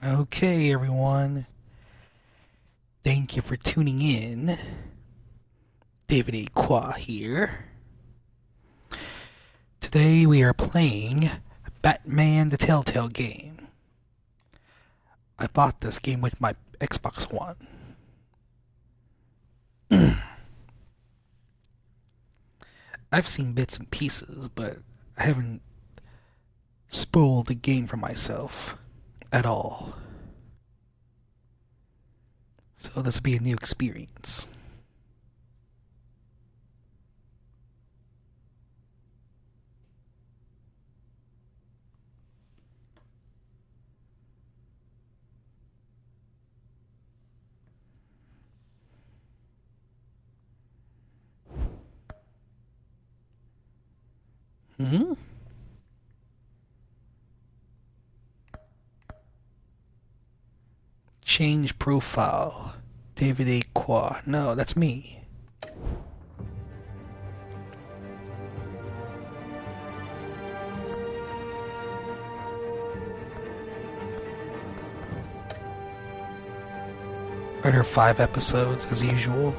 Okay, everyone. Thank you for tuning in. David A. Qua here. Today we are playing Batman the Telltale game. I bought this game with my Xbox One. I've seen bits and pieces, but I haven't spoiled the game for myself at all. So this will be a new experience. Change profile. David A. Qua. No, that's me. Are there 5 episodes as usual?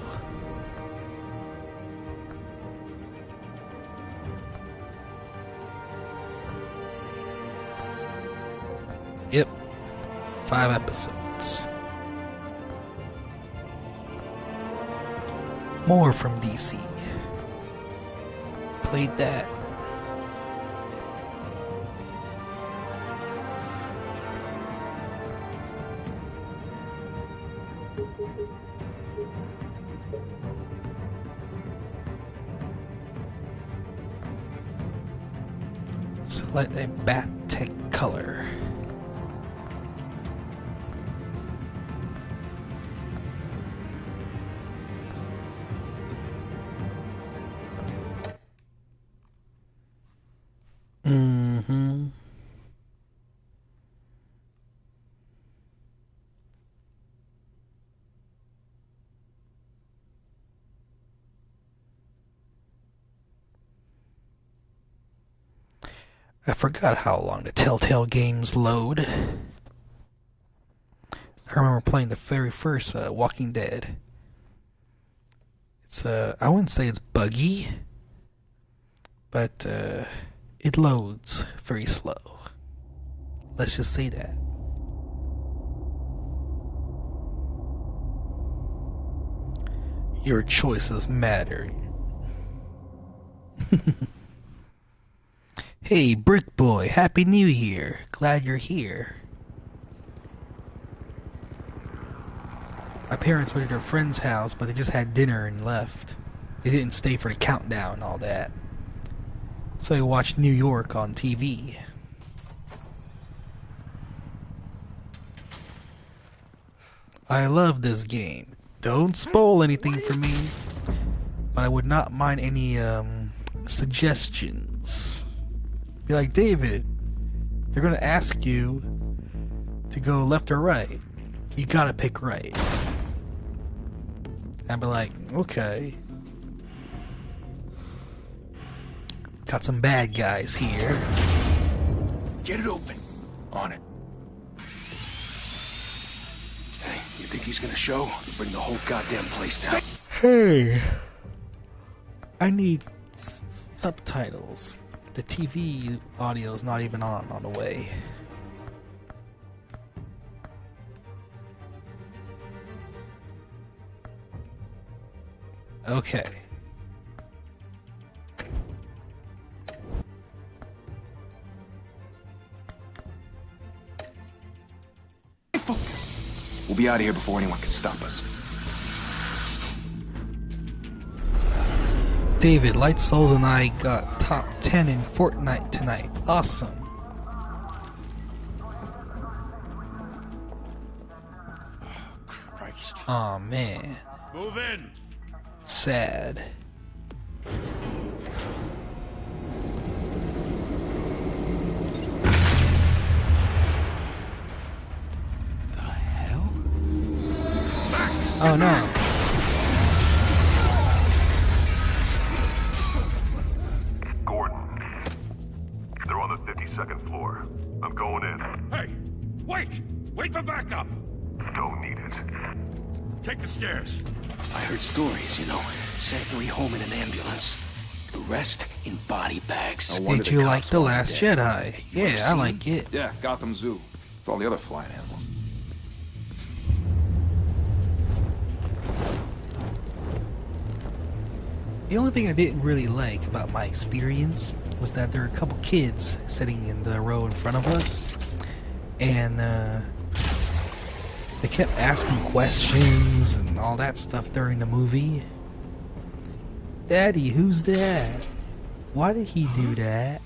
Yep. 5 episodes. More from DC. Played that. Select a bat tech color. I forgot how long the Telltale games load. I remember playing the very first Walking Dead. It's I wouldn't say it's buggy, but it loads very slow. Let's just say that. Your choices matter. Hey, Brick Boy, Happy New Year. Glad you're here. My parents went to their friend's house, but they just had dinner and left. They didn't stay for the countdown and all that. So I watched New York on TV. I love this game. Don't spoil anything for me, but I would not mind any suggestions. Be like, David, they're gonna ask you to go left or right. You gotta pick right. I'd be like, okay. Got some bad guys here. Get it open. On it. Hey, you think he's gonna show? Bring the whole goddamn place down. Hey, I need subtitles. The TV audio is not even on the way. Okay. Focus. We'll be out of here before anyone can stop us. David, Light Souls and I got top 10 in Fortnite tonight. Awesome. Oh, Christ. Aw, man. Move in. Sad. The hell? Oh no. They're on the 52nd floor. I'm going in. Hey, wait! Wait for Take the stairs. I heard stories, you know. Sent 3 home in an ambulance. The rest in body bags. No wonder Did you the like cops The want you Last dead. Jedi? Yeah, I like it. Yeah, Gotham Zoo. With all the other flying animals. The only thing I didn't really like about my experience was that there were a couple kids sitting in the row in front of us, and they kept asking questions and all that stuff during the movie. Daddy, who's that? Why did he do that?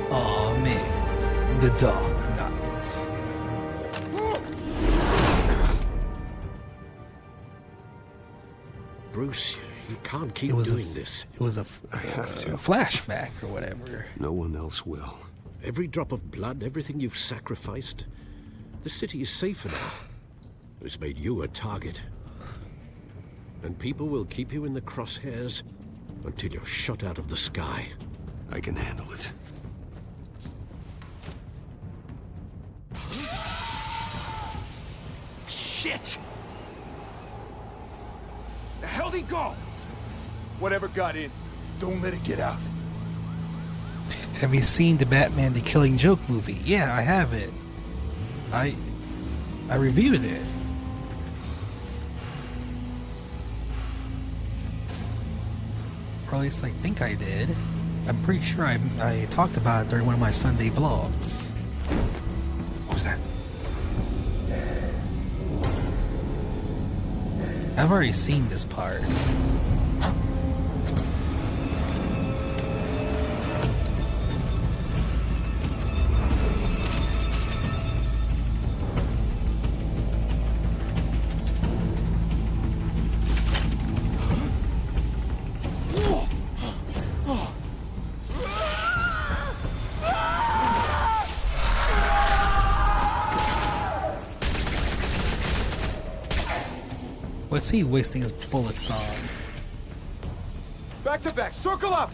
Oh man, the Dark Knight. Bruce, you can't keep It was doing this. It was a flashback or whatever. No one else will. Every drop of blood, everything you've sacrificed. The city is safer now. It's made you a target. And people will keep you in the crosshairs until you're shot out of the sky. I can handle it. Shit! The hell'd he go? Whatever got in, don't let it get out. Have you seen the Batman the Killing Joke movie? Yeah, I have it. I reviewed it. Or at least I think I did. I'm pretty sure I talked about it during one of my Sunday vlogs. What was that? I've already seen this part. What's he wasting his bullets on? Back to back, circle up!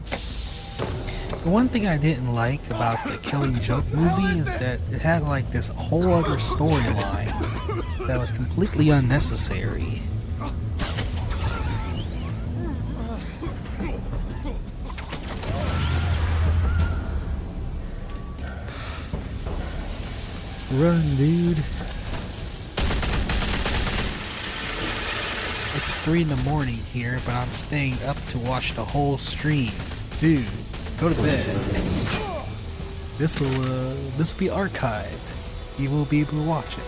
The one thing I didn't like about the Killing Joke movie is that it had like this whole other storyline that was completely unnecessary. Run, dude. It's 3 in the morning here, but I'm staying up to watch the whole stream. Dude, go to bed. This'll be archived. You will be able to watch it.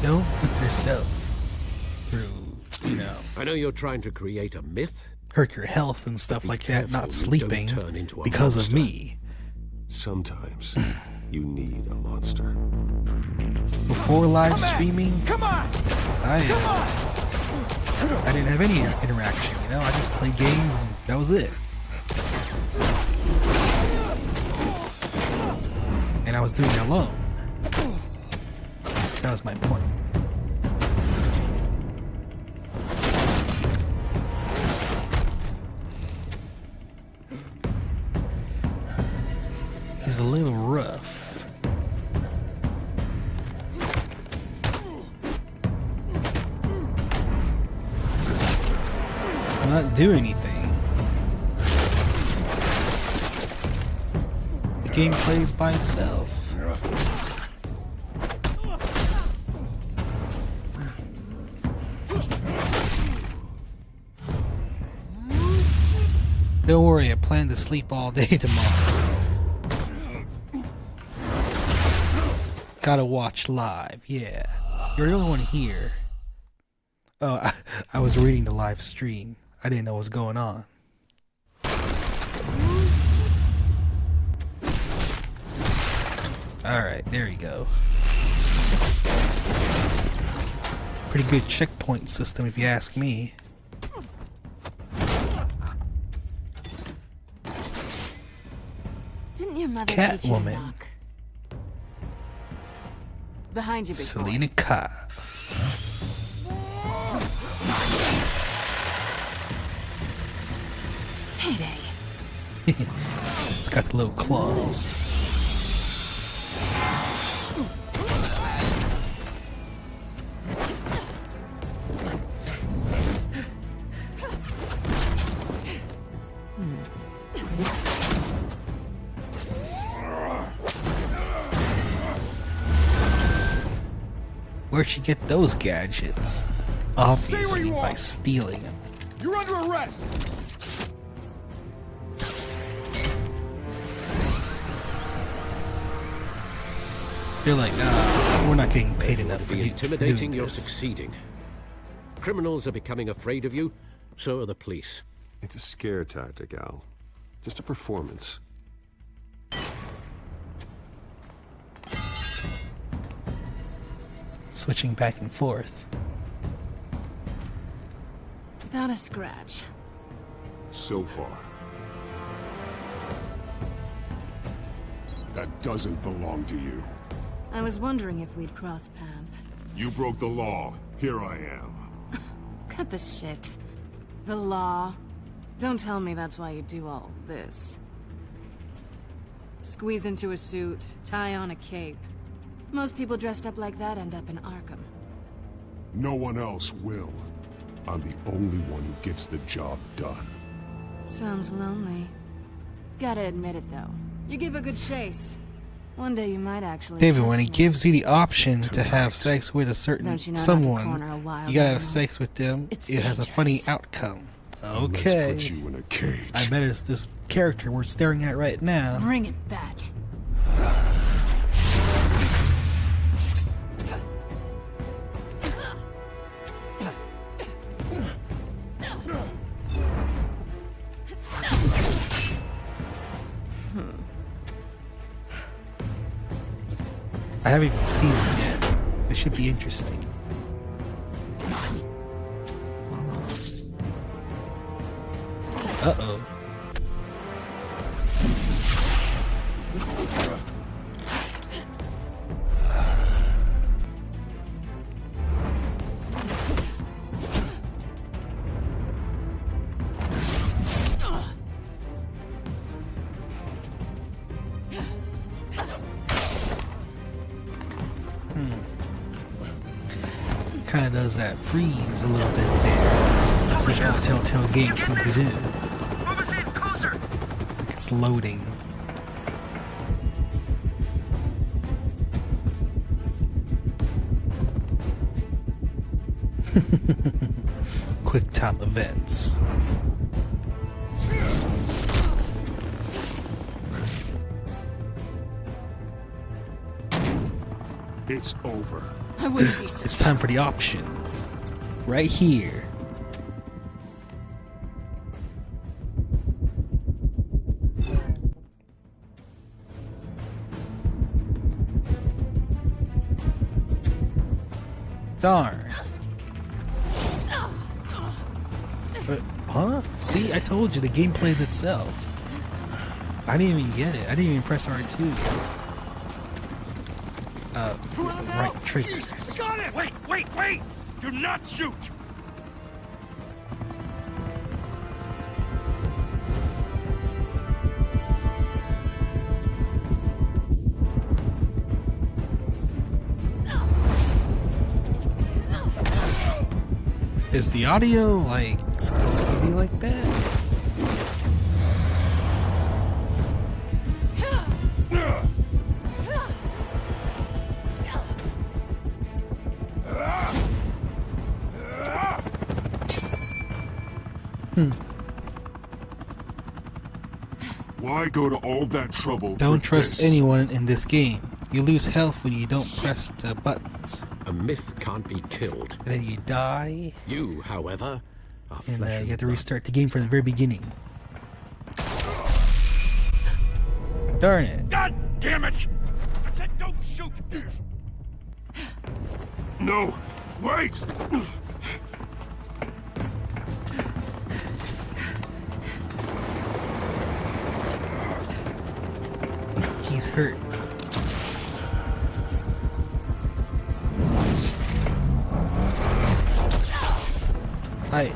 Don't put yourself through, you know, I know you're trying to create a myth. hurt your health and stuff like that, careful not you sleeping don't turn into a because of monster. me. Sometimes you need a monster. Before live streaming, I didn't have any interaction, you know, I just played games and that was it. And I was doing it alone. That was my point. He's a little rough. I'm not doing anything. The game plays by itself. Don't worry, I plan to sleep all day tomorrow. Gotta watch live, yeah. You're the only one here. Oh, I was reading the live stream. I didn't know what was going on. Alright, there you go. Pretty good checkpoint system if you ask me. mother teach you to Catwoman. knock? Behind you, big boy. Selena Kyle. Heyday. It's got the little claws. Where'd she get those gadgets? Obviously by stealing them. You're under arrest! They're like, we're not getting paid enough for Be you intimidating, doing you're this. succeeding. Criminals are becoming afraid of you, so are the police. It's a scare tactic, Al. Just a performance. Switching back and forth. Without a scratch. So far. That doesn't belong to you. I was wondering if we'd cross paths. You broke the law. Here I am. Cut the shit. The law. Don't tell me that's why you do all this. Squeeze into a suit, tie on a cape. Most people dressed up like that end up in Arkham. No one else will. I'm the only one who gets the job done. Sounds lonely. Gotta admit it, though. You give a good chase. One day you might actually... David, when he catch me. gives you the option to have sex with a certain Don't you know not to corner a someone, wild you gotta have animal? sex with them. It's It has a funny dangerous. outcome. Let's Okay. put you in a cage. I bet it's this character we're staring at right now. Bring it, Bat. I haven't even seen it yet. This should be interesting. Uh-oh. Kind of does that freeze a little bit there, which all Telltale games seem to do. It's like it's loading. Quick time events. It's over. I wouldn't be so... It's time for the option. Right here. Darn. But, huh? See, I told you, the game plays itself. I didn't even get it. I didn't even press R2. Right trigger. Got it! Wait! Do not shoot! Is the audio, like, supposed to be like that? Why go to all that trouble? Don't for trust this? anyone in this game. You lose health when you don't press the buttons. A myth can't be killed. And then you die, You, however, are and flesh you have to blood. restart the game from the very beginning. Darn it. God damn it! I said don't shoot! No! Wait! he's hurt. Hi.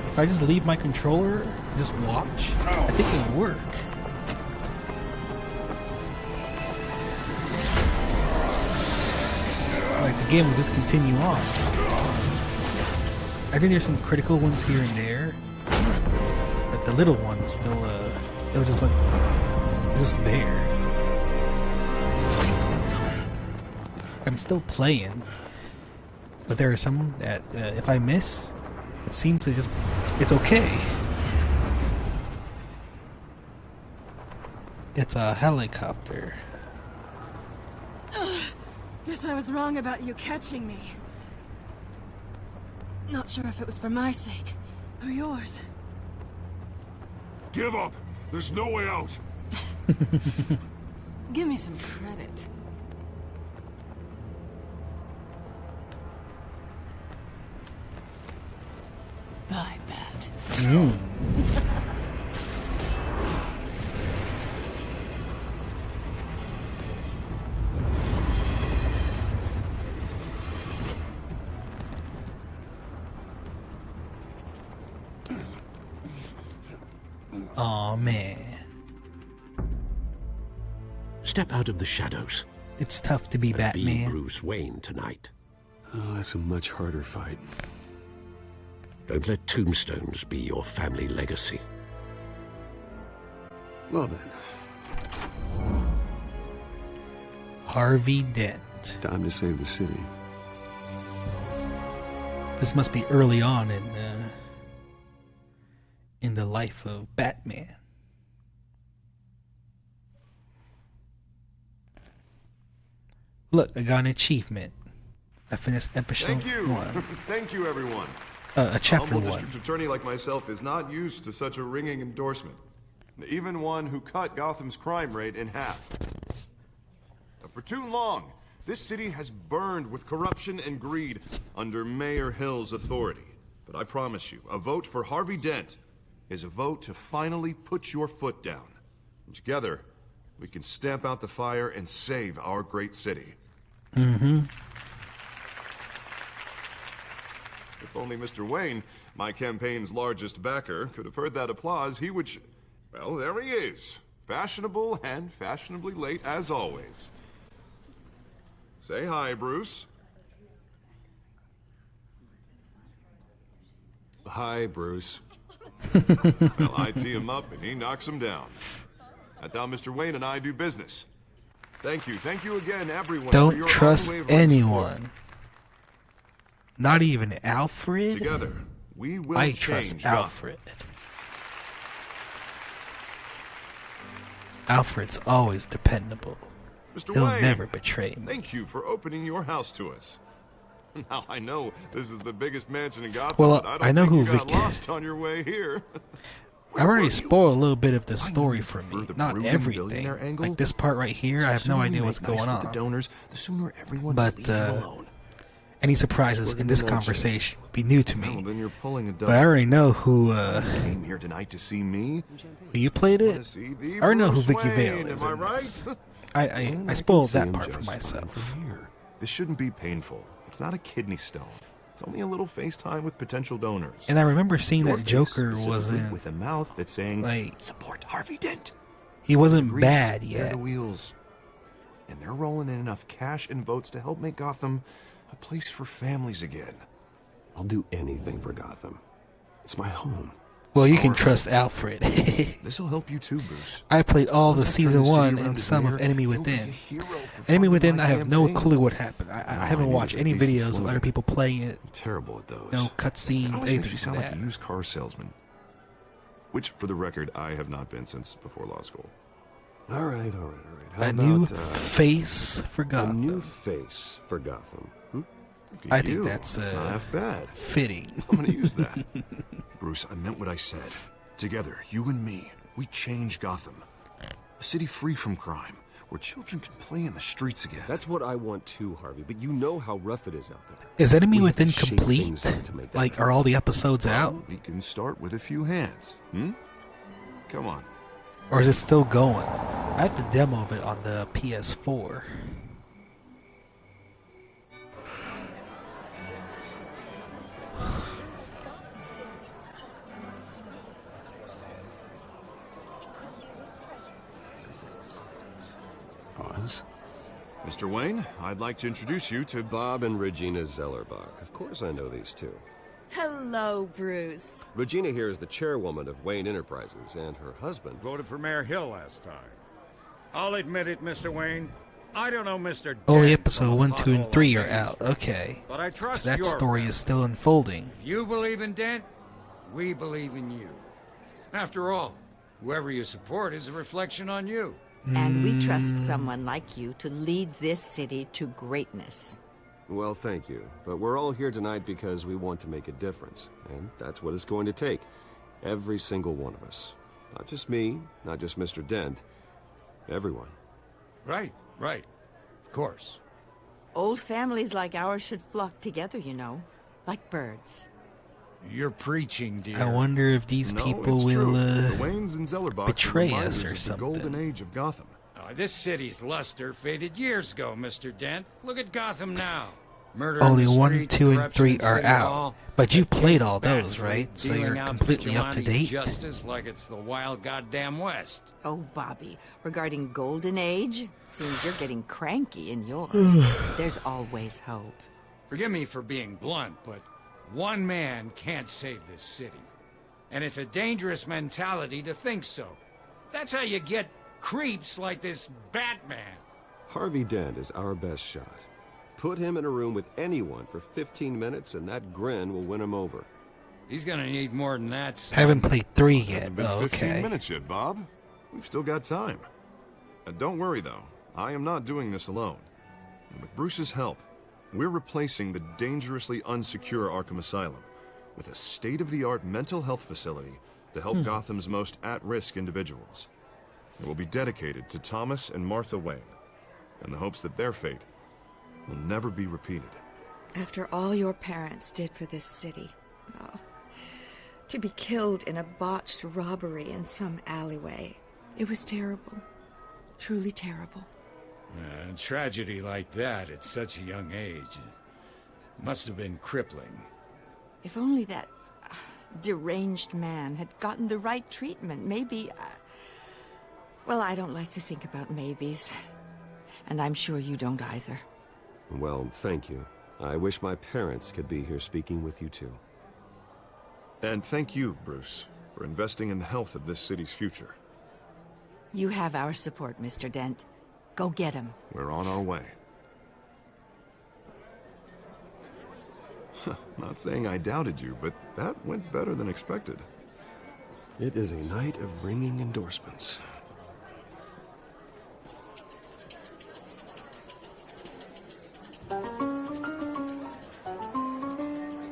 If I just leave my controller and just watch, I think it'll work. Like the game will just continue on. I think there's some critical ones here and there, but the little ones still, it'll just like, it's just there. I'm still playing, but there are some that if I miss, it seems to just, it's okay. It's a helicopter. Guess I was wrong about you catching me. Not sure if it was for my sake or yours. Give up! There's no way out! Give me some credit. Bye, Bat. Aw, man. Step out of the shadows. It's tough to be and Batman. Be Bruce Wayne tonight. Oh, that's a much harder fight. Don't let tombstones be your family legacy. Well then, Harvey Dent. time to save the city. This must be early on in the life of Batman. Look, I got an achievement. I finished episode Thank you. 1. Thank you, everyone. A chapter Humble 1. district attorney like myself is not used to such a ringing endorsement. Even one who cut Gotham's crime rate in half. For too long, this city has burned with corruption and greed under Mayor Hill's authority. But I promise you, a vote for Harvey Dent is a vote to finally put your foot down. And together, we can stamp out the fire and save our great city. Mm-hmm. If only Mr. Wayne, my campaign's largest backer, could have heard that applause, he would well, there he is. Fashionable and fashionably late as always. Say hi, Bruce. Hi, Bruce. Well, I tee him up and he knocks him down. That's how Mr. Wayne and I do business. Thank you again, everyone. for Don't your trust unwavering anyone. support. Not even Alfred? Together, we will I change trust Gotham. Alfred. Alfred's always dependable. Mr. He'll Wayne, never betray me. Thank you for opening your house to us. Now, I know this is the biggest mansion in Gotham, Well, but I I know don't think who you got Vic- lost on your way here. I've already spoiled a little bit of the story for me. the Not brooding everything. billionaire angle? Like this part right here, I have no idea what's going The on. donors, the sooner everyone But, leave him alone. Any surprises in this Working on conversation would be new to Well, me. then you're pulling a But I double. already know who Came here tonight to see me. you played it. See the I already know who Bruce Vicky Wayne, Vale is Am I in right? this. I spoiled that part for myself. From here. This shouldn't be painful. It's not a kidney stone. It's only a little FaceTime with potential donors. And I remember seeing Your that face Joker specifically was in. with a mouth that's saying, Like, Support Harvey Dent. he wasn't Grease, bad they're yet. the wheels. And they're rolling in enough cash and votes to help make Gotham a place for families again. I'll do anything for Gotham. It's my home. Well, you can trust Alfred. This'll help you too, Bruce. I played all the Once I turn season the city 1 around and as some of mayor, Enemy you'll be a Within. hero for Enemy funding Within, my I have no campaign. clue what happened. I haven't I knew watched it was any a decent videos of slogan. other people playing it. I'm terrible at those. No It cutscenes, always anything makes you like sound like that. a used car salesman. Which, for the record, I have not been since before law school. All right. How A new about, face for a Gotham. new face for Gotham. Look I at think you. that's not half bad. fitting. I'm gonna use that. Bruce, I meant what I said. Together, you and me, we change Gotham. A city free from crime, where children can play in the streets again. That's what I want too, Harvey, but you know how rough it is out there. Is Enemy We have to Within shape complete? things up to make that Like, happen. are all the episodes out? We can start with a few hands, Come on. Or is it still going? I have the demo of it on the PS4. Pause. Mr. Wayne, I'd like to introduce you to Bob and Regina Zellerbach. Of course I know these two. Hello, Bruce. Regina here is the chairwoman of Wayne Enterprises, and her husband... Voted for Mayor Hill last time. I'll admit it, Mr. Wayne. I don't know Mr. Only Dent episode from 1, a 2, and pothole 3 on are Main out. Street. Okay. But I trust So that your story family. is still unfolding. If you believe in Dent, we believe in you. After all, whoever you support is a reflection on you. And we trust someone like you to lead this city to greatness. Well, thank you. But we're all here tonight because we want to make a difference. And that's what it's going to take. Every single one of us. Not just me, not just Mr. Dent. Everyone. Right. Of course. Old families like ours should flock together, you know. Like birds. You're preaching, dear. I wonder if these No, people it's will true. The Waynes and Zellerbach betray are us reminders or of the something. golden age of Gotham. This city's luster faded years ago, Mr. Dent. Look at Gotham now. Murder Only in the 1, streets, 2, and corruption 3 in are City out. Hall, But you the played king all those, bastard right? So dealing you're out completely up to vigilante date. Justice like it's the wild goddamn West. Oh, Bobby, regarding Golden Age, seems you're getting cranky in yours. There's always hope. Forgive me for being blunt, but one man can't save this city. And it's a dangerous mentality to think so. That's how you get creeps like this Batman. Harvey Dent is our best shot. Put him in a room with anyone for 15 minutes and that grin will win him over. He's gonna need more than that, son. Haven't played 3 yet. Hasn't been Oh, 15 okay. minutes yet, Bob. We've still got time. Don't worry, though. I am not doing this alone. And with Bruce's help, we're replacing the dangerously unsecure Arkham Asylum with a state-of-the-art mental health facility to help Gotham's most at-risk individuals. It will be dedicated to Thomas and Martha Wayne, in the hopes that their fate will never be repeated. After all your parents did for this city, oh, to be killed in a botched robbery in some alleyway, it was terrible. Truly terrible. A tragedy like that at such a young age must have been crippling. If only that deranged man had gotten the right treatment, maybe... well, I don't like to think about maybes. And I'm sure you don't either. Well, thank you. I wish my parents could be here speaking with you too. And thank you, Bruce, for investing in the health of this city's future. You have our support, Mr. Dent. Go get him. We're on our way. Not saying I doubted you, but that went better than expected. It is a night of ringing endorsements.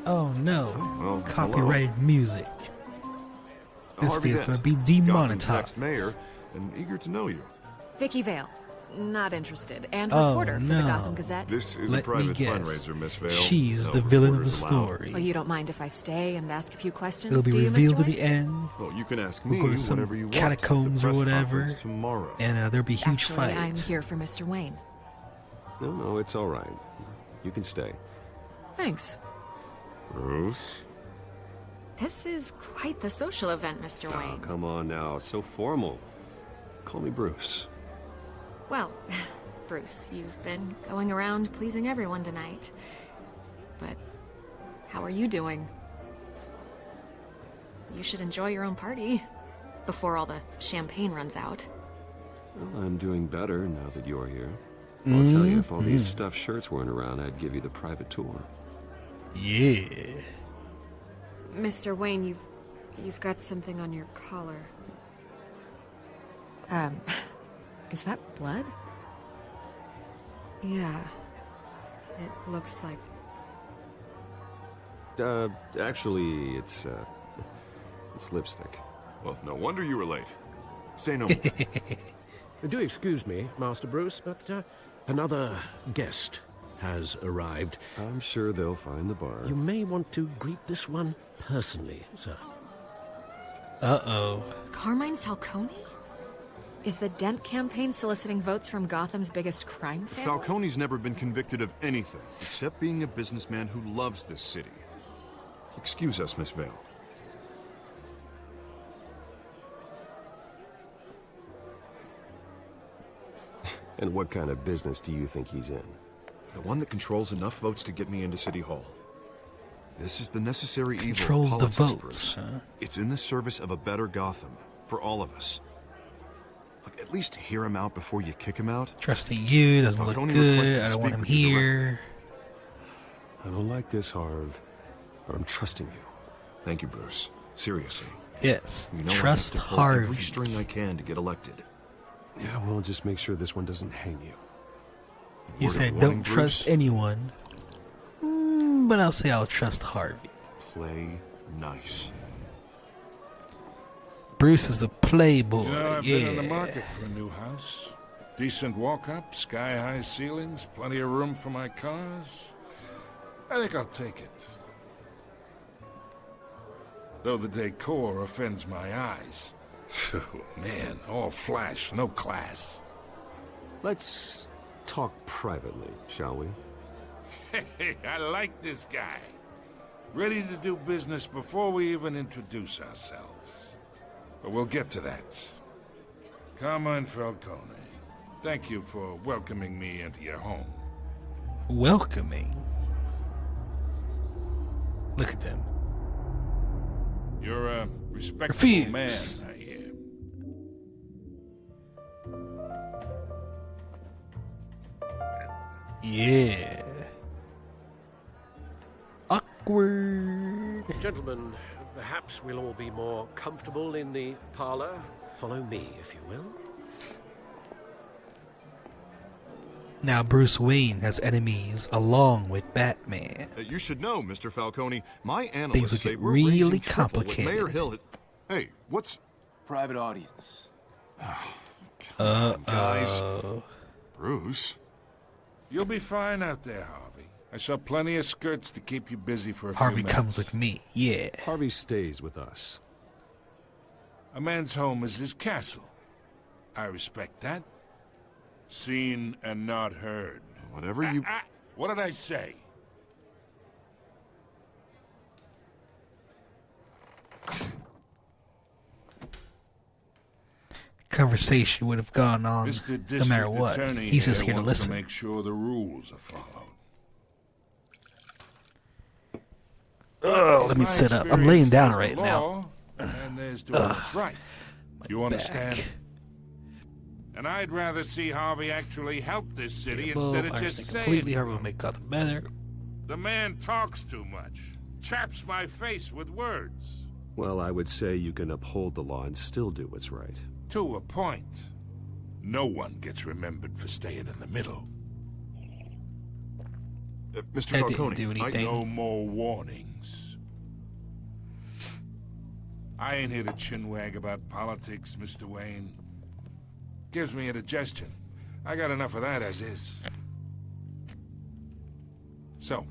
Oh no. Well, Copyrighted music. This Harvey video's Dent, going to be Gotham's demonetized. next mayor, and eager to know you. Vicky Vale. Not interested. And Oh, reporter for the no. Gotham Gazette. This is Let a private me guess. fundraiser, Miss Vale. She's No the villain of the reporters allowed. story. Well, you don't mind if I stay and ask a few questions, It'll be do you, revealed Mr. at Wayne? the end. Well, you can ask We'll me go to some whatever you want. catacombs at or the press whatever. conference tomorrow. And there'll be a huge Actually, fight. I'm here for Mr. Wayne. No, it's all right. You can stay. Thanks. Bruce? This is quite the social event, Mr. Oh, Wayne. come on now. It's so formal. Call me Bruce. Well, Bruce, you've been going around pleasing everyone tonight. But how are you doing? You should enjoy your own party before all the champagne runs out. Well, I'm doing better now that you're here. I'll tell you, if all these stuffed shirts weren't around, I'd give you the private tour. Yeah. Mr. Wayne, you've got something on your collar. Is that blood? Yeah. It looks like... Actually, it's lipstick. Well, no wonder you were late. Say no more. Do excuse me, Master Bruce, but another guest has arrived. I'm sure they'll find the bar. You may want to greet this one personally, sir. Uh-oh. Carmine Falcone? Is the Dent campaign soliciting votes from Gotham's biggest crime family? Falcone's never been convicted of anything, except being a businessman who loves this city. Excuse us, Miss Vale. And what kind of business do you think he's in? The one that controls enough votes to get me into City Hall. This is the necessary evil. Controls the politics, votes, Bruce. huh? It's in the service of a better Gotham, for all of us. Look, at least hear him out before you kick him out. Trusting you doesn't look Falcone good. requested I don't want speak him with you here. I don't like this, Harv, but I'm trusting you. Thank you, Bruce. Seriously. Yes. You know Trust I have to pull every Harvey. string I can to get elected. Yeah, well, just make sure this one doesn't hang you. You Word of said warning, don't trust Bruce. anyone. But I'll say I'll trust Harvey. Play nice. Bruce is the playboy. You know, I've yeah. been in the market for a new house. Decent walk-up, sky-high ceilings, plenty of room for my cars. I think I'll take it. Though the decor offends my eyes. Oh, man, all flash, no class. Let's talk privately, shall we? Hey, I like this guy. Ready to do business before we even introduce ourselves. But we'll get to that. Carmine Falcone, thank you for welcoming me into your home. Welcoming. Look at them. You're a respectable man, Refuse. I hear. Yeah. Awkward. Gentlemen, perhaps we'll all be more comfortable in the parlor. Follow me, if you will. Now Bruce Wayne has enemies along with Batman. You should know, Mr. Falcone, my Things analysts will say get we're really raising triple what complicated. Mayor Hill. Hey, what's... Private audience. guys. Uh-oh. Bruce? You'll be fine out there, Harvey. I saw plenty of skirts to keep you busy for a few Harvey minutes. comes with me. Yeah. Harvey stays with us. A man's home is his castle. I respect that. Seen and not heard. Whatever you... What did I say? Conversation would have gone on Mr. no District matter what. Attorney He's just here to wants listen. to make sure the rules are followed. Oh, let me In my sit up. I'm laying experience, down there's right the now. law, and there's doing what's right. You understand? back. And I'd rather see Harvey actually help this city Above, instead of I just understand saying completely. Harvey will make Gotham better. the man talks too much, chaps my face with words. Well, I would say you can uphold the law and still do what's right. To a point. No one gets remembered for staying in the middle. Mr. That didn't Falcone, do anything. No more warnings. I ain't here to chinwag about politics, Mr. Wayne. Gives me indigestion. I got enough of that as is. So,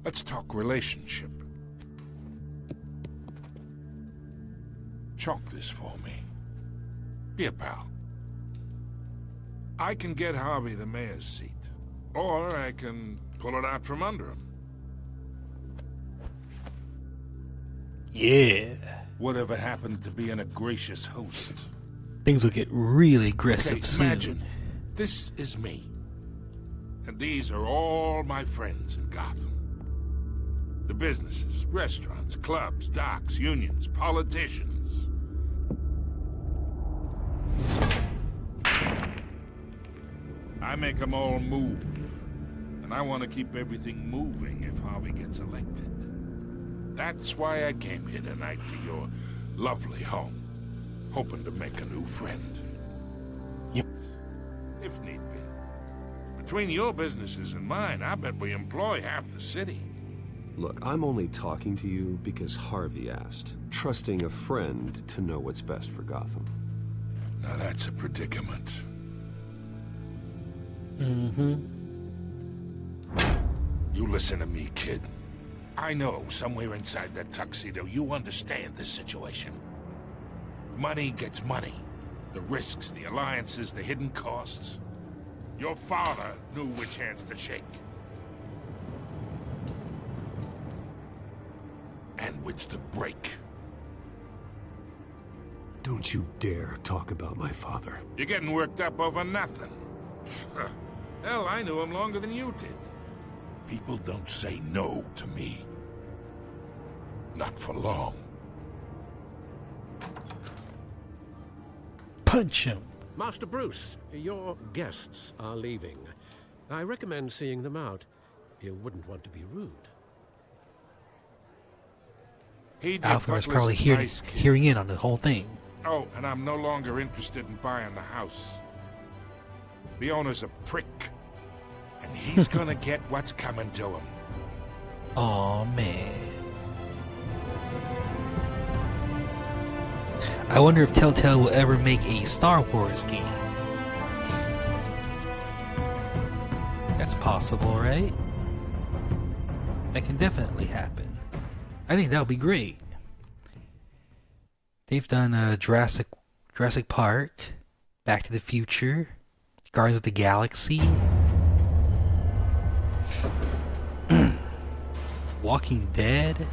let's talk relationship. Chalk this for me. Be a pal. I can get Harvey the mayor's seat, or I can pull it out from under him. Yeah. Whatever happened to being a gracious host? Things will get really aggressive Okay, soon. imagine, this is me. And these are all my friends in Gotham. The businesses, restaurants, clubs, docks, unions, politicians. I make them all move. And I want to keep everything moving if Harvey gets elected. That's why I came here tonight to your lovely home, hoping to make a new friend. Yep. If need be. Between your businesses and mine, I bet we employ half the city. Look, I'm only talking to you because Harvey asked, trusting a friend to know what's best for Gotham. Now that's a predicament. Mm-hmm. You listen to me, kid. I know somewhere inside that tuxedo you understand this situation. Money gets money. The risks, the alliances, the hidden costs. Your father knew which hands to shake. And which to break. Don't you dare talk about my father. You're getting worked up over nothing. Hell, I knew him longer than you did. People don't say no to me. Not for long. Punch him. Master Bruce, your guests are leaving. I recommend seeing them out. You wouldn't want to be rude. Alfred was probably hearing in on the whole thing. Oh, and I'm no longer interested in buying the house. The owner's a prick. And he's gonna get what's coming to him. Oh man. I wonder if Telltale will ever make a Star Wars game. That's possible, right? That can definitely happen. I think that would be great. They've done Jurassic Park, Back to the Future, Guardians of the Galaxy, Walking Dead.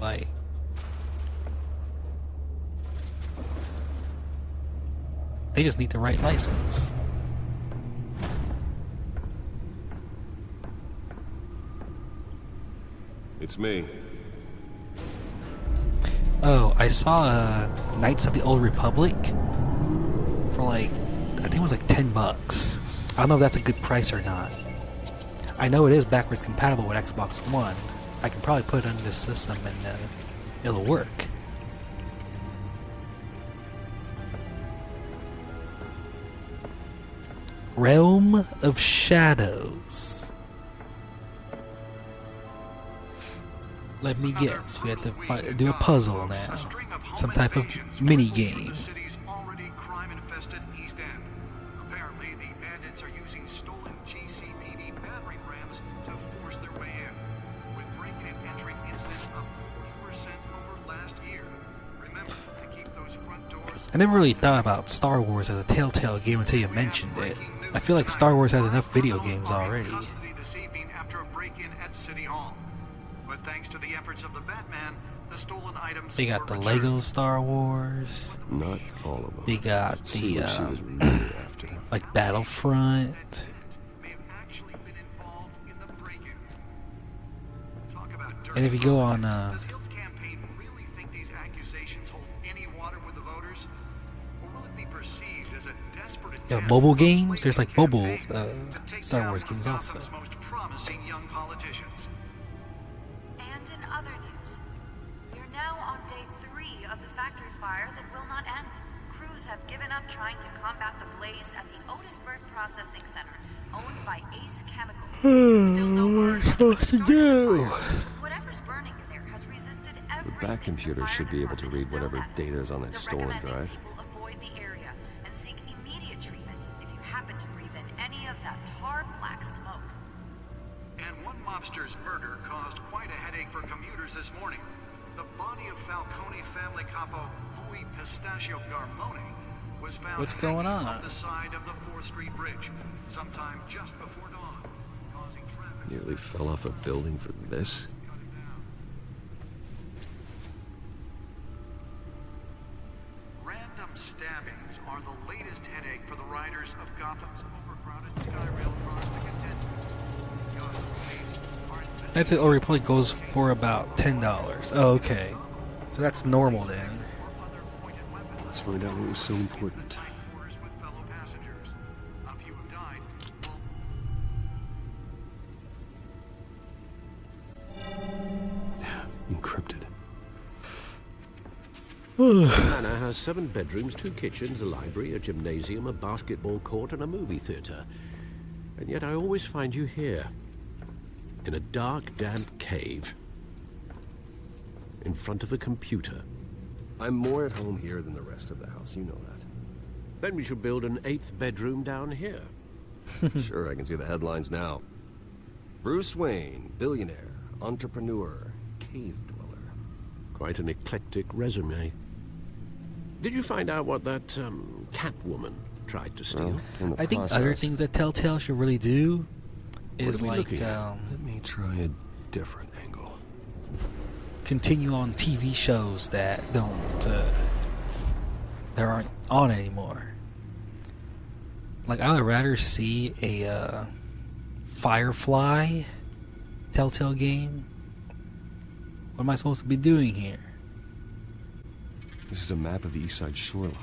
Like, they just need the right license. It's me. Oh, I saw Knights of the Old Republic for like, I think it was like $10. I don't know if that's a good price or not. I know it is backwards compatible with Xbox One. I can probably put it under the system and it'll work. Realm of Shadows. Let me guess, we have to do a puzzle now. Some type of mini game. Apparently, the bandits are using stolen GCPD battering rams to force their way in, with breaking and entering incidents up 40% over last year. Remember to keep those front doors. I never really thought about Star Wars as a Telltale game until you mentioned it. I feel like Star Wars has enough video games already. This evening after a break-in at City Hall. But thanks to the efforts of the Batman, the stolen items They got the Lego Star Wars. Not all of them. They got the like Battlefront. And if you go on Does Hill's campaign really think these accusations hold any water with the voters? Or will it be perceived as a desperate attempt mobile games? There's like mobile Star Wars games also. most promising young politicians? And in other news, we're now on day 3 of the factory fire that will not end. Crews have given up trying to combat the blaze at the Otisburg Processing Center, owned by Ace Chemicals. Still no word on What to do? whatever's burning in there has resisted The everything. back computer should be able to read whatever data is on that They're stolen recommending drive. people avoid the area and seek immediate treatment if you happen to breathe in any of that tar black smoke. And one mobster's murder caused quite a headache for commuters this morning. The body of Falcone family capo Louis Pistachio Garmone was found What's going hanging on? on the side of the 4th Street Bridge sometime just before dawn, causing traffic. Nearly fell off a building for this. Random stabbings are the latest headache for the riders of Gotham's overcrowded Skyrail cars to contend with. Gotham police are investigating. That's it. Old Republic goes for about $10. Oh, okay. So that's normal then. Let's find out what was so important. Quarters with fellow passengers. A few have died. Encrypted. The manor has 7 bedrooms, 2 kitchens, a library, a gymnasium, a basketball court, and a movie theater. And yet I always find you here, in a dark, damp cave, in front of a computer. I'm more at home here than the rest of the house. You know that. Then we should build an 8th bedroom down here. Sure, I can see the headlines now. Bruce Wayne, billionaire, entrepreneur, cave dweller. Quite an eclectic resume. Did you find out what that, Catwoman tried to steal? Well, I think other things that Telltale should really do is like, let me try a different angle. Continue on TV shows that that aren't on anymore. Like, I would rather see a Firefly Telltale game. What am I supposed to be doing here? This is a map of the East Side shoreline.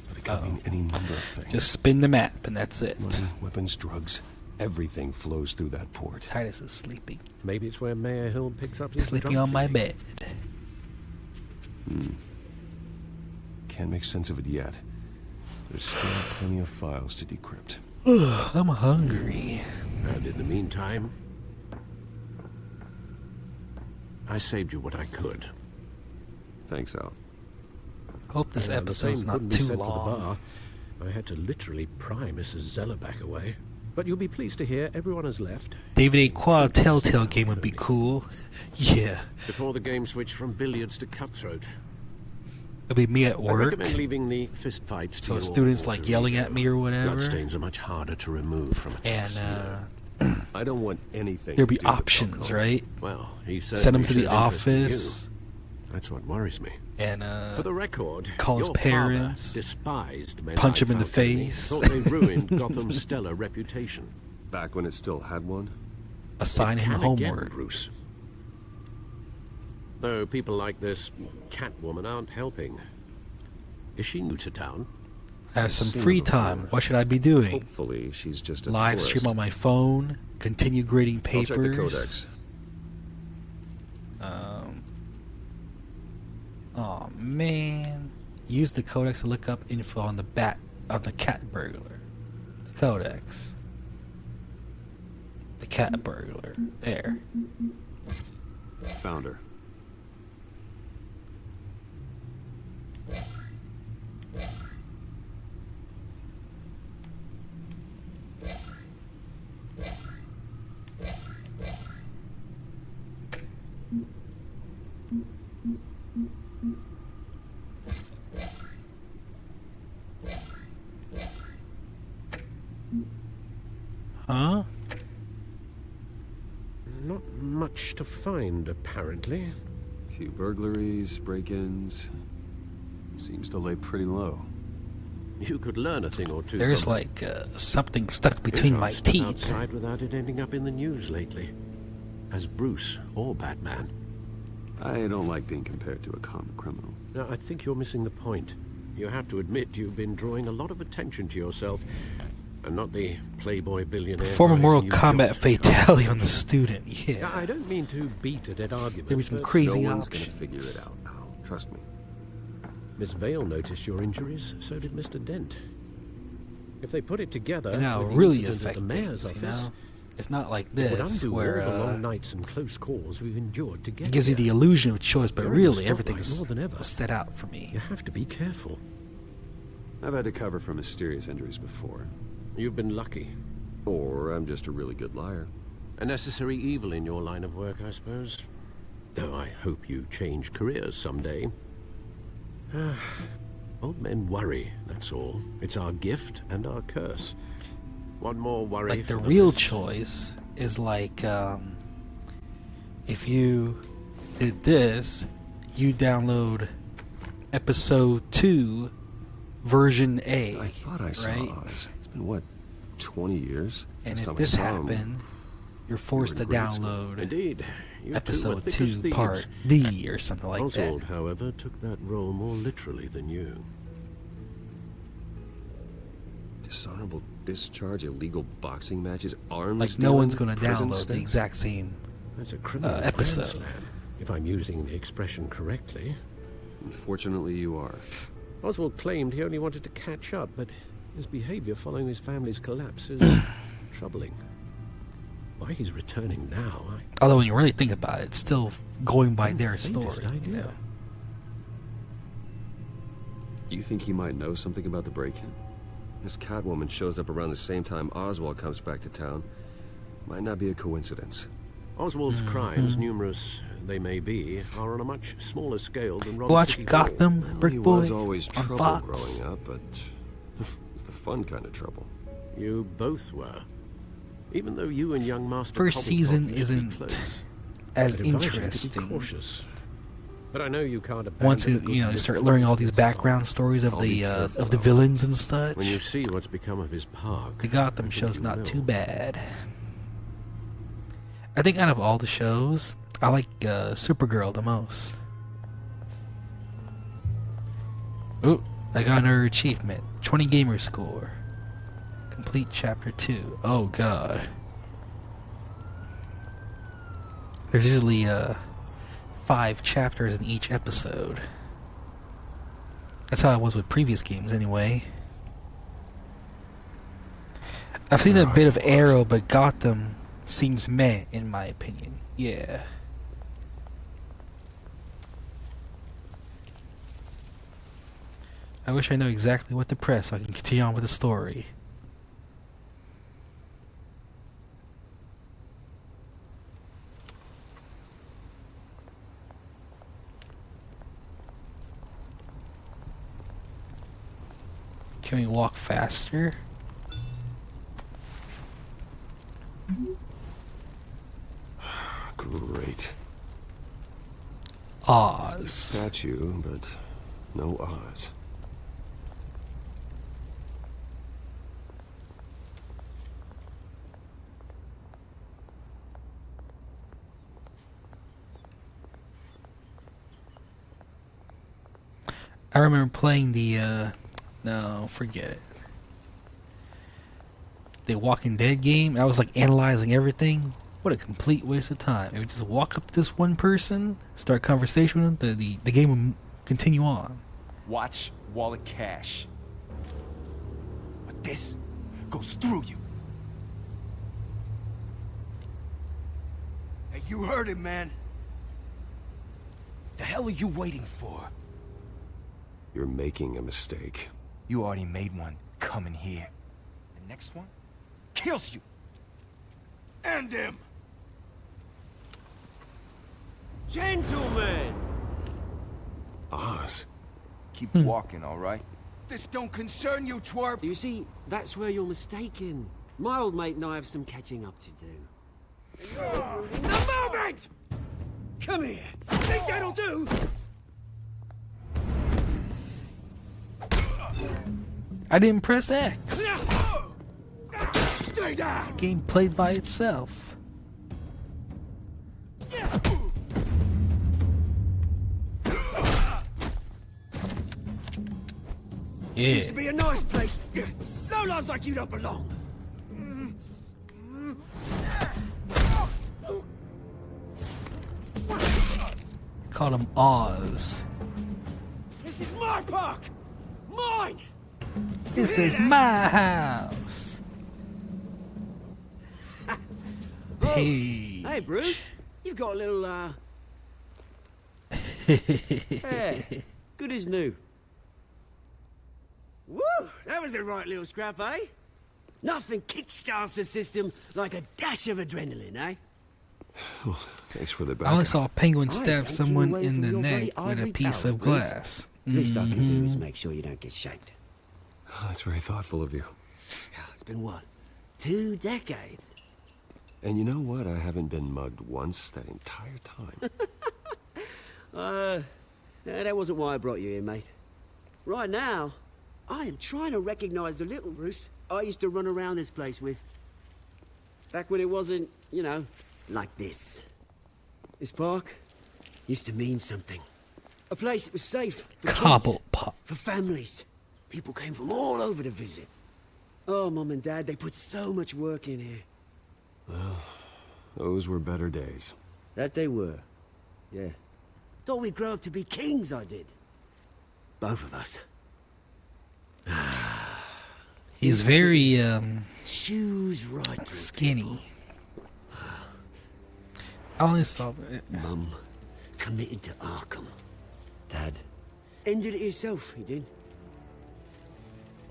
But it could mean any number of things. Just spin the map and that's it. Money, weapons, drugs, everything flows through that port. Titus is sleeping. Maybe it's where Mayor Hill picks up his Sleeping on my bed. Can't make sense of it yet. There's still plenty of files to decrypt. I'm hungry. And in the meantime, I saved you what I could. Thanks, Al. Hope this episode's not too long. I had to literally pry Mrs. Zellerback away. But you'll be pleased to hear everyone has left. David, a quad Telltale game would be cool. Yeah. Before the game switched from billiards to cutthroat. It'll be me at I work. recommend leaving the fist fights to So your students like yelling at me or whatever. Bloodstains are much harder to remove from a test. And I don't want anything. there'll be options, right? Well, he send them to the showed interest in office. you. That's what worries me. And for the record, call his your parents, father despised men punch like him in the Falcone, face. thought they ruined Gotham's stellar reputation. Back when it still had one? Assign him homework. Bruce. Though people like this Catwoman aren't helping. Is she new to town? I have some free time. What should I be doing? Hopefully, she's just a Live tourist. stream on my phone. Continue grading papers. I'll check the codex. Oh man! Use the codex to look up info on the cat burglar. The codex. The cat burglar. There. Found her. Huh? Not much to find, apparently. Few burglaries, break-ins. Seems to lay pretty low. You could learn a thing or two. There's from like something stuck between my teeth. Outside without it ending up in the news lately, as Bruce or Batman. I don't like being compared to a common criminal. Now, I think you're missing the point. You have to admit you've been drawing a lot of attention to yourself, and not the playboy billionaire. Perform a guys Mortal you Kombat got. fatality on the student. Yeah. Now, I don't mean to beat a dead argument. There be some but crazy No one's options. gonna figure it out, Al. Trust me. Miss Vale noticed your injuries, so did Mr. Dent. If they put it together, And now with the really incident at affect the mayor's things, you office, know? It's not like it would this, undo where all the long nights and close calls we've endured together. it gives you the illusion of choice, but You're in the really spotlight everything's more than ever. set out for me. You have to be careful. I've had to cover for mysterious injuries before. You've been lucky. Or I'm just a really good liar. A necessary evil in your line of work, I suppose. Though I hope you change careers someday. Old men worry, that's all. It's our gift and our curse. One more worry. Like the for real list. choice is like, if you did this, you download episode 2, version A. I thought I saw right? Oz. It's been, what, 20 years? And Last if time I this saw him, happened, you're forced to in grade school. download Indeed. You episode two were thick as 2, thieves. part D, or something like Oswald, that. however, took that role more literally than you. Dishonorable discharge, illegal boxing matches, arms Like no dealing, one's going to prison download the stints. exact same That's a criminal episode. grand slam, if I'm using the expression correctly. Unfortunately, you are. Oswald claimed he only wanted to catch up, but his behavior following his family's collapse is troubling. Why he's returning now, Although when you really think about it, it's still going by haven't their the faintest story, you idea. know. Do you think he might know something about the break-in? This Catwoman shows up around the same time Oswald comes back to town. Might not be a coincidence. Oswald's crimes, numerous they may be, are on a much smaller scale than Ron Watch City Gotham, Hall. Brick He Boy was always on trouble Fox. growing up, but it was the fun kind of trouble. You both were. Even though you and young Master First Cobblepot season used to be isn't close, as I'd advise you to be interesting. cautious. But I know you can't abandon Once you, a good you live start for learning long. all these background stories of I'll be the careful, of the though. villains and such, When you see what's become of his park, the Gotham I think show's you not will. too bad. I think out of all the shows, I like Supergirl the most. Ooh, I got another achievement. 20 gamer score. Complete chapter 2. Oh god. There's usually 5 chapters in each episode. That's how it was with previous games anyway. I've seen a bit of Arrow, but Gotham seems meh in my opinion. Yeah. I wish I knew exactly what to press so I can continue on with the story. Can we walk faster? Great. Oz. Statue, but no Oz. I remember playing the, no, forget it. The Walking Dead game. I was like analyzing everything. What a complete waste of time. It would just walk up to this one person, start a conversation with them, the game would continue on. Watch wallet cash. But this goes through you. Hey, you heard it, man. The hell are you waiting for? You're making a mistake. You already made one coming here. The next one kills you. And him. Gentlemen! Oz? Keep walking, all right? This don't concern you, twerp. You see, that's where you're mistaken. My old mate and I have some catching up to do. The moment! Come here. Think that'll do? I didn't press X. Stay down! Game played by itself. This used to be a nice place. No lives like you don't belong. Called him Oz. This is my park! Mine! This is my house. Hey. Hey, Bruce. You've got a little, yeah, good as new. Woo! That was a right little scrap, eh? Nothing kickstarts the system like a dash of adrenaline, eh? Oh, thanks for the I backup. only saw a penguin I stab yanked you someone away in from the your neck very with a ivory piece tower, of Bruce. glass. Least I can do is make sure you don't get shaped. Oh, that's very thoughtful of you. It's been what? 2 decades? And you know what? I haven't been mugged once that entire time. That wasn't why I brought you here, mate. Right now, I am trying to recognize the little Bruce I used to run around this place with. Back when it wasn't, you know, like this. This park used to mean something. A place that was safe for kids, for families. People came from all over to visit. Oh, Mum and Dad, they put so much work in here. Well, those were better days. That they were. Yeah. Thought we'd grow up to be kings, I did. Both of us. He's very Choose right. skinny. I only saw Mum committed to Arkham. Dad ended it himself, he did.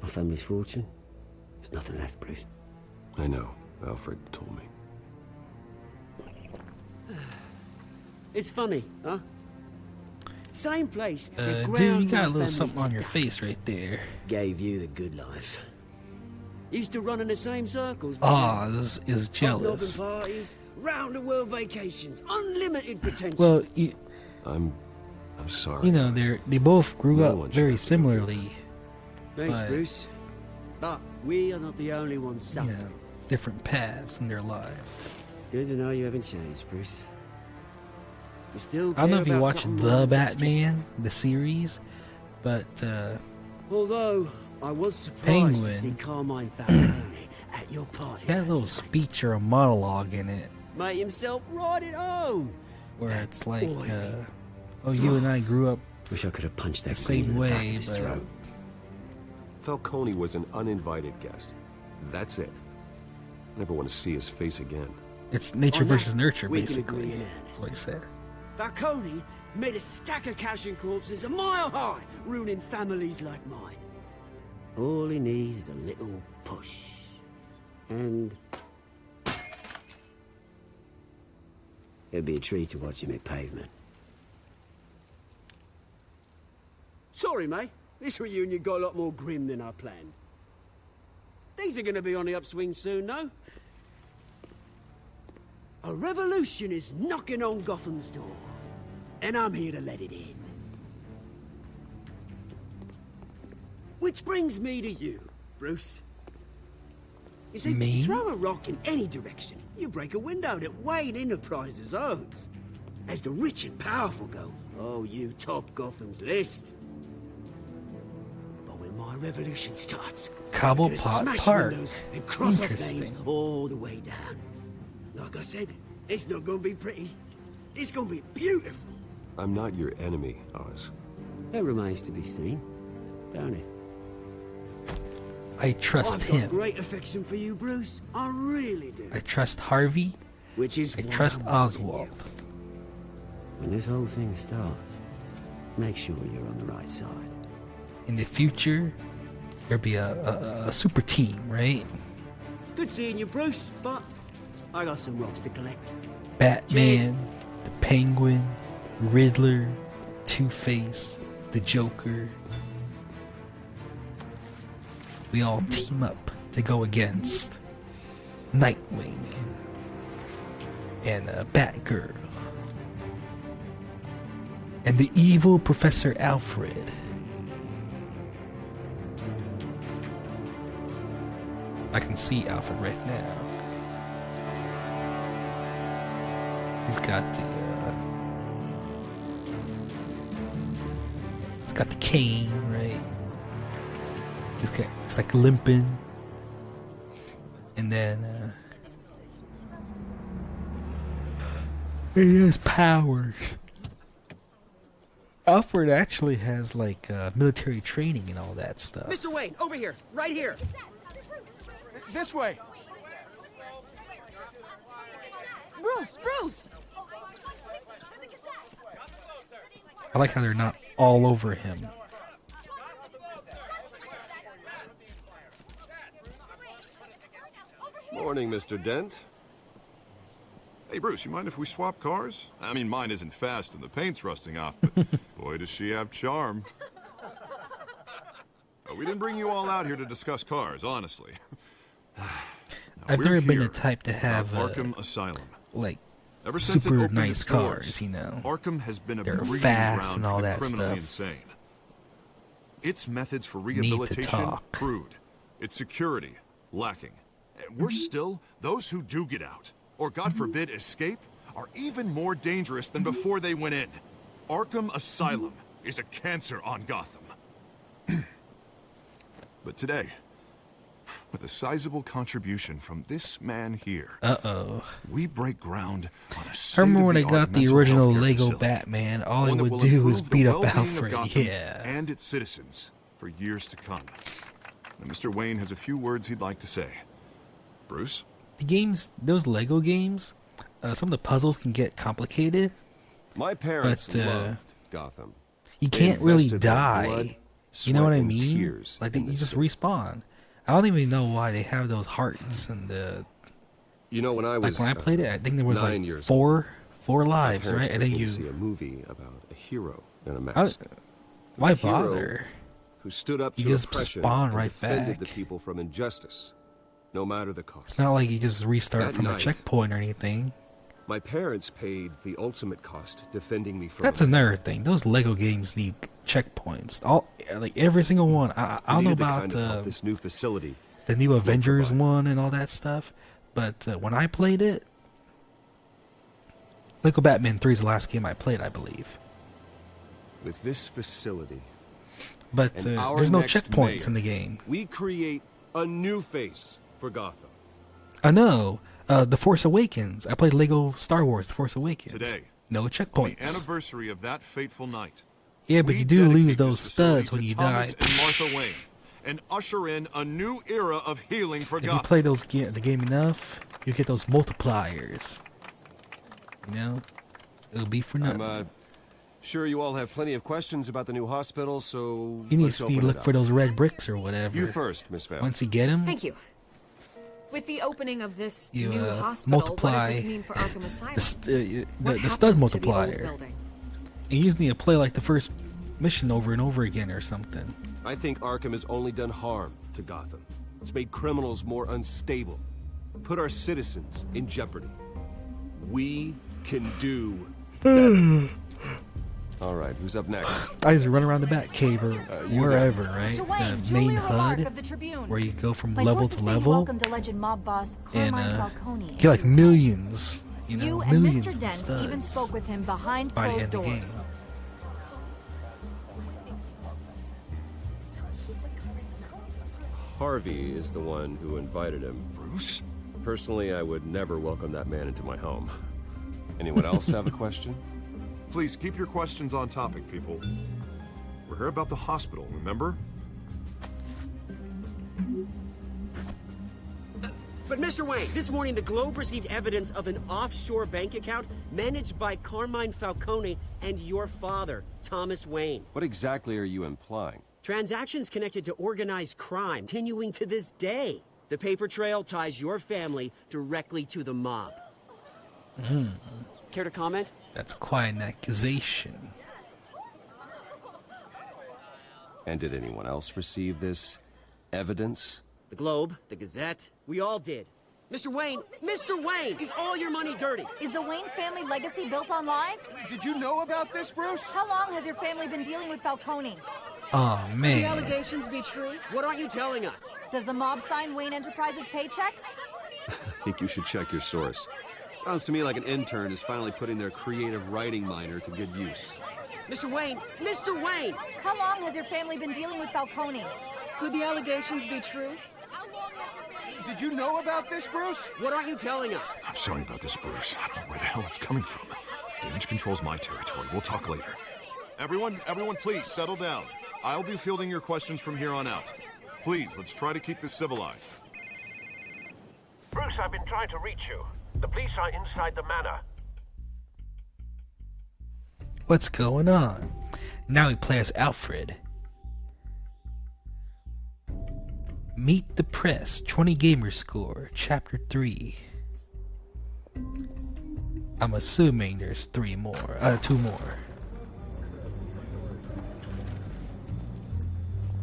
My family's fortune. There's nothing left, Bruce. I know. Alfred told me. It's funny, huh? Same place. Dude, you got a little something on your face right there. Gave you the good life. Used to run in the same circles. Ah, this is jealous. Parties, round the world vacations, unlimited potential. Well, I'm sorry. You know, they both grew No up one very should similarly. Thanks, but, Bruce. But we are not the only ones suffering. You know, different paths in their lives. Good to know you haven't changed, Bruce. You still I don't know if you care about watched something The more than Batman, the series, but although I was surprised Penguin, to see Carmine Falcone at your party. he had a little speech or a monologue in it Made himself right at home. where it's like, oh, you and I grew up Wish I could have punched that the same in the back of way, his but throat. Falcone was an uninvited guest. That's it. I never want to see his face again. it's nature On that, versus nurture, we can basically. agree in earnest. What he said. Falcone made a stack of cashing corpses a mile high, ruining families like mine. All he needs is a little push. And it'd be a treat to watch him hit pavement. Sorry, mate. This reunion got a lot more grim than I planned. Things are gonna be on the upswing soon, no? A revolution is knocking on Gotham's door, and I'm here to let it in. Which brings me to you, Bruce. You see, Me? throw a rock in any direction, you break a window that Wayne Enterprises owns. As the rich and powerful go, oh, you top Gotham's list. But when my revolution starts, Cobblepot smash Park. windows and cross off names Interesting. all the way down. Like I said, it's not gonna be pretty. It's gonna be beautiful. I'm not your enemy, Oz. That remains to be seen, don't it? I trust I've got him. great affection for you, Bruce. I really do. I trust Harvey. Which is I why trust I'm warning Oswald. you. When this whole thing starts, make sure you're on the right side. In the future, there'll be a super team, right? Good seeing you, Bruce, but I got some rocks to collect. Batman, the Penguin, Riddler, Two-Face, the Joker. We all team up to go against Nightwing and Batgirl and the evil Professor Alfred. I can see Alfred right now. He's got the cane, right? He's like limping, and then he has powers. Alfred actually has like military training and all that stuff. Mr. Wayne, over here, right here. This way. Bruce! I like how they're not all over him. Morning, Mr. Dent. Hey, Bruce, you mind if we swap cars? I mean, mine isn't fast and the paint's rusting off, but boy, does she have charm. We didn't bring you all out here to discuss cars, honestly. I've never been the type to have Arkham Asylum. Like Ever since it super opened nice its doors, cars, you know. Arkham has been a They're breeding fast ground and for all the that criminally stuff. insane. Its methods for Need to rehabilitation, talk. crude. Its security, lacking. And worse still, those who do get out, or God forbid escape, are even more dangerous than before they went in. Arkham Asylum is a cancer on Gotham. But today, with a sizable contribution from this man here, we break ground on a I remember when I got the mental original health care Lego facility. Batman, all I One that would will do was improve the beat up well-being of Alfred. Gotham Yeah. and its citizens for years to come. And Mr. Wayne has a few words he'd like to say. Bruce? The games, those Lego games, some of the puzzles can get complicated. My parents but, loved Gotham. You They can't really invested their die blood, You know what I and mean? tears Like in you this just city. respawn. I don't even know why they have those hearts and the. You know, when I was Like when I played it, I think there was 9 like years four old, my lives, parents right? And took then me you. to see a movie about a hero in a I- mask. why A hero bother? who stood up You to just oppression spawn and right defended back. the people from injustice, no matter the cost. It's not like you just restart That from a night, checkpoint or anything. My parents paid the ultimate cost defending me from. That's another thing. Those Lego games need checkpoints. All like every single one. I don't know needed the about kind of help this new facility the new Avengers one and all that stuff, but when I played it, Lego Batman 3 is the last game I played, I believe. With this facility, But and our there's no next checkpoints mayor, in the game. we create a new face for Gotham. I know. The Force Awakens. I played Lego Star Wars: The Force Awakens. Today, no on checkpoints. the anniversary of that fateful night, Yeah, but we you do lose dedicate those this facility studs when to you Thomas die. and Martha Wayne, and usher in a new era of healing for If you Gotham. play the game enough, you get those multipliers. You know, it'll be for nothing. I'm sure you all have plenty of questions about the new hospital, so You need let's to open it look up. for those red bricks or whatever. You first, Miss Vale. Once you get them, Thank you. With the opening of this You, new hospital, what multiply does this mean for Arkham Asylum? the stud multiplier. And you just need to play like the first mission over and over again or something. I think Arkham has only done harm to Gotham. It's made criminals more unstable, put our citizens in jeopardy. We can do better. All right, who's up next? I just run around the Bat Cave or you wherever, there. right? Mr. Wayne, The Julia main Remark HUD, of the Tribune. where you go from My level sources to say you level, welcomed alleged mob boss and Carmine Falcone. get like millions, you know, You and millions Mr. of Dent studs even spoke with him behind by the closed end of the doors. game. Harvey is the one who invited him. Bruce? Personally, I would never welcome that man into my home. Anyone else have a question? Please keep your questions on topic, people. We're here about the hospital, remember? But Mr. Wayne, this morning the Globe received evidence of an offshore bank account managed by Carmine Falcone and your father, Thomas Wayne. What exactly are you implying? Transactions connected to organized crime continuing to this day. The paper trail ties your family directly to the mob. Care to comment? That's quite an accusation. And did anyone else receive this evidence? The Globe, the Gazette, we all did. Mr. Wayne, is all your money dirty? Is the Wayne family legacy built on lies? Did you know about this, Bruce? How long has your family been dealing with Falcone? Oh The man, allegations be true? What aren't you telling us? Does the mob sign Wayne Enterprises paychecks? I think you should check your source. Sounds to me like an intern is finally putting their creative writing minor to good use. Mr. Wayne! How long has your family been dealing with Falcone? Could the allegations be true? Did you know about this, Bruce? What aren't you telling us? I'm sorry about this, Bruce. I don't know where the hell it's coming from. Damage control's my territory. We'll talk later. Everyone, please, settle down. I'll be fielding your questions from here on out. Please, let's try to keep this civilized. Bruce, I've been trying to reach you. The police are inside the manor. what's going on? Now we play as Alfred. Meet the Press, 20 Gamer Score, Chapter 3. I'm assuming there's 2 more.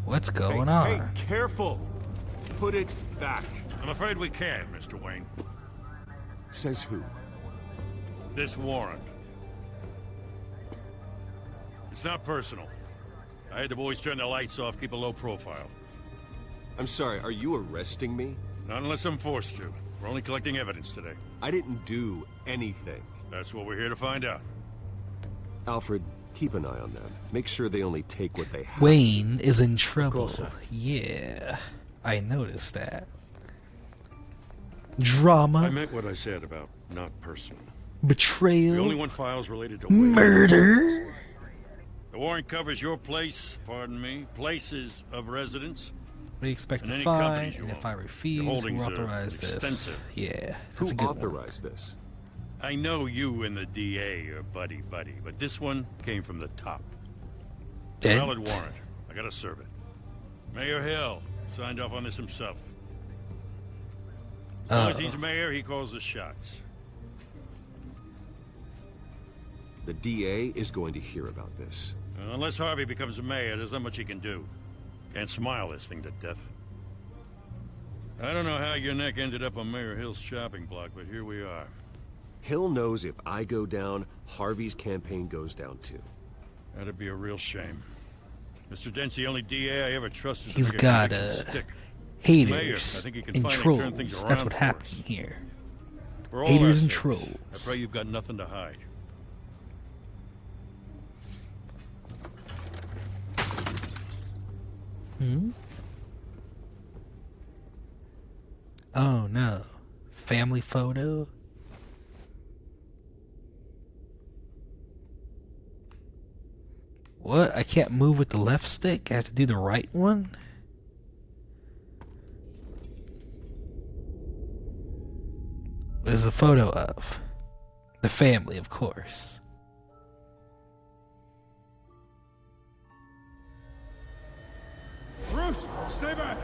What's going on? Hey, careful! Put it back. I'm afraid we can't, Mr. Wayne. Says who? This warrant. It's not personal. I had the boys turn the lights off, keep a low profile. I'm sorry, are you arresting me? Not unless I'm forced to. We're only collecting evidence today. I didn't do anything. That's what we're here to find out. Alfred, keep an eye on them. Make sure they only take what they have. Wayne is in trouble. Yeah, I noticed that. Drama. I meant what I said about not personal. Betrayal. We only want files related to murder. The warrant covers your places of residence. What do you expect and to any find? companies you And own. if I refuse, Your who holdings are authorized this? extensive. Yeah, Who that's a good one. authorized this? I know you and the DA are buddy-buddy, but this one came from the top. Dent? Valid warrant. I gotta serve it. Mayor Hill signed off on this himself. As long as he's mayor, he calls the shots. The DA is going to hear about this. Unless Harvey becomes a mayor, there's not much he can do. Can't smile this thing to death. I don't know how your neck ended up on Mayor Hill's shopping block, but here we are. Hill knows if I go down, Harvey's campaign goes down too. That'd be a real shame. Mr. Dent's the only DA I ever trusted. He's got haters and trolls. That's what happened here. Haters and trolls. I pray you've got nothing to hide. Oh no. Family photo? What? I can't move with the left stick? I have to do the right one? What is a photo of? The family, of course. Bruce, stay back!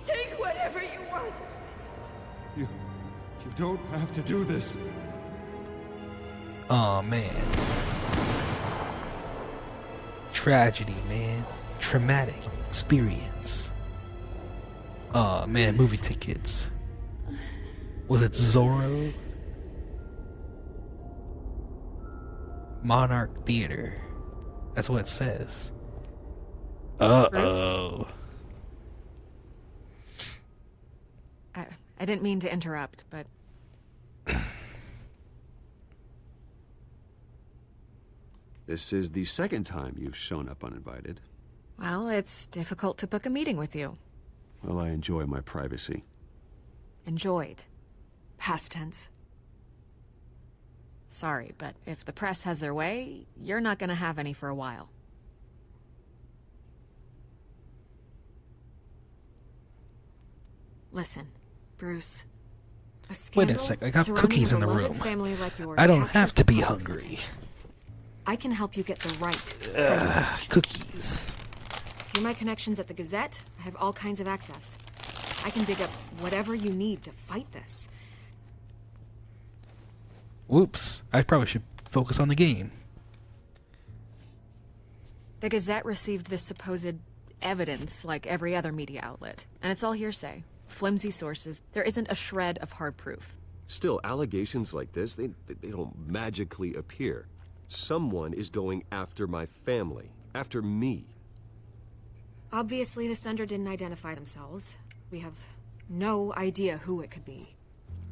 Take whatever you want. You don't have to do this. Oh man. Tragedy, man. Traumatic experience. Oh man, movie tickets. Was it Zorro? Monarch Theater. That's what it says. Uh-oh. I didn't mean to interrupt, but... This is the second time you've shown up uninvited. Well, it's difficult to book a meeting with you. Well, I enjoy my privacy. Enjoyed. Past tense. Sorry, but if the press has their way, you're not gonna have any for a while. Listen, Bruce. Wait a sec, I got cookies in the room. I don't have to be hungry. I can help you get the right cookies. Through my connections at the Gazette, I have all kinds of access. I can dig up whatever you need to fight this. Whoops, I probably should focus on the game. The Gazette received this supposed evidence like every other media outlet, and it's all hearsay. Flimsy sources. There isn't a shred of hard proof. Still, allegations like this, they don't magically appear. Someone is going after my family, after me. Obviously, the sender didn't identify themselves. We have no idea who it could be.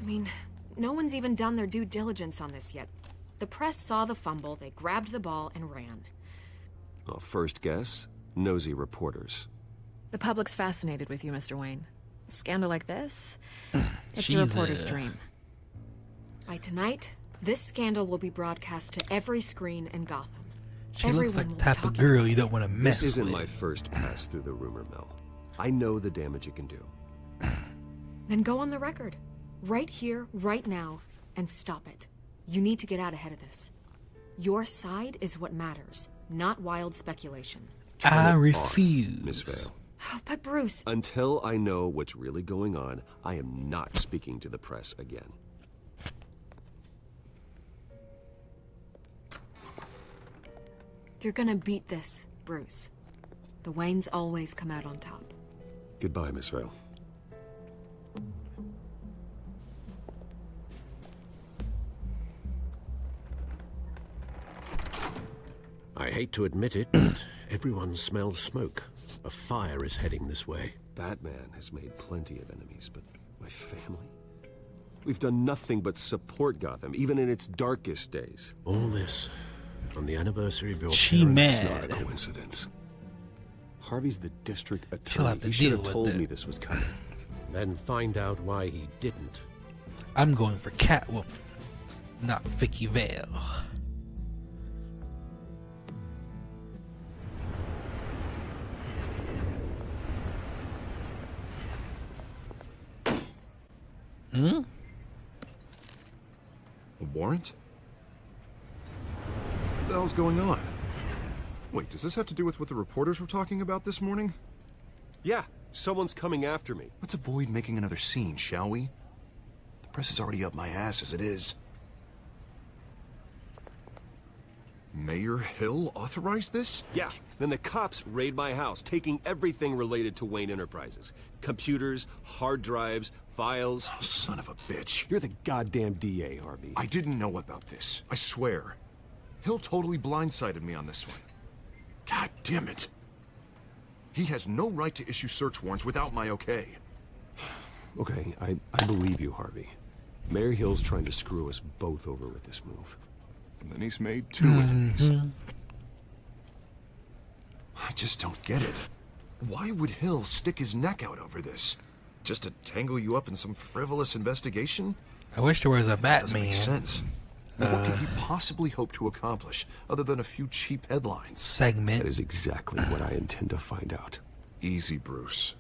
I mean, no one's even done their due diligence on this yet. The press saw the fumble, they grabbed the ball and ran. Well, first guess, nosy reporters. The public's fascinated with you, Mr. Wayne. A scandal like this, it's a reporter's dream. By tonight, this scandal will be broadcast to every screen in Gotham. She looks like the type of girl you don't want to mess with. This isn't my first pass through the rumor mill. I know the damage it can do. Then go on the record. Right here, right now, and stop it. You need to get out ahead of this. Your side is what matters, not wild speculation. I refuse. Miss Vale. Oh, but Bruce... Until I know what's really going on, I am not speaking to the press again. You're gonna beat this, Bruce. The Waynes always come out on top. Goodbye, Miss Vale. I hate to admit it, but everyone smells smoke. A fire is heading this way. Batman has made plenty of enemies, but my family? We've done nothing but support Gotham, even in its darkest days. All this on the anniversary of your She parents' mad. It's not a coincidence. Harvey's the district She'll have attorney. to He should deal have with told it. me this was coming. Then find out why he didn't. I'm going for Catwoman, not Vicky Vale. Hmm? A warrant? What the hell's going on? Wait, does this have to do with what the reporters were talking about this morning? Yeah, someone's coming after me. Let's avoid making another scene, shall we? The press is already up my ass as it is. Mayor Hill authorized this? Yeah, then the cops raid my house, taking everything related to Wayne Enterprises. Computers, hard drives, files. Oh, son of a bitch. You're the goddamn DA, Harvey. I didn't know about this. I swear. Hill totally blindsided me on this one. God damn it. He has no right to issue search warrants without my okay. Okay, I believe you, Harvey. Mayor Hill's trying to screw us both over with this move. And then he's made two enemies. I just don't get it. Why would Hill stick his neck out over this? Just to tangle you up in some frivolous investigation? I wish there was a Batman. Doesn't make sense. What could he possibly hope to accomplish other than a few cheap headlines? Segment. That is exactly what I intend to find out. Easy, Bruce.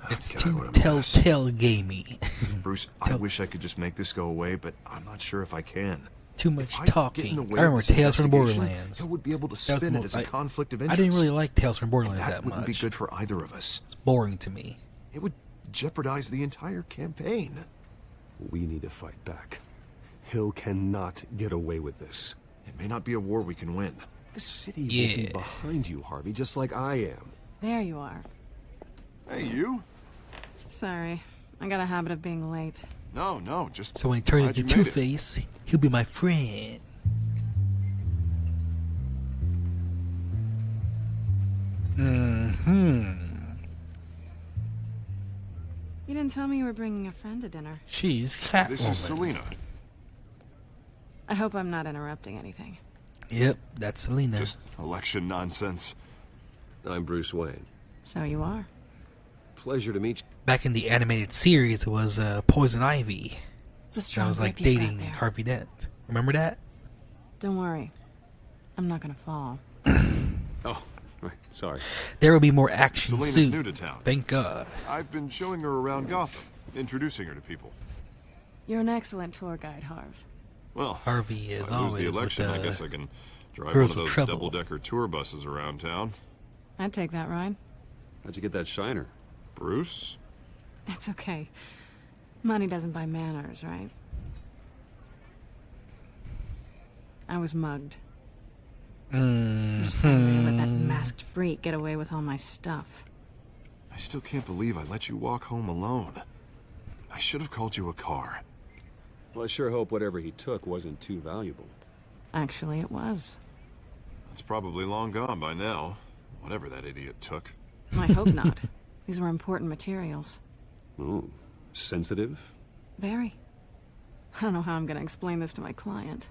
It's too Telltale gamey. Bruce, I wish I could just make this go away, but I'm not sure if I can. Too much talking. I remember Tales from the Borderlands. I would be able to spin it as a conflict of interest. I didn't really like Tales from Borderlands that much. That wouldn't be good for either of us. It's boring to me. It would jeopardize the entire campaign. We need to fight back. Hill cannot get away with this. It may not be a war we can win. The city will be behind you, Harvey, just like I am. There you are. Hey, you. Sorry. I got a habit of being late. No, just... So when he turns into Two-Face, he'll be my friend. You didn't tell me you were bringing a friend to dinner. She's Catwoman. This is Selena. I hope I'm not interrupting anything. Yep, that's Selena. Just election nonsense. I'm Bruce Wayne. So you are. Pleasure to meet you. Back in the animated series, it was Poison Ivy. It's a strong that was like dating Harvey Dent. Remember that? Don't worry. I'm not gonna fall. Oh, right. Sorry. There will be more action Selena's soon. new to town. Thank God. I've been showing her around Gotham, introducing her to people. You're an excellent tour guide, Harv. Well, Harvey is if I lose always the election, with I guess I can drive one girls of with those trouble. double-decker tour buses around town. I'd take that ride. How'd you get that shiner? Bruce? It's okay. Money doesn't buy manners, right? I was mugged. I'm just angry to let that masked freak get away with all my stuff. I still can't believe I let you walk home alone. I should have called you a car. Well, I sure hope whatever he took wasn't too valuable. Actually, it was. It's probably long gone by now. Whatever that idiot took. I hope not. These were important materials. Ooh, sensitive? Very. I don't know how I'm gonna explain this to my client.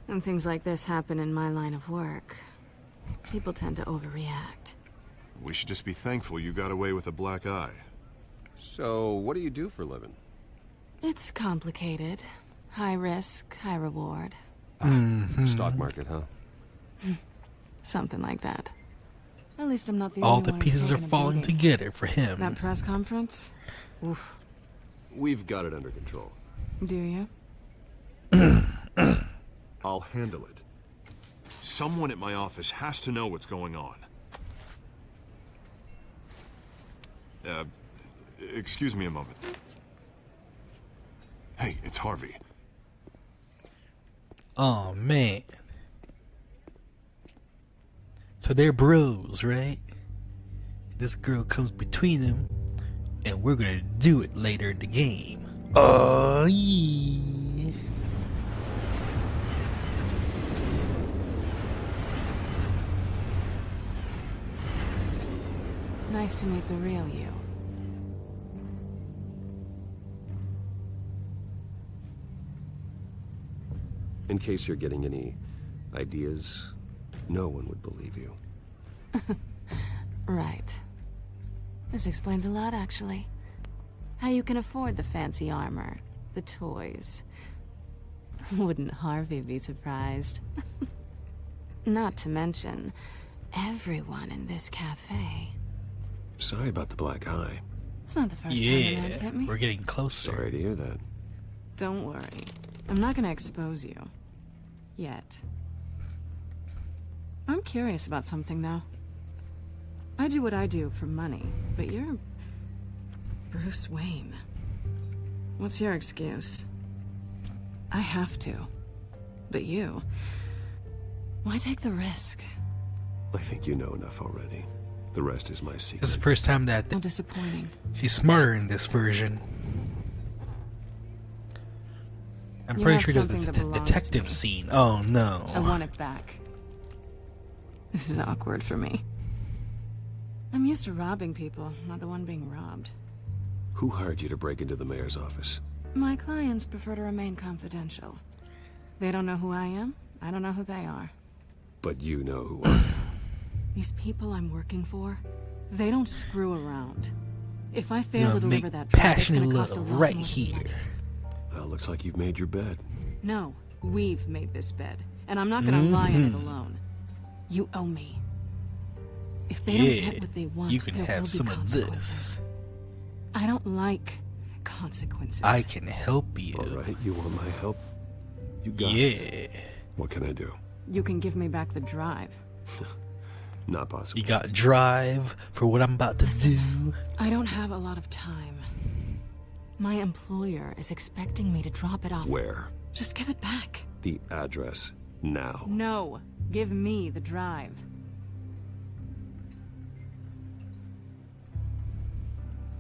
When things like this happen in my line of work, people tend to overreact. We should just be thankful you got away with a black eye. So, what do you do for a living? It's complicated. High risk, high reward. Stock market, huh? Something like that. At least I'm not the All only the one who's pieces are taken a falling beating. together for him. That press conference? Oof. We've got it under control. Do you? I'll handle it. Someone at my office has to know what's going on. Excuse me a moment. Hey, it's Harvey. Oh, man. So they're bros, right? This girl comes between them, and we're gonna do it later in the game. Oh, yeah. Nice to meet the real you. In case you're getting any ideas, no one would believe you. Right. This explains a lot, actually. How you can afford the fancy armor, the toys. Wouldn't Harvey be surprised? Not to mention, everyone in this cafe. Sorry about the black eye. It's not the first time a man's hit me. We're getting closer. Sorry to hear that. Don't worry. I'm not gonna expose you. Yet. I'm curious about something, though. I do what I do for money, but you're Bruce Wayne. What's your excuse? I have to. But you... why take the risk? I think you know enough already. The rest is my secret. This is the first time that How disappointing. she's smarter in this version. I'm You pretty have sure there's something the that belongs to detective me. scene. Oh no. I want it back. This is awkward for me. I'm used to robbing people, not the one being robbed. Who hired you to break into the mayor's office? My clients prefer to remain confidential. They don't know who I am. I don't know who they are. But you know who I am. These people I'm working for, they don't screw around. If I fail You're to gonna deliver make that job, it's passionate gonna cost a love lot right more. here. Well, looks like you've made your bed. No, we've made this bed, and I'm not gonna lie in it Mhm. alone. You owe me. If they Yeah, don't get what they want, you can there have will be some of consequences. this. I don't like consequences. I can help you. All right, you want my help? You got Yeah. it. What can I do? You can give me back the drive. Not possible. You got drive for what I'm about to do. I don't have a lot of time. My employer is expecting me to drop it off. Where? Just give it back. The address. Now. No, give me the drive.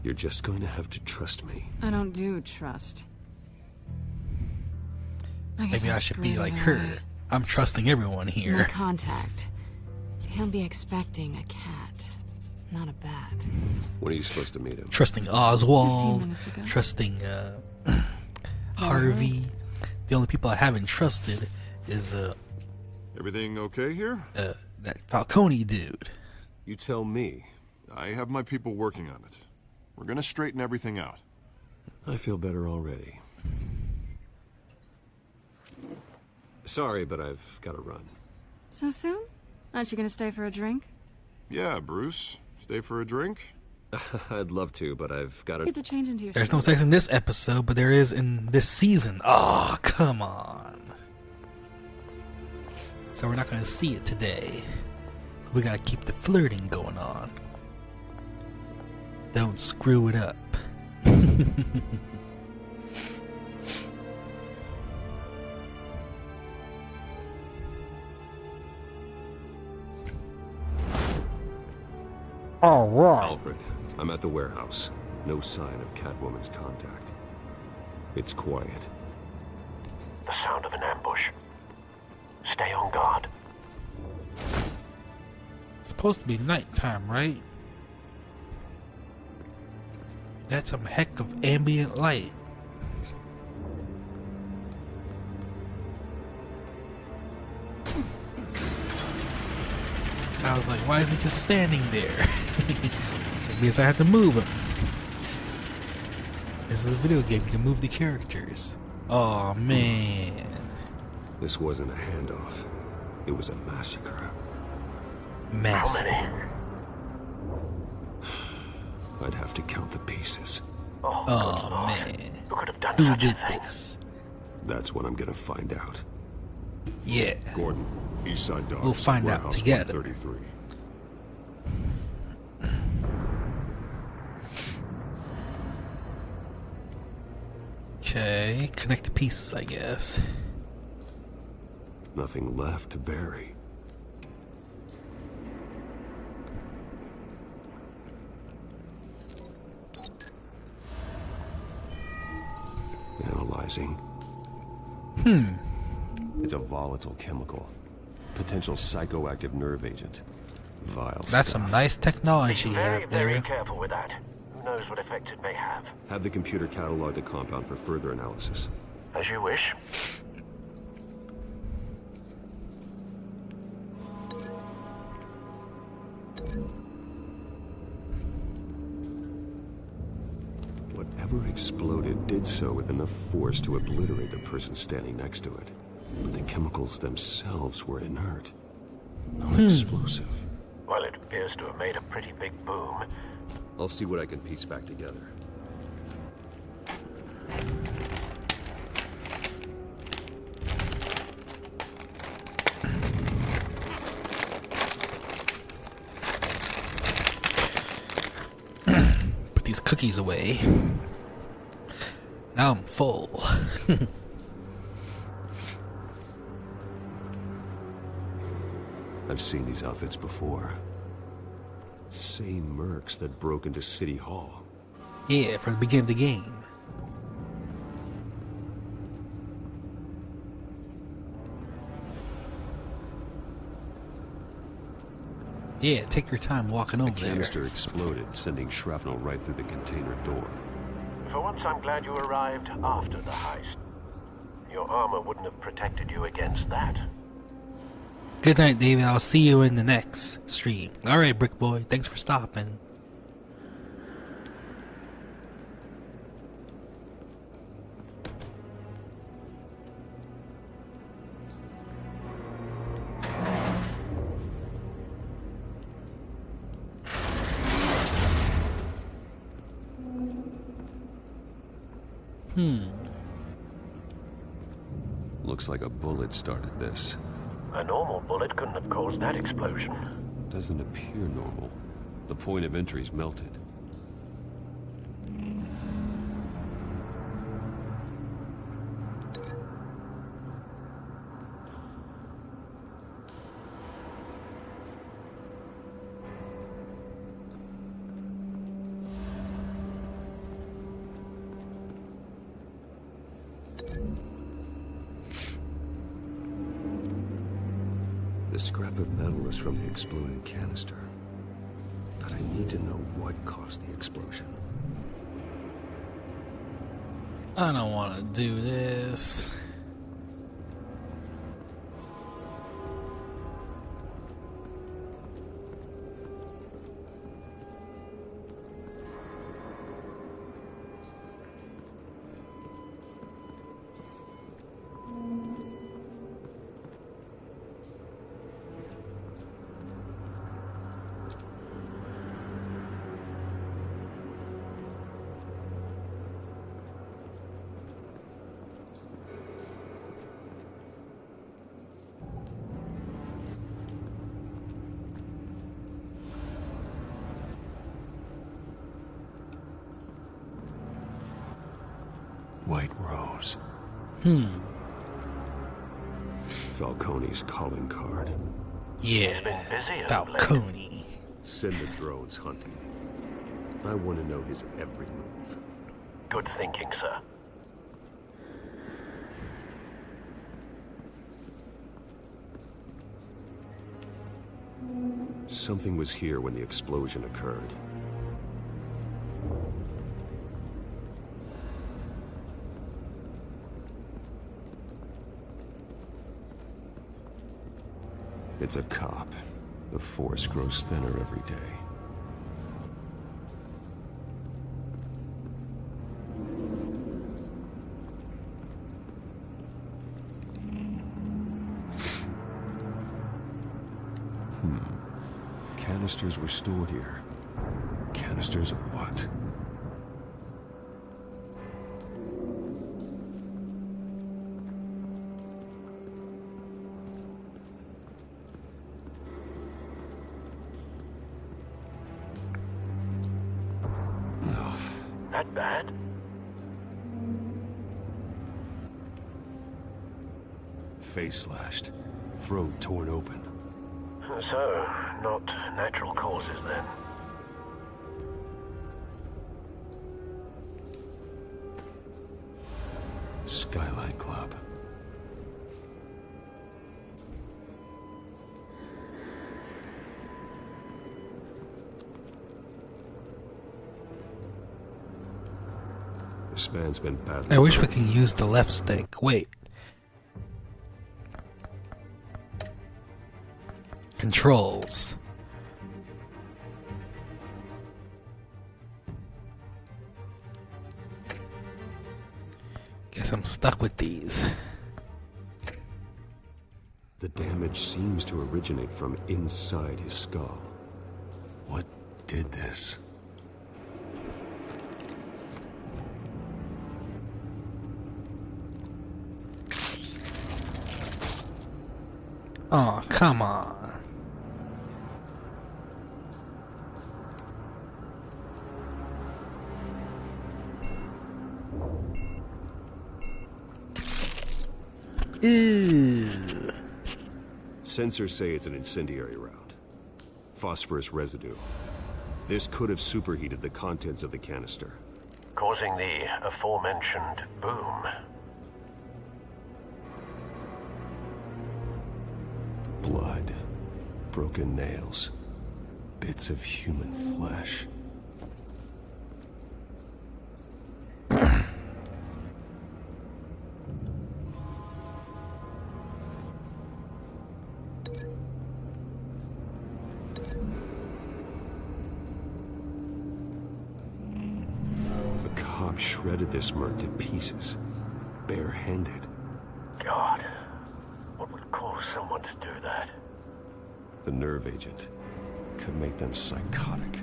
You're just going to have to trust me. I don't do trust. I guess Maybe I'm I should be screwed like either her. way. I'm trusting everyone My here. contact. He'll be expecting a cat, not a bat. When are you supposed to meet him? Trusting 15 Oswald. minutes ago. Trusting Harvey. The only people I haven't trusted is Everything okay here? that Falcone dude. You tell me. I have my people working on it. We're gonna straighten everything out. I feel better already. Sorry, but I've got to run. So soon? Aren't you gonna stay for a drink? Yeah, Bruce. Stay for a drink? I'd love to, but I've got Get to change into your There's no sex in this episode, but there is in this season. Oh, come on. So we're not going to see it today. We got to keep the flirting going on. Don't screw it up. All right. Alfred, I'm at the warehouse. No sign of Catwoman's contact. It's quiet. The sound of an ambush. Stay on guard. It's supposed to be nighttime, right? That's some heck of ambient light. I was like, why is he just standing there? Because I have to move him. This is a video game, you can move the characters. Oh man. This wasn't a handoff. It was a massacre. Massacre. I'd have to count the pieces. Oh man. Who could have done Who such a did thing? this? That's what I'm gonna find out. Yeah. Gordon, Eastside Dogs. We'll find out Warehouse together. 133. Okay, connect the pieces, I guess. Nothing left to bury. Analyzing. It's a volatile chemical. Potential psychoactive nerve agent. Vile That's stuff. some nice technology Very, out there. very careful with that. Who knows what effect it may have? Have the computer catalog the compound for further analysis. As you wish. Whatever exploded did so with enough force to obliterate the person standing next to it. But the chemicals themselves were inert. Not explosive. Well, it appears to have made a pretty big boom. I'll see what I can piece back together. these cookies away. Now I'm full. I've seen these outfits before. Same mercs that broke into City Hall. Yeah, from the beginning of the game. Yeah, take your time walking over there. The canister exploded, sending shrapnel right through the container door. For once, I'm glad you arrived after the heist. Your armor wouldn't have protected you against that. Good night, David. I'll see you in the next stream. Alright, Brick Boy. Thanks for stopping. Looks like a bullet started this. A normal bullet couldn't have caused that explosion. Doesn't appear normal. The point of entry's melted. The scrap of metal is from the exploding canister. But I need to know what caused the explosion. I don't want to do this. White Rose. Falcone's calling card. Yeah, Falcone. Send the drones hunting. I want to know his every move. Good thinking, sir. Something was here when the explosion occurred. It's a cop. The force grows thinner every day. Canisters were stored here. Canisters of what? That bad? Face slashed. Throat torn open. So, not natural causes then. Skyline Club. This man's been badly. I wish we could use the left stick. Wait. Controls. Guess I'm stuck with these. The damage seems to originate from inside his skull. What did this? Oh, come on. Ew. Sensors say it's an incendiary round. Phosphorus residue. This could have superheated the contents of the canister, causing the aforementioned boom. Blood, broken nails, bits of human flesh. The cop shredded this merc to pieces, barehanded. God, what would cause someone to do that? The nerve agent could make them psychotic.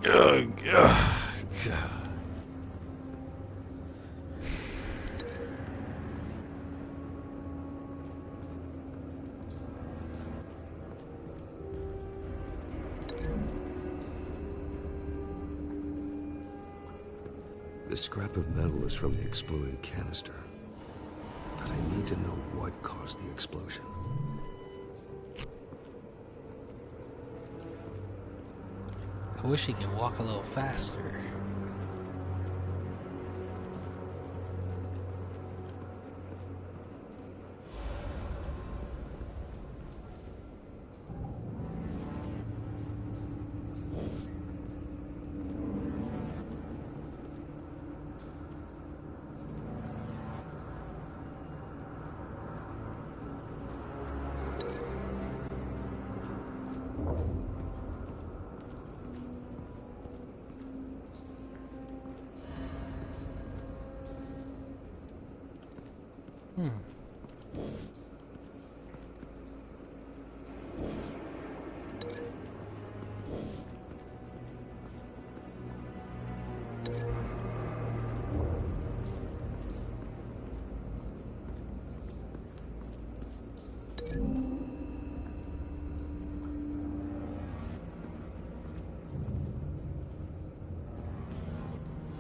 Oh, God. The scrap of metal is from the exploded canister. But I need to know what caused the explosion. I wish he could walk a little faster.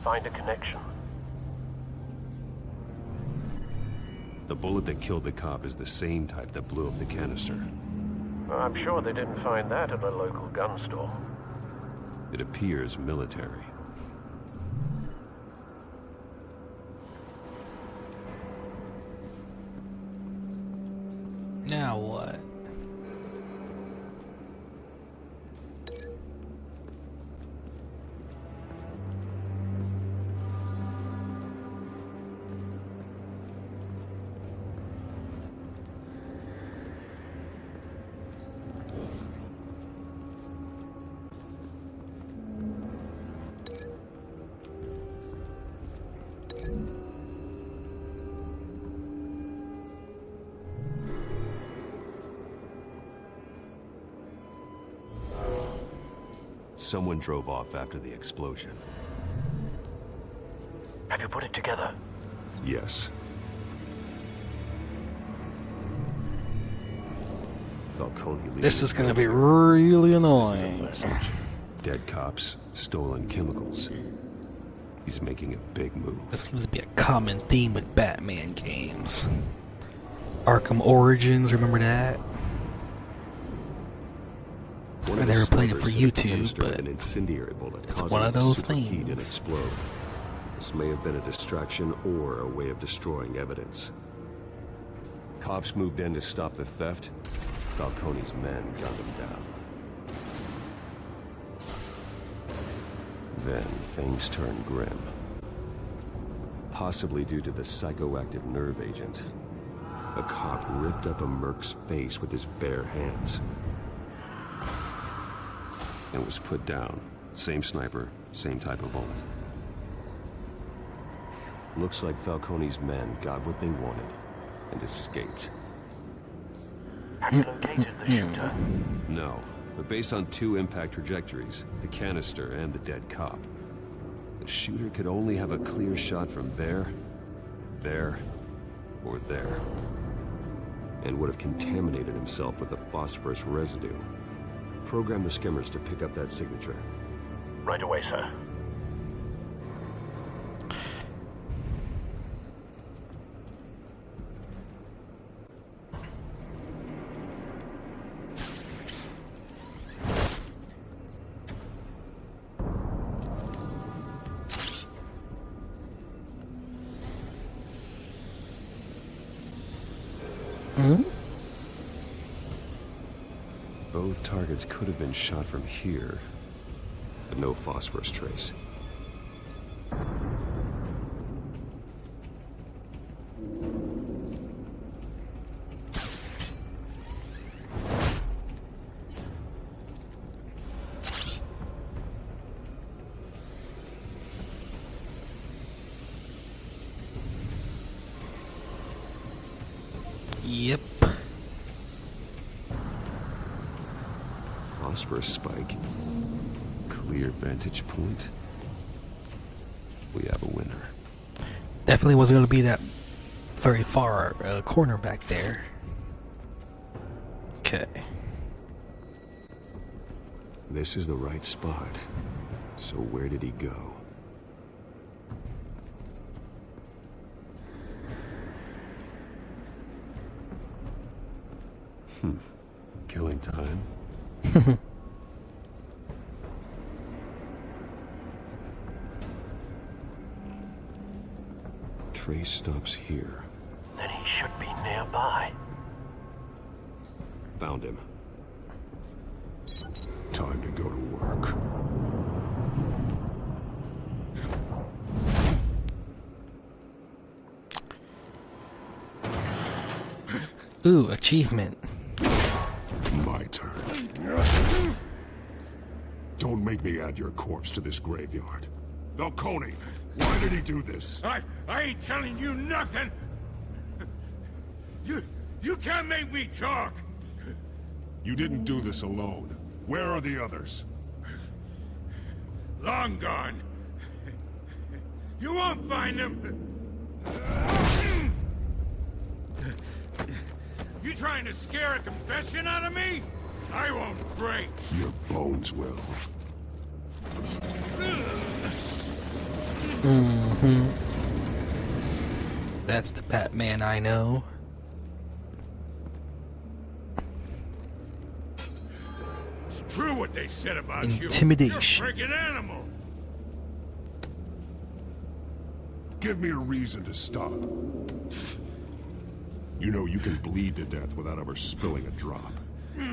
Find a connection. The bullet that killed the cop is the same type that blew up the canister. I'm sure they didn't find that at a local gun store. It appears military. Now what? Someone drove off after the explosion. Have you put it together? Yes. Falcone This is gonna be really annoying. Dead cops, stolen chemicals. He's making a big move. This seems to be a common theme with Batman games. Arkham Origins, remember that? I never played it for YouTube, but an incendiary bullet it's one of those superheat and things. explode. This may have been a distraction or a way of destroying evidence. Cops moved in to stop the theft. Falcone's men gunned him down. Then things turned grim. Possibly due to the psychoactive nerve agent. A cop ripped up a merc's face with his bare hands. And was put down. Same sniper, same type of bullet. Looks like Falcone's men got what they wanted and escaped. Have you located the shooter? No, but based on two impact trajectories, the canister and the dead cop, the shooter could only have a clear shot from there, or there, and would have contaminated himself with the phosphorus residue. Program the skimmers to pick up that signature. Right away, sir. Both targets could have been shot from here, but no phosphorus trace. Yep. Phosphorus spike. Clear vantage point. We have a winner. Definitely wasn't going to be that very far corner back there. Okay. This is the right spot. So where did he go? Killing time. Trace stops here. Then he should be nearby. Found him. Time to go to work. Ooh, achievement. My turn. Don't make me add your corpse to this graveyard. Falcone, why did he do this? I ain't telling you nothing. You can't make me talk. You didn't do this alone. Where are the others? Long gone. You won't find them. You trying to scare a confession out of me? I won't break. Your bones will. That's the Batman I know. It's true what they said about Intimidation. you. You're a freaking animal. Give me a reason to stop. You know you can bleed to death without ever spilling a drop.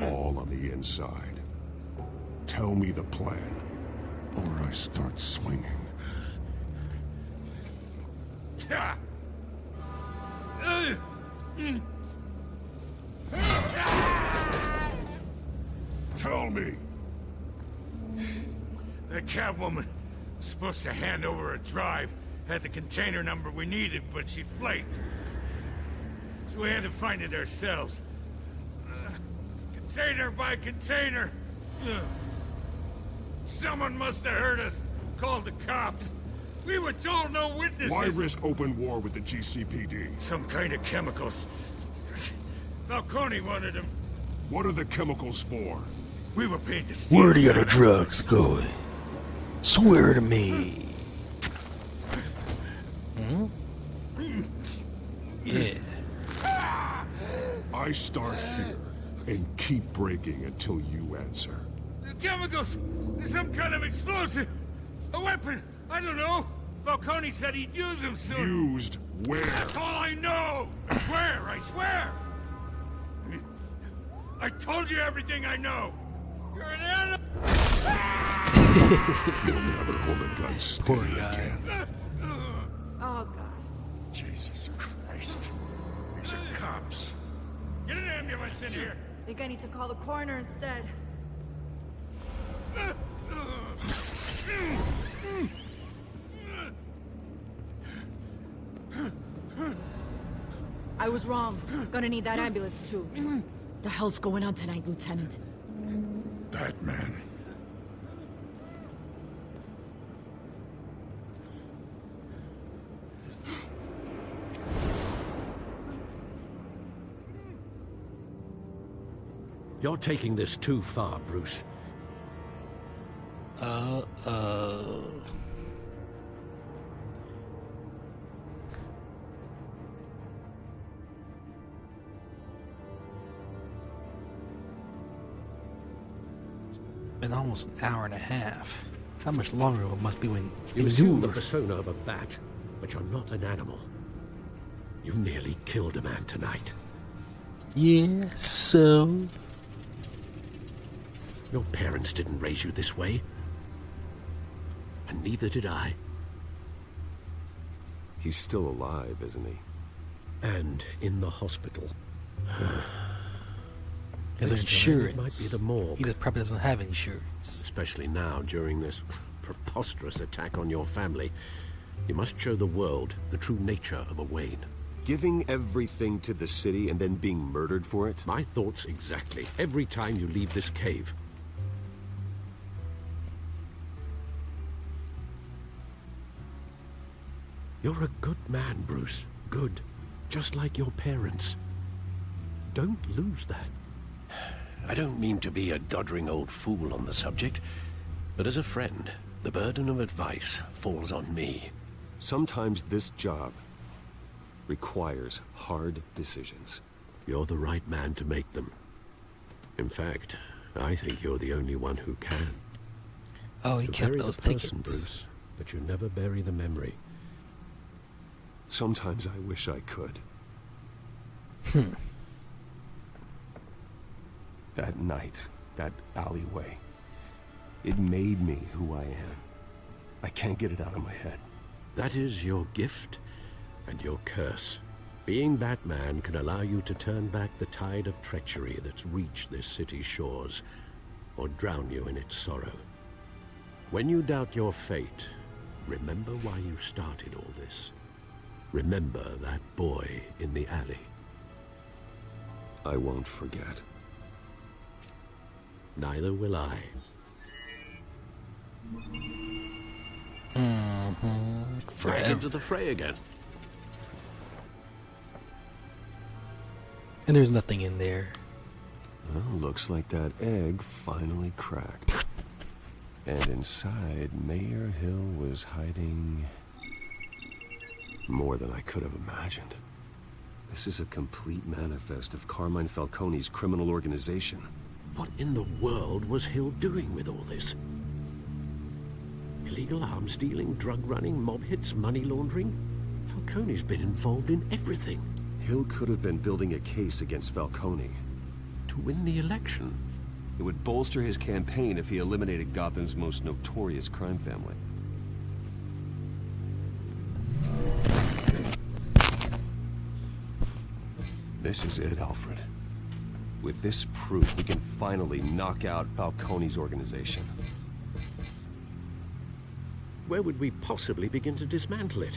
All on the inside. Tell me the plan, or I start swinging. Tell me. That Catwoman was supposed to hand over a drive, had the container number we needed, but she flaked. So we had to find it ourselves. Container by container. Someone must have heard us, called the cops. We were told no witnesses. Why risk open war with the GCPD? Some kind of chemicals. Falcone wanted them. What are the chemicals for? We were paid to steal. Where are the other drugs going? Swear to me. Hmm? Yeah. I start here and keep breaking until you answer. The chemicals! Some kind of explosive! A weapon! I don't know! Falcone said he'd use them soon! Used where? That's all I know! I swear! I swear! I told you everything I know! You're an animal! You'll never hold a gun steady again. Oh, God. Jesus Christ. These are cops. Get an ambulance in here! I think I need to call the coroner instead. I was wrong. Gonna need that ambulance too. The hell's going on tonight, Lieutenant? Batman. You're taking this too far, Bruce. Been almost an hour and a half. How much longer it must be when You assume the persona of a bat, but you're not an animal. You nearly killed a man tonight. Yeah, so? Your parents didn't raise you this way. And neither did I. He's still alive, isn't he? And in the hospital. His This insurance. might be the morgue. He probably doesn't have insurance. Especially now, during this preposterous attack on your family. You must show the world the true nature of a Wayne. Giving everything to the city and then being murdered for it? My thoughts exactly. Every time you leave this cave. You're a good man, Bruce. Good. Just like your parents. Don't lose that. I don't mean to be a doddering old fool on the subject, but as a friend, the burden of advice falls on me. Sometimes this job requires hard decisions. You're the right man to make them. In fact, I think you're the only one who can. Oh, he You kept bury those the person, tickets. Bruce, but you never bury the memory. Sometimes I wish I could. That night, that alleyway, it made me who I am. I can't get it out of my head. That is your gift and your curse. Being Batman can allow you to turn back the tide of treachery that's reached this city's shores, or drown you in its sorrow. When you doubt your fate, remember why you started all this. Remember that boy in the alley. I won't forget. Neither will I. Back into the fray again. And there's nothing in there. Well, looks like that egg finally cracked. And inside, Mayor Hill was hiding more than I could have imagined. This is a complete manifest of Carmine Falcone's criminal organization. What in the world was Hill doing with all this? Illegal arms dealing, drug running, mob hits, money laundering? Falcone's been involved in everything. Hill could have been building a case against Falcone. To win the election? It would bolster his campaign if he eliminated Gotham's most notorious crime family. This is it, Alfred. With this proof, we can finally knock out Falcone's organization. Where would we possibly begin to dismantle it?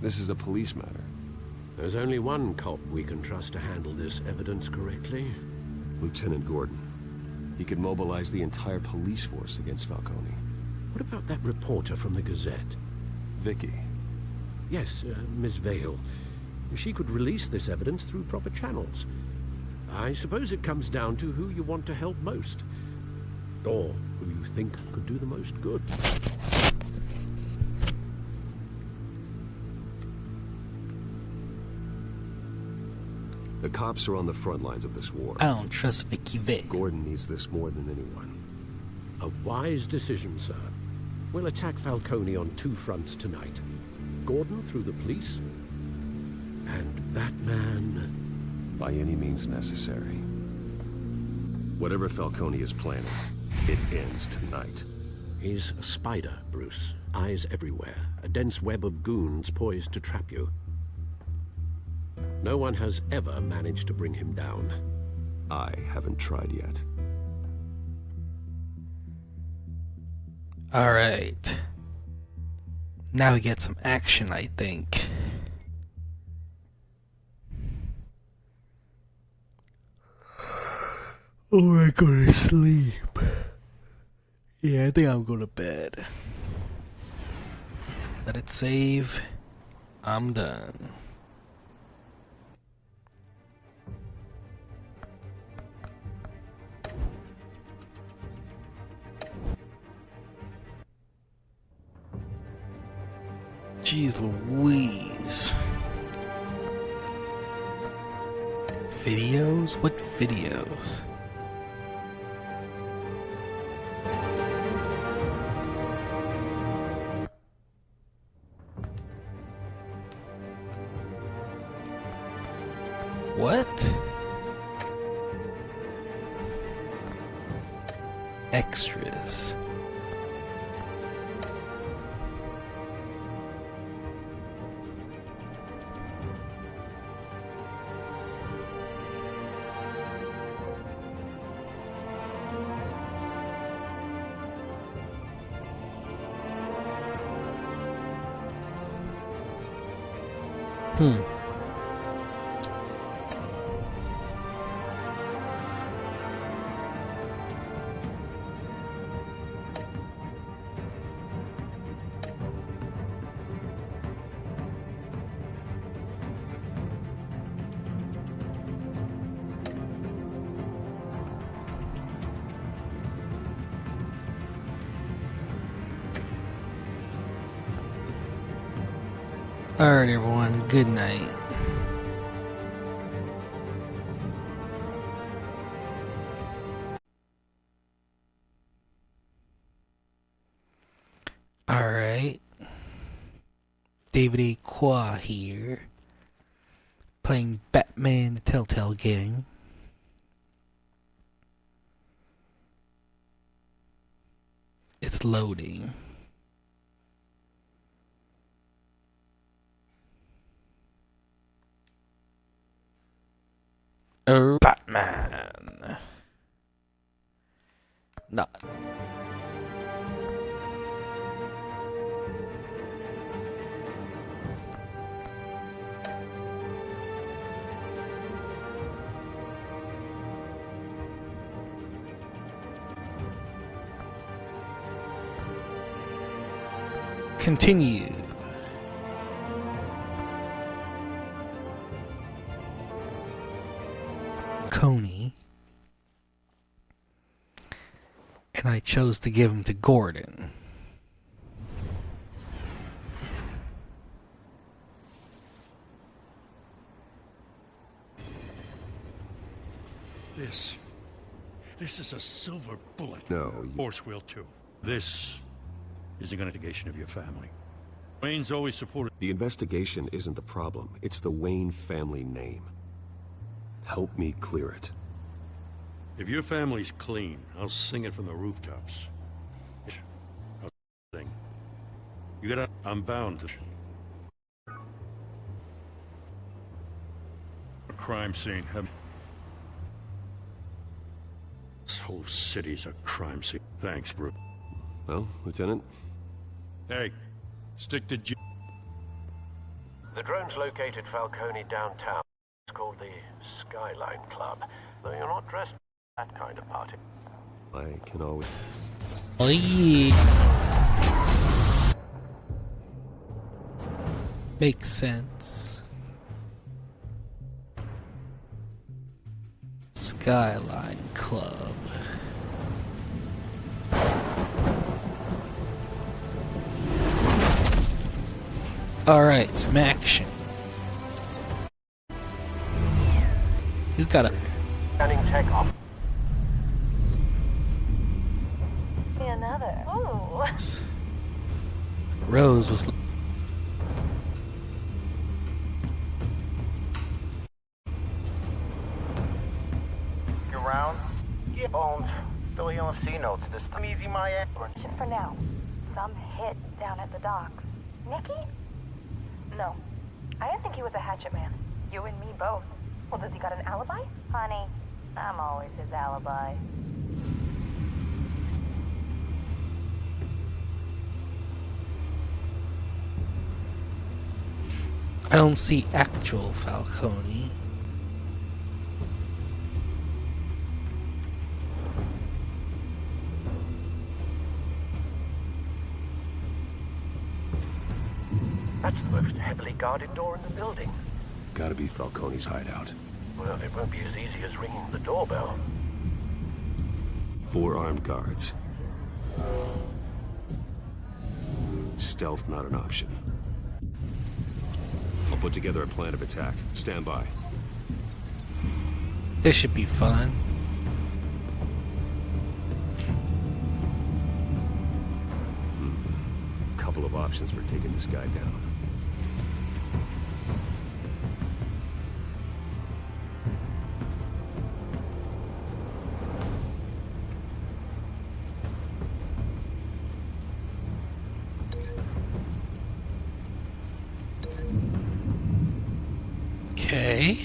This is a police matter. There's only one cop we can trust to handle this evidence correctly. Lieutenant Gordon. He could mobilize the entire police force against Falcone. What about that reporter from the Gazette? Vicky. Yes, Miss Vale. She could release this evidence through proper channels. I suppose it comes down to who you want to help most. Or who you think could do the most good. The cops are on the front lines of this war. I don't trust Vicky Vic. Gordon needs this more than anyone. A wise decision, sir. We'll attack Falcone on two fronts tonight. Gordon through the police, and Batman... by any means necessary. Whatever Falcone is planning, it ends tonight. He's a spider, Bruce. Eyes everywhere. A dense web of goons poised to trap you. No one has ever managed to bring him down. I haven't tried yet. Alright. Now we get some action, I think. Oh, I go to sleep. Yeah, I think I'll go to bed. Let it save. I'm done. Jeez Louise. Videos? What videos? What? Extras. Alright, everyone, good night. Alright. David A. Qua here. Playing Batman the Telltale game. It's loading. Oh, Batman. Not. Continue. Coney, and I chose to give him to Gordon. This is a silver bullet. No, Horse wheel too. This is an indication of your family. Wayne's always supported. The investigation isn't the problem. It's the Wayne family name. Help me clear it. If your family's clean, I'll sing it from the rooftops. I'll sing. You gotta... I'm bound to... A crime scene. This whole city's a crime scene. Thanks, Bruce. Well, Lieutenant? Hey, stick to... The drone's located Falcone downtown. It's called the Skyline Club. Though you're not dressed for that kind of party. I can always... Oh, yeah. Makes sense. Skyline Club. Alright, some action. He's got a... Scanning tech off. Another. Ooh. Rose was... You around? Yeah, Bones. Billy on the C notes. This time easy my ass. For now. Some hit down at the docks. Nicky? No. I didn't think he was a hatchet man. You and me both. Well, does he got an alibi? Honey, I'm always his alibi. I don't see actual Falcone. That's the most heavily guarded door in the building. Gotta be Falcone's hideout. Well, it won't be as easy as ringing the doorbell. 4 armed guards. Stealth not an option. I'll put together a plan of attack. Stand by. This should be fun. Couple of options for taking this guy down. Okay.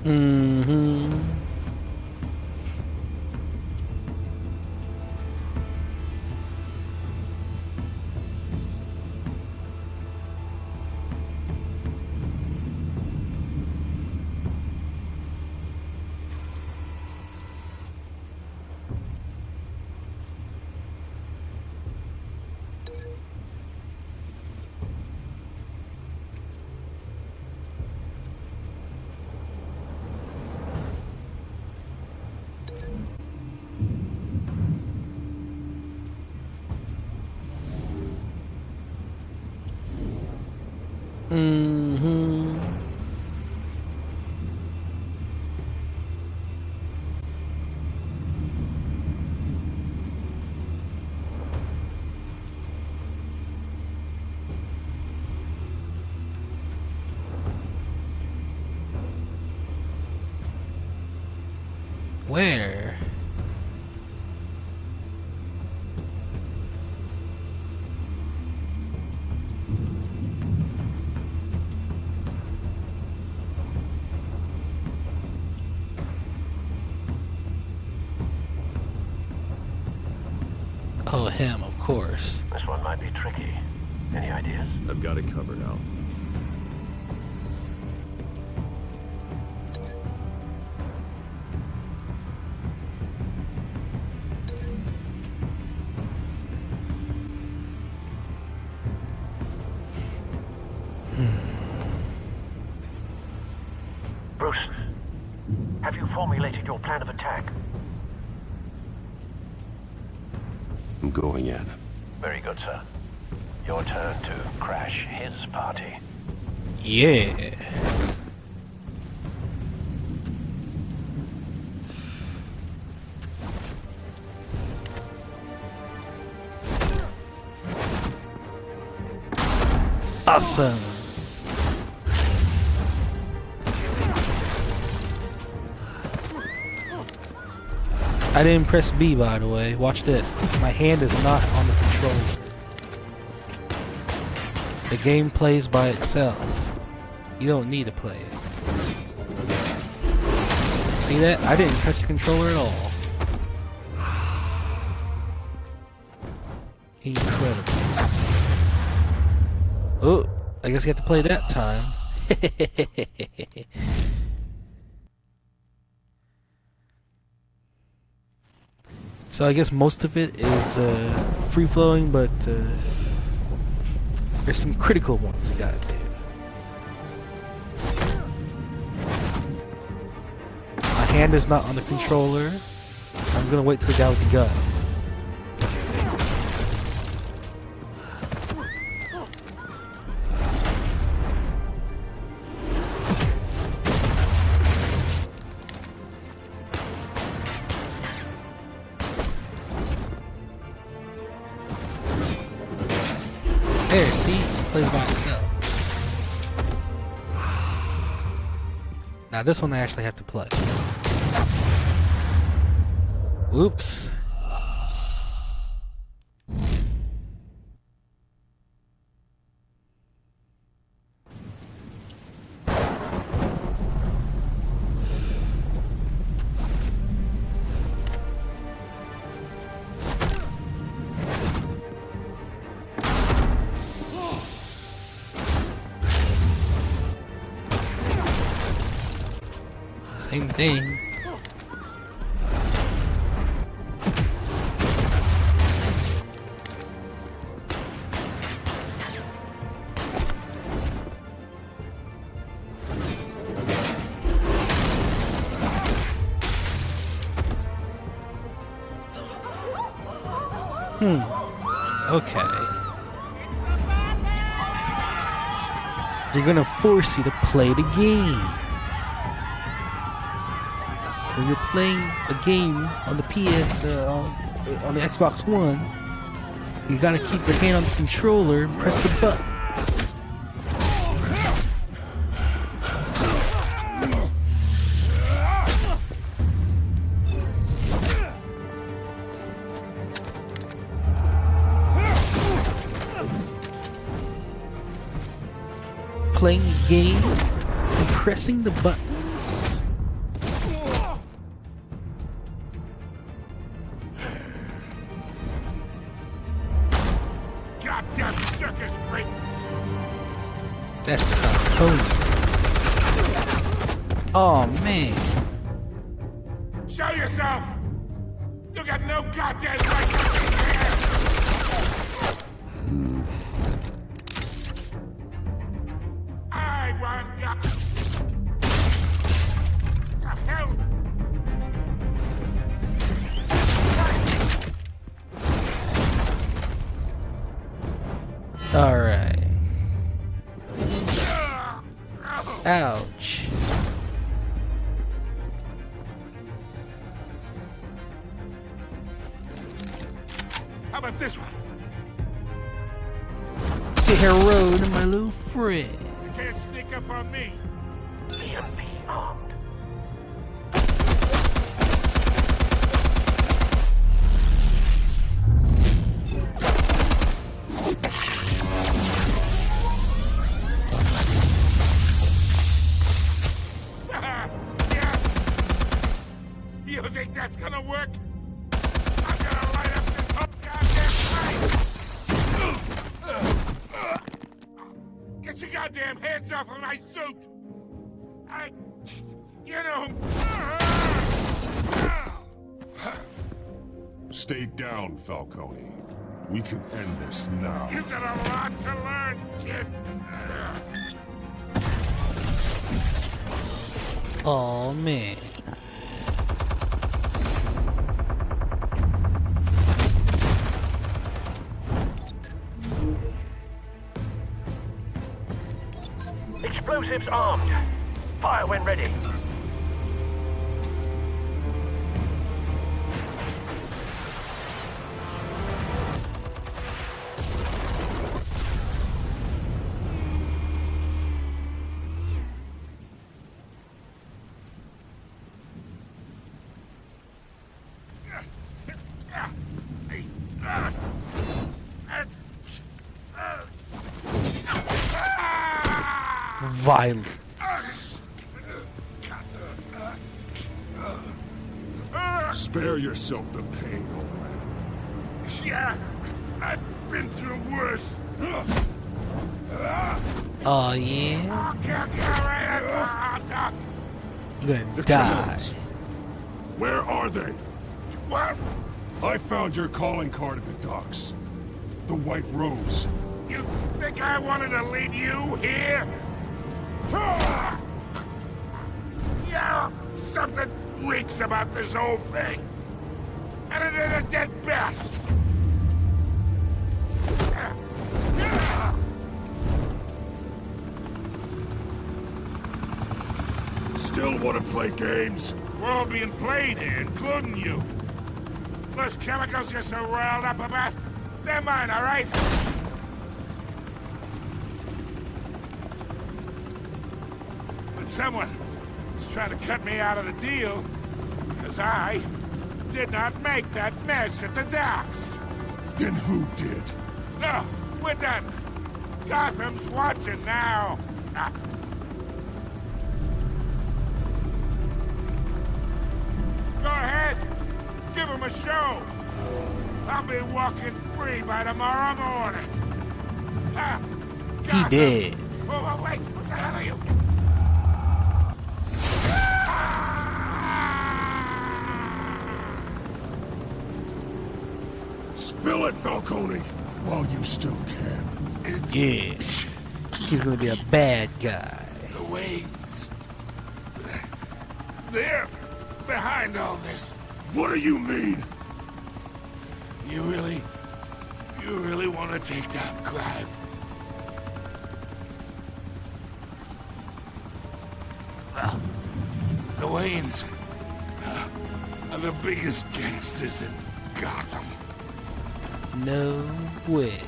Mm-hmm. Mm-hmm. Where? Oh, him, of course. This one might be tricky. Any ideas? I've got it covered, Al. Have you formulated your plan of attack? I'm going in. Very good, sir. Your turn to crash his party. Yeah. Awesome. I didn't press B, by the way. Watch this. My hand is not on the controller. The game plays by itself. You don't need to play it. See that? I didn't touch the controller at all. Incredible. Oh, I guess you have to play that time. So I guess most of it is free-flowing, but there's some critical ones you gotta do. My hand is not on the controller. I'm gonna wait till the guy with the gun. There, see? It plays by itself. Now this one I actually have to play. Oops. Same thing. Okay. They're gonna force you to play the game. When you're playing a game on the PS, on the Xbox One, you gotta keep your hand on the controller and press the buttons. Playing a game and pressing the buttons. Goddamn circus freak! That's Falcone. Oh man. Show yourself! You got no goddamn right to be here! I want God. The hell? All right. Ouch. How about this one? Say hello to my little friend. You can't sneak up on me. EMP armed. You think that's gonna work? I'm gonna light up this whole goddamn place! Get your goddamn hands off of my suit! Get him! Stay down, Falcone. We can end this now. You got a lot to learn, kid! Oh man. Explosives armed. Fire when ready. Violence. Spare yourself the pain, old man. Yeah, I've been through worse. Oh yeah. You're gonna die. Criminals. Where are they? What? I found your calling card at the docks. The White Rose. You think I wanted to lead you here? Yeah, something reeks about this whole thing. And it is a dead bat. Still want to play games? We're all being played here, including you. Those chemicals you're so riled up about, they're mine, all right? But someone is trying to cut me out of the deal, because I did not make that mess at the docks. Then who did? No, we're done. Gotham's watching now. Go ahead. Give him a show. I'll be walking free by tomorrow morning. He did. Oh, wait. What the hell are you? Spill it, Falcone, while you still can. Yeah. He's gonna be a bad guy. The Waynes. They're behind all this. What do you mean? You really want to take down crime? Well, the Waynes are the biggest gangsters in Gotham. No way.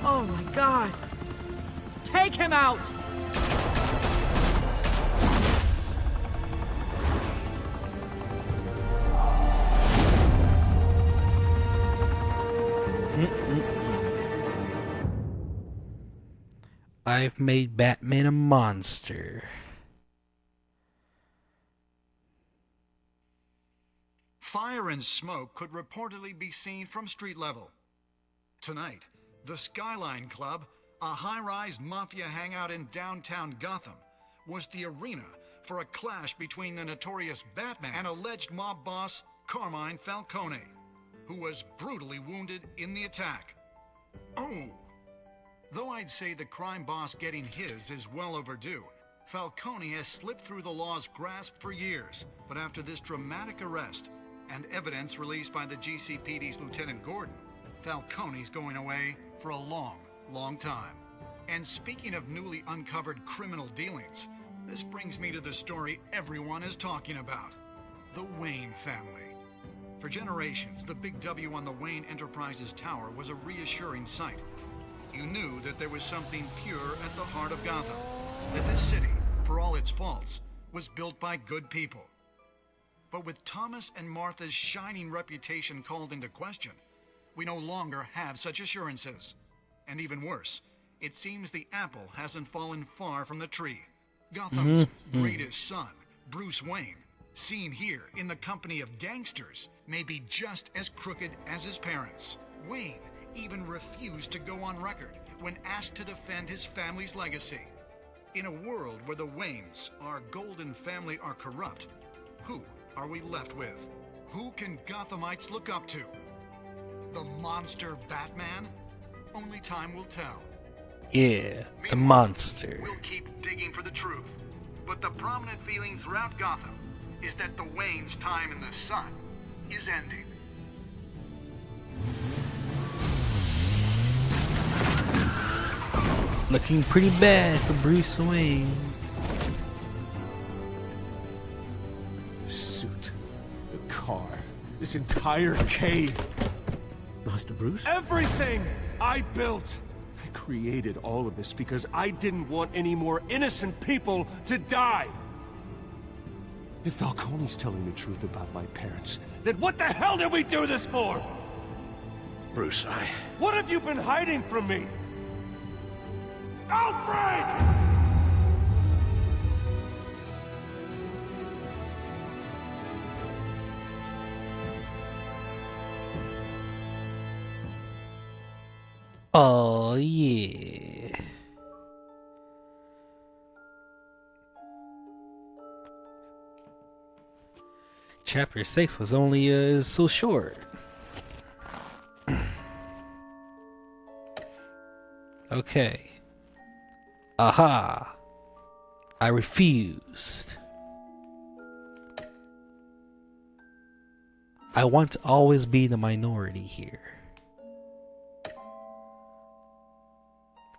Oh my God! Take him out! I've made Batman a monster. Fire and smoke could reportedly be seen from street level. Tonight, the Skyline Club, a high-rise mafia hangout in downtown Gotham, was the arena for a clash between the notorious Batman and alleged mob boss Carmine Falcone, who was brutally wounded in the attack. Oh! Though I'd say the crime boss getting his is well overdue, Falcone has slipped through the law's grasp for years. But after this dramatic arrest and evidence released by the GCPD's Lieutenant Gordon, Falcone's going away for a long, long time. And speaking of newly uncovered criminal dealings, this brings me to the story everyone is talking about: the Wayne family. For generations, the big W on the Wayne Enterprises Tower was a reassuring sight. You knew that there was something pure at the heart of Gotham, that this city, for all its faults, was built by good people. But with Thomas and Martha's shining reputation called into question, we no longer have such assurances. And even worse, it seems the apple hasn't fallen far from the tree. Gotham's greatest son, Bruce Wayne, seen here in the company of gangsters, may be just as crooked as his parents. Wayne even refused to go on record when asked to defend his family's legacy. In a world where the Waynes, our golden family, are corrupt, who are we left with? Who can Gothamites look up to? The monster Batman? Only time will tell. Yeah, the monster. We'll keep digging for the truth. But the prominent feeling throughout Gotham is that the Wayne's time in the sun is ending. Looking pretty bad for Bruce Wayne. The suit, the car, this entire cave. Master Bruce? Everything I built! I created all of this because I didn't want any more innocent people to die! If Falcone's telling the truth about my parents, then what the hell did we do this for? Bruce, What have you been hiding from me? Alfred! Oh, yeah. Chapter 6 was only so short. Okay. Aha. I refused. I want to always be the minority here.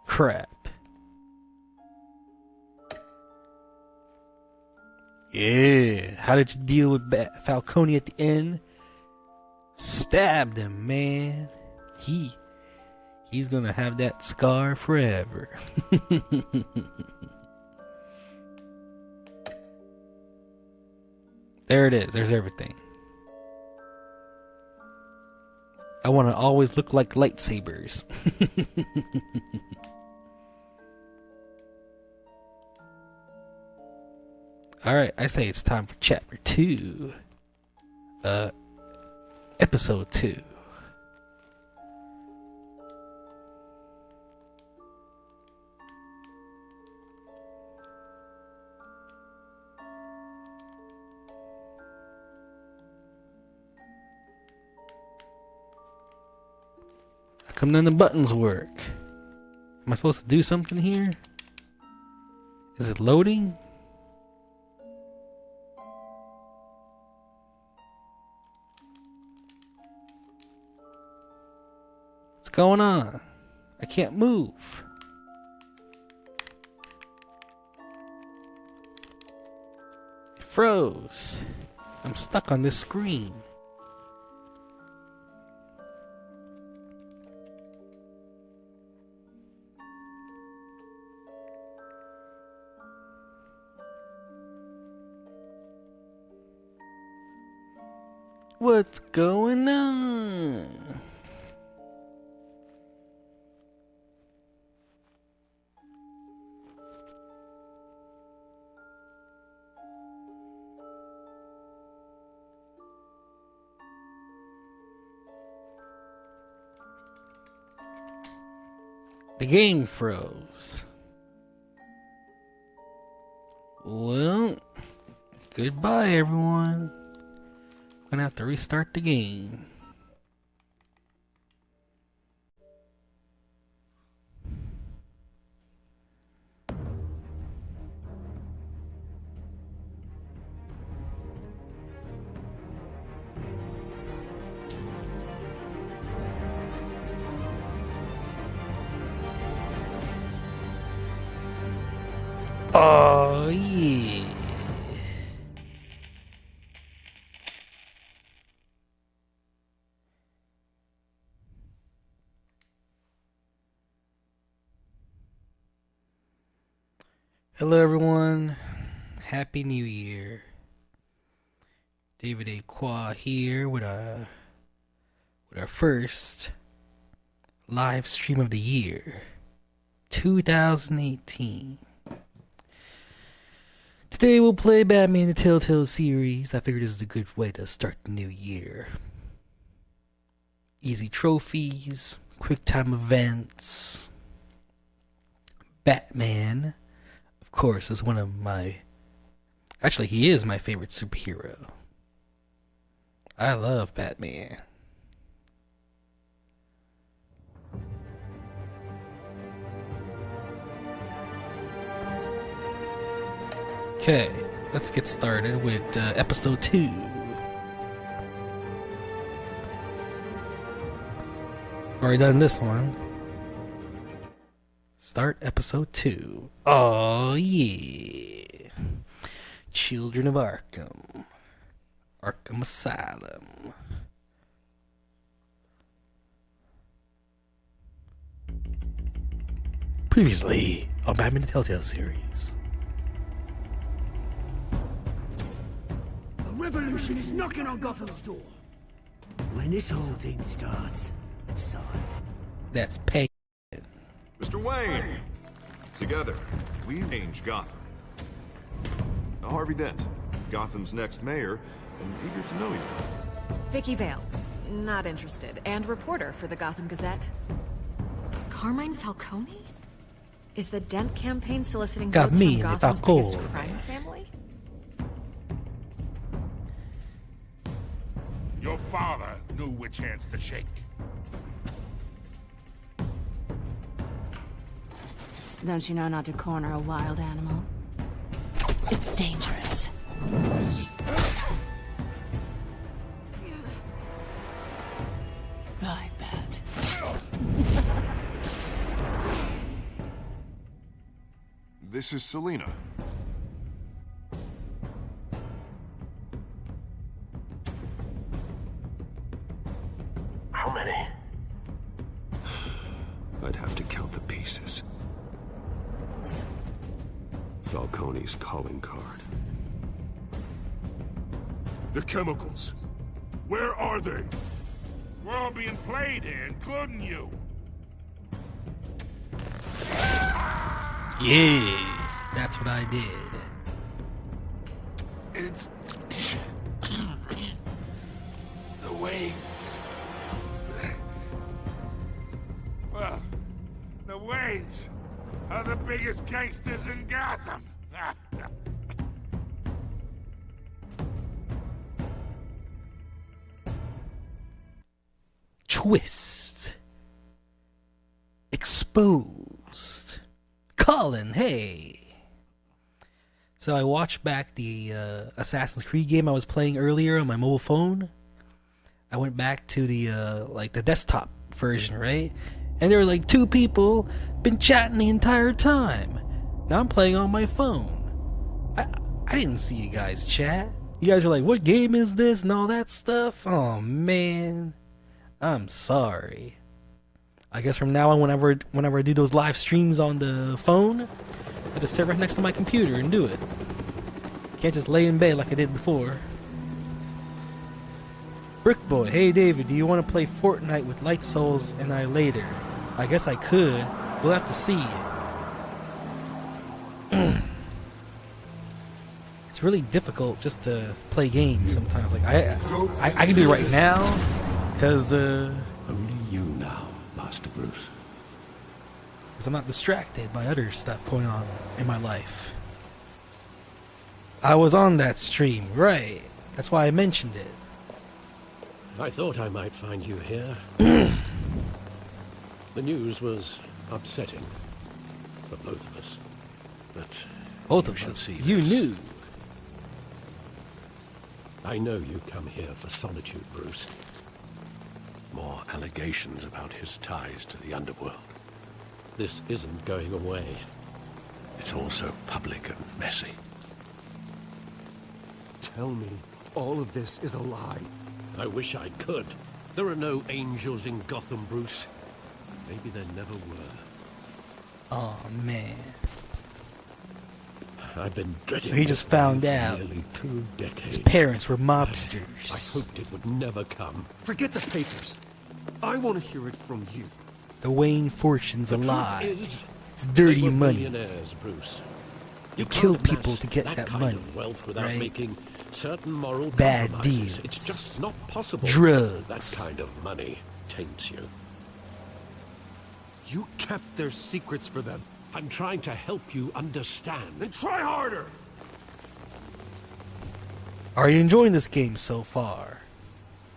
Crap. Yeah. How did you deal with Falcone at the end? Stabbed him, man. He's gonna have that scar forever. There it is. There's everything. I want to always look like lightsabers. Alright, I say it's time for chapter 2. Episode 2. How come none of the buttons work? Am I supposed to do something here? Is it loading? What's going on? I can't move. It froze. I'm stuck on this screen. What's going on? The game froze. Well, goodbye everyone. Gonna have to restart the game. Oh yeah. Hello everyone, Happy New Year. David A. Qua here with our first live stream of the year, 2018. Today we'll play Batman the Telltale series. I figured this is a good way to start the new year. Easy trophies, quick time events. Batman, of course, is one of my... Actually, he is my favorite superhero. I love Batman. Okay, let's get started with episode 2. Already done this one. Start episode 2. Oh yeah. Children of Arkham. Arkham Asylum. Previously on Batman the Telltale series. A revolution is knocking on Gotham's door. When this whole thing starts, it's time. That's pay. Mr. Wayne! Together, we change Gotham. Harvey Dent, Gotham's next mayor, and eager to know you. Vicky Vale, not interested, and reporter for the Gotham Gazette. Carmine Falcone? Is the Dent campaign soliciting Got votes me from in the Gotham's Falcone. biggest crime family? Your father knew which hands to shake. Don't you know not to corner a wild animal? It's dangerous. I bet. This is Selina. How many? I'd have to count the pieces. Falcone's calling card. The chemicals. Where are they? We're all being played here, including you. Yeah, that's what I did. It's... the Waynes. Well, the Waynes are the biggest gangsters in Gotham. Twist. Exposed. Colin, hey. So I watched back the Assassin's Creed game I was playing earlier on my mobile phone. I went back to the the desktop version, right? And there were like 2 people been chatting the entire time. Now I'm playing on my phone. I didn't see you guys chat. You guys were like, what game is this and all that stuff? Oh man. I'm sorry. I guess from now on, whenever I do those live streams on the phone, I just sit right next to my computer and do it. Can't just lay in bed like I did before. Brick Boy, hey David, do you want to play Fortnite with Light Souls and I later? I guess I could. We'll have to see. It's really difficult just to play games sometimes. Like I can do it right now, cause Only you now, Master Bruce. Because I'm not distracted by other stuff going on in my life. I was on that stream, right? That's why I mentioned it. I thought I might find you here. The news was upsetting for both of us. But both of us? You knew. I know you come here for solitude, Bruce. More allegations about his ties to the underworld. This isn't going away. It's all so public and messy. Tell me all of this is a lie. I wish I could. There are no angels in Gotham, Bruce. Maybe there never were. Oh man. I've been dreading. So he just found out nearly 2 decades. His parents were mobsters. I hoped it would never come. Forget the papers. I want to hear it from you. The Wayne fortune's a The truth lie. is, It's dirty they were money. billionaires, Bruce. You can't kill amass people to get that kind money, of wealth without right? making certain moral Bad compromises. deals. It's just not possible. Drugs. That kind of money taints you. You kept their secrets for them. I'm trying to help you understand. Then try harder! Are you enjoying this game so far?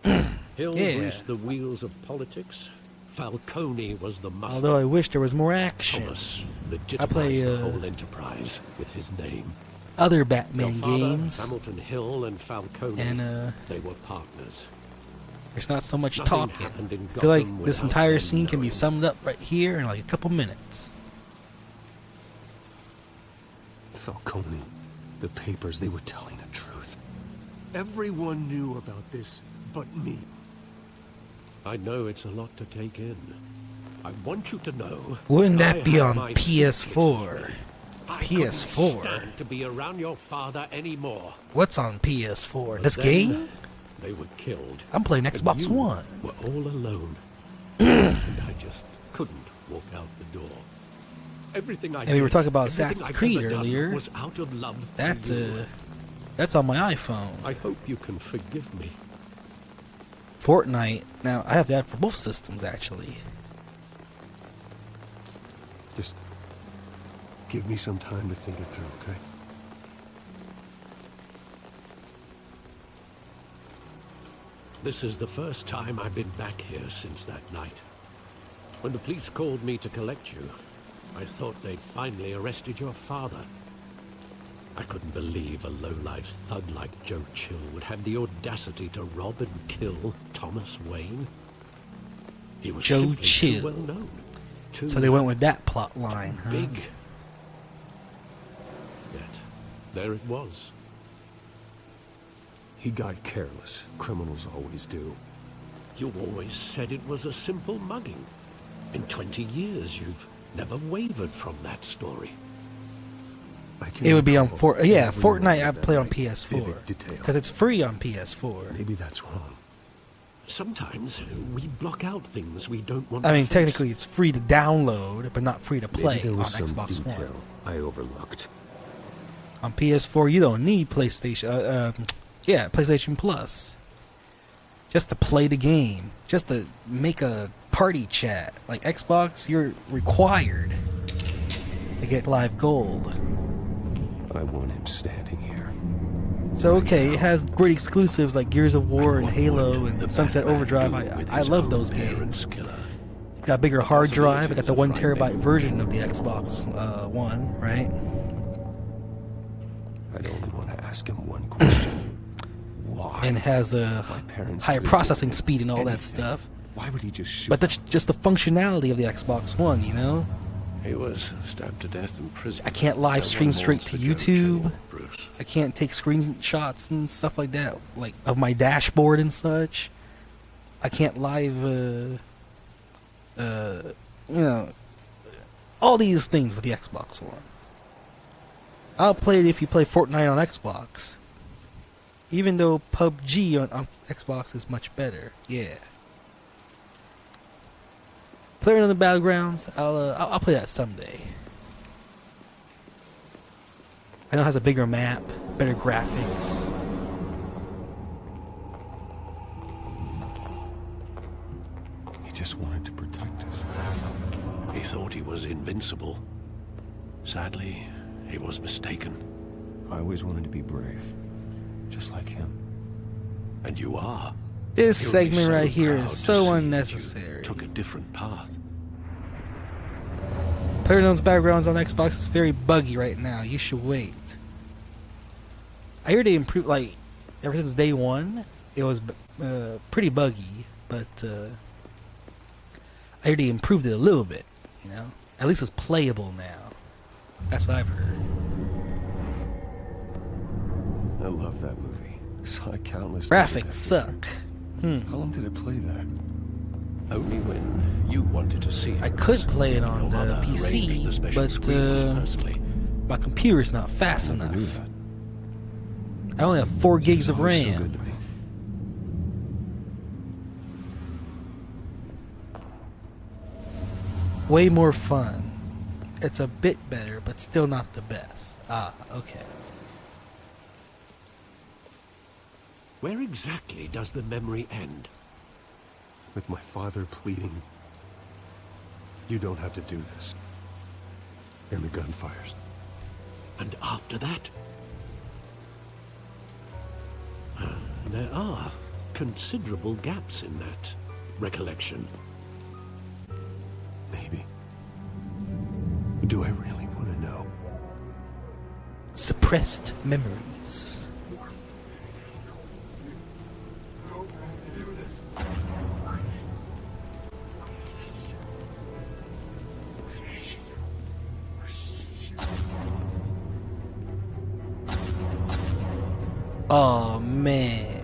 He'll Yeah. grease the wheels of politics. Falcone was the master. Although I wish there was more action. Thomas I legitimized play the whole enterprise with his name. other Batman Your father, games. Hamilton Hill and Falcone, And they were partners. there's not so much Nothing talking. happened in I feel like Gotham this without entire them scene can be knowing. summed up right here in like a couple minutes. Falcone, the papers, they were telling the truth. Everyone knew about this but me. I know it's a lot to take in. I want you to know. Wouldn't that I be had on my PS4? I couldn't PS4. stand to be around your father anymore. What's on PS4? But This then game? They were killed. I'm playing and Xbox you One. Were all alone. And I just couldn't walk out the door. Everything I And we were did, talking about everything Assassin's I've Creed ever done earlier. was out of love for That's you. that's on my iPhone. I hope you can forgive me. Fortnite. Now I have that for both systems actually. Just give me some time to think it through, okay? This is the first time I've been back here since that night. When the police called me to collect you, I thought they'd finally arrested your father. I couldn't believe a low-life thug like Joe Chill would have the audacity to rob and kill Thomas Wayne. He was Joe simply Chill. too well known. Too So they went with that plot line, huh? big. Yet, there it was. He got careless. Criminals always do. You always said it was a simple mugging. In 20 years, you've never wavered from that story. It would be on every Fortnite. I moment play that on night. PS4 Vivid detail. because it's free on PS4. Maybe that's wrong. Sometimes we block out things we don't want I to mean, face. technically, it's free to download, but not free to play Maybe there on was some Xbox detail One. I overlooked. On PS4, you don't need PlayStation. PlayStation Plus. Just to play the game, just to make a party chat. Like Xbox, you're required to get live gold. I want him standing here. So okay, it has great exclusives like Gears of War and Halo and Sunset Overdrive. I love those games. Got a bigger hard drive. I got the 1 terabyte version of the Xbox One, right? I'd only want to ask him one question. Why? And it has a higher processing speed and all that stuff. Why would he just shoot? But that's just the functionality of the Xbox One, you know? He was stabbed to death in prison. I can't live stream No one straight wants to the Joe YouTube. Chill, Bruce. I can't take screenshots and stuff like that, like of my dashboard and such. I can't live, all these things with the Xbox One. I'll play it if you play Fortnite on Xbox. Even though PUBG on Xbox is much better, yeah. Player on the Battlegrounds, I'll play that someday. I know it has a bigger map, better graphics. He just wanted to protect us. He thought he was invincible. Sadly, he was mistaken. I always wanted to be brave. Just like him. And you are. This He'll be segment so right here proud is to so see that you unnecessary. Took a different path. PlayerUnknown's Battlegrounds on Xbox is very buggy right now. You should wait. I hear they improved, like, ever since day one, it was pretty buggy, but I hear they improved it a little bit, you know? At least it's playable now. That's what I've heard. I love that movie. Saw it countless Graphics suck. How long did it play there? Only when you wanted to see it. I could play it on the PC, but my computer's not fast enough. I only have 4 gigs of RAM. Way more fun. It's a bit better, but still not the best. Ah, okay. Where exactly does the memory end? With my father pleading, you don't have to do this. And the gun fires. And after that? There are considerable gaps in that recollection. Maybe. Do I really want to know? suppressed memories. Oh man.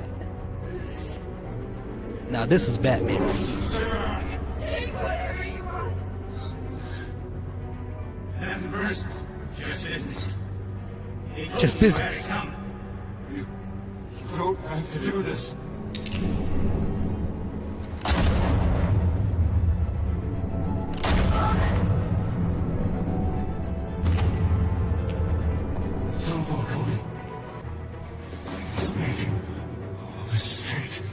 Now this is Batman. Take whatever you want. Nothing personal. Just business. Just business. You don't have to do this. Don't follow me. He's making a mistake.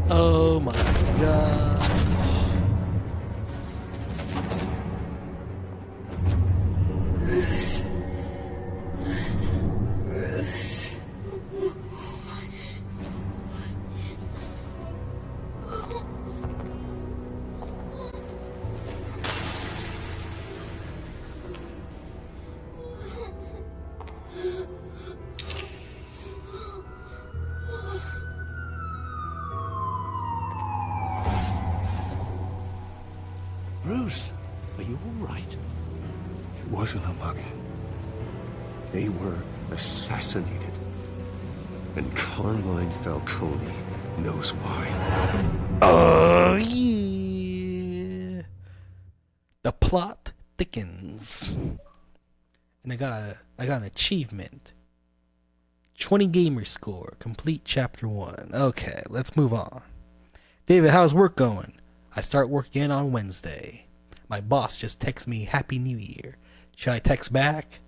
Oh my god. Bruce, are you all right? It wasn't a mug. They were assassinated. And Carmine Falcone knows why. Oh yeah. The plot thickens. And I got an achievement. 20 gamer score. Complete chapter 1. Okay, let's move on. David, how's work going? I start work again on Wednesday. My boss just texts me Happy New Year. Should I text back?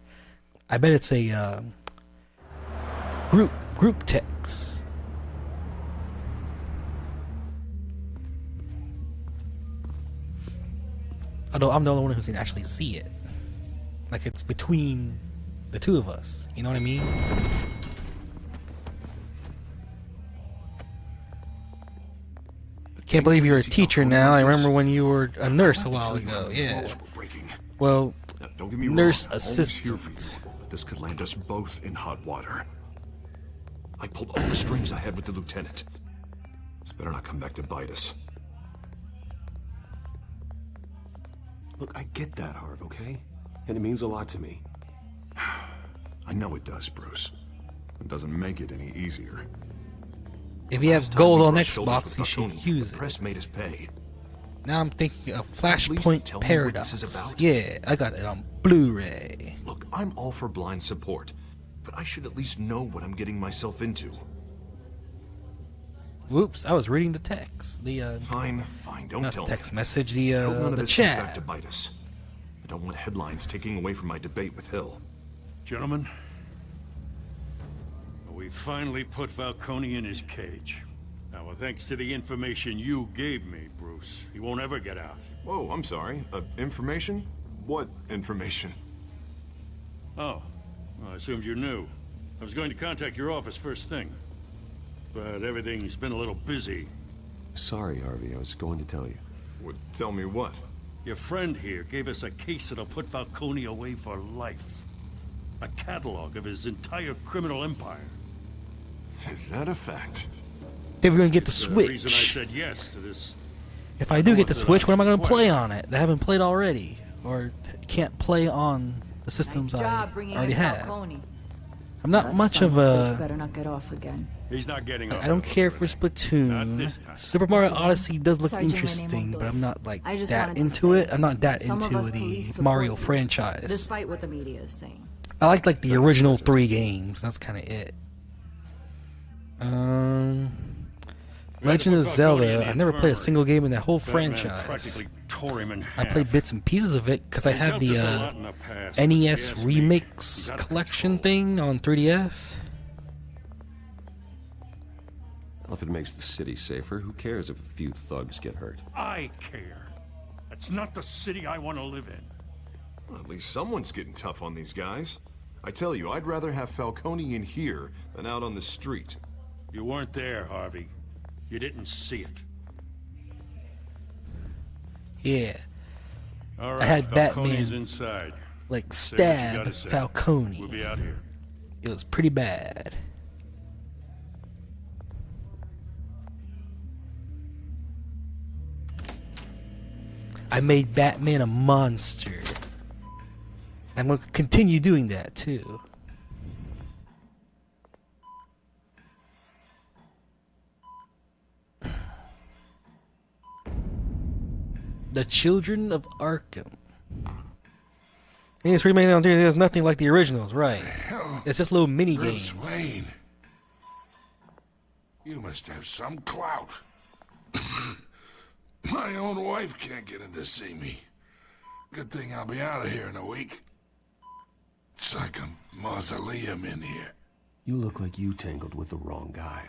I bet it's a group text. Although I'm the only one who can actually see it. Like it's between the two of us. You know what I mean? Can't believe you're a teacher now. I remember when you were a nurse a while ago. Yeah. Well, Don't get me nurse wrong, I'm always here for assistant. you, but this could land us both in hot water. I pulled all the strings I had with the lieutenant. This better not come back to bite us. Look, I get that, Harv, okay? And it means a lot to me. I know it does, Bruce. It doesn't make it any easier. If you have gold on Xbox, you should use The it. press made us pay. Now I'm thinking of At least Flashpoint tell me what Paradox. this is about. Yeah, I got it on Blu-ray. Look, I'm all for blind support, but I should at least know what I'm getting myself into. Whoops, I was reading the text. The Fine, don't not tell the text me. message, I hope none of the this comes back chat. to bite us. I don't want headlines taking away from my debate with Hill. Gentlemen, we finally put Falcone in his cage. Now, thanks to the information you gave me, Bruce, he won't ever get out. Whoa, I'm sorry. Information? What information? Oh, well, I assumed you knew. I was going to contact your office first thing, but everything's been a little busy. Sorry, Harvey, I was going to tell you. Tell me what? Your friend here gave us a case that'll put Falcone away for life. A catalog of his entire criminal empire. Is that a fact? If we're gonna get the It's the reason I Switch. said yes to this. If I do get the Switch, what am I gonna Unorthodox play on it? I haven't played already, or can't play on the systems Nice I job bringing already in have. Falcone. I'm not That much son of bitch a. better not get off again. He's not getting off. I don't care for Splatoon. Super Mario Odyssey does look Sergeant interesting, Renee but I'm not like I just that wanted to into say, it. I'm not that some of into us the police support Mario you, franchise. Despite what the media is saying. I like the original 3 games. That's kind of it. Legend of Zelda. I never played a single game in that whole Batman franchise. practically tore him in I half. played bits and pieces of it because I He's have helped the us a lot in the past, NES but if you ask me, Remix collection thing on 3DS. Well, if it makes the city safer, who cares if a few thugs get hurt? I care. That's not the city I want to live in. Well, at least someone's getting tough on these guys. I tell you, I'd rather have Falcone in here than out on the street. You weren't there, Harvey. You didn't see it. Yeah. All right, I had Falcone's Batman inside. like Say what you stab gotta say. Falcone. We'll be out here. It was pretty bad. I made Batman a monster. I'm going to continue doing that too. The Children of Arkham. And it's remade on there's nothing like the originals, right? It's just little mini Bruce games. Wayne. You must have some clout. My own wife can't get in to see me. Good thing I'll be out of here in a week. It's like a mausoleum in here. You look like you tangled with the wrong guy.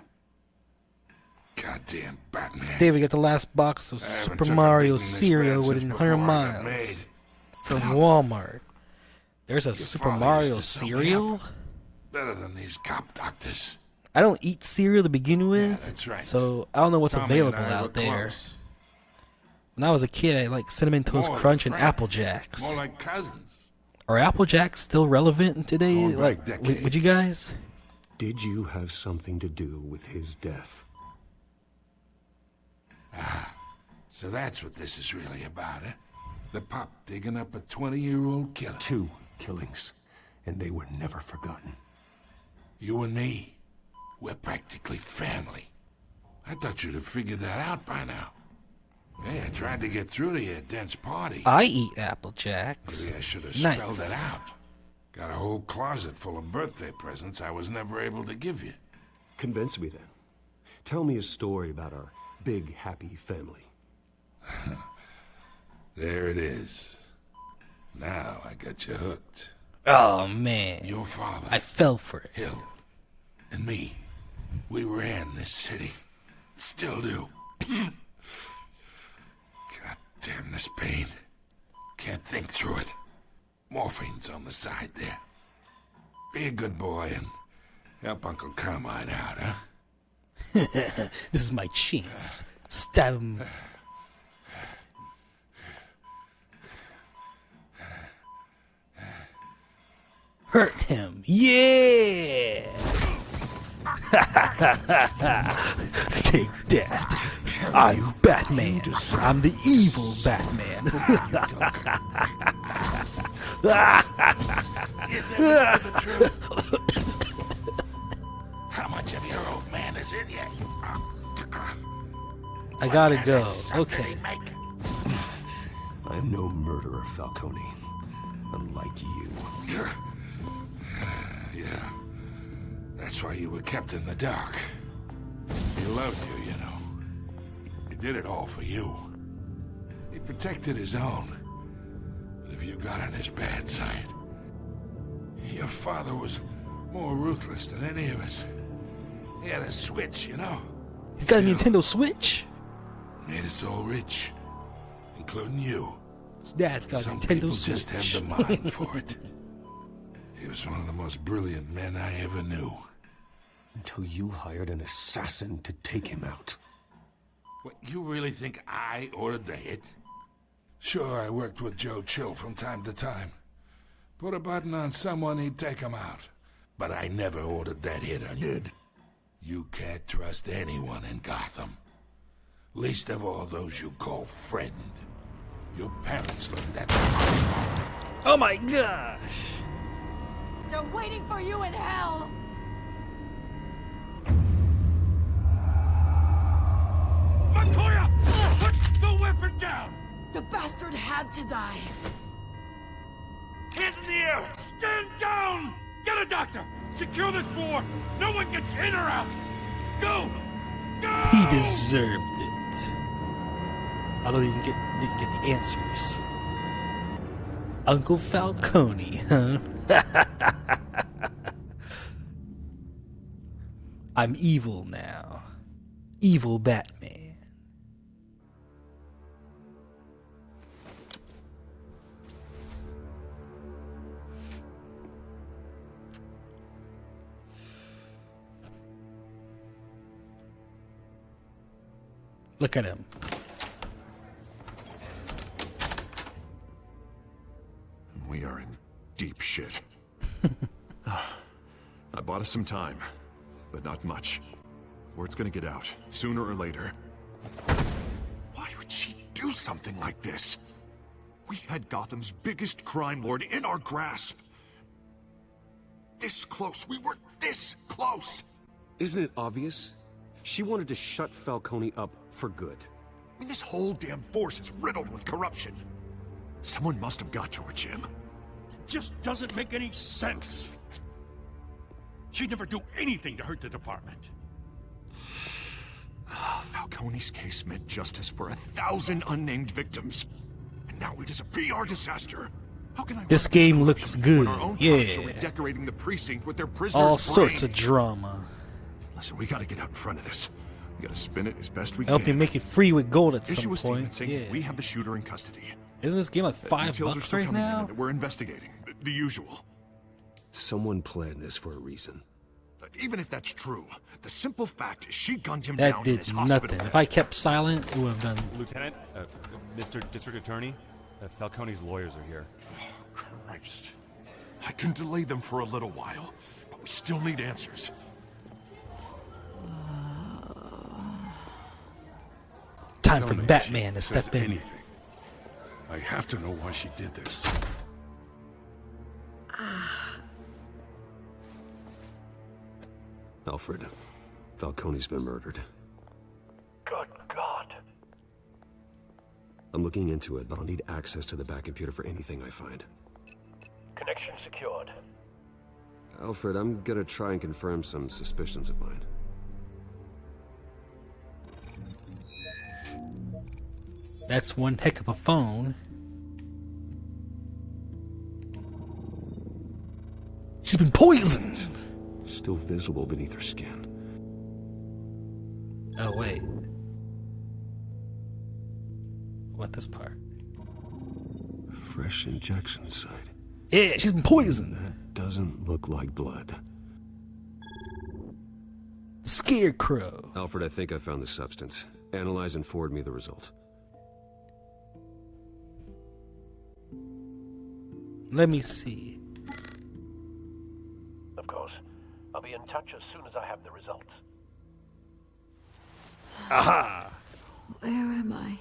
Goddamn Batman. David got the last box of I haven't Super took a Mario beating this cereal bad within since 100 before I got miles made. from Walmart. There's a Super father Mario used to sell me cereal? up. Better than these cop doctors. I don't eat cereal to begin with, that's right. so I don't know what's Tommy and available I were out there. close. When I was a kid, I liked Cinnamon Toast More like Crunch and friends. Apple Jacks. More like cousins. Are Apple Jacks still relevant today? Going back Like, decades. would you guys? Did you have something to do with his death? So that's what this is really about, eh? The pop digging up a 20-year-old killer. 2 killings, and they were never forgotten. You and me, we're practically family. I thought you'd have figured that out by now. Hey, I tried to get through to your dense party. I eat Apple Jacks. Maybe I should have Nice. spelled it out. Got a whole closet full of birthday presents I was never able to give you. Convince me then. Tell me a story about our big, happy family. There it is. Now I got you hooked. Oh, man. Your father, I fell for it. Hill, and me, we ran this city. Still do. God damn this pain. Can't think through it. Morphine's on the side there. Be a good boy and help Uncle Carmine out, huh? This is my chance. Stab him. Hurt him. Yeah! Take that. I'm Batman. I'm the evil Batman. How much of your old man is in you? I gotta go. Okay. I'm no murderer, Falcone. Unlike you. Yeah. That's why you were kept in the dark. He loved you, you know. He did it all for you. He protected his own. But if you got on his bad side, your father was more ruthless than any of us. He had a switch, you know. He's got a Nintendo Switch. Made us all rich, including you. His dad's got a Some Nintendo people Switch. just have the mind for it. He was one of the most brilliant men I ever knew. Until you hired an assassin to take him out. What, you really think I ordered the hit? Sure, I worked with Joe Chill from time to time. Put a button on someone, he'd take him out. But I never ordered that hit on you. You can't trust anyone in Gotham. Least of all those you call friend. Your parents learned that. Oh my gosh! They're waiting for you in hell! Montoya! Put the weapon down! The bastard had to die. Hands in the air! Stand down! Get a doctor! Secure this floor! No one gets in or out! Go! Go! He deserved it. Although he didn't get the answers. Uncle Falcone, huh? I'm evil now. Evil Batman. Look at him. deep shit. I bought us some time, but not much. Word's gonna get out, sooner or later. Why would she do something like this? We had Gotham's biggest crime lord in our grasp. This close. We were this close. Isn't it obvious? She wanted to shut Falcone up for good. I mean, this whole damn force is riddled with corruption. Someone must have got to her, Jim. It just doesn't make any sense. She'd never do anything to hurt the department. Falcone's case meant justice for 1,000 unnamed victims. And now it is a PR disaster. How can I This game looks good. Yeah. Redecorating the precinct with their prisoners' All sorts of brains. drama. Listen, we gotta get out in front of this. We gotta spin it as best we I hope they can. make it free with gold at Issue some a statement point. saying Yeah. we have the shooter in custody. Isn't this game like $5 Details are still right coming in now? and we're investigating. The usual. Someone planned this for a reason. Even if that's true, the simple fact is she gunned him That down in did his hospital nothing. bed. If I kept silent, it would have done. Lieutenant, Mr. District Attorney, Falcone's lawyers are here. Christ. I can delay them for a little while, but we still need answers. Time Tell for me if Batman to she says step in. anything. I have to know why she did this. Alfred, Falcone's been murdered. Good God. I'm looking into it, but I'll need access to the back computer for anything I find. Connection secured. Alfred, I'm gonna try and confirm some suspicions of mine. That's one heck of a phone. She's been poisoned. Still visible beneath her skin. Oh wait. What this part? Fresh injection site. Yeah, she's been poisoned. That doesn't look like blood. Scarecrow. Alfred, I think I found the substance. Analyze and forward me the result. Let me see. Of course. I'll be in touch as soon as I have the results. Aha! Where am I?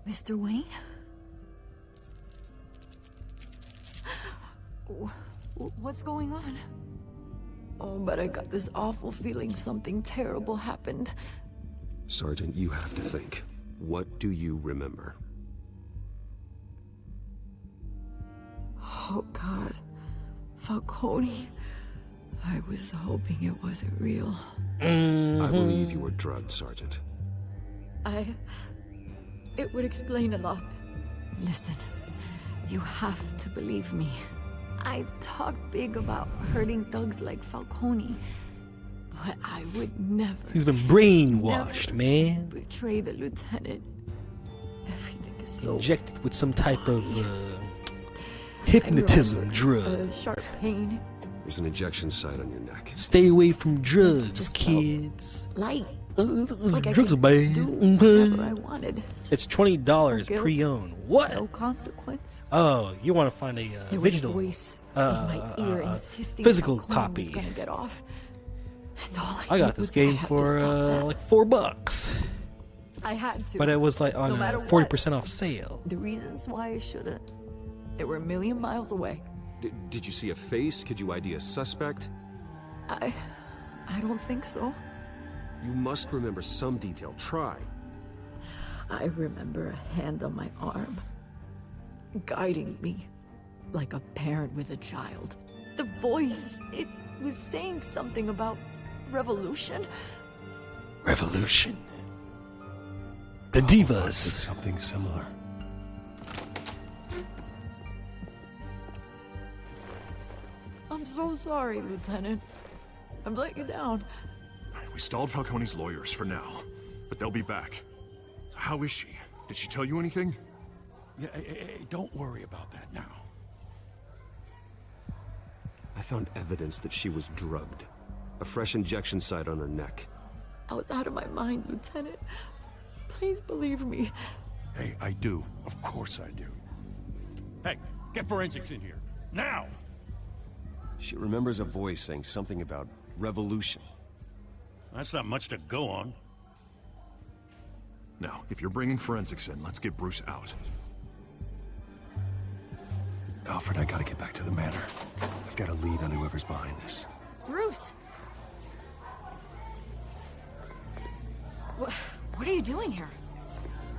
Mr. Wayne? What's going on? Oh, but I got this awful feeling something terrible happened. Sergeant, you have to think. What do you remember? Oh, God. Falcone. I was hoping it wasn't real. I believe you were drugged, Sergeant. It would explain a lot. Listen, you have to believe me. I talk big about hurting thugs like Falcone, but I would never. He's been brainwashed, man. Betray the lieutenant. Everything is so Injected with some type of hypnotism drug. Sharp pain. There's an injection site on your neck. Stay away from drugs, kids. Light. Like I drugs are bad. do whatever I wanted. It's $20 No guilt, pre-owned. What? No consequence. Oh, you want to find a There was a digital, voice in my ear insisting physical Falcone was copy. gonna get off. And all I did got this was game I had to for stop that. like $4, I had to. but it was like on no a matter 40% off sale. The reasons why I shouldn't. They were a million miles away. Did you see a face? Could you ID a suspect? I don't think so. You must remember some detail. Try. I remember a hand on my arm, guiding me like a parent with a child. The voice, it was saying something about revolution. Revolution. The Divas. Something similar. I'm so sorry, Lieutenant. I'm letting you down. We stalled Falcone's lawyers for now, but they'll be back. So how is she? Did she tell you anything? Yeah, hey, don't worry about that now. I found evidence that she was drugged. A fresh injection site on her neck. I was out of my mind, Lieutenant. Please believe me. Hey, I do. Of course I do. Hey, Get forensics in here. Now! She remembers a voice saying something about revolution. That's not much to go on. Now, if you're bringing forensics in, let's get Bruce out. Alfred, I gotta get back to the manor. I've got a lead on whoever's behind this. Bruce! What are you doing here?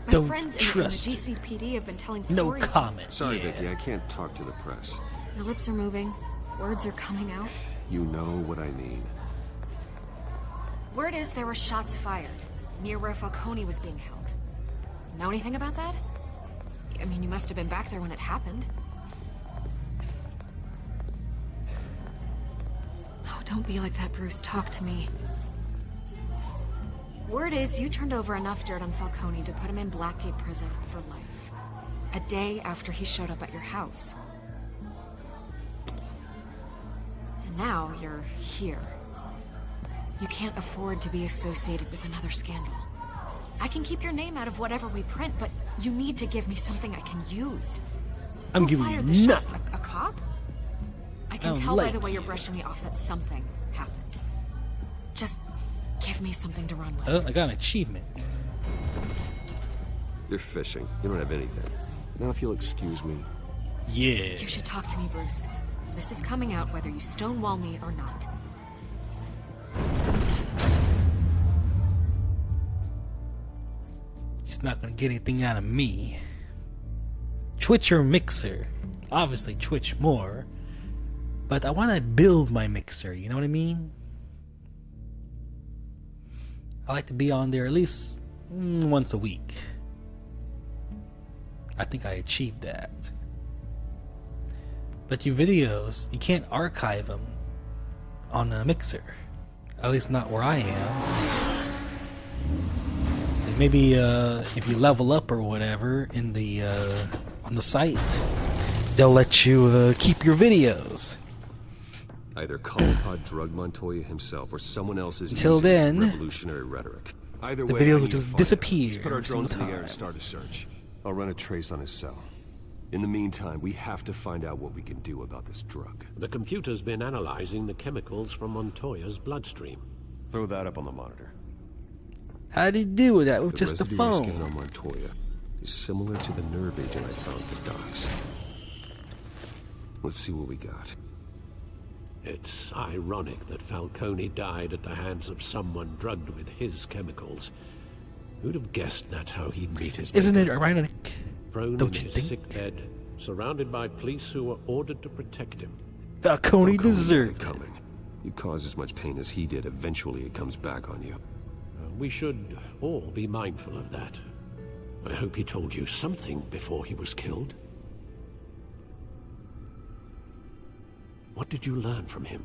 My Don't friends in the trust GCPD have been telling No stories. comment. Sorry, Yeah. Vicky, I can't talk to the press. Your lips are moving. Words are coming out. You know what I mean. Word is there were shots fired near where Falcone was being held. Know anything about that? I mean, you must have been back there when it happened. Oh, don't be like that, Bruce. Talk to me. Word is you turned over enough dirt on Falcone to put him in Blackgate Prison for life. A day after he showed up at your house. And now you're here. You can't afford to be associated with another scandal. I can keep your name out of whatever we print, but you need to give me something I can use. I'm Who giving fired you the nothing. shots? A cop? I can I don't tell by like the way you. you're brushing me off that something happened. Just give me something to run with. Oh, I got an achievement. You're fishing. You don't have anything. Now if you'll excuse me. Yeah. You should talk to me, Bruce. This is coming out whether you stonewall me or not. He's not gonna get anything out of me. Twitch your mixer. Obviously Twitch more. But I wanna build my mixer, you know what I mean? I like to be on there at least once a week. I think I achieved that. But your videos, you can't archive them on a mixer. At least not where I am. And maybe if you level up or whatever in the on the site, they'll let you keep your videos. Either Collipod drug Montoya himself or someone else is Until using then, revolutionary rhetoric. Either the way, videos I will need to just find disappear him. Let's put our every single drones in the air time. and start a search. I'll run a trace on his cell. In the meantime, we have to find out what we can do about this drug. The computer's been analyzing the chemicals from Montoya's bloodstream. Throw that up on the monitor. How did he do with that with The just the residue phone? we scanned on Montoya is similar to the nerve agent I found at the docks. Let's see what we got. It's ironic that Falcone died at the hands of someone drugged with his chemicals. Who'd have guessed that's how he'd meet his Isn't it maker? ironic? Prone Don't in you his think? sick bed, surrounded by police who were ordered to protect him. Falcone Falcone deserved had it. it coming. You cause as much pain as he did, eventually it comes back on you. We should all be mindful of that. I hope he told you something before he was killed. What did you learn from him?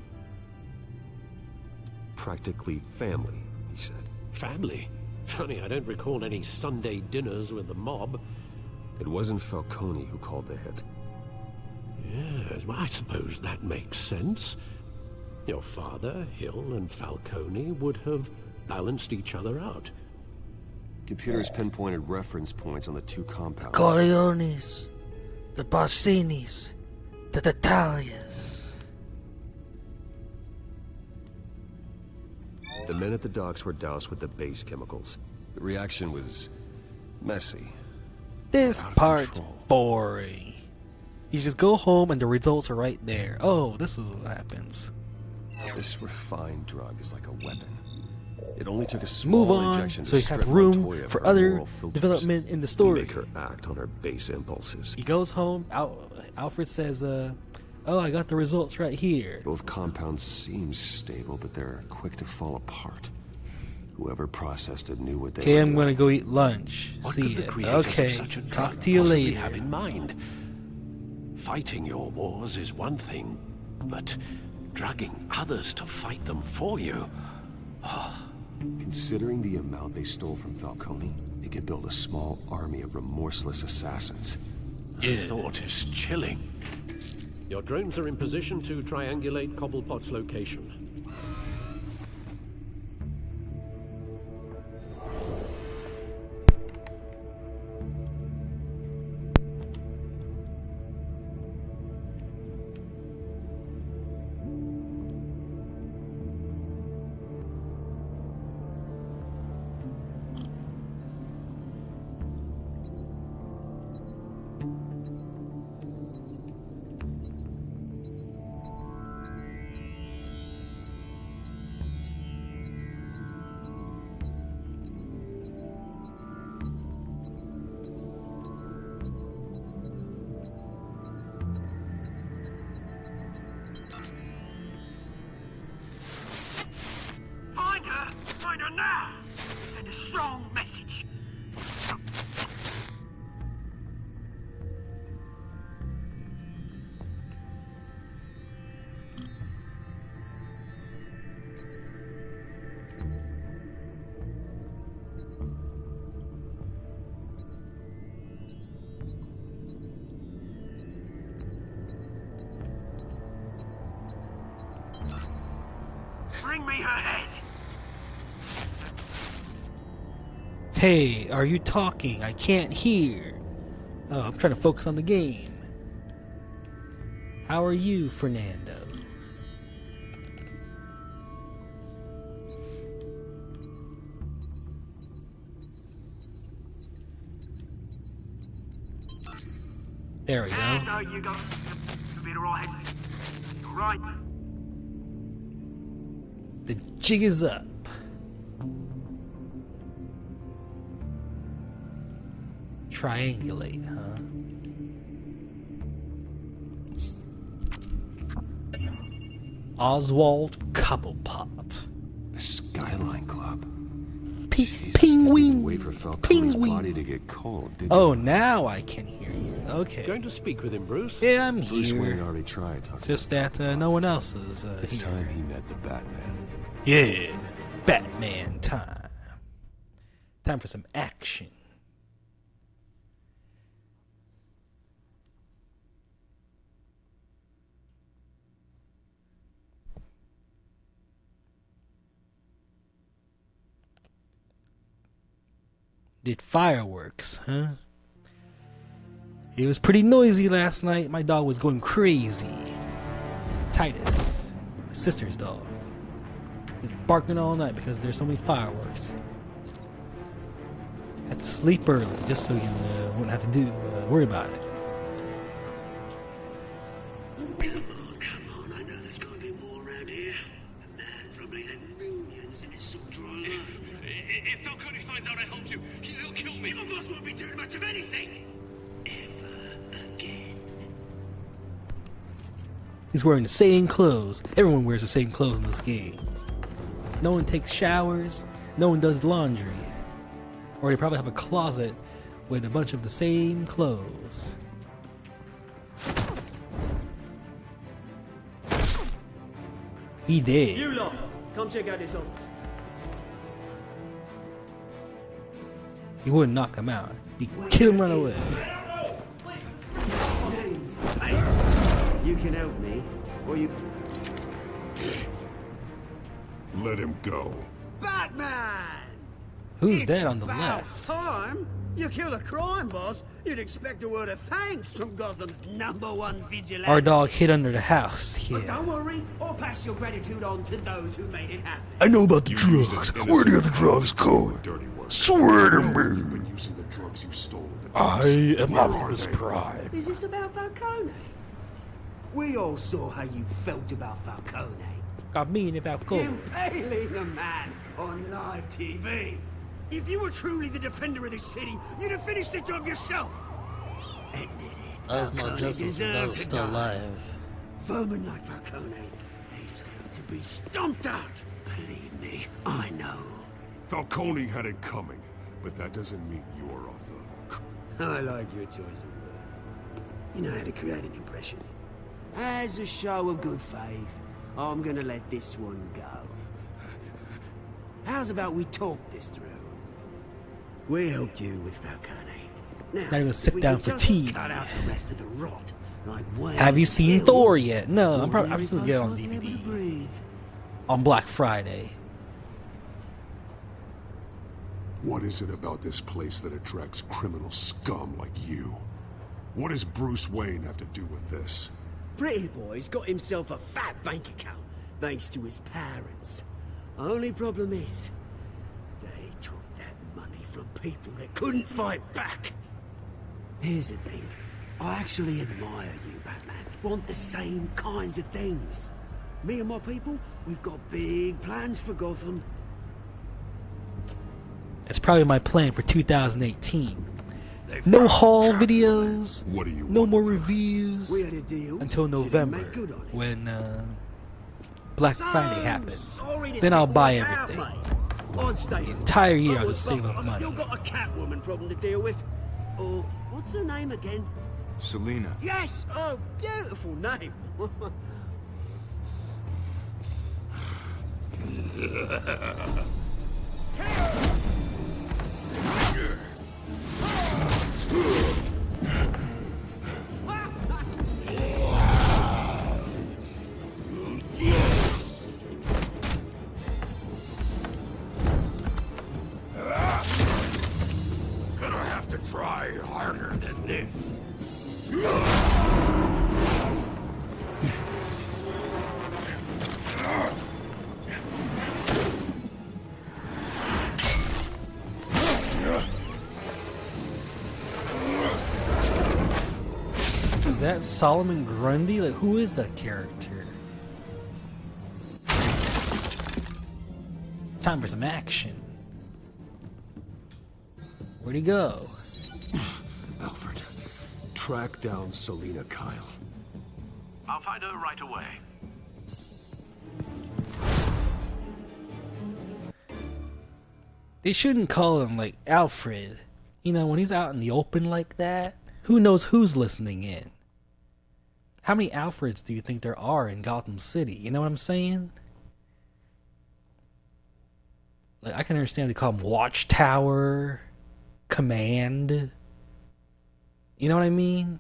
Practically family, he said. Family? Funny, I don't recall any Sunday dinners with the mob. It wasn't Falcone who called the hit. Yes, well, I suppose that makes sense. Your father, Hill, and Falcone would have balanced each other out. Computers pinpointed reference points on the two compounds. Corleones, the Barcinis, the Tatalias. The men at the docks were doused with the base chemicals. The reaction was messy. This Out of part's control. boring. You just go home and the results are right there. Oh, this is what happens. This refined drug is like a weapon. It only took a small Move on, injection to so you strip have room Montoya for of her other moral filters development in the and story. Make her act on her base impulses. He goes home. Alfred says, "Oh, I got the results right here." Both compounds seem stable, but they're quick to fall apart. Whoever processed it knew what they Okay, were I'm doing. gonna go eat lunch. What See could the ya. creators Okay, of such a talk drug to you possibly later. have in mind? Fighting your wars is one thing, but drugging others to fight them for you? Considering the amount they stole from Falcone, they could build a small army of remorseless assassins. The thought is chilling. Your drones are in position to triangulate Cobblepot's location. me her head. Hey, are you talking? I can't hear. Oh, I'm trying to focus on the game. How are you, Fernando? There we go. You go. Be right. Right. The jig is up. Triangulate, huh? Oswald Cobblepot. The Skyline Club. Penguin. Wait for Falcone's body to get cold, did Oh, now I can hear you. Okay. Going to speak with him, Bruce? Yeah, I'm Bruce here. Wayne already tried talking. Just that no one else is It's here. time he met the Batman. Yeah, Batman time. Time for some action. Did fireworks, huh? It was pretty noisy last night. My dog was going crazy. Titus, my sister's dog, was barking all night because there's so many fireworks. Had to sleep early just so you wouldn't have to worry about it. Come on, I know there's gotta be more around here. A man probably had millions in his soul-dry life. If Falcone finds out I helped you, he'll kill me. Your boss won't be doing much of anything. Ever again. He's wearing the same clothes. Everyone wears the same clothes in this game. No one takes showers. No one does laundry. Or they probably have a closet with a bunch of the same clothes. He did. You lot, come check out this office. He wouldn't knock him out. He'd kill him right away. James, hey, you can help me, or you... Let him go. Batman! Who's It's that on the about left? time. You kill a crime boss, you'd expect a word of thanks from Gotham's #1 vigilante. Our dog hid under the house. But Yeah. don't worry, I'll pass your gratitude on to those who made it happen. I know about the drugs. Where do the other drugs go? Swear to me. Using the drugs you stole. I am Optimus Prime. Is this about Falcone? We all saw how you felt about Falcone. Got me in about go. Impaling a man on live TV. If you were truly the defender of this city, you'd have finished the job yourself. Admit it. That's not Falcone justice if deserved was to still die. alive. Vermin like Falcone, they deserve to be stomped out. Believe me, I know. Falcone had it coming, but that doesn't mean you're off the hook. I like your choice of words. You know how to create an impression. As a show of good faith, I'm gonna let this one go. How's about we talk this through? We helped you with Falcone. Now, Not even if sit we down could for just tea. Cut out the rest of the rot, like Wayne Have you seen Hill, Thor yet? No, I'm ordinary just gonna get it on folks won't be able to DVD breathe. on Black Friday. What is it about this place that attracts criminal scum like you? What does Bruce Wayne have to do with this? Pretty Boy's got himself a fat bank account, thanks to his parents. Only problem is, they took that money from people that couldn't fight back. Here's the thing. I actually admire you, Batman. Want the same kinds of things. Me and my people, we've got big plans for Gotham. That's probably my plan for 2018. No haul videos. What do you No more reviews We had a deal. until November make good on it. when Black Friday happens. Sorry to Then I'll stick buy all out, everything. mate. I'd stay The in entire line. year I'll But just save up I've money. still got a Catwoman problem to deal with. Or what's her name again? Selina. Yes! Oh, beautiful name. than this. Is that Solomon Grundy? Like, who is that character? Time for some action. Where'd he go? Alfred, track down Selina Kyle. I'll find her right away. They shouldn't call him like Alfred. You know, when he's out in the open like that, who knows who's listening in? How many Alfreds do you think there are in Gotham City? You know what I'm saying? Like, I can understand they call him Watchtower, Command. You know what I mean?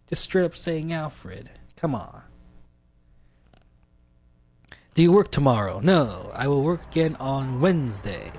Just straight up saying Alfred. Come on. Do you work tomorrow? No, I will work again on Wednesday.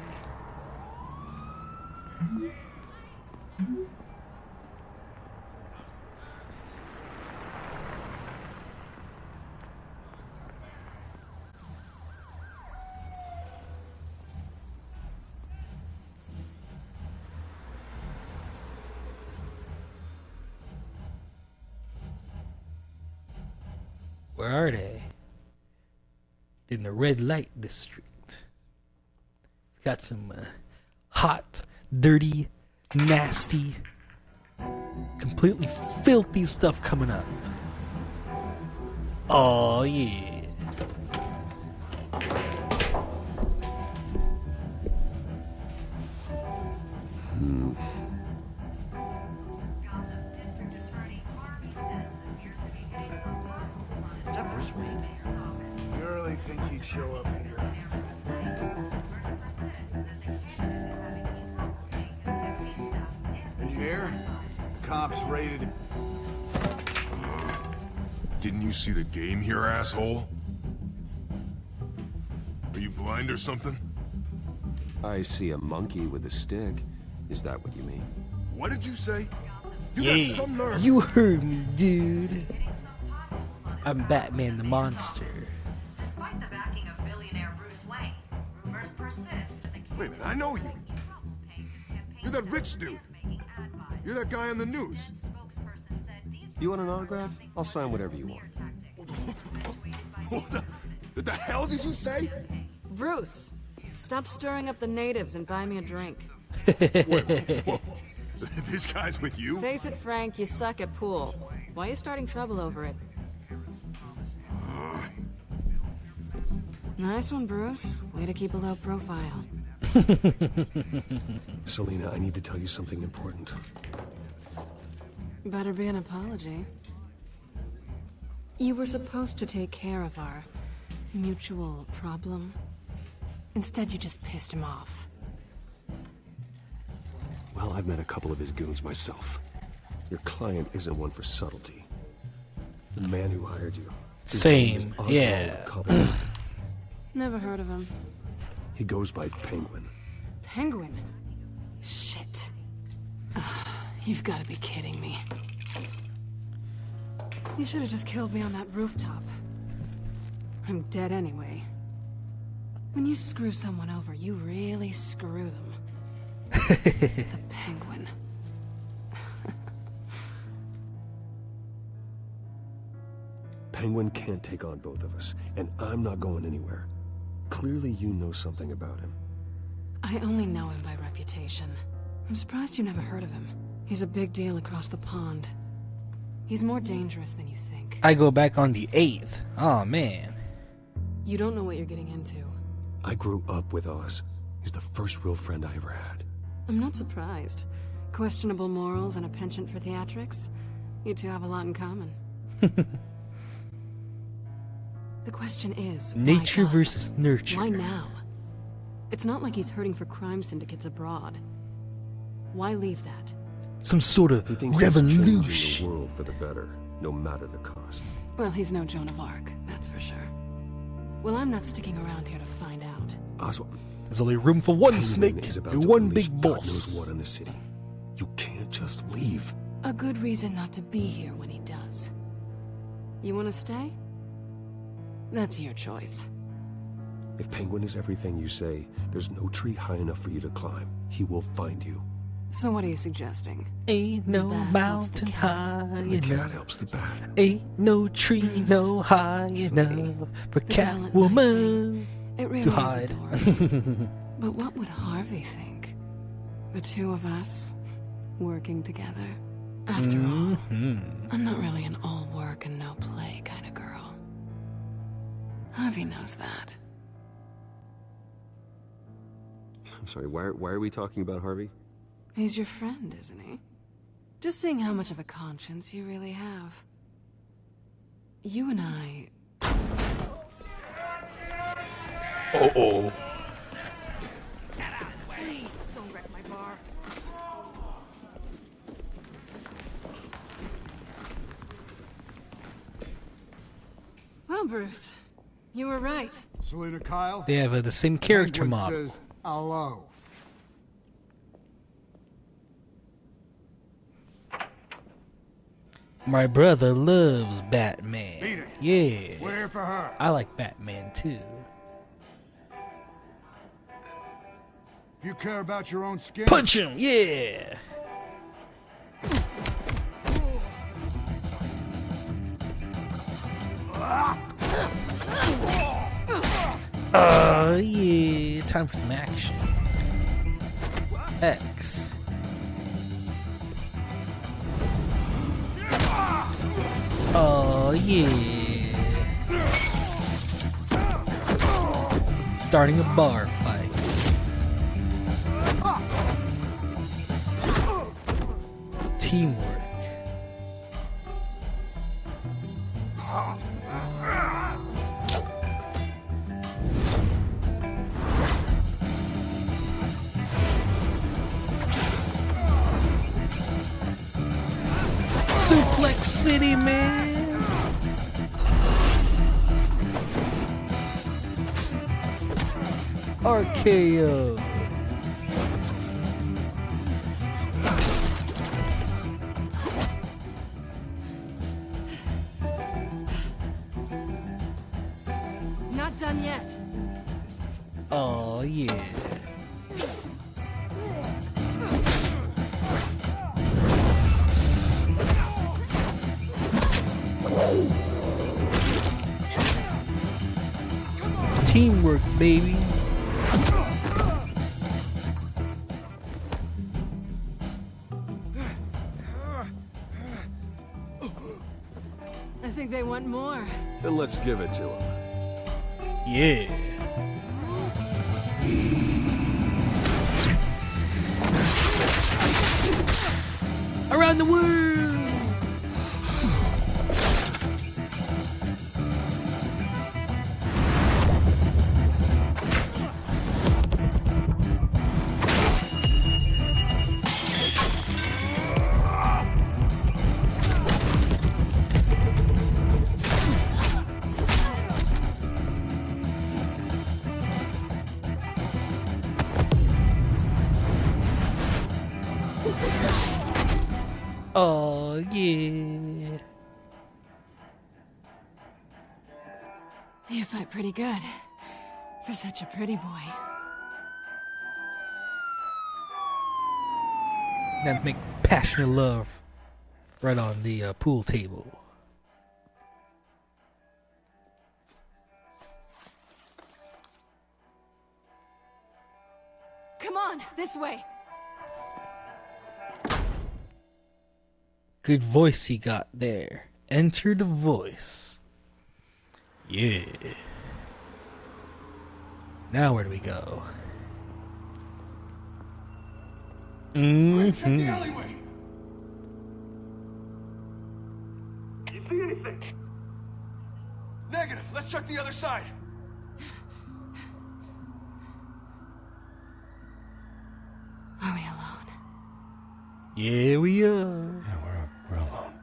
Where are they? In the red light district. Got some hot, dirty, nasty, completely filthy stuff coming up. Oh yeah. Is that Bruce Wayne? You really think he'd show up here? Did you hear? Cops raided. Didn't you see the game here, asshole? Are you blind or something? I see a monkey with a stick. Is that what you mean? What did you say? You Yeah, got some nerve. you heard me, dude. I'm Batman the Monster. Despite the backing of billionaire Bruce Wayne, rumors persist that the Wait a minute, I know you. You're that rich dude. You're that guy on the news. You want an autograph? I'll sign whatever you want. What the hell did you say? Bruce, stop stirring up the natives and buy me a drink. Whoa. This guy's with you? Face it, Frank, you suck at pool. Why are you starting trouble over it? Nice one, Bruce. Way to keep a low profile. Selina, I need to tell you something important. Better be an apology. You were supposed to take care of our mutual problem. Instead, you just pissed him off. Well, I've met a couple of his goons myself. Your client isn't one for subtlety. The man who hired you. His name is Same, Oswald yeah. Cobblepot. Never heard of him. He goes by Penguin. Penguin? Shit. Ugh, you've got to be kidding me. You should have just killed me on that rooftop. I'm dead anyway. When you screw someone over, you really screw them. The Penguin. Penguin can't take on both of us, and I'm not going anywhere. Clearly you know something about him. I only know him by reputation. I'm surprised you never heard of him. He's a big deal across the pond. He's more dangerous than you think. I go back on the 8th. Oh man. You don't know what you're getting into. I grew up with Oz. He's the first real friend I ever had. I'm not surprised. Questionable morals and a penchant for theatrics. You two have a lot in common. The question is, Nature why now? versus nurture. Why now? It's not like he's hurting for crime syndicates abroad. Why leave that? Some sort of He thinks he's changing revolution. the world for the better, no matter the cost. Well, he's no Joan of Arc, that's for sure. Well, I'm not sticking around here to find out. Oswald, There's only room for one Penguin snake is about and to one unleash big God boss. knows what in the city. You can't just leave. A good reason not to be here when he does. You want to stay? That's your choice. If Penguin is everything you say, there's no tree high enough for you to climb. He will find you. So what are you suggesting? Ain't no mountain high The cat enough. helps the bat. Ain't no tree no high enough for Catwoman It really to is hide. adorable. But what would Harvey think? The two of us working together. After all, I'm not really an all work and no play kind of girl. Harvey knows that. I'm sorry, why are we talking about Harvey? He's your friend, isn't he? Just seeing how much of a conscience you really have. You and I... Uh-oh. Please, don't wreck my bar. Well, Bruce, you were right. Selena Kyle. They have the same character Penguin model. says hello. My brother loves Batman. Beat it. Yeah. We're here for her. I like Batman too. If you care about your own skin, Punch him, yeah. Yeah. Time for some action. X. Oh yeah. Starting a bar fight. Teamwork. Suplex City, man. RKO. Not done yet. Oh yeah. Teamwork, baby. I think they want more. Then let's give it to him. Yeah. Around the world. Oh yeah. You fight pretty good. For such a pretty boy. Now make passionate love right on the pool table. Come on, this way. Good voice he got there. Enter the voice. Yeah. Now where do we go? Check the alleyway. You see anything? Negative. Let's check the other side. Are we alone? Yeah, we are. Yeah, we're alone.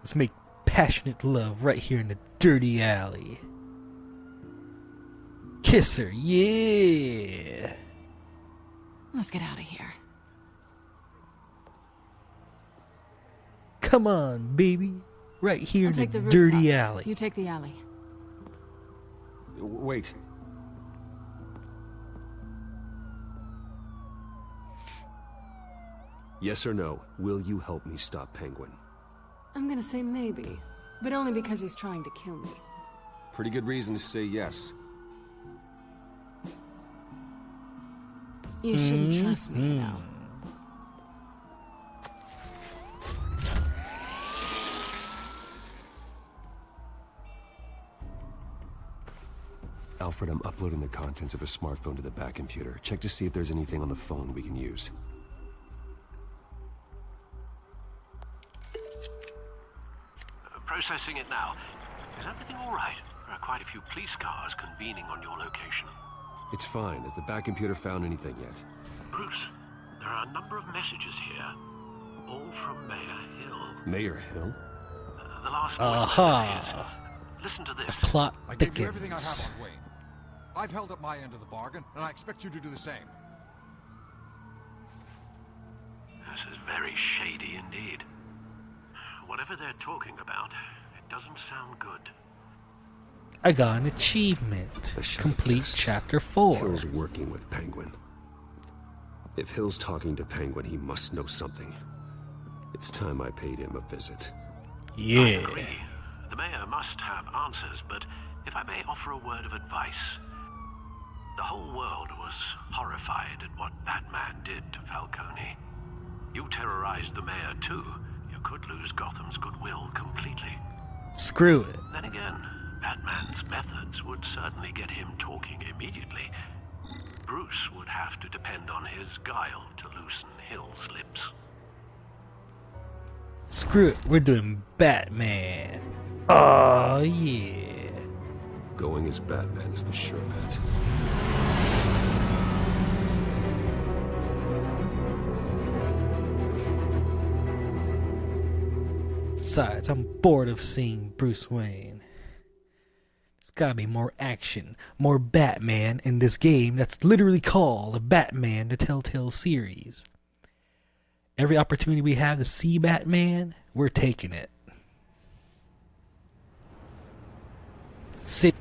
Let's make passionate love right here in the dirty alley. Kiss her, yeah. Let's get out of here. Come on, baby. Right here I'll in take the the dirty rooftops. alley. You take the alley. Wait. Yes or no, will you help me stop Penguin? I'm gonna say maybe, but only because he's trying to kill me. Pretty good reason to say yes. You shouldn't trust me, you know. Alfred, I'm uploading the contents of a smartphone to the back computer. Check to see if there's anything on the phone we can use. Processing it now. Is everything all right? There are quite a few police cars convening on your location. It's fine. Has the back computer found anything yet? Bruce, there are a number of messages here, all from Mayor Hill. Mayor Hill? The last Aha. Listen to this. Plot I gave you thickens. everything I have on Wayne. I've held up my end of the bargain, and I expect you to do the same. This is very shady indeed. Whatever they're talking about, it doesn't sound good. I got an achievement. Complete chapter 4. Hill's working with Penguin. If Hill's talking to Penguin, he must know something. It's time I paid him a visit. Yeah. I agree. The mayor must have answers, but if I may offer a word of advice. The whole world was horrified at what Batman did to Falcone. You terrorized the mayor too. You could lose Gotham's goodwill completely. Screw it. Then again, Batman's methods would certainly get him talking immediately. Bruce would have to depend on his guile to loosen Hill's lips. Screw it. We're doing Batman. Oh, yeah. Going as Batman is the sure bet. Besides, I'm bored of seeing Bruce Wayne. There's gotta be more action, more Batman in this game that's literally called Batman the Telltale series. Every opportunity we have to see Batman, we're taking it. Sit.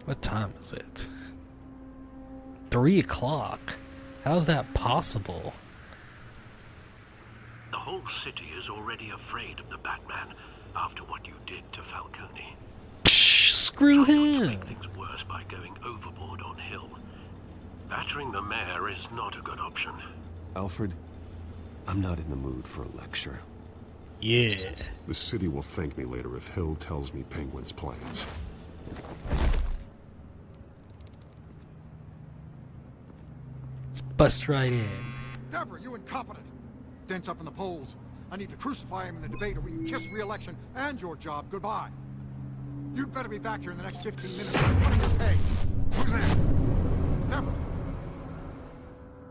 What time is it? 3 o'clock? How's that possible? The whole city is already afraid of the Batman after what you did to Falcone. Psh, screw him! Make things worse by going overboard on Hill. Battering the mayor is not a good option. Alfred, I'm not in the mood for a lecture. Yeah. The city will thank me later if Hill tells me Penguin's plans. Let's bust right in. Deborah, you incompetent! Dent's up in the polls. I need to crucify him in the debate or we can kiss re-election and your job goodbye. You'd better be back here in the next 15 minutes. I'm cutting your pay. Who's there? Deborah!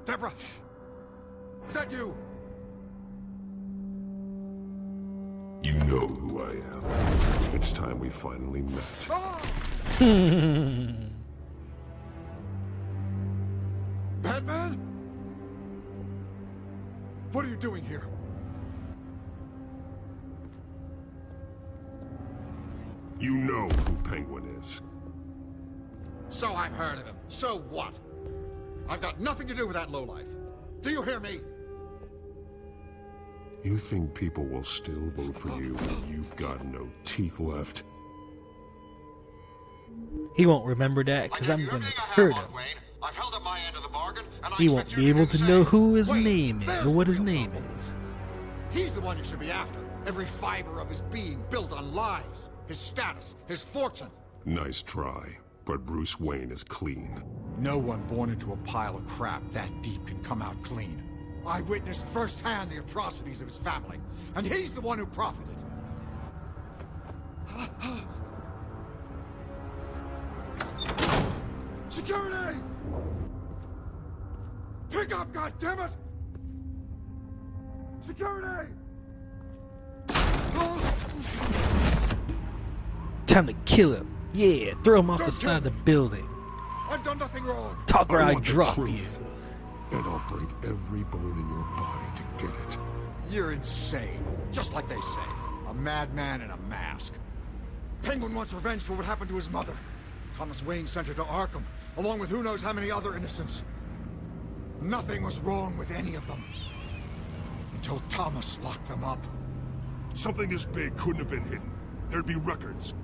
Deborah! Is that you? You know who I am. It's time we finally met. Batman? What are you doing here? You know who Penguin is. So I've heard of him. So what? I've got nothing to do with that lowlife. Do you hear me? You think people will still vote for you when you've got no teeth left? He won't remember that because I'm going to hurt him. I've held up my end of the bargain, and He won't be able to know who his name is or what his name is. He's the one you should be after. Every fiber of his being built on lies. His status, his fortune. Nice try, but Bruce Wayne is clean. No one born into a pile of crap that deep can come out clean. I witnessed firsthand the atrocities of his family, and he's the one who profited. Security! Pick up, goddammit! Security! Time to kill him. Yeah, throw him off the side of the building. I've done nothing wrong. Talk or I want the drop truth, you. And I'll break every bone in your body to get it. You're insane. Just like they say. A madman in a mask. Penguin wants revenge for what happened to his mother. Thomas Wayne sent her to Arkham, along with who knows how many other innocents. Nothing was wrong with any of them. Until Thomas locked them up. Something this big couldn't have been hidden. There'd be records.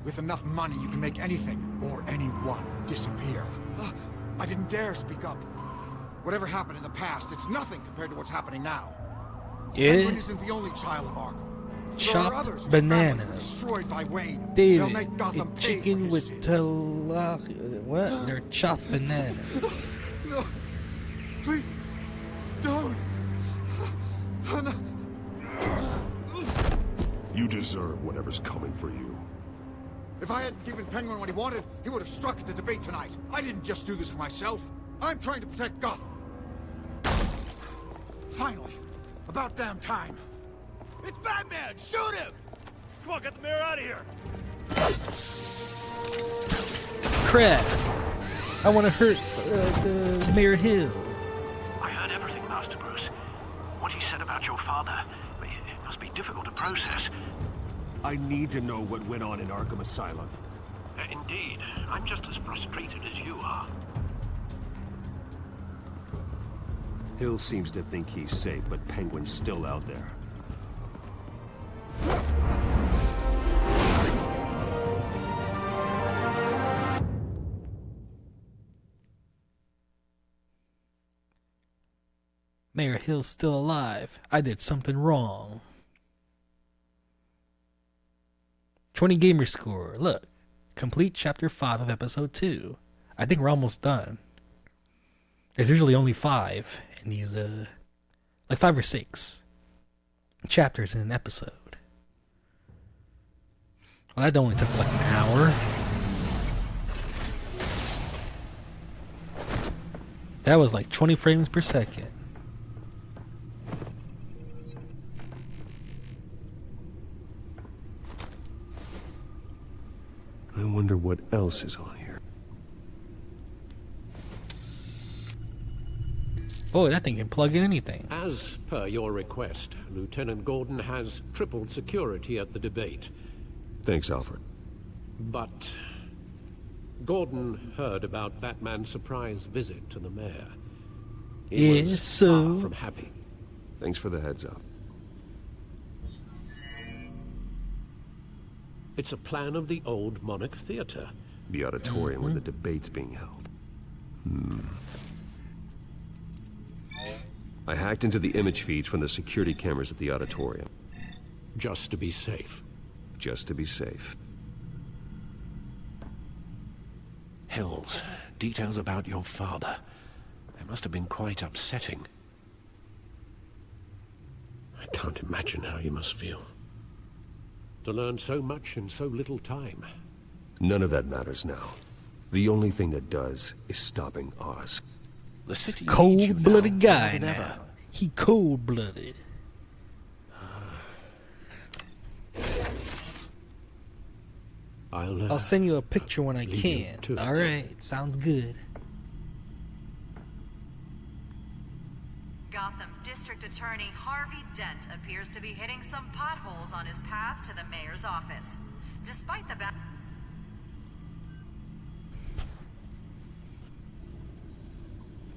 With enough money, you can make anything, or anyone, disappear. I didn't dare speak up. Whatever happened in the past, it's nothing compared to what's happening now. Yeah. Penguin isn't the only child of Arkham. There are others Chopped whose families were bananas. destroyed by Wayne. They'll make David, Gotham a pay chicken for his with sins. what? They're chopped bananas. No. Please. Don't. Oh, no. You deserve whatever's coming for you. If I hadn't given Penguin what he wanted, he would have struck at the debate tonight. I didn't just do this for myself. I'm trying to protect Gotham. Finally. About damn time. It's Batman! Shoot him! Come on, get the mayor out of here! Crap. I want to hurt the Mayor Hill. I heard everything, Master Bruce. What he said about your father, it must be difficult to process. I need to know what went on in Arkham Asylum. Indeed. I'm just as frustrated as you are. Hill seems to think he's safe, but Penguin's still out there. Mayor Hill's still alive. I did something wrong. 20 gamer score. Look. Complete chapter 5 of episode 2. I think we're almost done. There's usually only 5 in these, like 5 or 6 chapters in an episode. Well, that only took like an hour. That was like 20 frames per second. I wonder what else is on here. Oh, that thing can plug in anything. As per your request, Lieutenant Gordon has tripled security at the debate. Thanks, Alfred. But Gordon heard about Batman's surprise visit to the mayor. He was far from happy. Thanks for the heads up. It's a plan of the old Monarch Theater. The auditorium where the debate's being held. I hacked into the image feeds from the security cameras at the auditorium. Just to be safe. Just to be safe. Hills, details about your father. They must have been quite upsetting. I can't imagine how you must feel. To learn so much in so little time. None of that matters now. The only thing that does is stopping Oz. The city Cold-blooded guy now. He cold-blooded. I'll send you a picture when I can. Alright, sounds good. Gotham District Attorney Harvey Dent appears to be hitting some potholes on his path to the mayor's office. Despite the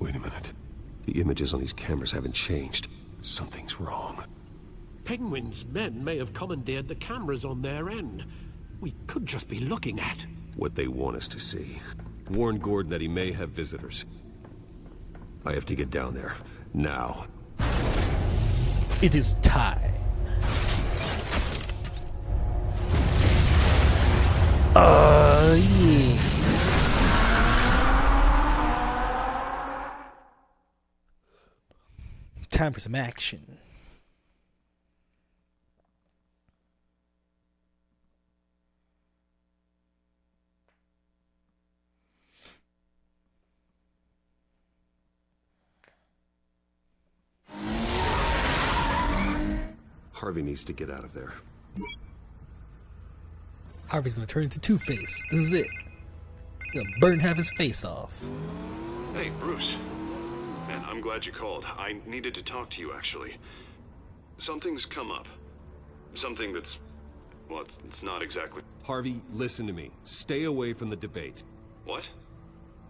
Wait a minute. The images on these cameras haven't changed. Something's wrong. Penguin's men may have commandeered the cameras on their end. We could just be looking at What they want us to see. Warn Gordon that he may have visitors. I have to get down there. Now. It is time. Yeah. Time for some action. Harvey needs to get out of there. Harvey's gonna turn into Two-Face. This is it. He's gonna burn half his face off. Hey, Bruce. Man, I'm glad you called. I needed to talk to you, actually. Something's come up. Something that's... well, it's not exactly... Harvey, listen to me. Stay away from the debate. What?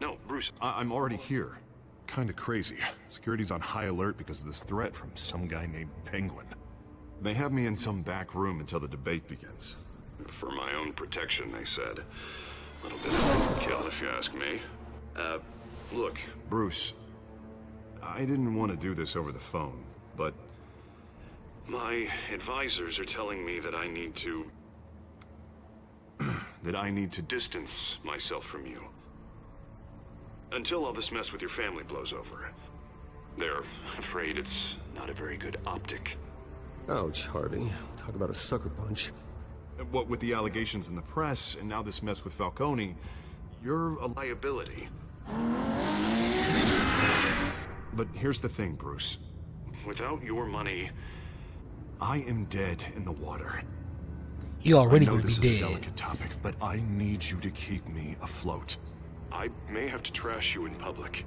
No, Bruce, I'm already here. Kinda crazy. Security's on high alert because of this threat from some guy named Penguin. They have me in some back room until the debate begins. For my own protection, they said. A little bit of kill, if you ask me. Look. Bruce, I didn't want to do this over the phone, but... my advisors are telling me that I need to... that I need to distance myself from you. Until all this mess with your family blows over. They're afraid it's not a very good optic. Ouch, Harvey. Talk about a sucker punch. What with the allegations in the press, and now this mess with Falcone, you're a liability. But here's the thing, Bruce. Without your money... I am dead in the water. You're already going to be dead. dead. This is a delicate topic, but I need you to keep me afloat. I may have to trash you in public,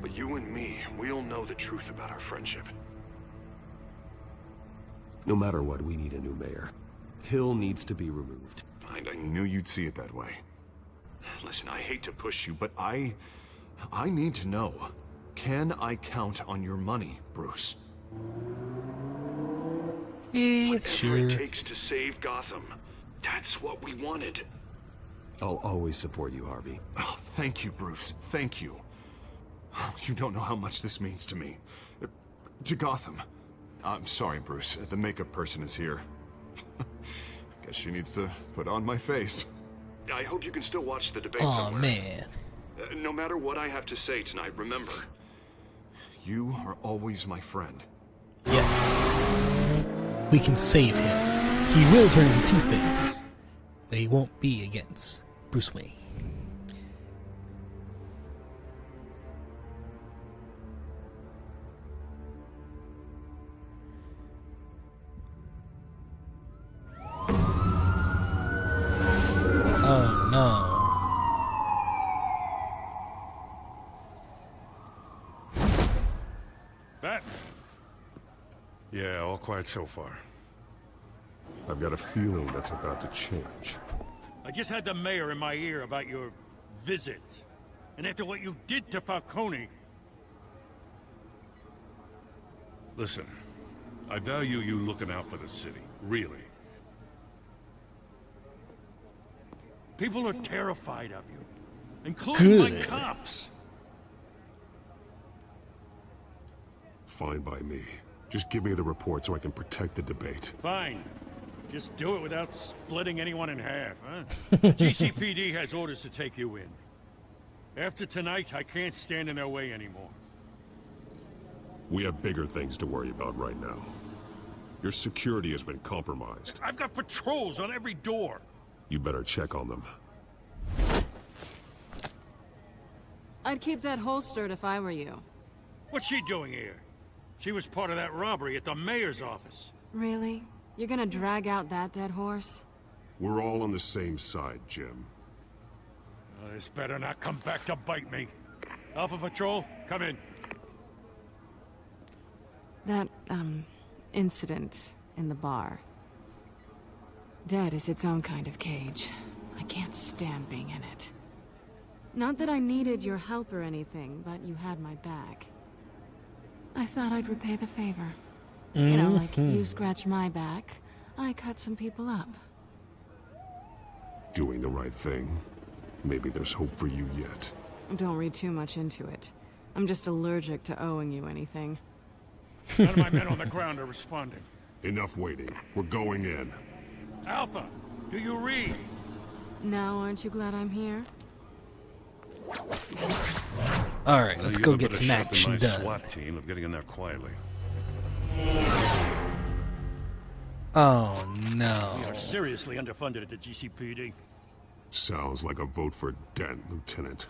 but you and me, we'll know the truth about our friendship. No matter what, we need a new mayor. Hill needs to be removed. I knew you'd see it that way. Listen, I hate to push you, But I need to know. Can I count on your money, Bruce? Yeah, whatever sure. it takes to save Gotham. That's what we wanted. I'll always support you, Harvey. Oh, thank you, Bruce. Thank you. You don't know how much this means to me. To Gotham. I'm sorry, Bruce. The makeup person is here. Guess she needs to put on my face. I hope you can still watch the debate Oh, somewhere. man. No matter what I have to say tonight, remember. You are always my friend. Yes. We can save him. He will turn into Two-Face, but he won't be against Bruce Wayne. Oh no. Batman? Yeah, all quiet so far. I've got a feeling that's about to change. I just had the mayor in my ear about your visit. And after what you did to Falcone... Listen, I value you looking out for the city, really. People are terrified of you, including my cops. Fine by me. Just give me the report so I can protect the debate. Fine. Just do it without splitting anyone in half, huh? GCPD has orders to take you in. After tonight, I can't stand in their way anymore. We have bigger things to worry about right now. Your security has been compromised. I've got patrols on every door. You better check on them. I'd keep that holstered if I were you. What's she doing here? She was part of that robbery at the mayor's office. Really? You're gonna drag out that dead horse? We're all on the same side, Jim. Oh, this better not come back to bite me. Alpha Patrol, come in. That, incident in the bar. Dead is its own kind of cage. I can't stand being in it. Not that I needed your help or anything, but you had my back. I thought I'd repay the favor. You know, like you scratch my back, I cut some people up. Doing the right thing. Maybe there's hope for you yet. Don't read too much into it. I'm just allergic to owing you anything. None of my men on the ground are responding. Enough waiting. We're going in. Alpha, do you read? Now, aren't you glad I'm here? Alright, let's go get some My action done. SWAT team of getting in there quietly. Oh no. We are seriously underfunded at the GCPD. Sounds like a vote for Dent, Lieutenant.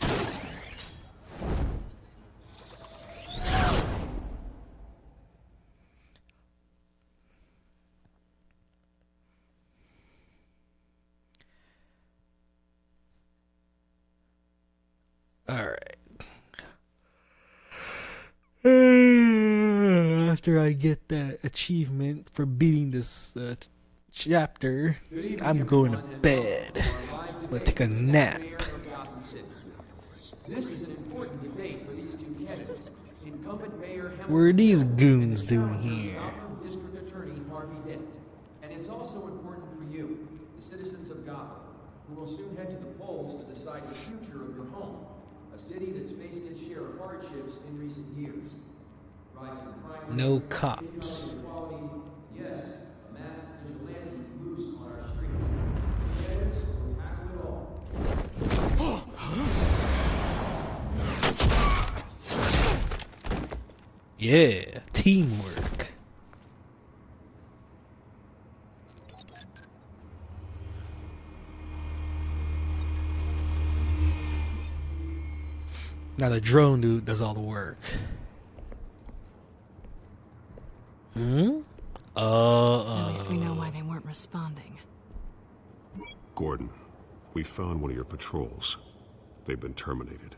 Alright. After I get that achievement for beating this chapter, I'm going to bed. I'm going to take a nap. This is an important debate for these two candidates. Incumbent Mayor What are these goons doing here? District Attorney Harvey Dent. And it's also important for you, the citizens of Gotham, who will soon head to the polls to decide the future of your home, a city that's faced its share of hardships in recent years. Rising crime No cops. yes, a masked vigilante loose on our streets. Candidates will tackle it all. Yeah, teamwork. Now the drone dude does all the work. At least we know why they weren't responding. Gordon, we found one of your patrols. They've been terminated.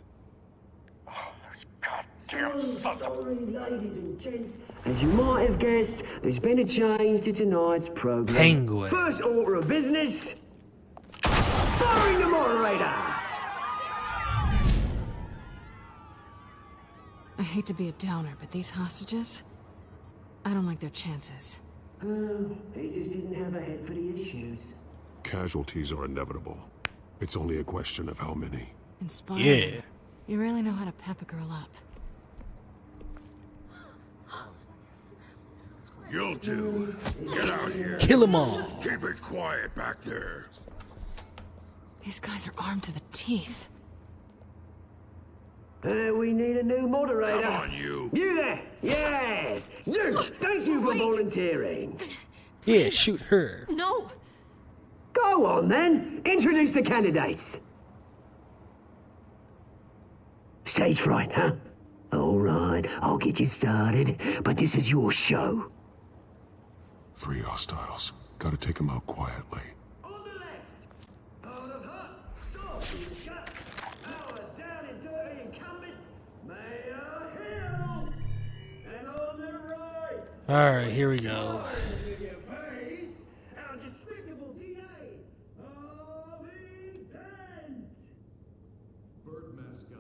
Sorry, ladies and gents. As you might have guessed, there's been a change to tonight's program. Penguin. First order of business, firing the moderator. I hate to be a downer, but these hostages, I don't like their chances. They just didn't have a head for the issues. Casualties are inevitable. It's only a question of how many. Inspiring. Yeah. You really know how to pep a girl up. You'll do. Get out here. Kill 'em all. Keep it quiet back there. These guys are armed to the teeth. We need a new moderator. Come on, you. You there? Yes. You. Thank you for volunteering. Yeah, shoot her. No. Go on then. Introduce the candidates. Stage fright, huh? All right, I'll get you started, but this is your show. 3 hostiles. Gotta take them out quietly. On the left, out of hut, stop, shut, our down and dirty incumbent, Mayor Hill, and on the right, Alright, here we go. our despicable DA, Harvey Dent. Bird mask guy.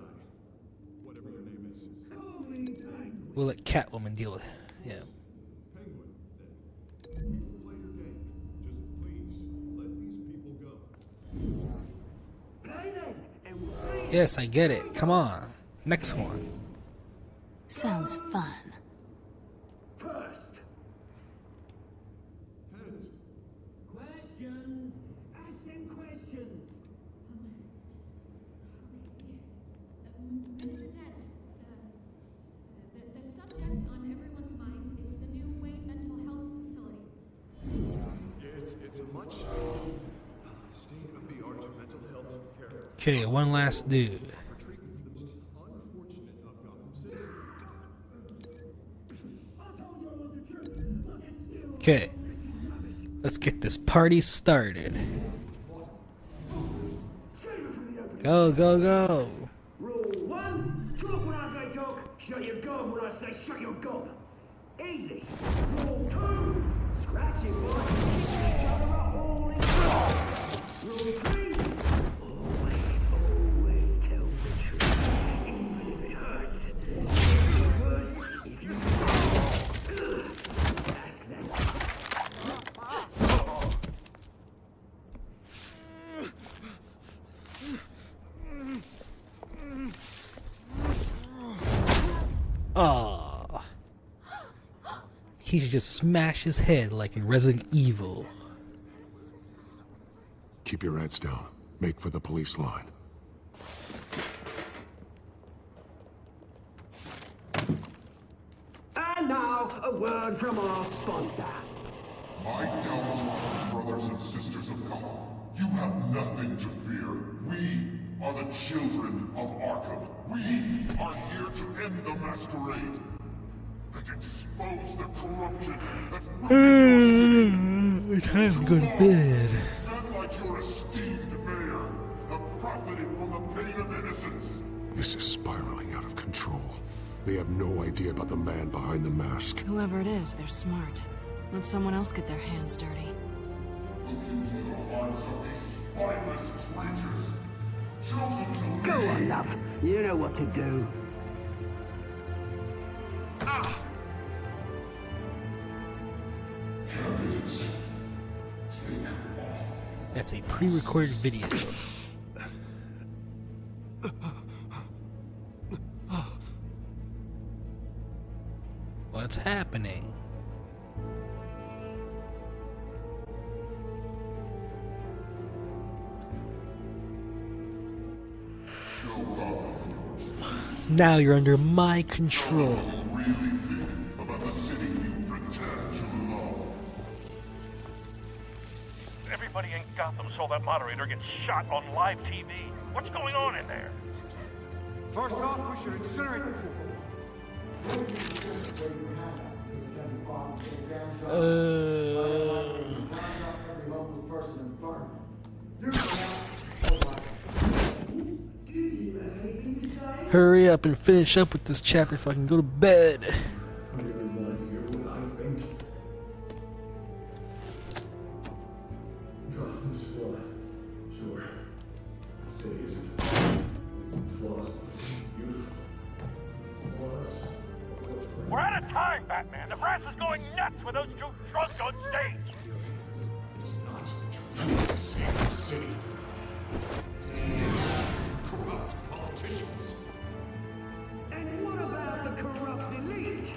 Whatever your name is. Call me Penguin. We'll let Catwoman deal with him. Penguin, then. You play your game. Just please, let these people go. Play then, and we'll see. Yes, I get it. Come on. Next one. Sounds fun. First. Heads. Questions. Ask them questions. Mr. Dent, the subject on everyone's mind is the new Wayne Mental Health Facility. Yeah, it's a much state-of-the-art mental health care. Okay, one last dude. For treatment for the most unfortunate of Gotham citizens. Okay. Let's get this party started. Go, go, go. Rule 1, talk when I say talk, shut your gob when I say shut your gob. Easy. Rule 2, scratch it, boy. Keep each other up all in trouble. Rule 3, always tell the truth, even if it hurts. First, if you ask that. Aww. He should just smash his head like in Resident Evil. Keep your heads down. Make for the police line. And now, a word from our sponsor. My gallant brothers and sisters of Gotham, you have nothing to fear. We are the children of Arkham. We are here to end the masquerade and expose the corruption that Time to go to bed. men like your esteemed mayor have profited from the pain of innocence. This is spiraling out of control. They have no idea about the man behind the mask. Whoever it is, they're smart. Let someone else get their hands dirty. Look into the hearts of these spineless creatures. Chosen to Go on, love. You know what to do. Candidates, take off. That's a pre-recorded video. What's happening? Now you're under my control. Really think about the city you pretend to love. Everybody in Gotham saw that moderator get shot on live TV. What's going on in there? First off, we should incinerate the pool. Hurry up and finish up with this chapter so I can go to bed. Gotham's flood. Sure. The city isn't flaws. Beautiful. Flaws. We're out of time, Batman. The brass is going nuts with those two drunks on stage. It's not trying to save the city. Corrupt politicians. And what about the corrupt elite?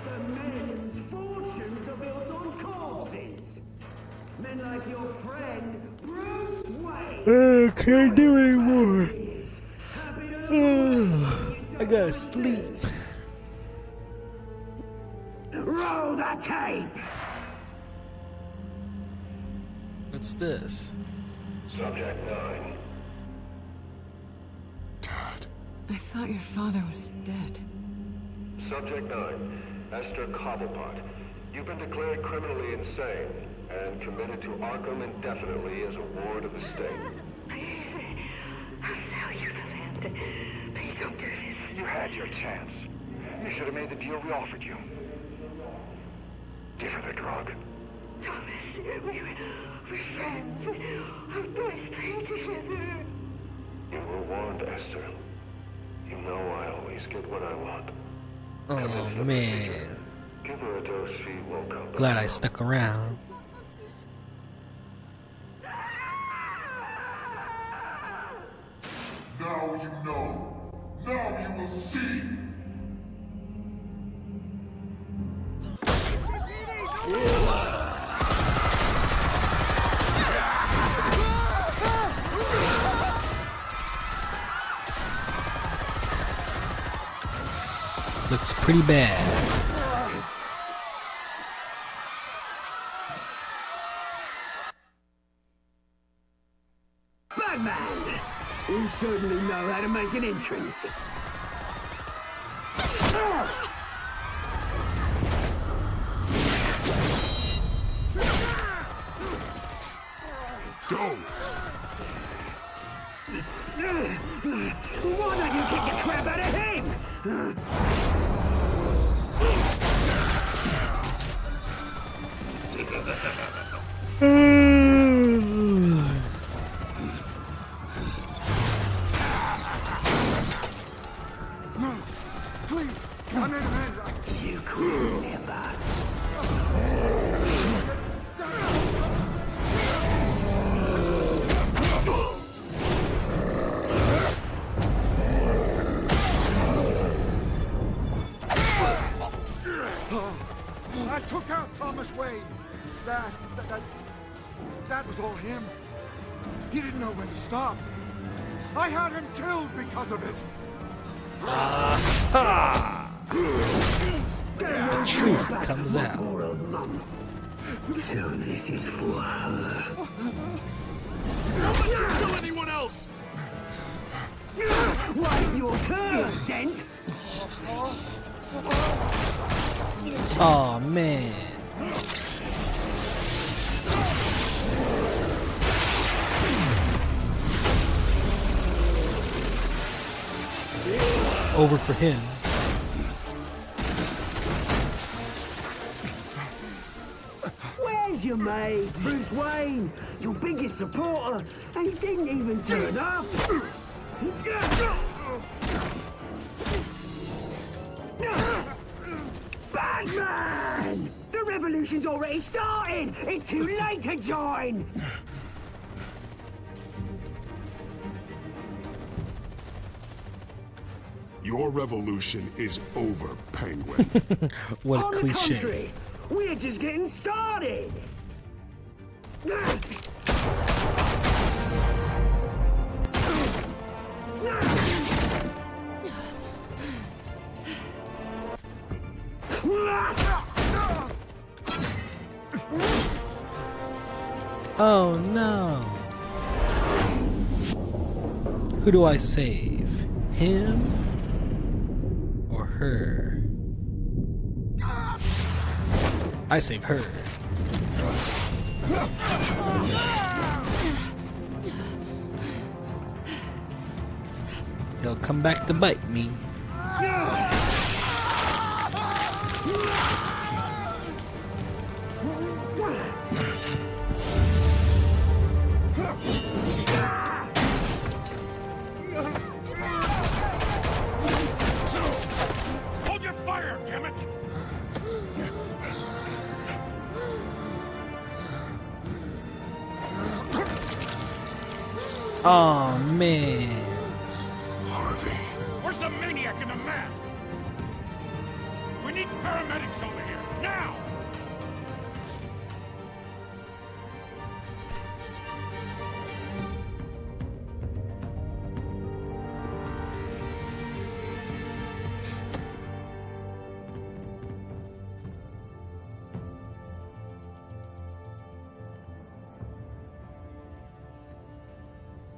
The men's fortunes are built on corpses. Men like your friend, Bruce Wayne. I can't do anymore. I gotta sleep. Roll the tape! What's this? Subject 9. I thought your father was dead. Subject 9, Esther Cobblepot. You've been declared criminally insane and committed to Arkham indefinitely as a ward of the state. Please, I'll sell you the land. Please don't do this. You had your chance. You should have made the deal we offered you. Give her the drug. Thomas, we're friends. Our boys play together. You were warned, Esther. You know I always get what I want. Oh man. Give her a dose she won't come back. Glad I stuck around. Now you know. Now you will see. Looks pretty bad. Batman! You certainly know how to make an entrance. Go! Why don't you kick the crap out of him? No, please, I made amends. You could never. I took out Thomas Wayne. That was all him. He didn't know when to stop. I had him killed because of it. The truth comes out. So this is for her. Don't let you kill anyone else! Wait your turn, Dent! Oh man. over for him. Where's your mate, Bruce Wayne? Your biggest supporter, and he didn't even turn up. Batman! The revolution's already started! It's too late to join! Your revolution is over, Penguin. What a On the cliche. contrary, we're just getting started! Oh no. Who do I save? Him or her? I save her. He'll come back to bite me. Hold your fire, damn it! Oh man. Harvey. Where's the maniac in the mask? We need paramedics over here, now!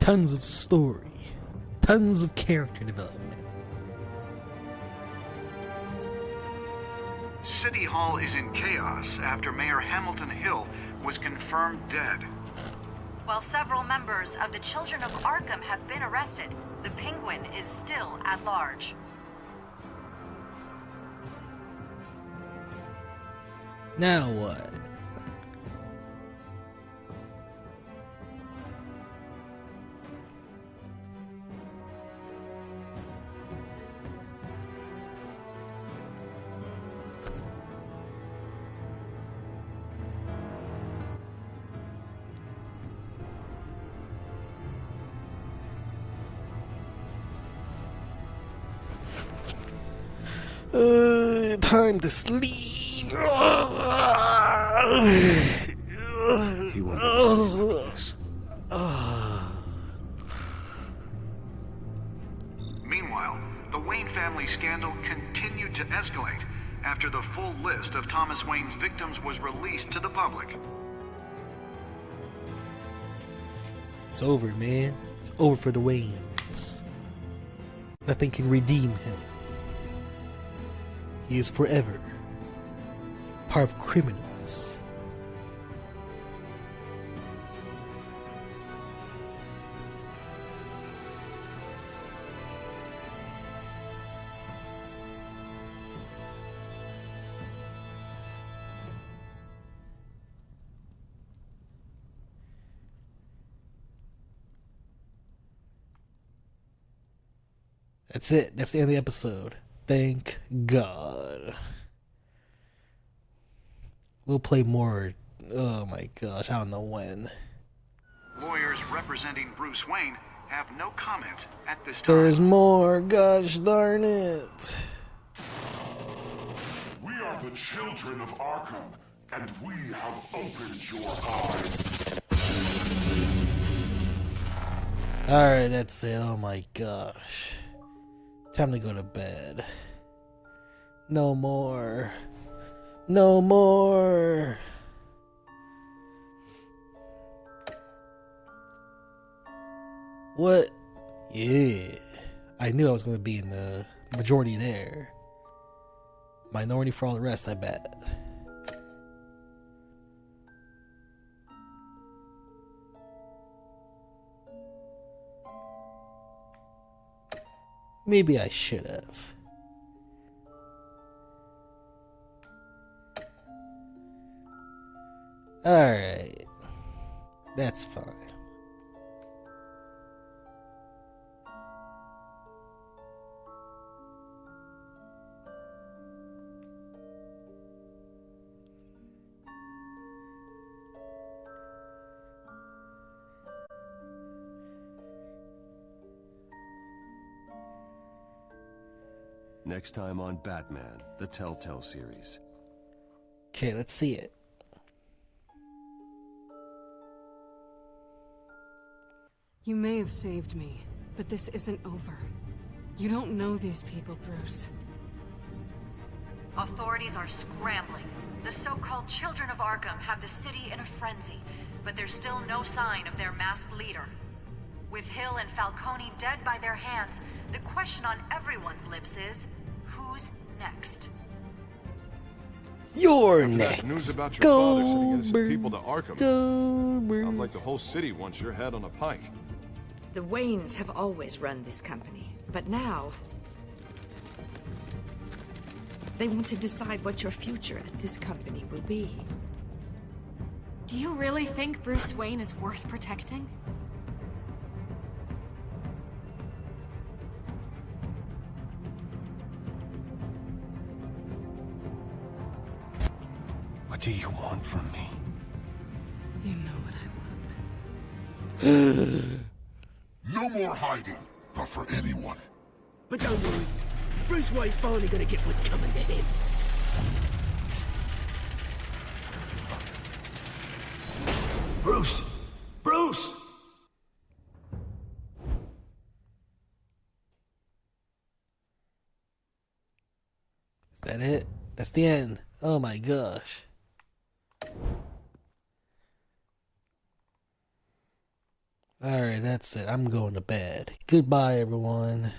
Tons of story. Tons of character development. City Hall is in chaos after Mayor Hamilton Hill was confirmed dead. While several members of the Children of Arkham have been arrested, the Penguin is still at large. Now what? Time to sleep. He won't ever see you like this. Meanwhile, the Wayne family scandal continued to escalate after the full list of Thomas Wayne's victims was released to the public. It's over, man. It's over for the Waynes. Nothing can redeem him. He is forever part of criminals. That's it. That's the end of the episode. Thank God. We'll play more. Oh my gosh, I don't know when. Lawyers representing Bruce Wayne have no comment at this time. There's more. Gosh darn it. We are the children of Arkham, and we have opened your eyes. Alright, that's it. Oh my gosh. Time to go to bed. No more. No more. What? Yeah. I knew I was going to be in the majority there. Minority for all the rest, I bet. Maybe I should have. Alright. That's fine. Next time on Batman, the Telltale series. Okay, let's see it. You may have saved me, but this isn't over. You don't know these people, Bruce. Authorities are scrambling. The so-called Children of Arkham have the city in a frenzy, but there's still no sign of their masked leader. With Hill and Falcone dead by their hands, the question on everyone's lips is, who's next? You're After next. that news about your Go, father sending innocent Bird. people to Arkham. Go, Sounds like the whole city wants your head on a pike. The Waynes have always run this company, but now they want to decide what your future at this company will be. Do you really think Bruce Wayne is worth protecting? What do you want from me? You know what I want. No more hiding, not for anyone. But don't worry. Bruce Wayne's finally gonna get what's coming to him. Bruce! Bruce! Is that it? That's the end. Oh my gosh. Alright, that's it. I'm going to bed. Goodbye, everyone.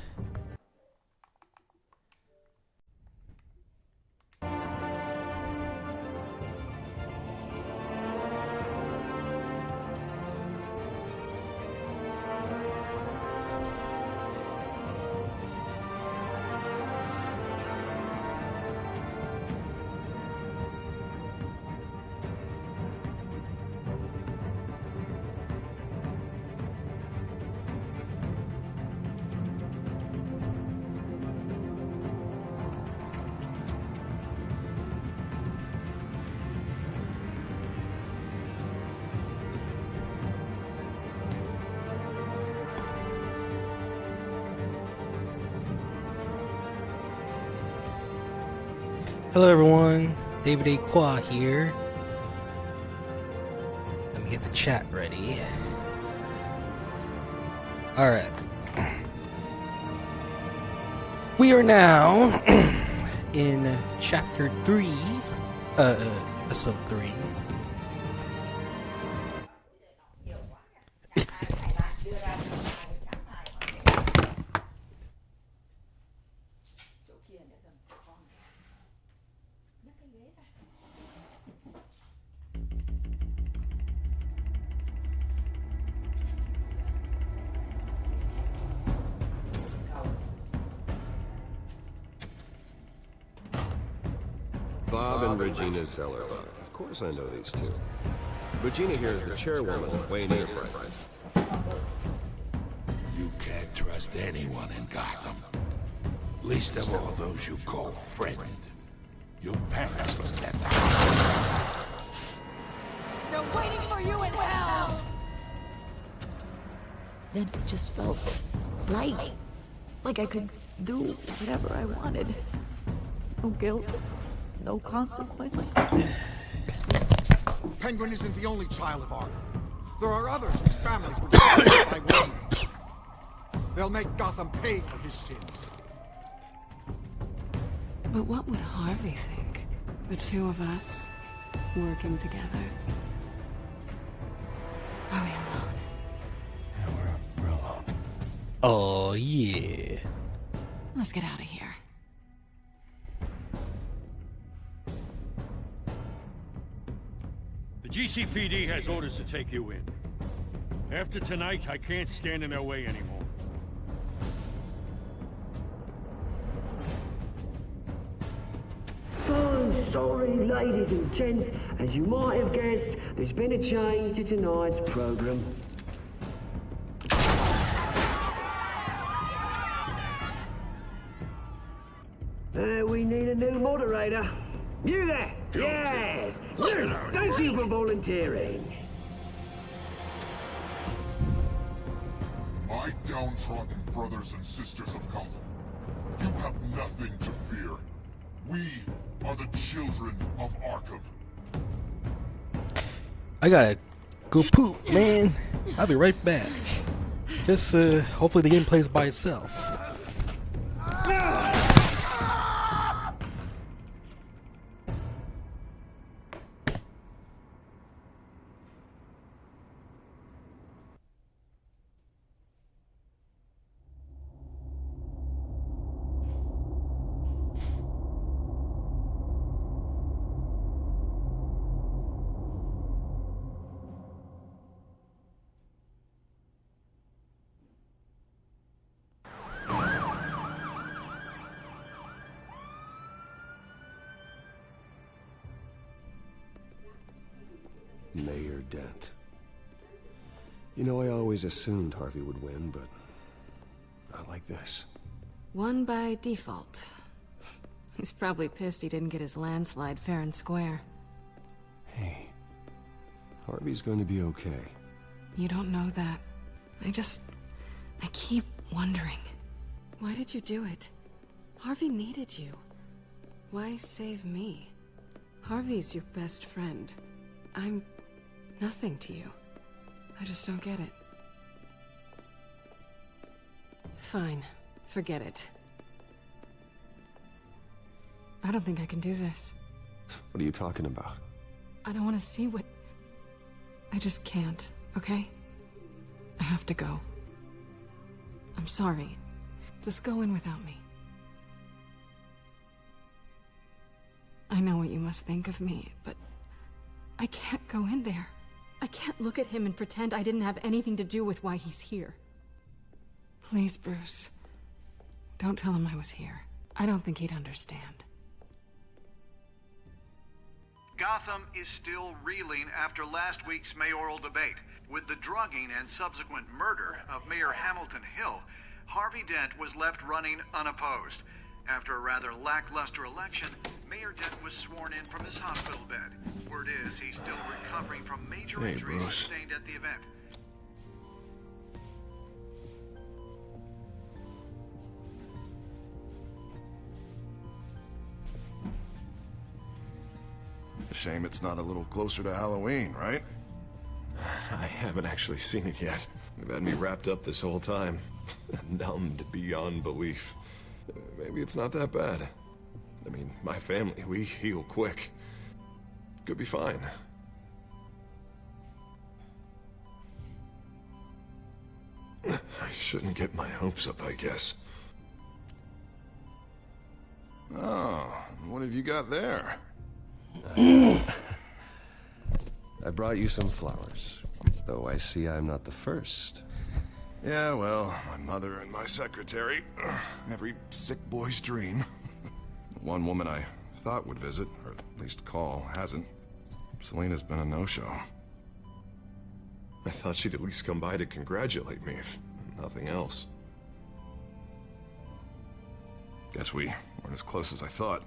Hello everyone, David A. Qua here. Let me get the chat ready. Alright. We are now in chapter 3, episode 3. Bob and Regina Zeller. Of course I know these two. Regina here is the chairwoman of Wayne Enterprises. You can't trust anyone in Gotham. Least of all those you call friend. Your parents looked at that. They're waiting for you in hell! Then it just felt light. Like I could do whatever I wanted. No guilt. No consequence. Penguin isn't the only child of Arkham. There are others whose families were destroyed by Wayne. They'll make Gotham pay for his sins. But what would Harvey think? The two of us working together. Are we alone? Yeah, we're alone. Oh yeah. Let's get out of here. The GCPD has orders to take you in. After tonight, I can't stand in their way anymore. sorry, ladies and gents. As you might have guessed, there's been a change to tonight's program. We need a new moderator. You there? Yes! Thank you for volunteering. My downtrodden brothers and sisters of Gotham, you have nothing to fear. We are the children of Arkham. I gotta go poop, man. I'll be right back. Just hopefully the game plays by itself. Mayor Dent. You know, I always assumed Harvey would win, but not like this. Won by default. He's probably pissed he didn't get his landslide fair and square. Hey, Harvey's going to be okay. You don't know that. I keep wondering. Why did you do it? Harvey needed you. Why save me? Harvey's your best friend. I'm nothing to you. I just don't get it. Fine. Forget it. I don't think I can do this. What are you talking about? I don't want to see what... I just can't, okay? I have to go. I'm sorry. Just go in without me. I know what you must think of me, but I can't go in there. I can't look at him and pretend I didn't have anything to do with why he's here. Please, Bruce. Don't tell him I was here. I don't think he'd understand. Gotham is still reeling after last week's mayoral debate. With the drugging and subsequent murder of Mayor Hamilton Hill, Harvey Dent was left running unopposed. After a rather lackluster election, Mayor Dent was sworn in from his hospital bed. Word is he's still recovering from major injuries sustained at the event. Shame it's not a little closer to Halloween, right? I haven't actually seen it yet. You've had me wrapped up this whole time. Numbed beyond belief. Maybe it's not that bad. I mean, my family, we heal quick. Could be fine. I shouldn't get my hopes up, I guess. Oh, what have you got there? I brought you some flowers, though I see I'm not the first. Yeah, well, my mother and my secretary. Every sick boy's dream. One woman I thought would visit, or at least call, hasn't. Selena's been a no-show. I thought she'd at least come by to congratulate me, if nothing else. Guess we weren't as close as I thought.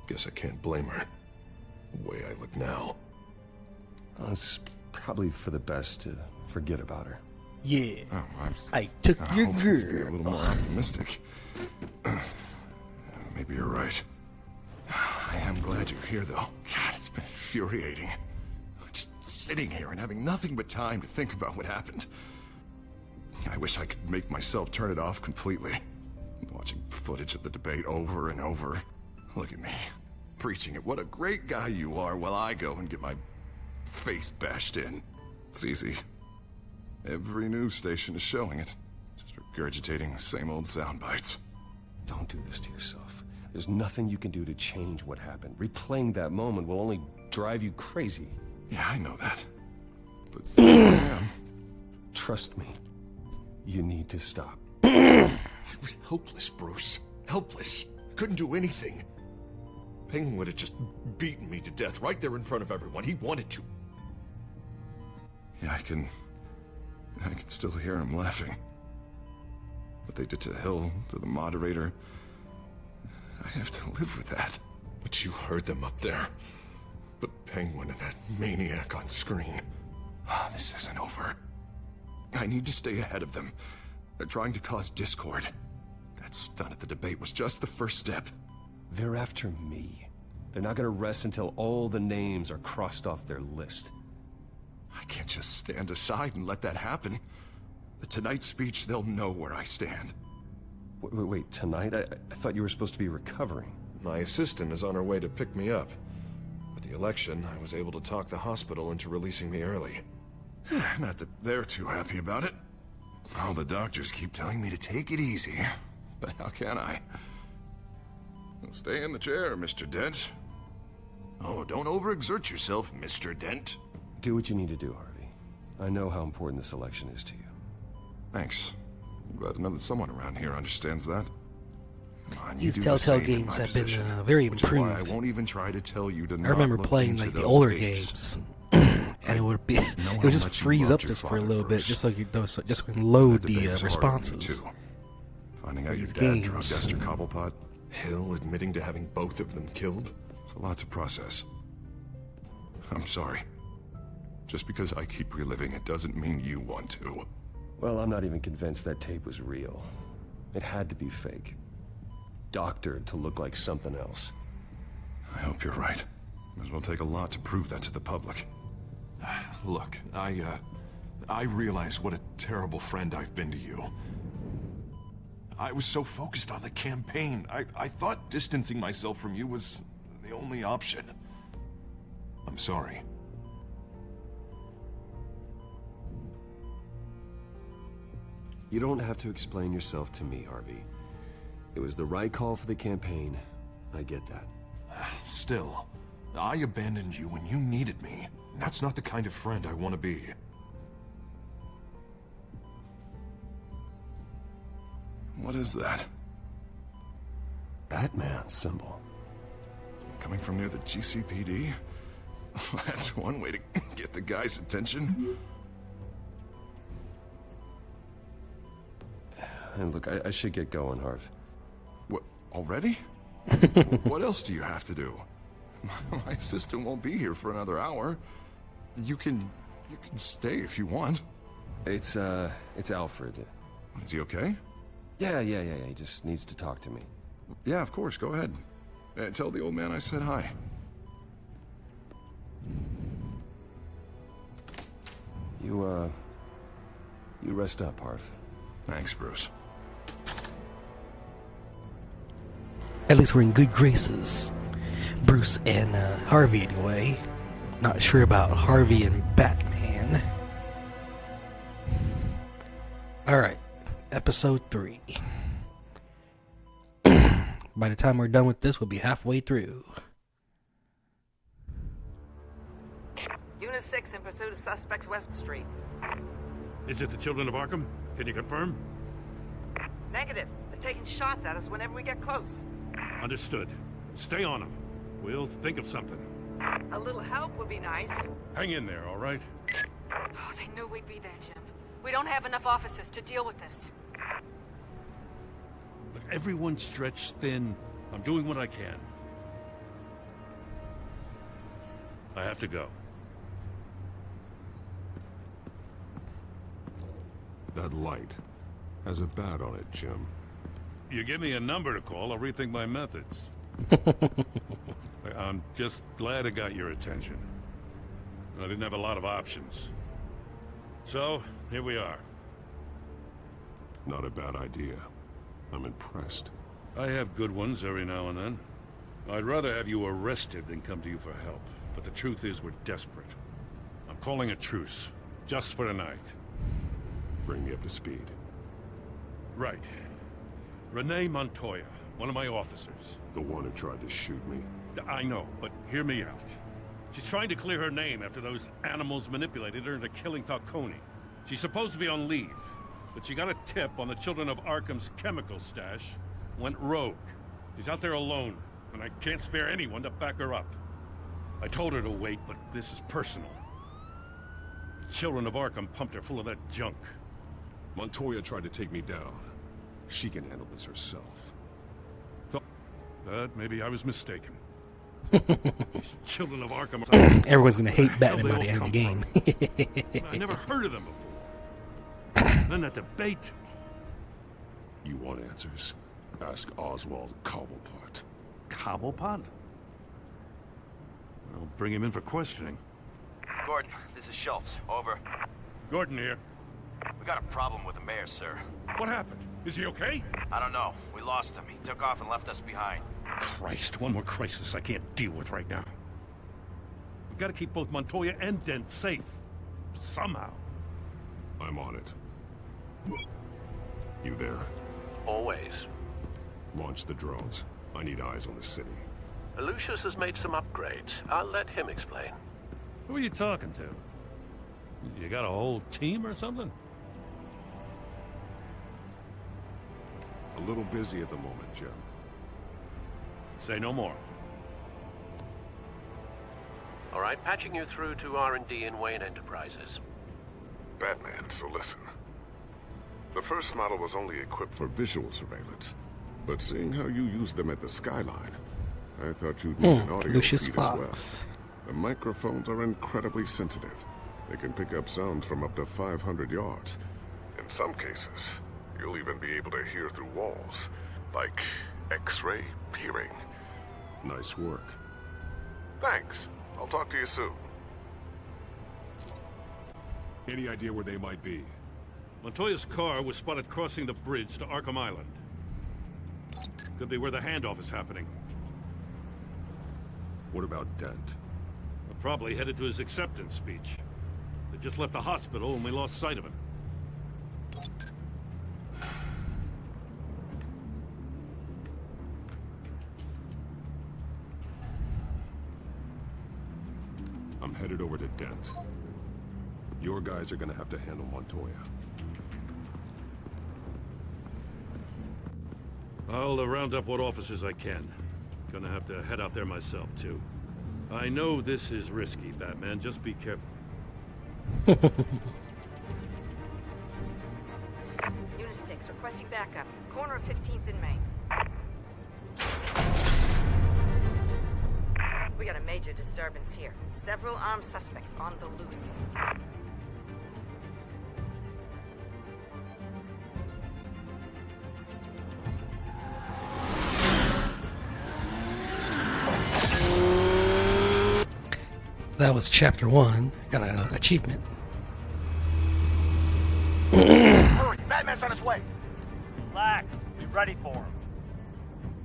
Guess I can't blame her. The way I look now. Well, it's probably for the best to forget about her. Yeah, oh, I took your girl. Be a little more optimistic. Maybe you're right. I am glad you're here, though. God, it's been infuriating. Just sitting here and having nothing but time to think about what happened. I wish I could make myself turn it off completely. Watching footage of the debate over and over. Look at me, preaching at what a great guy you are while I go and get my face bashed in. It's easy. Every news station is showing it. Just regurgitating the same old sound bites. Don't do this to yourself. There's nothing you can do to change what happened. Replaying that moment will only drive you crazy. Yeah, I know that. But I am. Trust me. You need to stop. I was helpless, Bruce. Helpless. Couldn't do anything. Penguin would have just beaten me to death right there in front of everyone. He wanted to. Yeah, I can still hear him laughing. What they did to Hill, to the moderator. I have to live with that. But you heard them up there. The Penguin and that maniac on screen. This isn't over. I need to stay ahead of them. They're trying to cause discord. That stunt at the debate was just the first step. They're after me. They're not gonna rest until all the names are crossed off their list. I can't just stand aside and let that happen. The Tonight speech, they'll know where I stand. Wait, tonight? I thought you were supposed to be recovering. My assistant is on her way to pick me up. With the election, I was able to talk the hospital into releasing me early. Not that they're too happy about it. All the doctors keep telling me to take it easy. But how can I? Well, stay in the chair, Mr. Dent. Oh, don't overexert yourself, Mr. Dent. Do what you need to do, Harvey. I know how important this election is to you. Thanks. I'm glad to know that someone around here understands that. These Telltale games have been very improved. I won't even try to tell you to I remember playing like the older games, and it would just freeze up just for a little bit, just so you can load the responses. Finding out your dad drugged games. Esther Cobblepot. Hill admitting to having both of them killed. It's a lot to process. I'm sorry. Just because I keep reliving it doesn't mean you want to. Well, I'm not even convinced that tape was real. It had to be fake. Doctored to look like something else. I hope you're right. It will take a lot to prove that to the public. Look, I realize what a terrible friend I've been to you. I was so focused on the campaign. I thought distancing myself from you was the only option. I'm sorry. You don't have to explain yourself to me, Harvey. It was the right call for the campaign. I get that. Still, I abandoned you when you needed me. That's not the kind of friend I want to be. What is that? Batman symbol. Coming from near the GCPD? That's one way to get the guy's attention. And look, I should get going, Harv. What, already? What else do you have to do? My assistant won't be here for another hour. You can stay if you want. It's Alfred. Is he okay? Yeah. He just needs to talk to me. Yeah, of course. Go ahead. Tell the old man I said hi. You rest up, Harv. Thanks, Bruce. At least we're in good graces. Bruce and Harvey, anyway. Not sure about Harvey and Batman. Alright, episode 3. By the time we're done with this, we'll be halfway through. Unit 6 in pursuit of suspects West Street. Is it the Children of Arkham? Can you confirm? Negative. They're taking shots at us whenever we get close. Understood. Stay on them. We'll think of something. A little help would be nice. Hang in there, all right? Oh, they knew we'd be there, Jim. We don't have enough officers to deal with this. But everyone's stretched thin. I'm doing what I can. I have to go. That light has a bat on it, Jim. You give me a number to call, I'll rethink my methods. I'm just glad I got your attention. I didn't have a lot of options. So, here we are. Not a bad idea. I'm impressed. I have good ones every now and then. I'd rather have you arrested than come to you for help. But the truth is, we're desperate. I'm calling a truce. Just for tonight. Bring me up to speed. Right. Renee Montoya, one of my officers. The one who tried to shoot me. I know, but hear me out. She's trying to clear her name after those animals manipulated her into killing Falcone. She's supposed to be on leave, but she got a tip on the Children of Arkham's chemical stash, went rogue. She's out there alone. and I can't spare anyone to back her up. I told her to wait, but this is personal. Children of Arkham pumped her full of that junk. Montoya tried to take me down. She can handle this herself. But maybe I was mistaken. These Children of Arkham are... Everyone's gonna hate Batman by the end of the game. I never heard of them before. Then that debate. You want answers? Ask Oswald Cobblepot. Cobblepot? I'll bring him in for questioning. Gordon, this is Schultz. Over. Gordon here. We got a problem with the mayor, sir. What happened? Is he okay? I don't know. We lost him. He took off and left us behind. Christ, one more crisis I can't deal with right now. We've got to keep both Montoya and Dent safe. Somehow. I'm on it. You there? Always. Launch the drones. I need eyes on the city. Lucius has made some upgrades. I'll let him explain. Who are you talking to? You got a whole team or something? A little busy at the moment, Jim. Say no more. All right, patching you through to R&D in Wayne Enterprises. Batman, so listen. The first model was only equipped for visual surveillance, but seeing how you used them at the Skyline, I thought you'd need an audio Lucius feed Fox. as well. The microphones are incredibly sensitive. They can pick up sounds from up to 500 yards. In some cases, you'll even be able to hear through walls, like X-ray peering. Nice work. Thanks. I'll talk to you soon. Any idea where they might be? Montoya's car was spotted crossing the bridge to Arkham Island. Could be where the handoff is happening. What about Dent? Probably headed to his acceptance speech. They just left the hospital and we lost sight of him. I'm headed over to Dent. Your guys are gonna have to handle Montoya. I'll round up what officers I can. Gonna have to head out there myself, too. I know this is risky, Batman. Just be careful. Unit 6, requesting backup. Corner of 15th and Main. We got a major disturbance here. Several armed suspects on the loose. That was chapter 1. Got an achievement. Hurry! Batman's on his way! Relax. Be ready for him.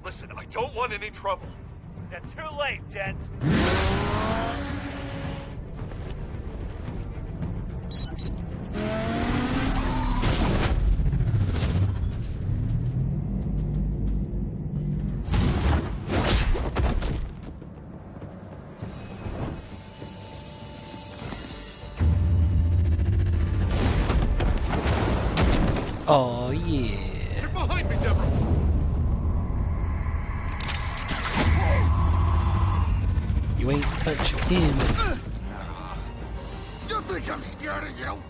Listen, I don't want any trouble. You're too late, Dent. Oh, yeah. Get behind me, Deborah! You ain't touching him. You think I'm scared of you?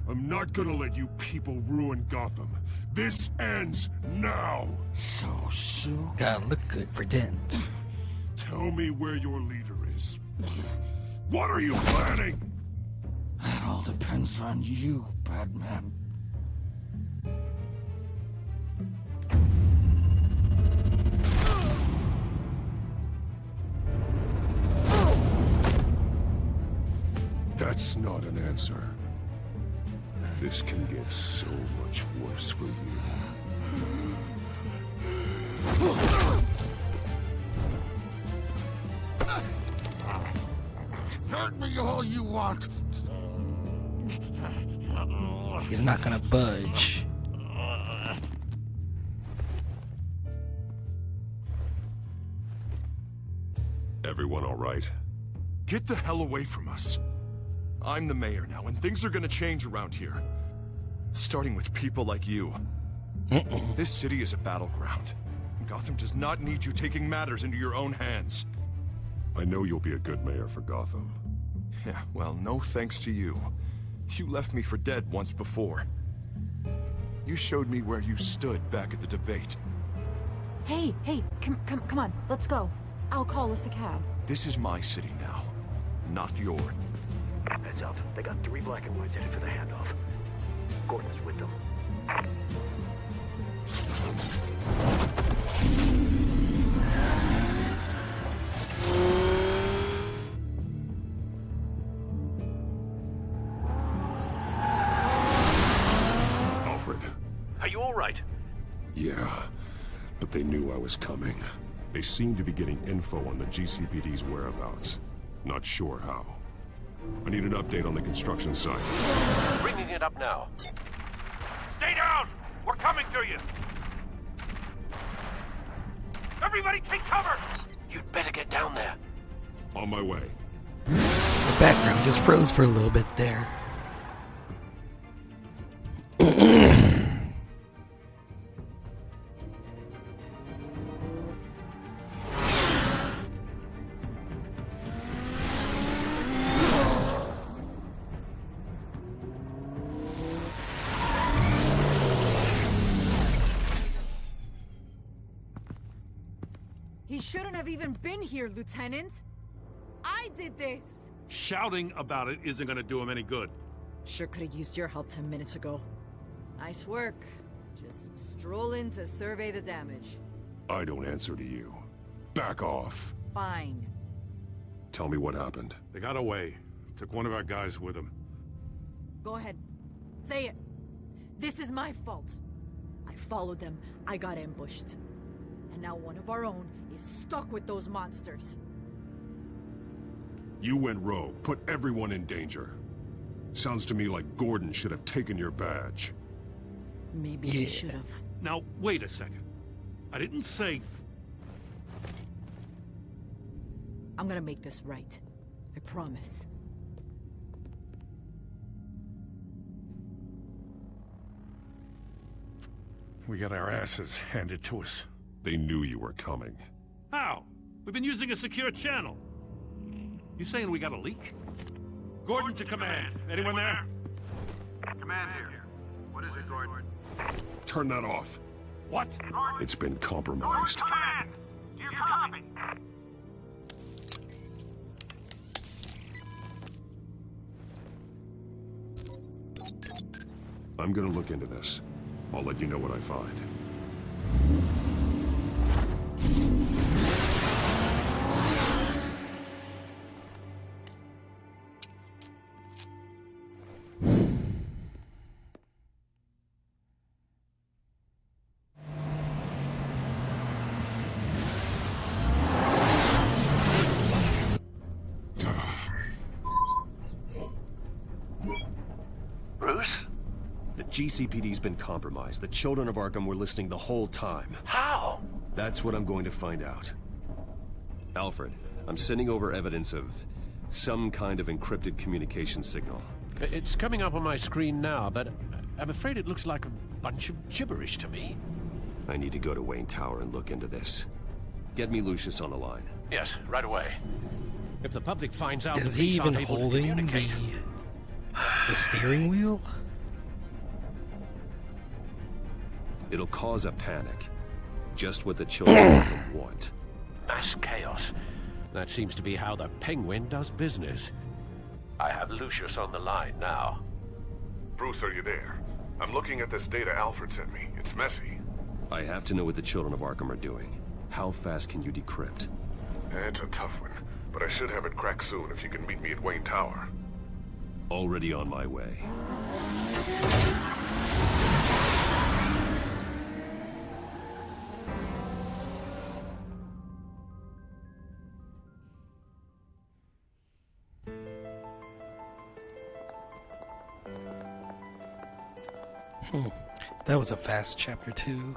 I'm not gonna let you people ruin Gotham. This ends now! So soon? Gotta look good for Dent. Tell me where your leader is. What are you planning? That all depends on you, Batman. That's not an answer. This can get so much worse for you. Hurt me all you want. He's not gonna budge. Everyone all right? Get the hell away from us. I'm the mayor now, and things are gonna change around here. Starting with people like you. This city is a battleground. Gotham does not need you taking matters into your own hands. I know you'll be a good mayor for Gotham. Yeah, well, no thanks to you. You left me for dead once before. You showed me where you stood back at the debate. Hey, come on, let's go. I'll call us a cab. This is my city now, not yours. Heads up. They got 3 black and whites headed for the handoff. Gordon's with them. Alfred. Are you all right? Yeah, but they knew I was coming. They seem to be getting info on the GCPD's whereabouts. Not sure how. I need an update on the construction site. Bringing it up now. Stay down! We're coming to you! Everybody take cover! You'd better get down there. On my way. The background just froze for a little bit there. He shouldn't have even been here, Lieutenant. I did this. Shouting about it isn't gonna do him any good. Sure could have used your help 10 minutes ago. Nice work. Just stroll in to survey the damage. I don't answer to you. Back off. Fine. Tell me what happened. They got away. Took one of our guys with them. Go ahead. Say it. This is my fault. I followed them. I got ambushed. And now one of our own is stuck with those monsters. You went rogue, put everyone in danger. Sounds to me like Gordon should have taken your badge. Maybe he should have. Now, wait a second. I didn't say... I'm gonna make this right. I promise. We got our asses handed to us. They knew you were coming. How? We've been using a secure channel. You saying we got a leak? Gordon to command. Anyone there? Command here. What is it, Gordon? Turn that off. What? It's been compromised. Command! Do you copy? I'm gonna look into this. I'll let you know what I find. Bruce? The GCPD's been compromised. The children of Arkham were listening the whole time. How? That's what I'm going to find out. Alfred, I'm sending over evidence of some kind of encrypted communication signal. It's coming up on my screen now, but I'm afraid it looks like a bunch of gibberish to me. I need to go to Wayne Tower and look into this. Get me Lucius on the line. Yes, right away. If the public finds out Is the he police even aren't able to holding communicate... the steering wheel? It'll cause a panic. Just what the children of Arkham want. Mass chaos. That seems to be how the Penguin does business. I have Lucius on the line now. Bruce, are you there? I'm looking at this data Alfred sent me. It's messy. I have to know what the children of Arkham are doing. How fast can you decrypt? It's a tough one, but I should have it cracked soon if you can meet me at Wayne Tower. Already on my way. That was a fast chapter 2.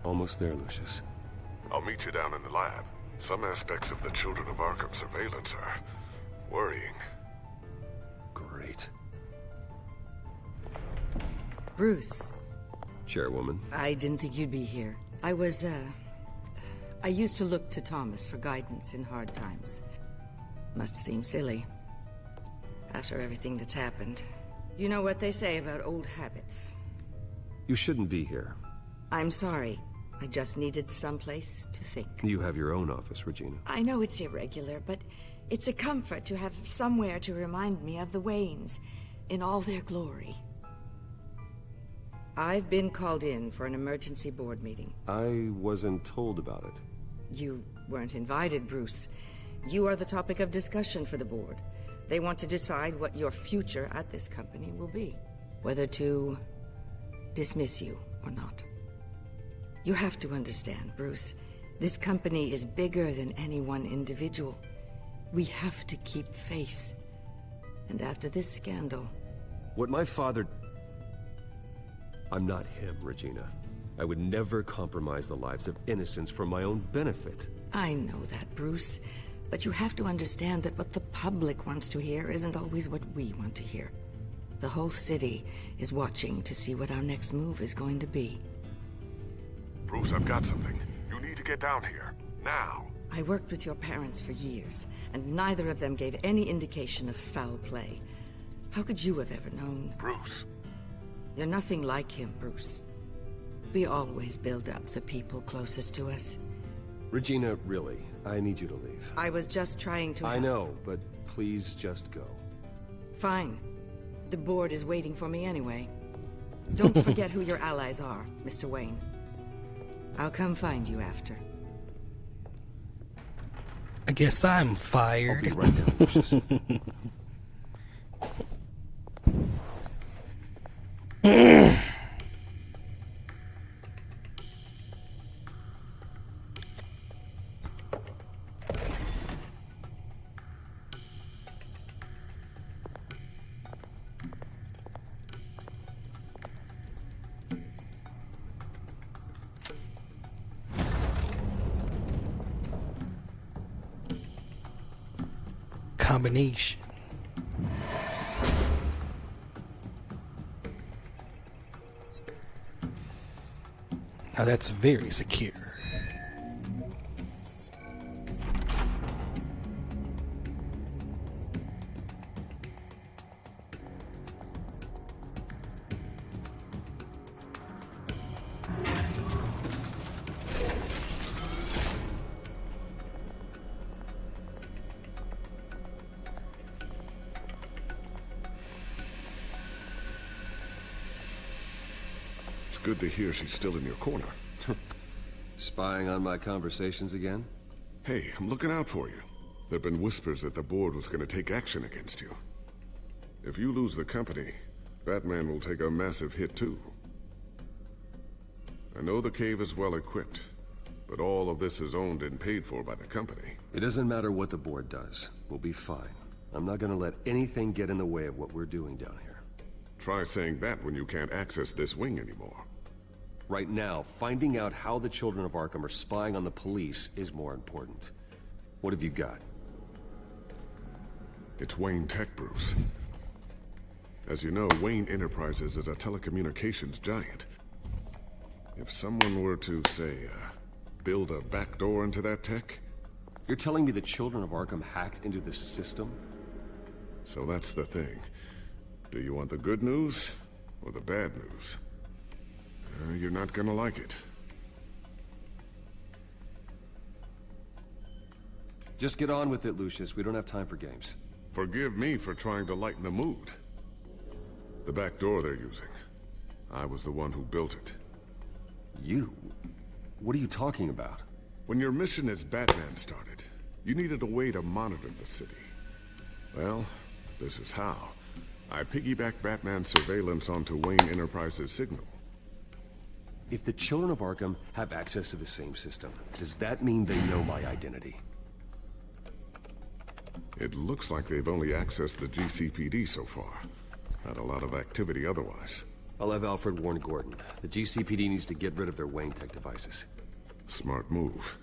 Almost there, Lucius. I'll meet you down in the lab. Some aspects of the Children of Arkham surveillance are worrying. Great. Bruce. Chairwoman. I didn't think you'd be here. I used to look to Thomas for guidance in hard times. Must seem silly. After everything that's happened. You know what they say about old habits. You shouldn't be here. I'm sorry. I just needed someplace to think. You have your own office, Regina. I know it's irregular, but it's a comfort to have somewhere to remind me of the Waynes in all their glory. I've been called in for an emergency board meeting. I wasn't told about it. You weren't invited, Bruce. You are the topic of discussion for the board. They want to decide what your future at this company will be. Whether to dismiss you or not. You have to understand, Bruce. This company is bigger than any one individual. We have to keep face. And after this scandal... What my father... I'm not him, Regina. I would never compromise the lives of innocents for my own benefit. I know that, Bruce. But you have to understand that what the public wants to hear isn't always what we want to hear. The whole city is watching to see what our next move is going to be. Bruce, I've got something. You need to get down here. Now. I worked with your parents for years, and neither of them gave any indication of foul play. How could you have ever known? Bruce. You're nothing like him, Bruce. We always build up the people closest to us. Regina, really, I need you to leave. I was just trying to... I know, but please just go. Fine. The board is waiting for me anyway. Don't forget who your allies are, Mr. Wayne. I'll come find you after. I guess I'm fired. I'll be right down, Lucius. Combination. Now that's very secure. It's good to hear she's still in your corner. Spying on my conversations again? Hey, I'm looking out for you. There've been whispers that the board was going to take action against you. If you lose the company, Batman will take a massive hit too. I know the cave is well equipped, but all of this is owned and paid for by the company. It doesn't matter what the board does. We'll be fine. I'm not gonna let anything get in the way of what we're doing down here. Try saying that when you can't access this wing anymore. Right now, finding out how the Children of Arkham are spying on the police is more important. What have you got? It's Wayne Tech, Bruce. As you know, Wayne Enterprises is a telecommunications giant. If someone were to, say, build a backdoor into that tech... You're telling me the Children of Arkham hacked into the system? So that's the thing. Do you want the good news or the bad news? You're not gonna like it. Just get on with it, Lucius. We don't have time for games. Forgive me for trying to lighten the mood. The back door they're using. I was the one who built it. You? What are you talking about? When your mission as Batman started, you needed a way to monitor the city. Well, this is how. I piggybacked Batman's surveillance onto Wayne Enterprises' signal. If the Children of Arkham have access to the same system, does that mean they know my identity? It looks like they've only accessed the GCPD so far. Not a lot of activity otherwise. I'll have Alfred warn Gordon. The GCPD needs to get rid of their Wayne Tech devices. Smart move.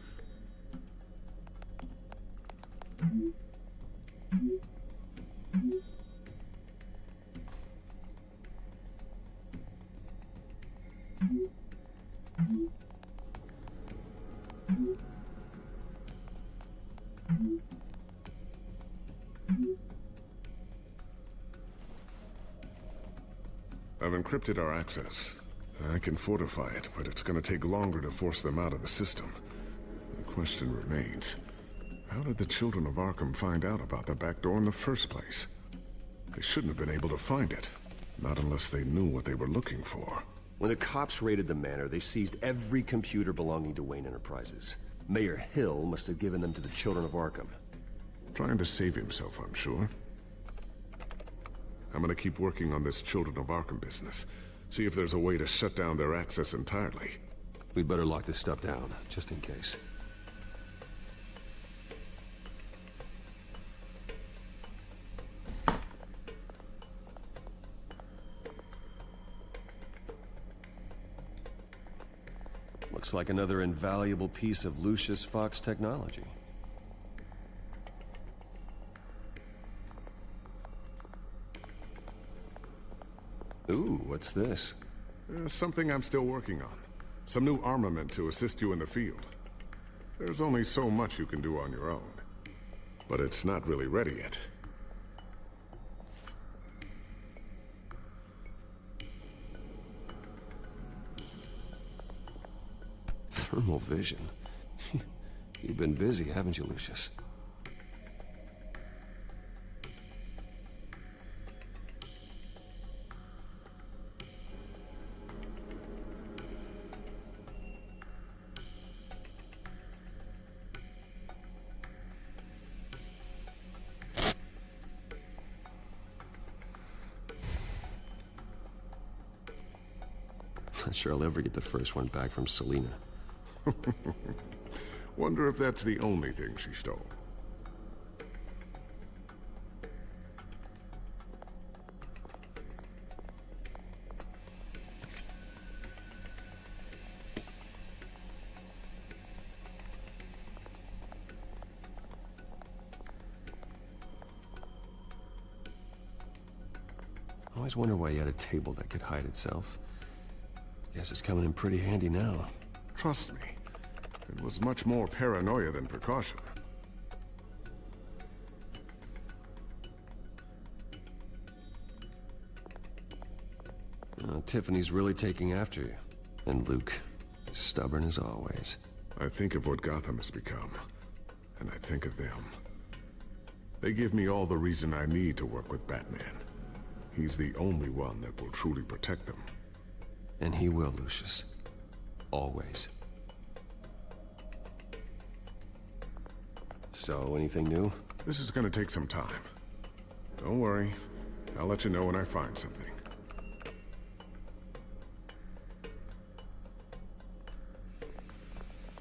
I've encrypted our access. I can fortify it, but it's gonna take longer to force them out of the system. The question remains, how did the children of Arkham find out about the back door in the first place? They shouldn't have been able to find it. Not unless they knew what they were looking for. When the cops raided the manor, they seized every computer belonging to Wayne Enterprises. Mayor Hill must have given them to the children of Arkham. Trying to save himself, I'm sure. I'm gonna keep working on this Children of Arkham business. See if there's a way to shut down their access entirely. We'd better lock this stuff down, just in case. Looks like another invaluable piece of Lucius Fox technology. Ooh, what's this? Something I'm still working on. Some new armament to assist you in the field. There's only so much you can do on your own. But it's not really ready yet. Thermal vision. You've been busy, haven't you, Lucius? Not sure I'll ever get the first one back from Selina. Wonder if that's the only thing she stole. I always wonder why you had a table that could hide itself. Guess it's coming in pretty handy now. Trust me, it was much more paranoia than precaution. Tiffany's really taking after you. And Luke, stubborn as always. I think of what Gotham has become, and I think of them. They give me all the reason I need to work with Batman. He's the only one that will truly protect them. And he will, Lucius. Always. So, anything new? This is gonna take some time. Don't worry. I'll let you know when I find something.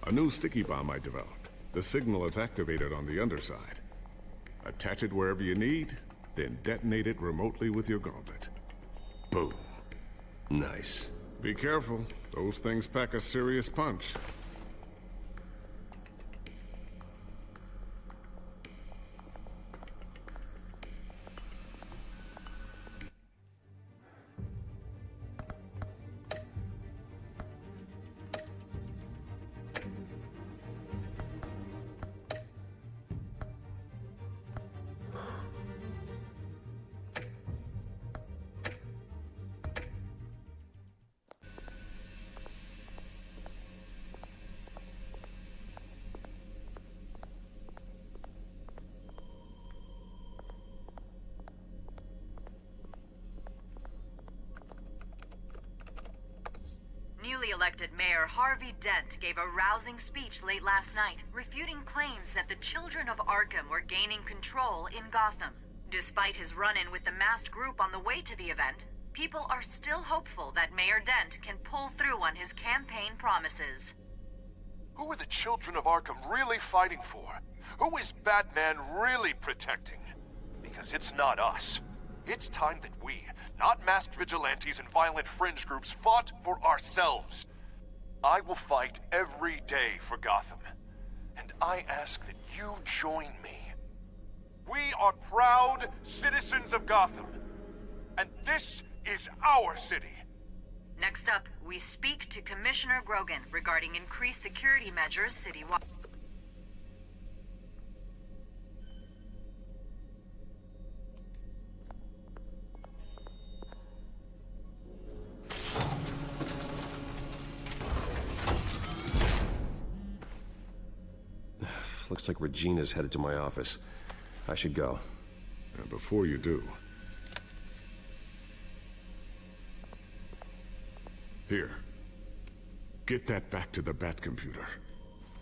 A new sticky bomb I developed. The signal is activated on the underside. Attach it wherever you need, then detonate it remotely with your gauntlet. Boom. Nice. Be careful. Those things pack a serious punch. Newly elected Mayor Harvey Dent gave a rousing speech late last night, refuting claims that the children of Arkham were gaining control in Gotham. Despite his run-in with the masked group on the way to the event, people are still hopeful that Mayor Dent can pull through on his campaign promises. Who are the children of Arkham really fighting for? Who is Batman really protecting? Because it's not us. It's time that we, not masked vigilantes and violent fringe groups, fought for ourselves. I will fight every day for Gotham. And I ask that you join me. We are proud citizens of Gotham. And this is our city. Next up, we speak to Commissioner Grogan regarding increased security measures citywide. Looks like Regina's headed to my office. I should go. And before you do... Here. Get that back to the Bat computer.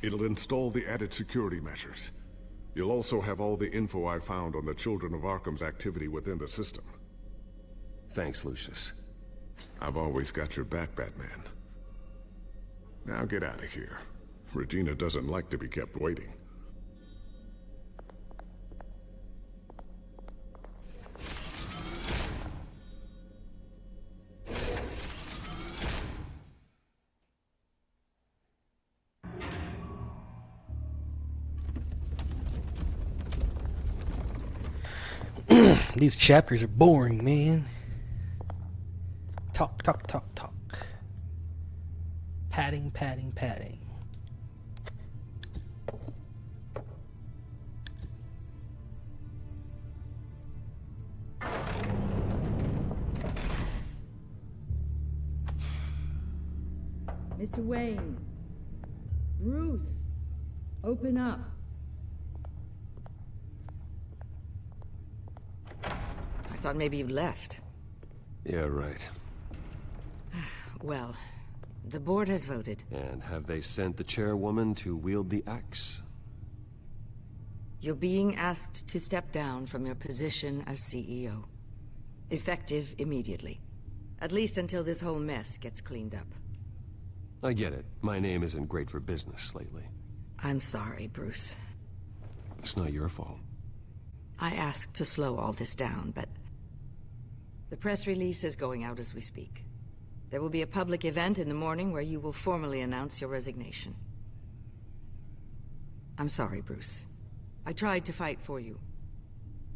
It'll install the added security measures. You'll also have all the info I found on the Children of Arkham's activity within the system. Thanks, Lucius. I've always got your back, Batman. Now get out of here. Regina doesn't like to be kept waiting. These chapters are boring, man. Talk, talk, talk, talk. Padding, padding, padding. Mr. Wayne. Bruce. Open up. I thought maybe you left. Yeah, right. Well, the board has voted. And have they sent the chairwoman to wield the axe? You're being asked to step down from your position as CEO. Effective immediately. At least until this whole mess gets cleaned up. I get it. My name isn't great for business lately. I'm sorry, Bruce. It's not your fault. I asked to slow all this down, but... the press release is going out as we speak. There will be a public event in the morning where you will formally announce your resignation. I'm sorry, Bruce. I tried to fight for you.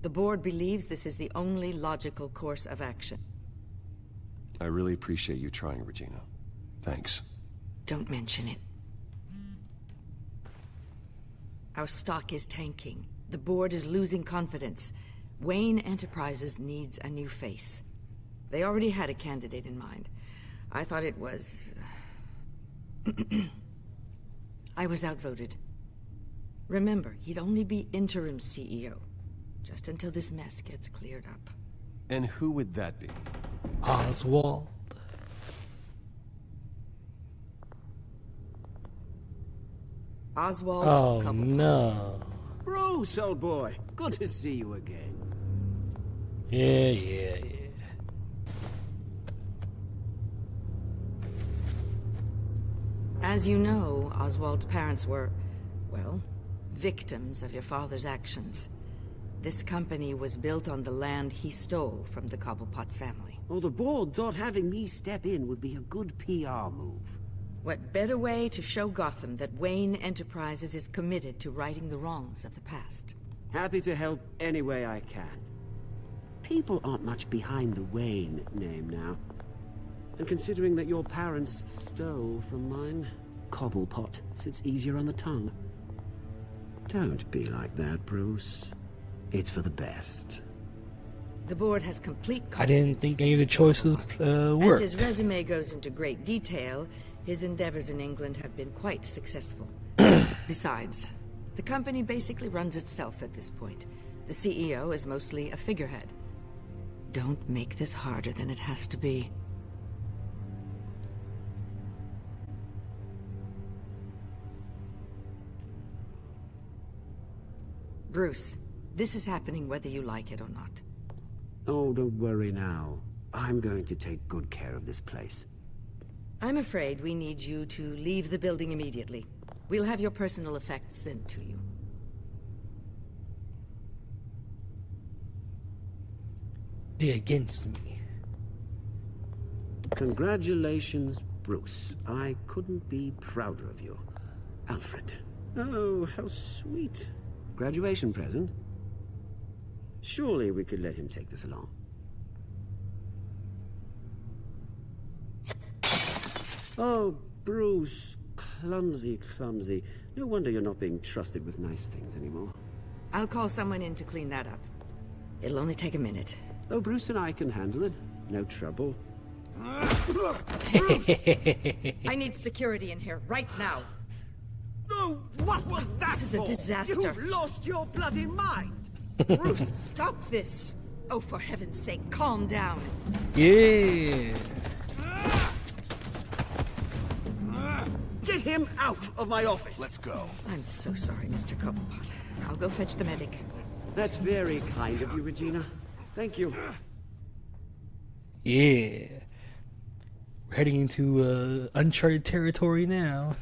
The board believes this is the only logical course of action. I really appreciate you trying, Regina. Thanks. Don't mention it. Our stock is tanking. The board is losing confidence. Wayne Enterprises needs a new face. They already had a candidate in mind. I thought it was... I was outvoted. Remember, he'd only be interim CEO. Just until this mess gets cleared up. And who would that be? Oswald. Oswald. Oh, no. Bruce, old boy. Good to see you again. Yeah. As you know, Oswald's parents were, well, victims of your father's actions. This company was built on the land he stole from the Cobblepot family. Well, the board thought having me step in would be a good PR move. What better way to show Gotham that Wayne Enterprises is committed to righting the wrongs of the past? Happy to help any way I can. People aren't much behind the Wayne name now. And considering that your parents stole from mine, Cobblepot sits easier on the tongue. Don't be like that, Bruce. It's for the best. The board has complete confidence. I didn't think any of the choices worked. As his resume goes into great detail, his endeavors in England have been quite successful. Besides, the company basically runs itself at this point. The CEO is mostly a figurehead. Don't make this harder than it has to be. Bruce, this is happening whether you like it or not. Oh, don't worry now. I'm going to take good care of this place. I'm afraid we need you to leave the building immediately. We'll have your personal effects sent to you. They're against me. Congratulations, Bruce. I couldn't be prouder of you. Alfred. Oh, how sweet. Graduation present? Surely we could let him take this along. Oh, Bruce. Clumsy, clumsy. No wonder you're not being trusted with nice things anymore. I'll call someone in to clean that up. It'll only take a minute. Oh, Bruce and I can handle it. No trouble. Bruce! I need security in here, right now. Oh, what was that? This is a disaster. You've lost your bloody mind! Bruce, stop this! Oh, for heaven's sake, calm down. Yeah. Get him out of my office! Let's go. I'm so sorry, Mr. Cobblepot. I'll go fetch the medic. That's very kind of you, Regina. Thank you. Yeah. We're heading into uncharted territory now.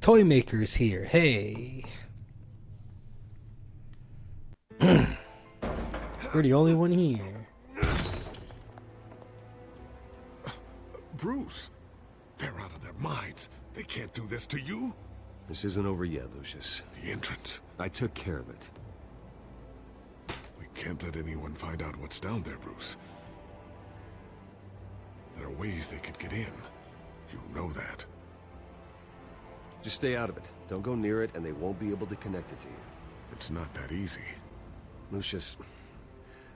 Toy Maker's here. Hey. We're the only one here. Bruce, they're out of their minds. They can't do this to you. This isn't over yet, Lucius. The entrance. I took care of it. We can't let anyone find out what's down there, Bruce. There are ways they could get in. You know that. Just stay out of it. Don't go near it, and they won't be able to connect it to you. It's not that easy. Lucius,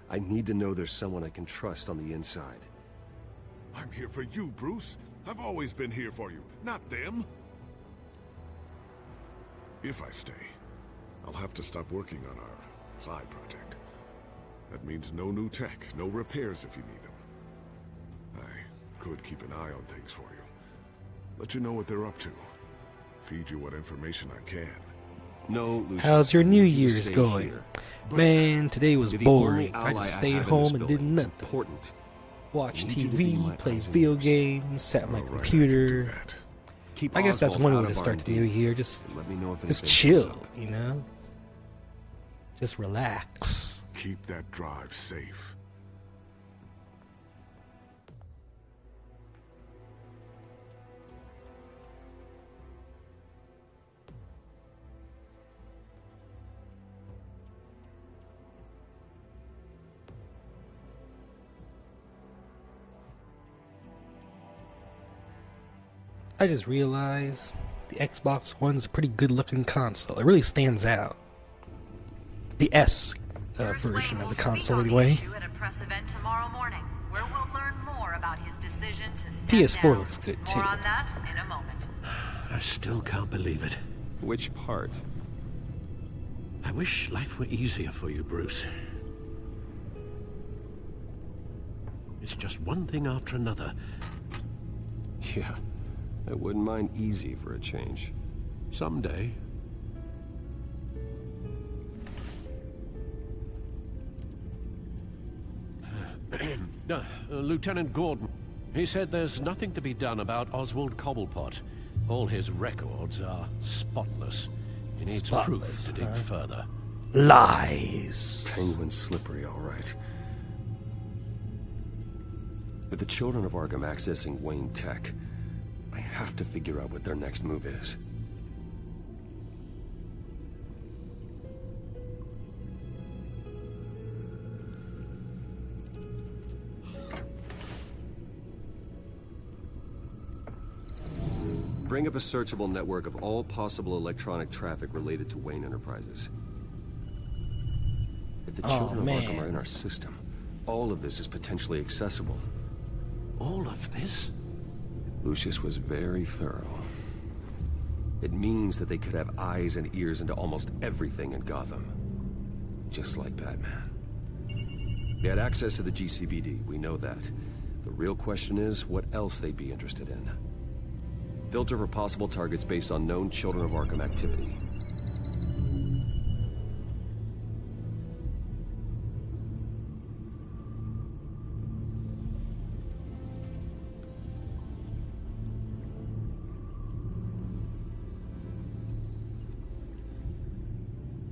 I need to know there's someone I can trust on the inside. I'm here for you, Bruce. I've always been here for you, not them. If I stay, I'll have to stop working on our side project. That means no new tech, no repairs if you need them. I could keep an eye on things for you. Let you know what they're up to. Feed you what information I can. No, Lucius. How's your New Year's Stay going? here. Man, today was You're the boring. only I ally just I stayed have in home this and did building. It's nothing. important. Watched I need you to be TV, my played eyes and video ears. games, sat in my All right, I can computer. do that. Keep I guess that's Oswald one out way to of start the R&D. new year. Just Let me know if anything chill, comes up. you know? Just relax. Keep that drive safe. I just realized the Xbox One's a pretty good looking console. It really stands out. The S version of the console, anyway. At a press event tomorrow morning, where we'll learn more about his decision to step PS4 down. looks good too. More on that in a moment. I still can't believe it. Which part? I wish life were easier for you, Bruce. It's just one thing after another. Yeah, I wouldn't mind easy for a change. Someday. Lieutenant Gordon, he said there's nothing to be done about Oswald Cobblepot. All his records are spotless. He needs proof to dig further. Lies. Penguin's slippery, all right. With the children of Arkham accessing Wayne Tech, I have to figure out what their next move is. Bring up a searchable network of all possible electronic traffic related to Wayne Enterprises. If the children of Arkham are in our system, all of this is potentially accessible. All of this? Lucius was very thorough. It means that they could have eyes and ears into almost everything in Gotham. Just like Batman. They had access to the GCPD, we know that. The real question is, what else they'd be interested in. Filter for possible targets based on known Children of Arkham activity.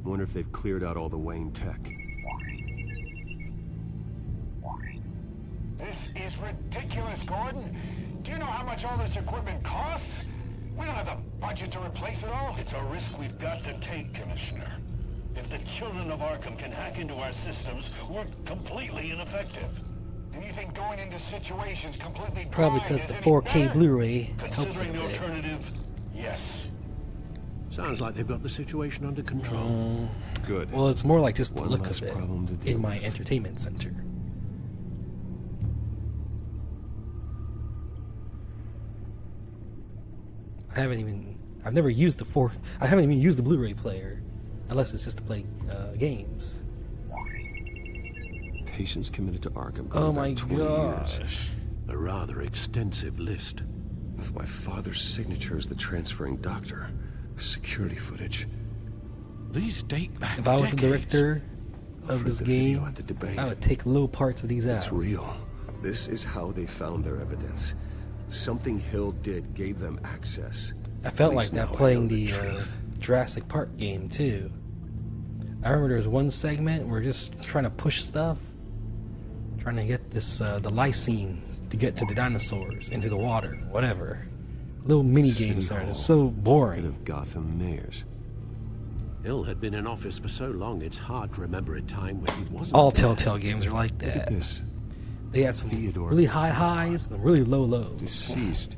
Wonder if they've cleared out all the Wayne tech. This is ridiculous, Gordon. Do you know how much all this equipment costs? We don't have the budget to replace it all. It's a risk we've got to take, Commissioner. If the children of Arkham can hack into our systems, we're completely ineffective. And you think going into situations completely Probably blind because is the any 4K better? Blu-ray helps it Considering a the bit. alternative, yes. Sounds like they've got the situation under control. Good. Well, it's more like just the One look less of it problem to deal in my with. entertainment center. I've never used I haven't even used the Blu-ray player, unless it's just to play games. Patients committed to Arkham. Oh going my back 20 years. gosh. A rather extensive list. With my father's signature as the transferring doctor. Security footage. These date back If I was the decades. director of this game, At the debate. I would take little parts of these It's out. real. This is how they found their evidence. Something Hill did gave them access. I felt At like least that now I playing know the truth. Jurassic Park game too. I remember there was one segment where we're just trying to push stuff, trying to get this the lysine to get to the dinosaurs into the water, whatever. Little mini games there. It's so boring. Of Gotham mayors. Hill had been in office for so long, it's hard to remember a time when he wasn't. All there. Telltale games are like Look at that. this. They had some Theodore really high highs and really low lows. Deceased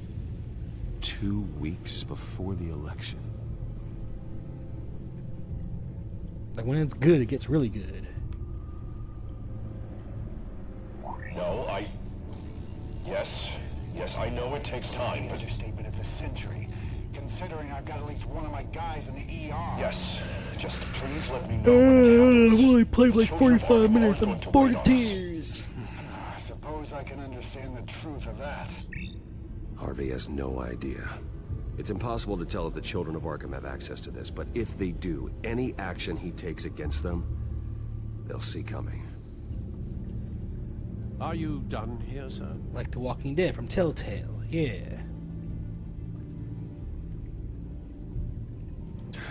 2 weeks before the election. Like when it's good, it gets really good. No, Yes, I know it takes time, but... Understatement of the century, considering I've got at least one of my guys in the ER. Yes, just please let me know when I've only played like 45 minutes. I'm bored of tears. I suppose I can understand the truth of that. Harvey has no idea. It's impossible to tell if the children of Arkham have access to this, but if they do, any action he takes against them, they'll see coming. Are you done here, sir? Like The Walking Dead from Telltale, yeah.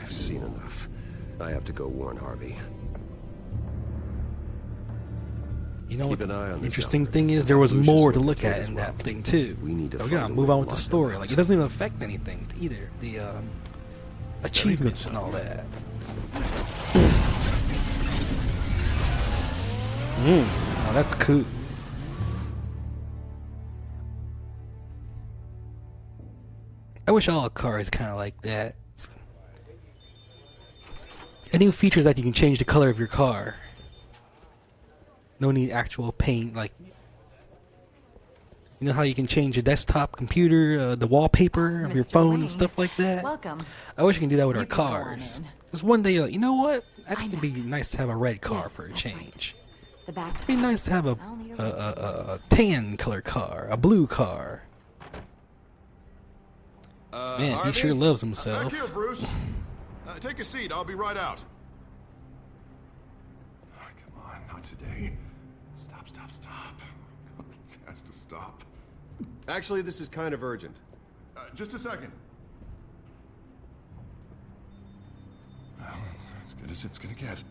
I've seen enough. I have to go warn Harvey. You know Keep what an eye on the this interesting outfit. thing is? There was Lucius more to looked look at it at as in well. that thing too. We need to We're find gonna a move way on to with the lock story. them Like out. it doesn't even affect anything either. The achievements and all that. Oh, that's cool. I wish all cars kind of like that. Any features that you can change the color of your car. No need actual paint. Like, you know how you can change your desktop computer, the wallpaper of your Mr. phone Wayne, and stuff like that. welcome. I wish you can do that with You our can go on cars. in. Just one day, you're like, you know what? I think it'd be nice to have a red car for a change. The back. It'd be nice to have a tan color car, a blue car. Man, he Harvey? sure loves Back himself. here, Bruce. Take a seat. I'll be right out. Come on, not today. Stop. It has to stop. Actually, this is kind of urgent. Just a second. Well, it's as good as it's gonna get.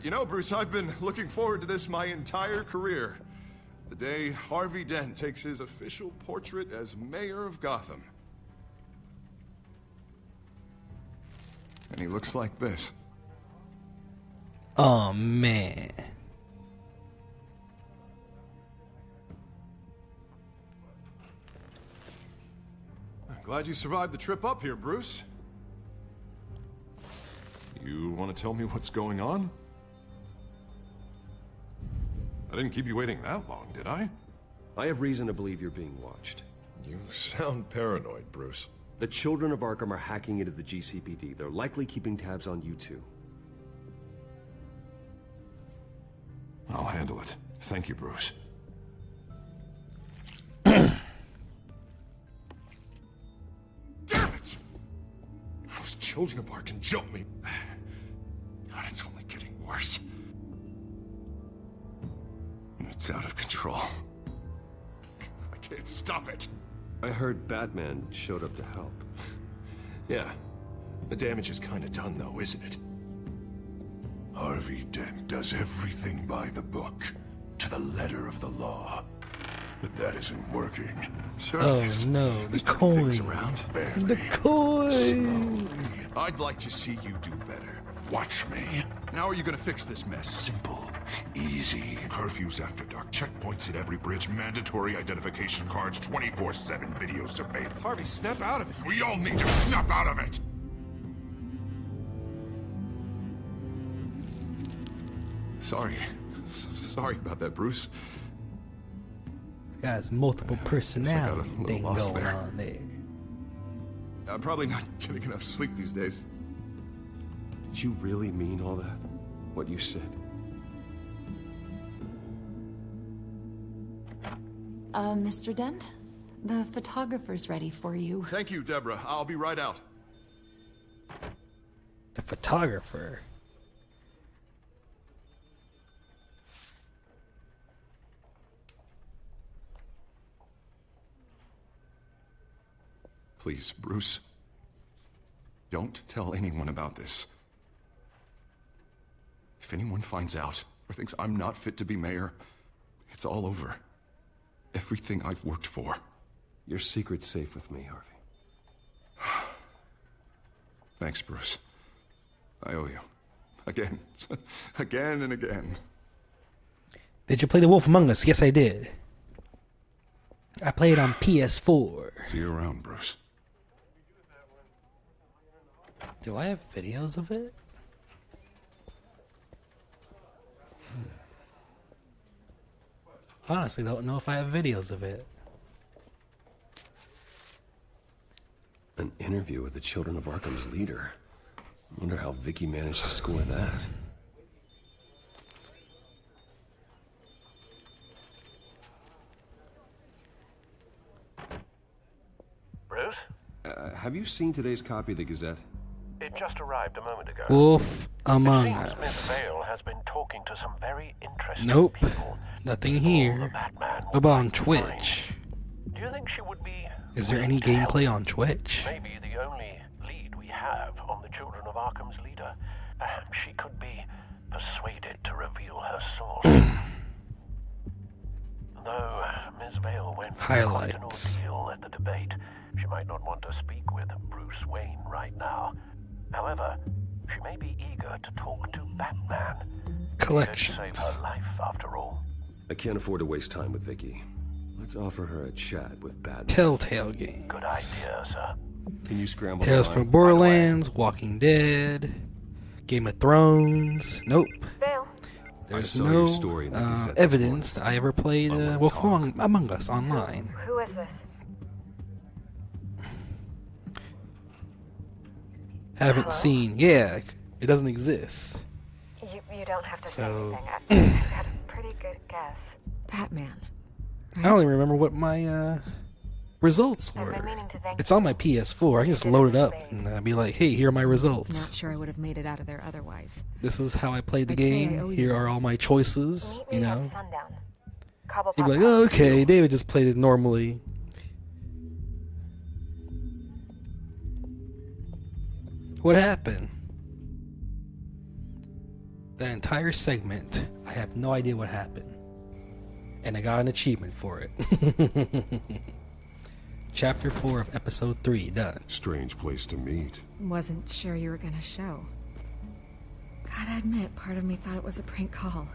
You know, Bruce, I've been looking forward to this my entire career. The day Harvey Dent takes his official portrait as mayor of Gotham. And he looks like this. Oh, man. I'm glad you survived the trip up here, Bruce. You want to tell me what's going on? I didn't keep you waiting that long, did I? I have reason to believe you're being watched. You sound paranoid, Bruce. The children of Arkham are hacking into the GCPD. They're likely keeping tabs on you too. I'll handle it. Thank you, Bruce. Damn it! Those children of Arkham jumped me. God, it's only getting worse. It's out of control. I can't stop it. I heard Batman showed up to help. Yeah. The damage is kind of done, though, isn't it? Harvey Dent does everything by the book. to the letter of the law. But that isn't working. Oh no, the coin. The coin. I'd like to see you do better. Watch me. Now are you gonna fix this mess? Simple. Easy. Curfews after dark. Checkpoints at every bridge. Mandatory identification cards. 24/7 video surveillance. Harvey, snap out of it. We all need to snap out of it. Sorry. Sorry about that, Bruce. This guy's multiple personality thing going on there. I'm probably not getting enough sleep these days. Did you really mean all that? What you said? Mr. Dent? The photographer's ready for you. Thank you, Deborah. I'll be right out. The photographer. Please, Bruce. Don't tell anyone about this. If anyone finds out or thinks I'm not fit to be mayor, it's all over. Everything I've worked for. Your secret's safe with me, Harvey. Thanks, Bruce. I owe you. Again. Again and again. Did you play The Wolf Among Us? Yes, I did. I played on PS4. See you around, Bruce. Do I have videos of it? Honestly, don't know if I have videos of it. An interview with the Children of Arkham's leader. Wonder how Vicky managed to score that. Bruce? Have you seen today's copy of the Gazette? It just arrived a moment ago. Wolf Among It seems Us. Miss Vale has been talking to some very interesting Nope. people. Nothing here. What about on Twitch? Do you think she would be... Is there any gameplay on Twitch? Maybe the only lead we have on the Children of Arkham's leader. Perhaps she could be persuaded to reveal her source. Though Ms. Vale went through quite an ordeal at the debate, she might not want to speak with Bruce Wayne right now. However, she may be eager to talk to Batman. Collections. Save her life, after all. I can't afford to waste time with Vicky. Let's offer her a chat with Batman. Telltale games. Good idea, sir. Can you scramble? Tales from Borderlands, Walking Dead, Game of Thrones. Nope. There's no evidence that I ever played Wolf Among Us online. Who is this? Haven't seen. Yeah, it doesn't exist. You don't have to say So, anything. I had a pretty good guess. Batman. I don't even remember what my results were. It's on my PS4. I can just load it up and be like, hey, here are my results. Not sure I would have made it out of there otherwise. This is how I played the game. Here are all my choices, you know. You'd be like, oh, okay, David just played it normally. What happened? The entire segment, I have no idea what happened. And I got an achievement for it. Chapter 4 of Episode 3, done. Strange place to meet. Wasn't sure you were gonna show. Gotta admit, part of me thought it was a prank call.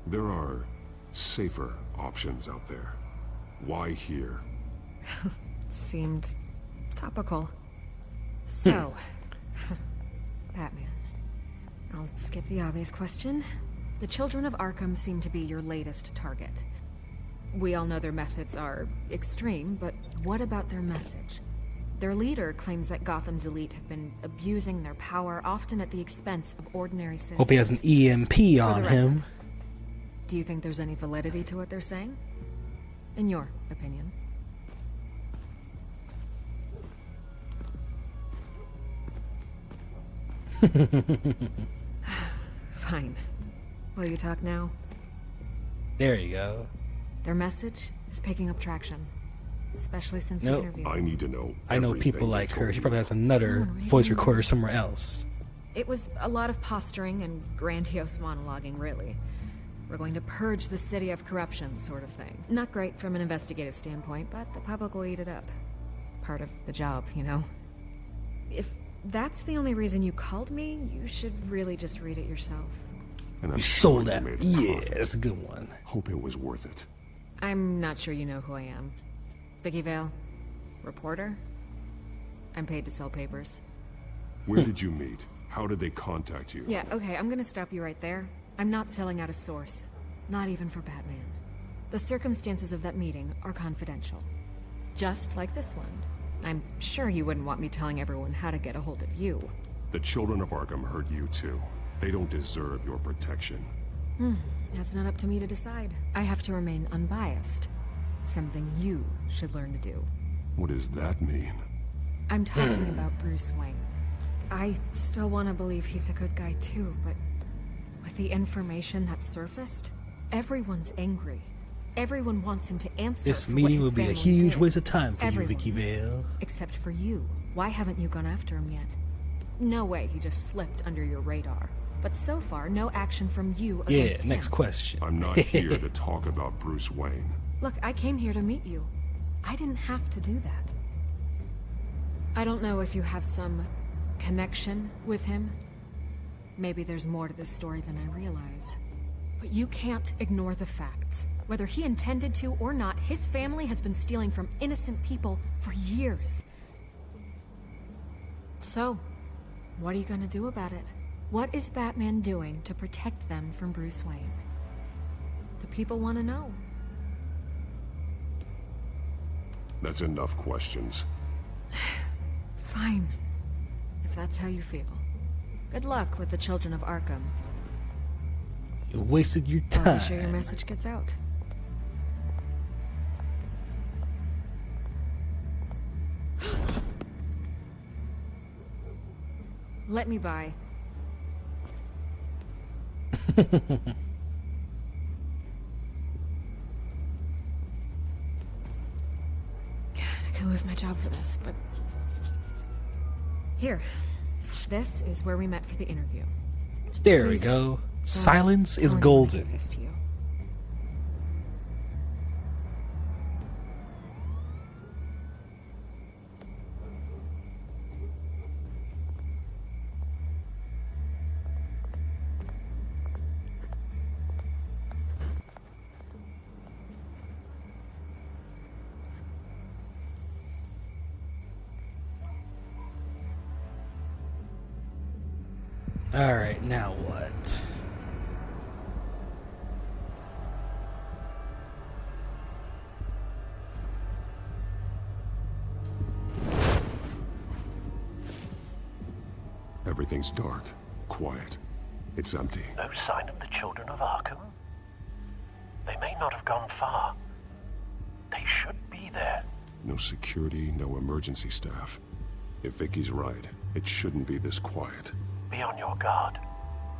There are safer options out there. Why here? Seemed topical. So, Batman. I'll skip the obvious question. The Children of Arkham seem to be your latest target. We all know their methods are extreme, but what about their message? Their leader claims that Gotham's elite have been abusing their power, often at the expense of ordinary citizens. Hope he has an EMP on him. Do you think there's any validity to what they're saying? In your opinion? Fine. Will you talk now? There you go. Their message is picking up traction, especially since the interview. I need to know. I know people like her. She probably has another voice recorder somewhere else. It was a lot of posturing and grandiose monologuing, really. We're going to purge the city of corruption, sort of thing. Not great from an investigative standpoint, but the public will eat it up. Part of the job, you know? If that's the only reason you called me, you should really just read it yourself. And You sold that. Yeah, that's a good one. Hope it was worth it. I'm not sure you know who I am. Vicky Vale? Reporter? I'm paid to sell papers. Where did you meet? How did they contact you? Yeah, okay, I'm gonna stop you right there. I'm not selling out a source. Not even for Batman. The circumstances of that meeting are confidential. Just like this one. I'm sure you wouldn't want me telling everyone how to get a hold of you. The children of Arkham heard you too. They don't deserve your protection. That's not up to me to decide. I have to remain unbiased. Something you should learn to do. What does that mean? I'm talking about Bruce Wayne. I still want to believe he's a good guy too, but with the information that surfaced, everyone's angry. Everyone wants him to answer. This for what meeting his will be a family huge did. waste of time for Everyone. you, Vicky Vale. Except for you. Why haven't you gone after him yet? No way he just slipped under your radar. But so far, no action from you against him. Next question. I'm not here to talk about Bruce Wayne. Look, I came here to meet you. I didn't have to do that. I don't know if you have some connection with him. Maybe there's more to this story than I realize. But you can't ignore the facts. Whether he intended to or not, his family has been stealing from innocent people for years. So, what are you gonna do about it? What is Batman doing to protect them from Bruce Wayne? The people want to know. That's enough questions. Fine. If that's how you feel. Good luck with the children of Arkham. You wasted your I'll time. be sure your message gets out. Let me by. I could lose my job for this, but... Here. This is where we met for the interview. There we Please go. don't Silence is tell anyone I golden. did this to you. Alright, now what? Everything's dark, quiet. It's empty. No sign of the children of Arkham? They may not have gone far. They should be there. No security, no emergency staff. If Vicky's right, it shouldn't be this quiet. Be on your guard.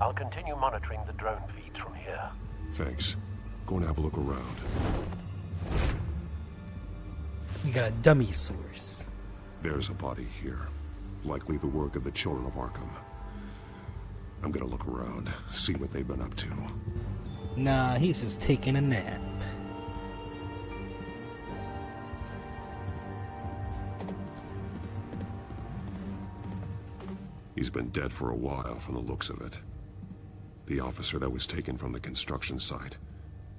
I'll continue monitoring the drone feeds from here. Thanks. Go and have a look around. You got a dummy source. There's a body here. Likely the work of the children of Arkham. I'm gonna look around, see what they've been up to. Nah, he's just taking a nap. He's been dead for a while from the looks of it. The officer that was taken from the construction site.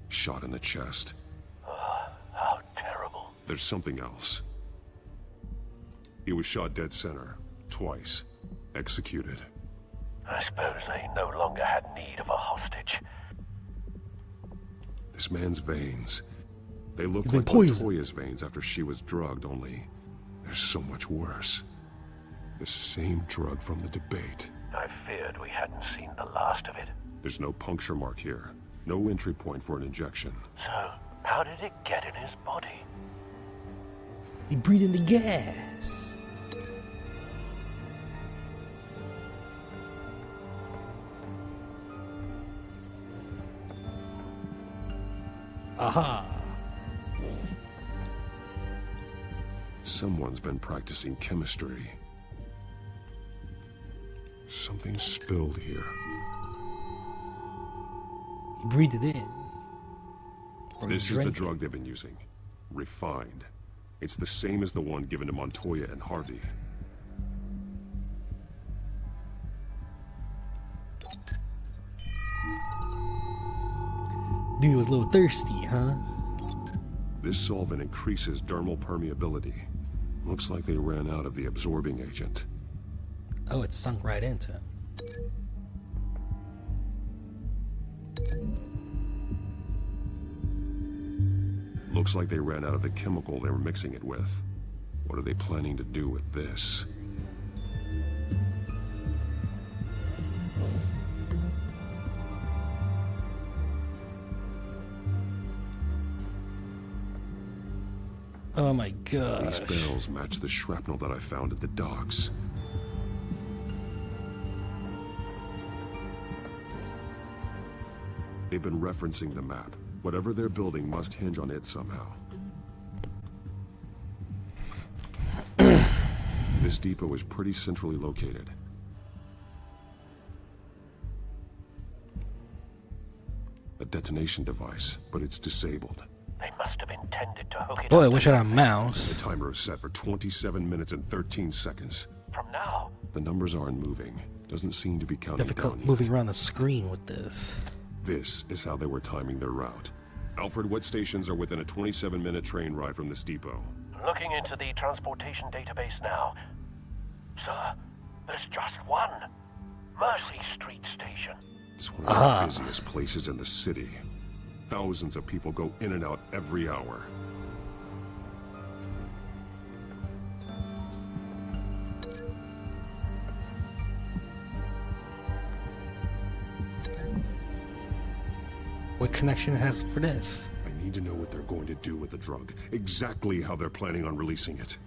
Shot in the chest. How terrible. There's something else. He was shot dead center. Twice. Executed. I suppose they no longer had need of a hostage. This man's veins. They look He's been like poisoned. Latoya's veins after she was drugged, only they're so much worse. The same drug from the debate. I feared we hadn't seen the last of it. There's no puncture mark here. No entry point for an injection. So, how did it get in his body? He breathing the gas. Aha. Someone's been practicing chemistry. Something spilled here. You breathe it in. This is the drug they've been using. Refined. It's the same as the one given to Montoya and Harvey. Dude was a little thirsty, huh? This solvent increases dermal permeability. Looks like they ran out of the absorbing agent. Oh, it sunk right into him. Looks like they ran out of the chemical they were mixing it with. What are they planning to do with this? Oh my gosh. These barrels match the shrapnel that I found at the docks. They've been referencing the map. Whatever they're building must hinge on it somehow. This depot is pretty centrally located. A detonation device, but it's disabled. They must have intended to hook it Boy, I up wish I had a mouse. The timer is set for 27 minutes and 13 seconds. From now. The numbers aren't moving. Doesn't seem to be counting Difficult down moving around the screen with this. This is how they were timing their route. Alfred, what stations are within a 27-minute train ride from this depot? Looking into the transportation database now. Sir, there's just one. Mercy Street Station. It's one of the busiest places in the city. Thousands of people go in and out every hour. What connection it has for this? I need to know what they're going to do with the drug. Exactly how they're planning on releasing it.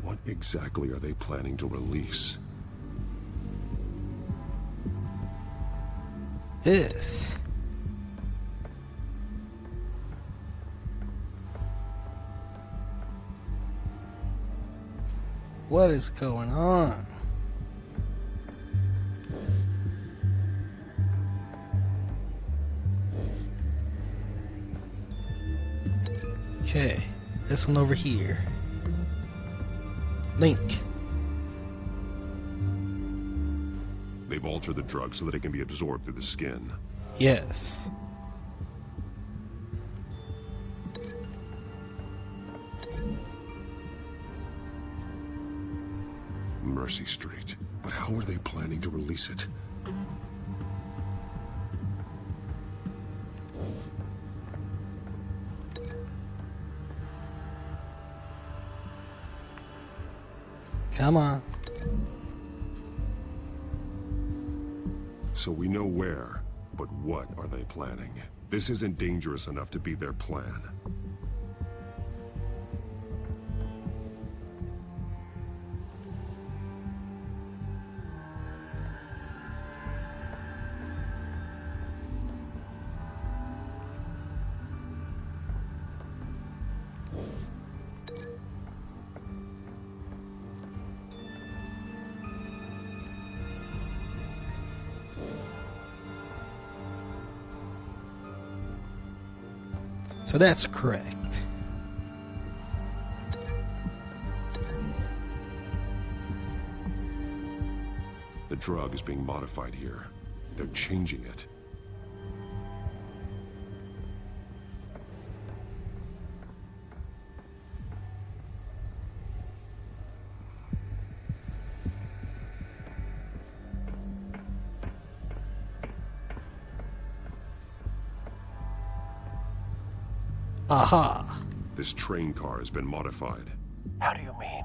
What exactly are they planning to release? This. What is going on? Okay, this one over here. Link. They've altered the drug so that it can be absorbed through the skin. Yes. Mercy Street. But how are they planning to release it? Come on. So we know where, but what are they planning? This isn't dangerous enough to be their plan. So that's correct. The drug is being modified here. They're changing it. Aha! This train car has been modified. How do you mean?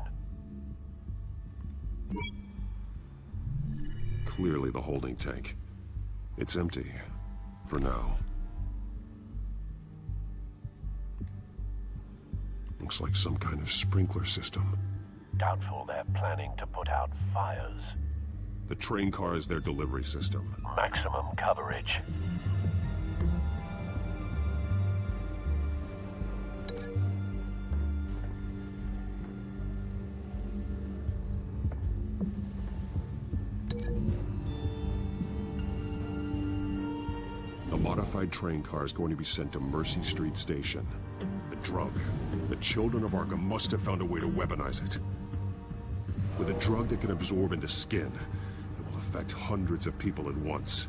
Clearly the holding tank. It's empty. For now. Looks like some kind of sprinkler system. Doubtful they're planning to put out fires. The train car is their delivery system. Maximum coverage. A modified train car is going to be sent to Mercy Street Station. The drug. The children of Arkham must have found a way to weaponize it. With a drug that can absorb into skin, it will affect hundreds of people at once.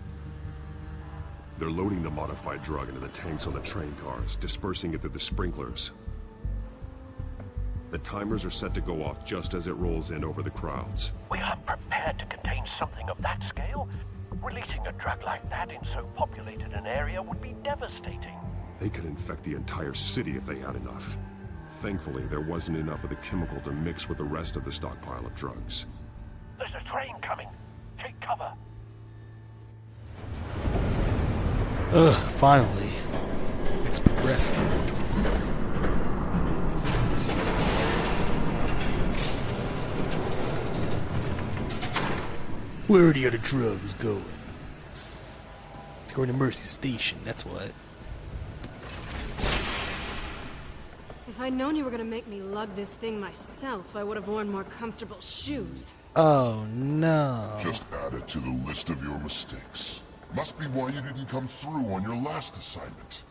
They're loading the modified drug into the tanks on the train cars, dispersing it through the sprinklers. The timers are set to go off just as it rolls in over the crowds. We aren't prepared to contain something of that scale. Releasing a drug like that in so populated an area would be devastating. They could infect the entire city if they had enough. Thankfully, there wasn't enough of the chemical to mix with the rest of the stockpile of drugs. There's a train coming. Take cover. Ugh, finally. It's progressing. Where are the other drugs going? It's going to Mercy Station, that's what. If I'd known you were gonna make me lug this thing myself, I would have worn more comfortable shoes. Oh no. Just add it to the list of your mistakes. Must be why you didn't come through on your last assignment.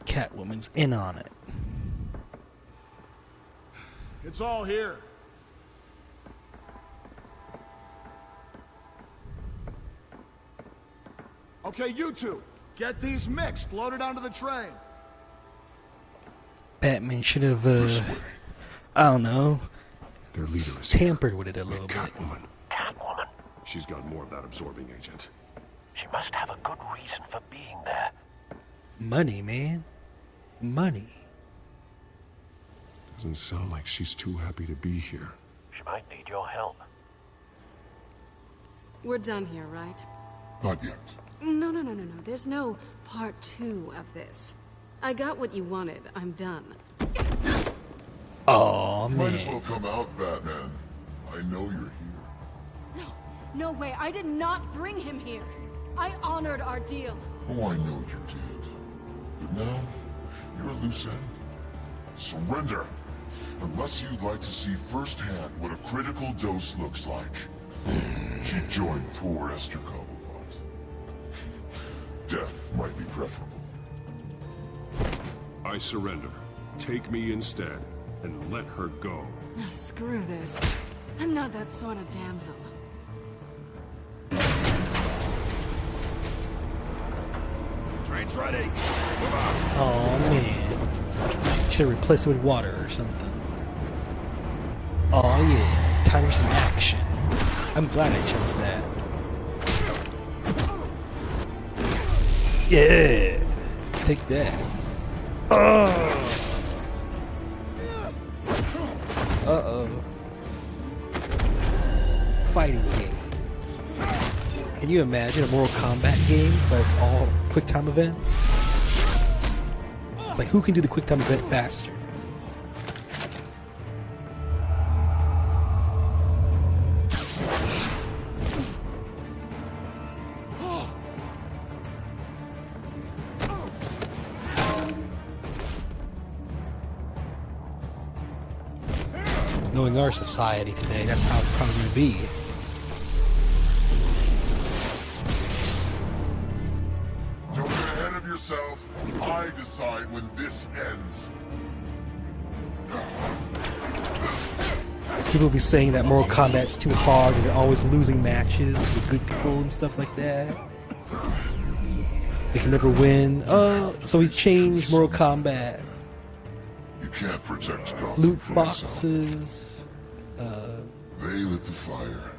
Catwoman's in on it. It's all here. Okay, you two, get these mixed, loaded onto the train. Batman should have, I don't know, their leader is tampered with it a little bit. Catwoman. She's got more of that absorbing agent. She must have a good reason for being there. Money, man. Money. Doesn't sound like she's too happy to be here. She might need your help. We're done here, right? Not yet. No. There's no part 2 of this. I got what you wanted. I'm done. Oh man. Might as well come out, Batman. I know you're here. No way. I did not bring him here. I honored our deal. Oh, I know you did. But now, you're a loose end. Surrender. Unless you'd like to see firsthand what a critical dose looks like. She joined poor Esther Cobblepot. Death might be preferable. I surrender. Take me instead, and let her go. No, screw this. I'm not that sort of damsel. Train's ready. Oh man. Should have replaced it with water or something. Oh yeah. Time for some action. I'm glad I chose that. Yeah. Take that. Uh-oh. Fighting game. Can you imagine a Mortal Kombat game, but it's all quick time events? It's like, who can do the quick time event faster? Knowing our society today, that's how it's probably going to be. Don't get ahead of yourself. I decide when this ends. People be saying that Mortal Kombat's too hard and they're always losing matches with good people and stuff like that. They can never win. So we changed Mortal Kombat. You can't protect Gotham Loot from boxes. They lit the fire.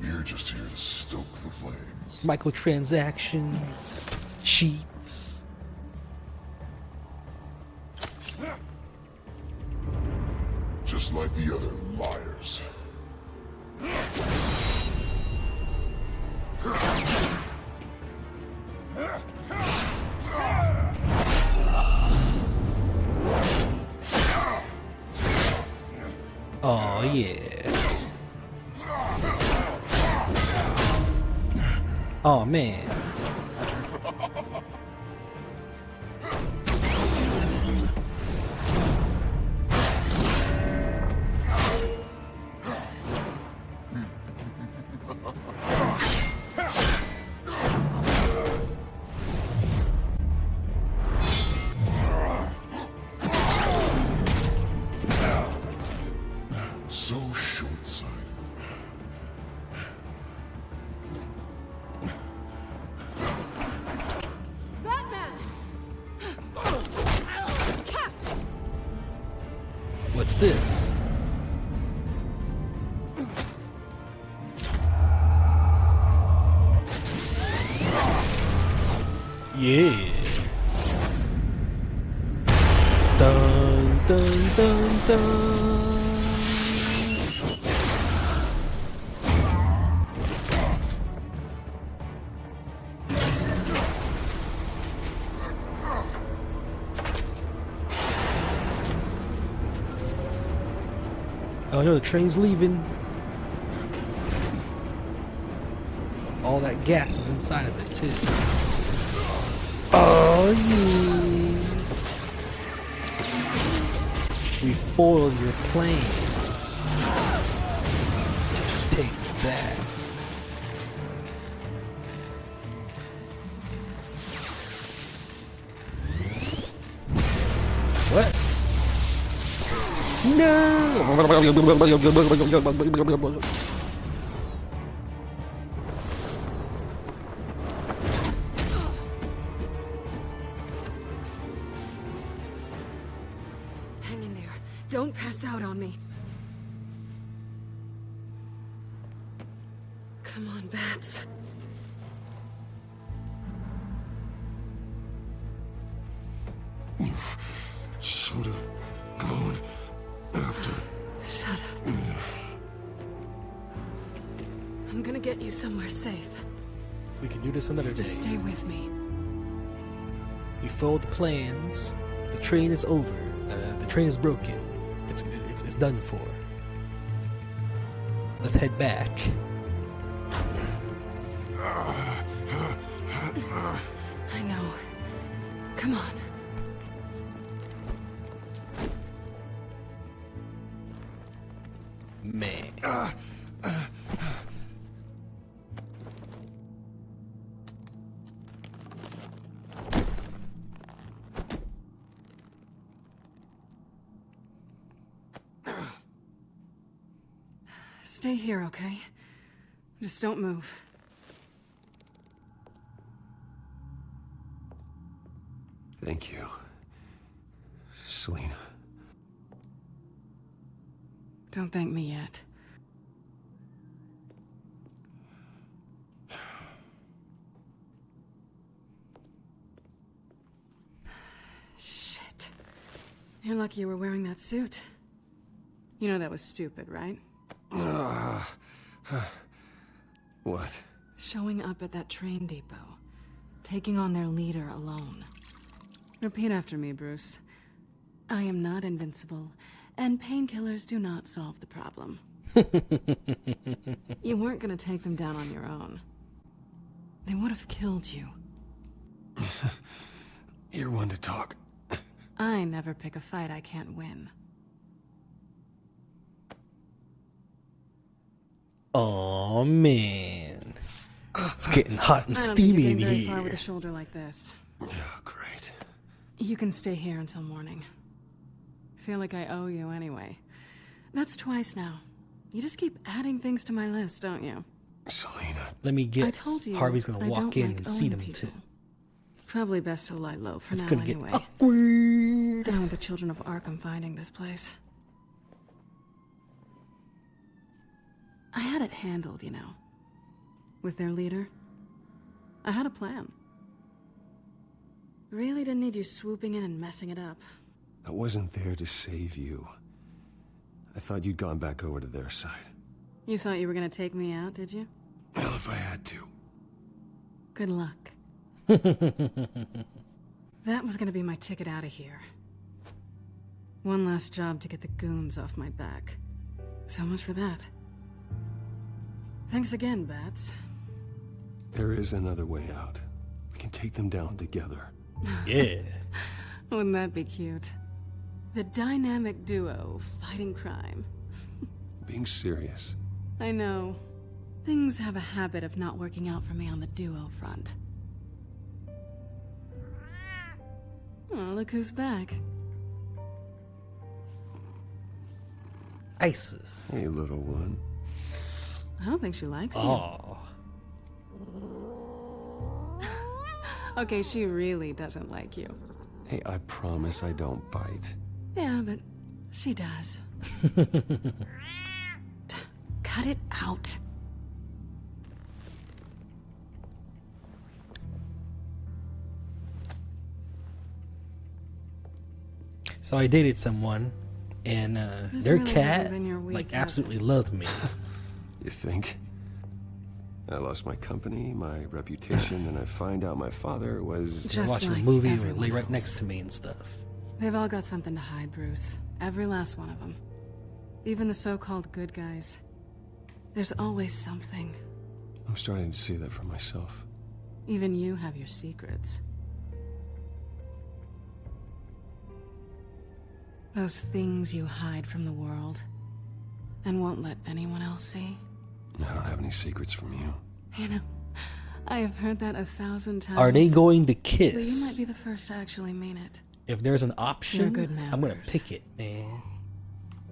We're just here to stoke the flames. Microtransactions. Cheats. Just like the other liars. Oh yeah. Oh man. this? Yeah. Dun dun dun dun. Oh no, the train's leaving. All that gas is inside of it too. Oh yeah. We foiled your plans. Take that. What? No! Hang in there. Don't pass out on me. Come on, bats. Should have gone after. Shut up. I'm gonna get you somewhere safe. We can do this another day. Just stay with me. We foiled the plans. The train is over. The train is broken. It's done for. Let's head back. I know. Come on. Man. Stay here, okay? Just don't move. Thank you, Selina. Don't thank me yet. Shit. You're lucky you were wearing that suit. You know that was stupid, right? What? Showing up at that train depot. Taking on their leader alone. Repeat after me, Bruce. I am not invincible, and painkillers do not solve the problem. You weren't gonna take them down on your own. They would have killed you. You're one to talk. I never pick a fight I can't win. Oh man, it's getting hot and I don't think steamy you're in getting very far with here. a shoulder like this. Oh, great. You can stay here until morning. Feel like I owe you anyway. That's twice now. You just keep adding things to my list, don't you? Selina. Let me I guess. told you Harvey's gonna I walk don't in like and see owing them people. too. Probably best to lie low for It's now gonna get anyway. awkward. I don't want the children of Arkham finding this place. I had it handled, you know. With their leader. I had a plan. Really didn't need you swooping in and messing it up. I wasn't there to save you. I thought you'd gone back over to their side. You thought you were gonna take me out, did you? Well, if I had to. Good luck. That was gonna be my ticket out of here. One last job to get the goons off my back. So much for that. Thanks again, Bats. There is another way out. We can take them down together. Yeah. Wouldn't that be cute? The dynamic duo fighting crime. Being serious. I know. Things have a habit of not working out for me on the duo front. Oh, look who's back. ISIS. Hey, little one. I don't think she likes you. Oh. Okay, she really doesn't like you. Hey, I promise I don't bite. Yeah, but she does. Cut it out. So I dated someone, and their really cat hasn't been your week, like has absolutely loved me. You think? I lost my company, my reputation, and I find out my father was Just watching like a movie or everyone lay right else. next to me and stuff. They've all got something to hide, Bruce. Every last one of them. Even the so-called good guys. There's always something. I'm starting to see that for myself. Even you have your secrets. Those things you hide from the world and won't let anyone else see. I don't have any secrets from you. You know, I have heard that 1,000 times. Are they going to But you might kiss? be the first to actually mean it. If there's an You're a option, good man, I'm gonna Bruce. pick it, man.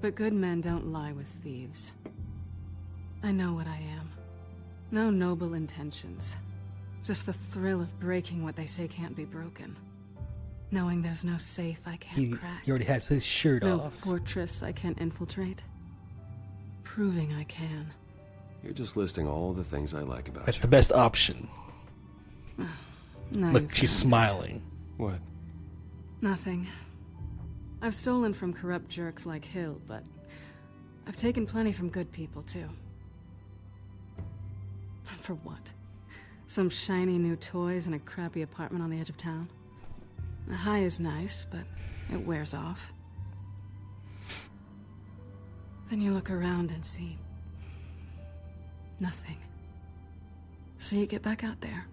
But good men don't lie with thieves. I know what I am. No noble intentions. Just the thrill of breaking what they say can't be broken. Knowing there's no safe I can't crack. He already has his shirt No off. fortress I can't infiltrate. Proving I can. You're just listing all the things I like about That's you. the best option. No, you Look, she's can't. smiling. What? Nothing. I've stolen from corrupt jerks like Hill, but I've taken plenty from good people, too. For what? Some shiny new toys and a crappy apartment on the edge of town? The high is nice, but it wears off. Then you look around and see nothing. So you get back out there.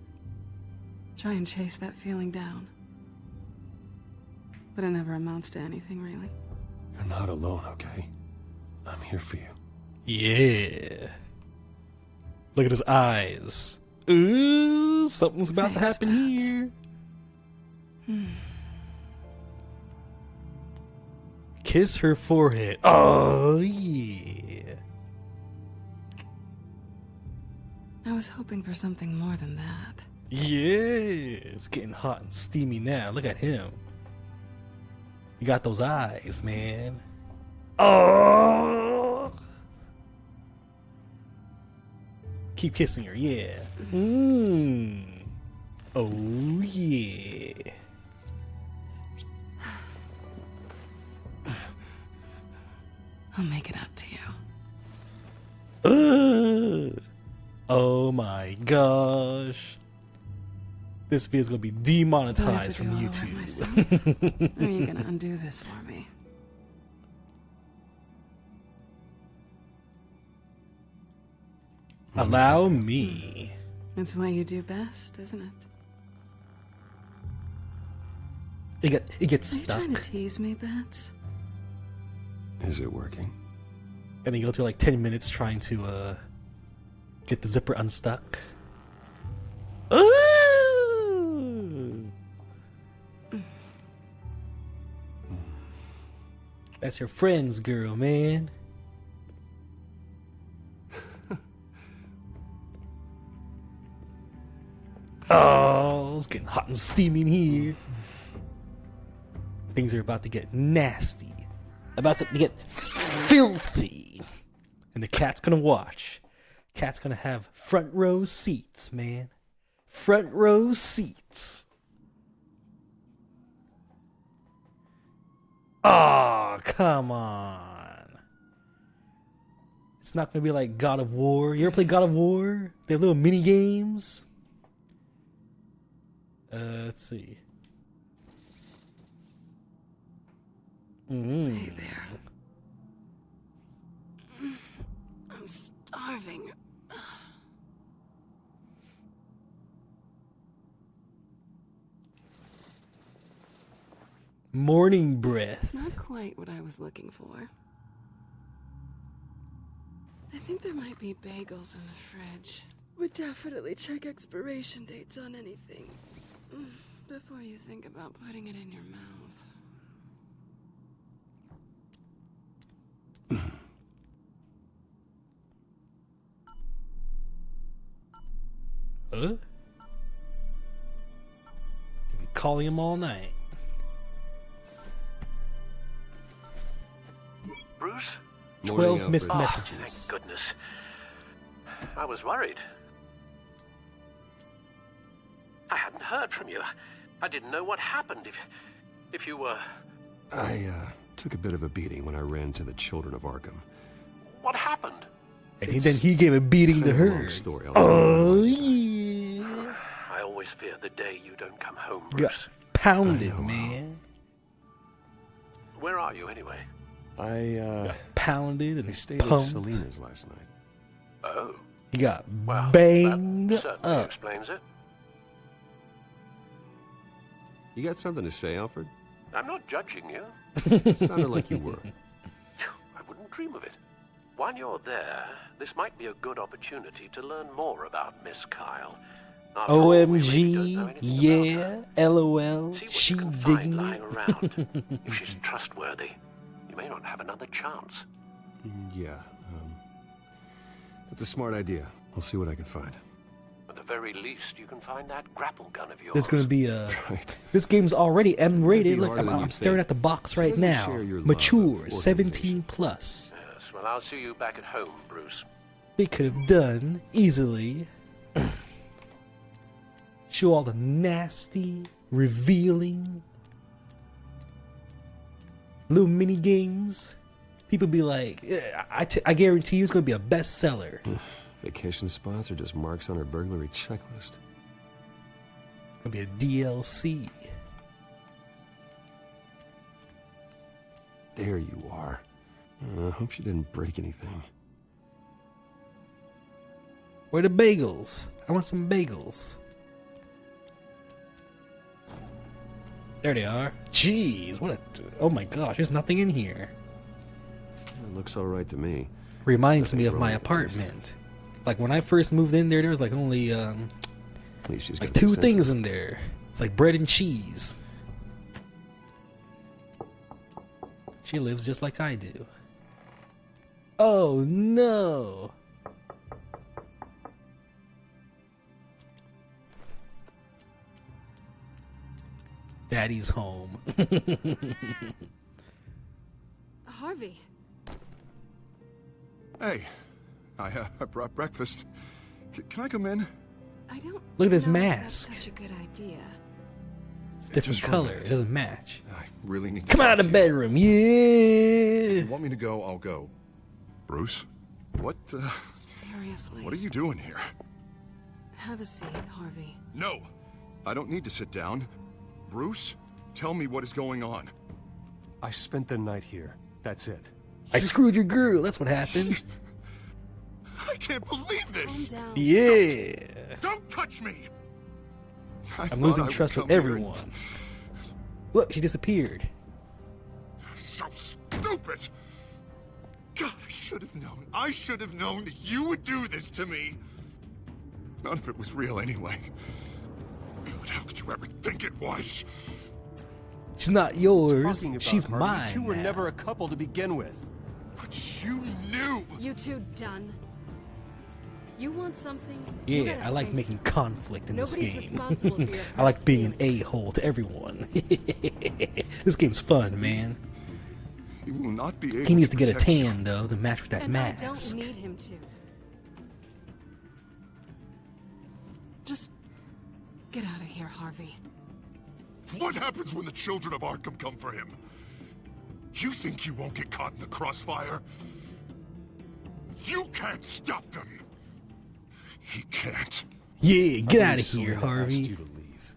Try and chase that feeling down. But it never amounts to anything, really. You're not alone, okay? I'm here for you. Yeah. Look at his eyes. Ooh, something's about to happen here. Kiss her forehead. Oh, yeah. I was hoping for something more than that. Yeah. It's getting hot and steamy now. Look at him. You got those eyes, man. Oh. Keep kissing her, yeah. Oh, yeah. I'll make it up to you. Oh my gosh. This video's gonna be Do I have demonetized to from do all the work YouTube. myself? Or are you gonna undo this for me? Allow me. It's what you do best, isn't it? It gets Are you stuck. trying to tease me, Bats? Is it working? And then you go through like 10 minutes trying to get the zipper unstuck. Ooh! That's your friend's girl, man. Oh, it's getting hot and steamy in here. Things are about to get nasty. About to get filthy. And the cat's gonna watch. Cat's gonna have front row seats, man. Front row seats. Oh, come on. It's not gonna be like God of War. You ever play God of War? They have little mini games. Let's see. Hey there. I'm starving. Morning breath. Not quite what I was looking for. I think there might be bagels in the fridge. Would definitely check expiration dates on anything before you think about putting it in your mouth. Huh? Be calling him all night. Bruce? 12 missed Alfred. messages. Thank goodness. I was worried. I hadn't heard from you. I didn't know what happened if you were... I took a bit of a beating when I ran to the Children of Arkham. What happened? And then he gave a beating to her. Long story. Oh, yeah. I always fear the day you don't come home, Got Bruce. pounded, man. Where are you, anyway? I got pounded and I stayed pumped. at Selena's last night. Oh. He got Well, banged that certainly up. explains it. You got something to say, Alfred? I'm not judging you. It sounded like you were. I wouldn't dream of it. While you're there, this might be a good opportunity to learn more about Miss Kyle. After all, we really don't know OMG, anything about yeah, LOL, See what she you can find digging lying it. around. If she's trustworthy, you may not have another chance. Yeah, that's a smart idea. I'll see what I can find. At the very least, you can find that grapple gun of yours. There's gonna be a. Right. This game's already M-rated. Might be Look, harder than you I'm staring think. at the box She right doesn't now. share your love Mature, of 17 plus. Yes, well, I'll see you back at home, Bruce. They could have done easily. Show all the nasty, revealing little mini games. People be like, yeah, I guarantee you it's gonna be a bestseller. Vacation spots are just marks on her burglary checklist. It's gonna be a DLC. There you are. I hope she didn't break anything. Where the bagels? I want some bagels. There they are. Jeez, what a... Oh my gosh, there's nothing in here. It looks alright to me. Reminds me of my apartment. Like when I first moved in there was like only At least she's like got 2 sense. things in there. It's like bread and cheese. She lives just like I do. Oh no. Daddy's home. Harvey. Hey, I brought breakfast. Can I come in? I don't Look at his know if mask. That's such a good idea. It's different Just for a color. minute. It doesn't match. I really need to Come talk out of to the you. bedroom. Yeah. If you want me to go, I'll go. Bruce? What, Seriously. what are you doing here? Have a seat, Harvey. No! I don't need to sit down. Bruce, tell me what is going on. I spent the night here. That's it. I screwed your girl. That's what happened. I can't believe this! Yeah. Don't touch me! I'm losing trust with everyone. Look, she disappeared. So stupid! God, I should have known. I should have known that you would do this to me. None of it was real anyway. God, how could you ever think it was? She's not yours. Talking about, She's Harvey, mine. You two were now. never a couple to begin with. But you knew! You two done? You want something? You Yeah, gotta I like say making so. conflict in Nobody's this game. responsible for your I like being an a-hole to everyone. This game's fun, man. He will not be able He needs to get a protect you. tan, though, to match with that And mask. I don't need him to. Just get out of here, Harvey. What happens when the children of Arkham come for him? You think you won't get caught in the crossfire? You can't stop them. He can't. Yeah, get out of Selena here, asked Harvey. you to leave.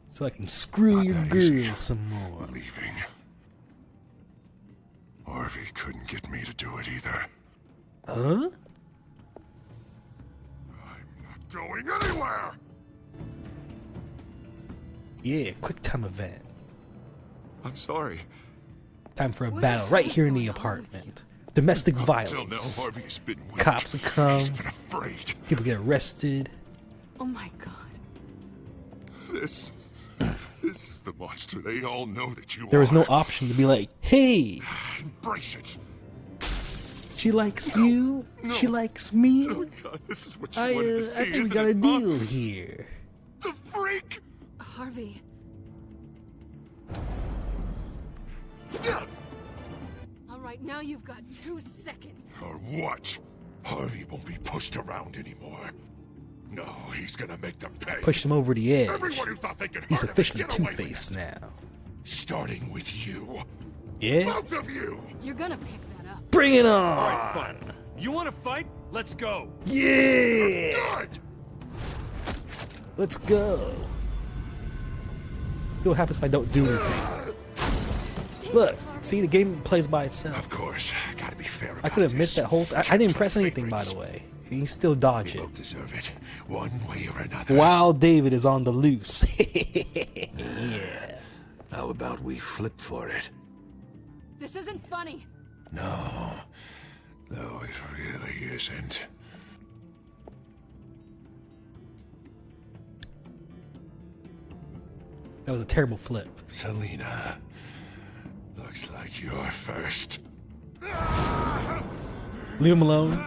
So I can screw Not your that easy. girl some more. Leaving. Harvey couldn't get me to do it either. Huh? Going anywhere! Yeah, quick time event. I'm sorry. Time for a battle right here in the apartment. Domestic Until now, violence. Harvey's been weak. Cops will come. He's been afraid. People get arrested. Oh my god. This is the monster they all know that you There was are. no option to be like, hey, Embrace it. she likes you, she likes me. Oh God, this is what you I wanted to see, think we isn't got a it, deal Huh? here. The freak! Harvey. Yeah. All right, now you've got 2 seconds. For what? Harvey won't be pushed around anymore. No, he's gonna make them pay. Pushed him over the edge. Everyone who thought they could He's hurt him officially and get away with Two-Face it. now. Starting with you. Yeah? Both of you! You're gonna pick that up. Bring it on! Alright, fine. You wanna fight? Let's go. Yeah! Good! Let's go. See what happens if I don't do anything. Look, see, the game plays by itself. Of course, gotta be fair. I could have missed that whole. I didn't press anything, by the way. He still dodged it. Both deserve it, one way or another. While David is on the loose. Yeah. How about we flip for it? This isn't funny. No, it really isn't. That was a terrible flip. Selena, looks like you're first. Leave him alone.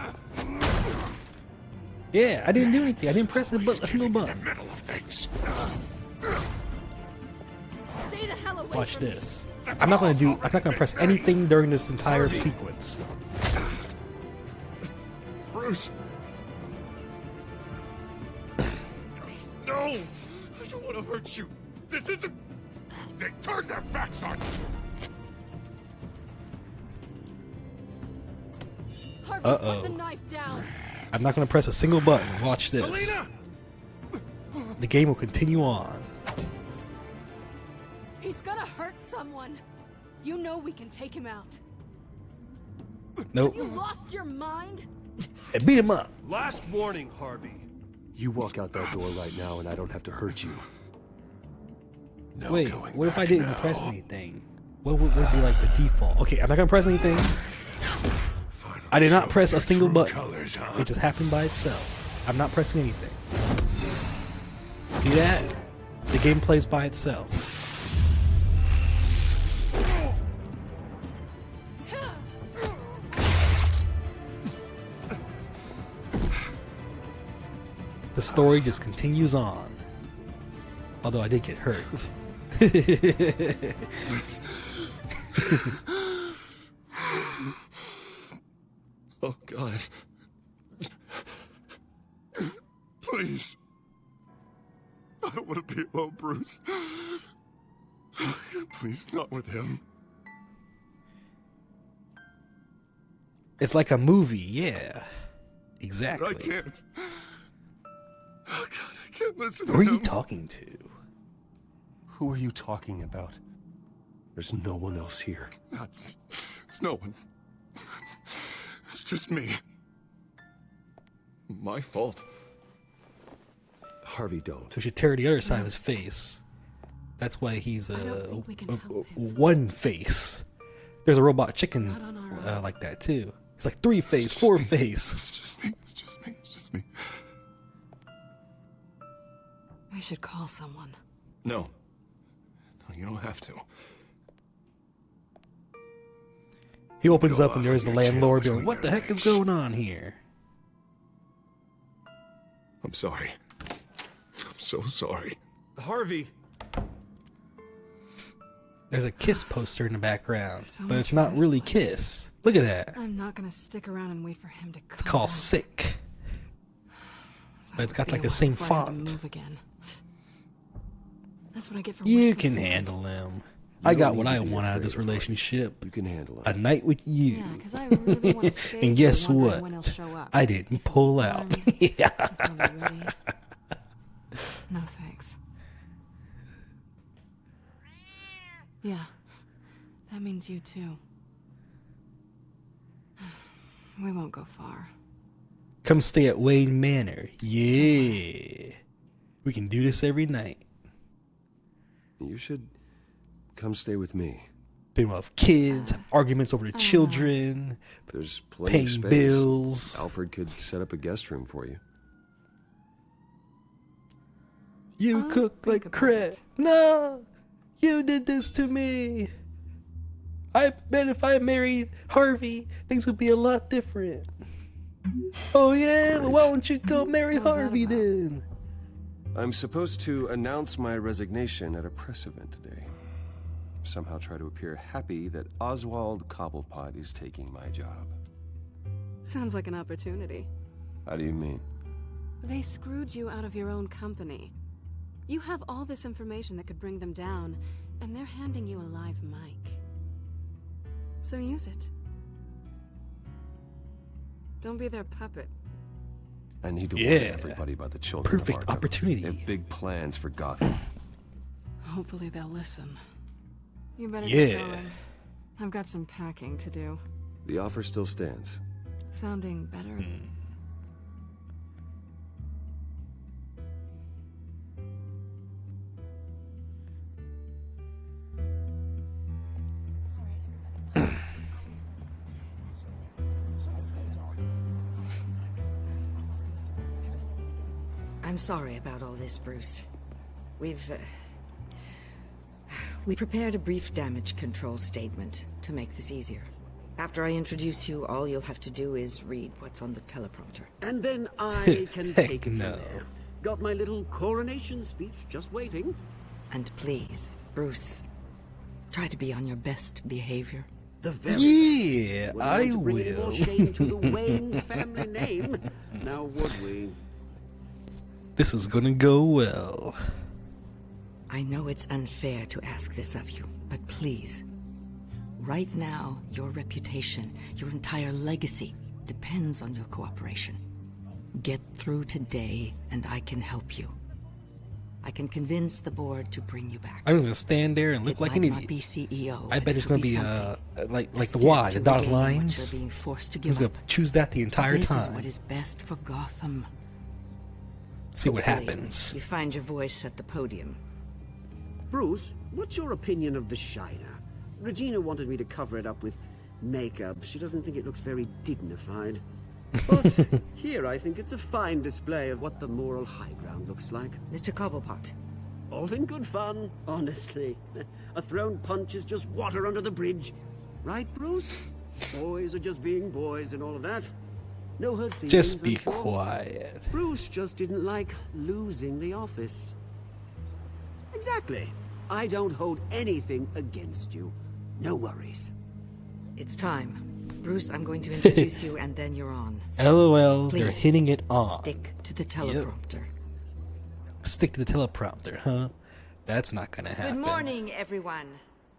Yeah, I didn't do anything. I didn't press a single button. Middle of things. Stay the hell away. Watch this. I'm not gonna press anything during this entire sequence. Bruce. No, I don't want to hurt you. This isn't. They turned their backs on you. Harvey, Uh-oh. put the knife down. I'm not gonna press a single button. Watch this. Selena! The game will continue on. He's gonna hurt someone. You know we can take him out. Nope. You lost your mind? And beat him up. Last warning, Harvey. You walk out that door right now and I don't have to hurt you. No Wait, going what if I back didn't now. press anything? What would be like the default? Okay, I'm not gonna press anything. I did not press a single button. Colors, huh? It just happened by itself. I'm not pressing anything. See that? The game plays by itself. The story just continues on. Although I did get hurt. Oh, God. Please. I don't want to be alone, Bruce. Please, not with him. It's like a movie, yeah. Exactly. I can't. Oh, God, I can't listen to Who are him. you talking to? Who are you talking about? There's no one else here. It's no one. It's just me. My fault. Harvey, don't. We should tear the other side of his face. That's why he's I don't think we can help him. one face. There's a robot chicken Not on our own. like that too. It's like 3 face, 4 face. It's just me. It's just me. It's just me. We should call someone. No. No, you don't have to. He opens Go up and off there's the on your tail landlord going, between "What the your heck is legs." going on here?" I'm sorry. I'm so sorry. Harvey. There's a Kiss poster in the background, So but it's much not for this really place. Kiss. Look at that. I'm not gonna stick around and wait for him to come. It's called back. Sick. But it's got Be like a the while same before I have to font. move again. That's what I get for You wishing can for handle him. You I don't got need what to I be want out of afraid this of Harvey. relationship. You can handle A it. night with you. Yeah, 'cause I really wanna stay And here guess wondering what? when he'll show up. I didn't pull out. Yeah. If I'll be ready. No thanks. Yeah, that means you too. We won't go far. Come stay at Wayne Manor. Yeah. We can do this every night. You should come stay with me. People have kids, have arguments over the children, There's plenty paying of space. bills. Alfred could set up a guest room for you. You cook like crap. No, you did this to me. I bet if I married Harvey, things would be a lot different. Oh yeah, well, why don't you go marry Harvey then? I'm supposed to announce my resignation at a press event today. somehow try to appear happy that Oswald Cobblepot is taking my job. Sounds like an opportunity. How do you mean? They screwed you out of your own company. You have all this information that could bring them down, and they're handing you a live mic. So use it. Don't be their puppet. I need to warn everybody about the children. Perfect of Arkham. opportunity. They have big plans for Gotham. Hopefully they'll listen. You better Yeah. get going. I've got some packing to do. The offer still stands. Sounding better? I'm sorry about all this, Bruce. We prepared a brief damage control statement to make this easier. After I introduce you, all you'll have to do is read what's on the teleprompter. And then I can take it no. from there. Got my little coronation speech just waiting. And please, Bruce, try to be on your best behavior. The very Yeah, best. We're I going to bring in more will. shame to the Wayne family name. Now would we? This is gonna go well. I know it's unfair to ask this of you, but please. Right now, your reputation, your entire legacy, depends on your cooperation. Get through today, and I can help you. I can convince the board to bring you back. I'm just gonna stand there and look like an It might idiot. not be CEO. I bet it's gonna be like the Step Y, the to dotted regain what lines. you're being forced to I'm give just gonna up. choose that the entire This time. is what is best for Gotham. See what Hopefully, happens. You find your voice at the podium. Bruce, what's your opinion of the Shiner? Regina wanted me to cover it up with makeup. She doesn't think it looks very dignified. But here I think it's a fine display of what the moral high ground looks like. Mr. Cobblepot. All in good fun, honestly. A thrown punch is just water under the bridge. Right, Bruce? Boys are just being boys and all of that. No hurt feelings, Just be I'm sure. quiet. Bruce just didn't like losing the office. Exactly. I don't hold anything against you. No worries. It's time. Bruce, I'm going to introduce you, and then you're on. LOL, they're Please, hitting it on. Stick to the teleprompter. Stick to the teleprompter, huh? That's not gonna happen. Good morning, everyone.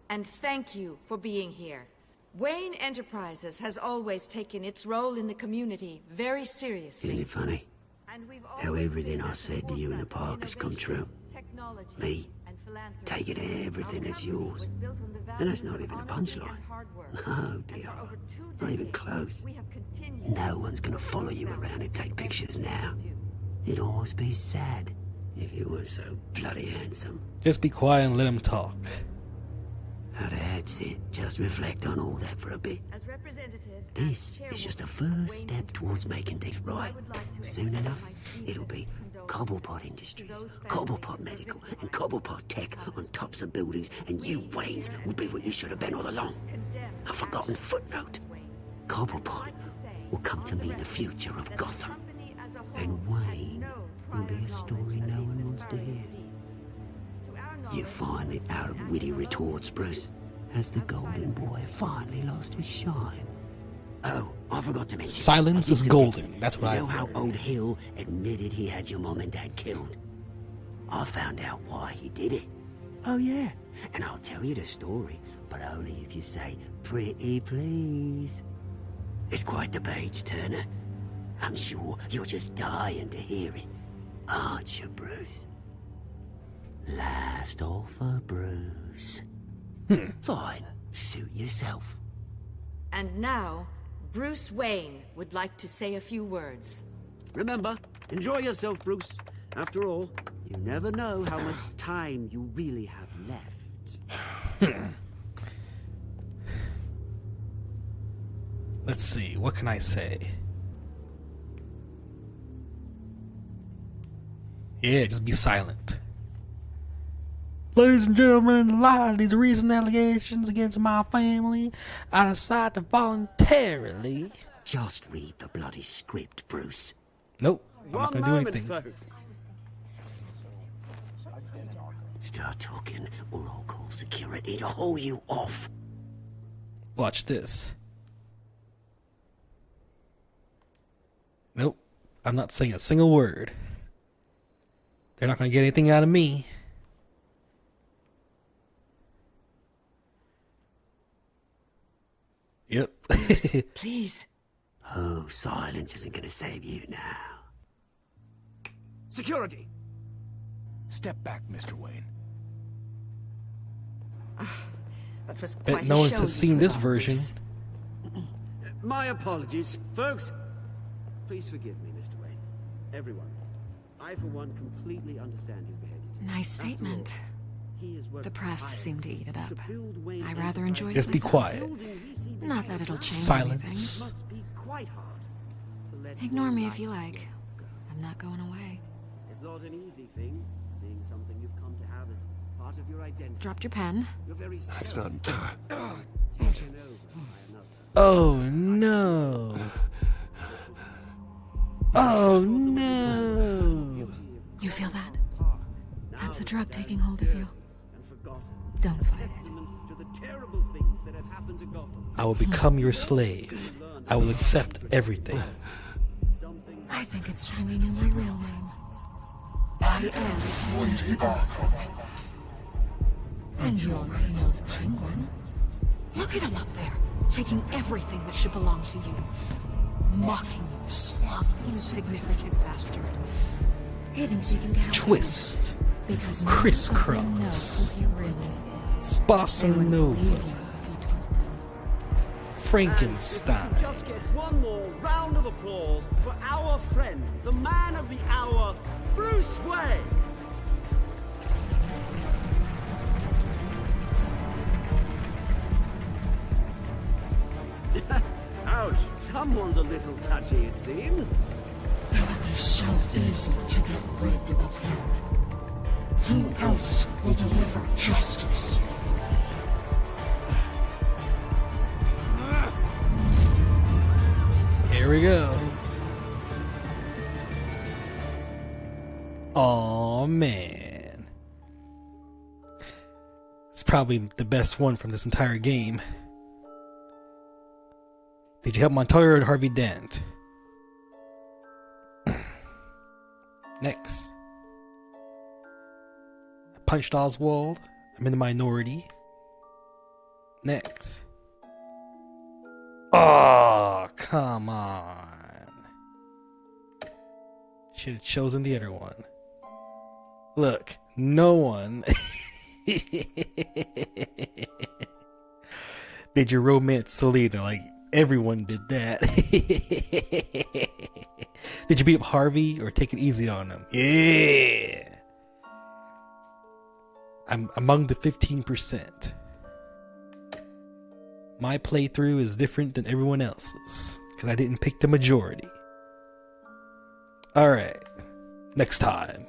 And thank you for being here. Wayne Enterprises has always taken its role in the community very seriously. Isn't it funny? How everything I said to you in the park has come true. Me, taking everything that's yours. And that's not even a punchline. No, dear. Not even close. No one's gonna follow you around and take pictures now. It'd almost be sad if you were so bloody handsome. Just be quiet and let him talk. Now that's it. Just reflect on all that for a bit. This is just a first step towards making things right. Soon enough, it'll be Cobblepot Industries, Cobblepot Medical, and Cobblepot Tech on tops of buildings, and you, Waynes, will be what you should have been all along. A forgotten footnote. Cobblepot will come to mean the future of Gotham. And Wayne will be a story no one wants to hear. You finally out of witty retorts, Bruce. Has the golden boy finally lost his shine? Oh, I forgot to mention. Silence is golden. That's what I You know how heard. old Hill admitted he had your mom and dad killed? I found out why he did it. Oh, yeah. And I'll tell you the story, but only if you say, pretty please. It's quite the page, Turner. I'm sure you're just dying to hear it. Aren't you, Bruce? Last offer, Bruce. Fine. Suit yourself. And now, Bruce Wayne would like to say a few words. Remember, enjoy yourself, Bruce. After all, you never know how much time you really have left. Let's see, what can I say? Yeah, just be silent. Ladies and gentlemen, in light of these recent allegations against my family, I decide to voluntarily... Just read the bloody script, Bruce. Nope, I'm not One gonna do moment, anything. folks. Start talking, or I'll call security to haul you off. Watch this. Nope. I'm not saying a single word. They're not going to get anything out of me. Yep. Please. Oh, silence isn't going to save you now. Security! Step back, Mr. Wayne. That was Bet quite no a one show has you seen put this on, version. Bruce. My apologies, folks. Please forgive me, Mr. Wayne. Everyone. I, for one, completely understand his behavior. Nice statement. The press seemed to eat it up. I rather enjoyed it Just be myself. quiet. Not that it'll change Silence. anything. Ignore me if you like. I'm not going away. It's not an easy thing, seeing something you've come to have as part of your identity. Dropped your pen. You're very That's not... taken over by another. Oh no. Oh no. You feel that? That's the drug taking hold of you. Don't fight it. To the terrible things that have happened to Gotham. I will become your slave. I will accept everything. I think it's time you knew my real name. I am Lady Arkham. And you already know the Penguin. Look at him up there, taking everything that should belong to you. Mocking you, smug, insignificant bastard. He thinks you can count Twist. because Crisscross. He really is. Bossa Nova. Frankenstein. Just get one more round of applause for our friend, the man of the hour, Bruce Wayne. Ouch, someone's a little touchy, it seems. It would be so easy to get rid of him. Who else will deliver justice? Here we go. Oh man. It's probably the best one from this entire game. Did you help Montoya or Harvey Dent? Next. I punched Oswald. I'm in the minority. Next. Oh, come on. Should have chosen the other one. Look, no one. Did you romance Selena? Like, everyone did that. Did you beat up Harvey or take it easy on him? Yeah. I'm among the 15%. My playthrough is different than everyone else's because I didn't pick the majority. Alright, next time.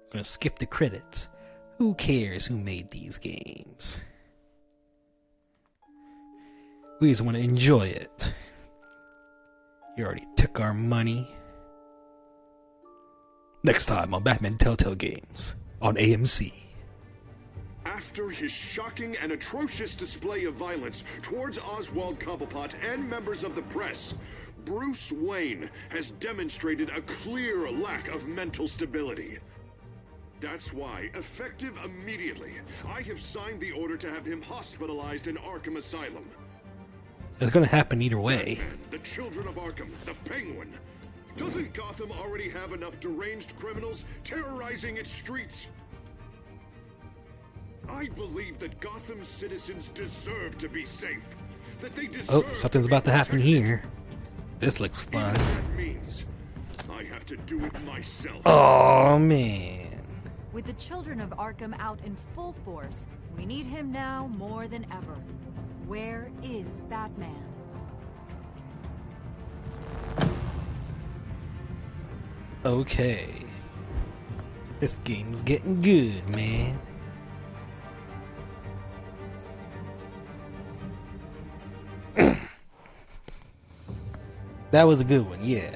I'm gonna skip the credits. Who cares who made these games? We just want to enjoy it. You already took our money. Next time on Batman Telltale Games on AMC. After his shocking and atrocious display of violence towards Oswald Cobblepot and members of the press, Bruce Wayne has demonstrated a clear lack of mental stability. That's why, effective immediately, I have signed the order to have him hospitalized in Arkham Asylum. It's gonna happen either way. Batman, the children of Arkham, the Penguin. Doesn't Gotham already have enough deranged criminals terrorizing its streets? I believe that Gotham's citizens deserve to be safe. That they deserve. Oh, something's about to happen here. This looks fun. That means I have to do it myself. Oh man. With the children of Arkham out in full force, we need him now more than ever. Where is Batman? Okay. This game's getting good, man. That was a good one, yeah.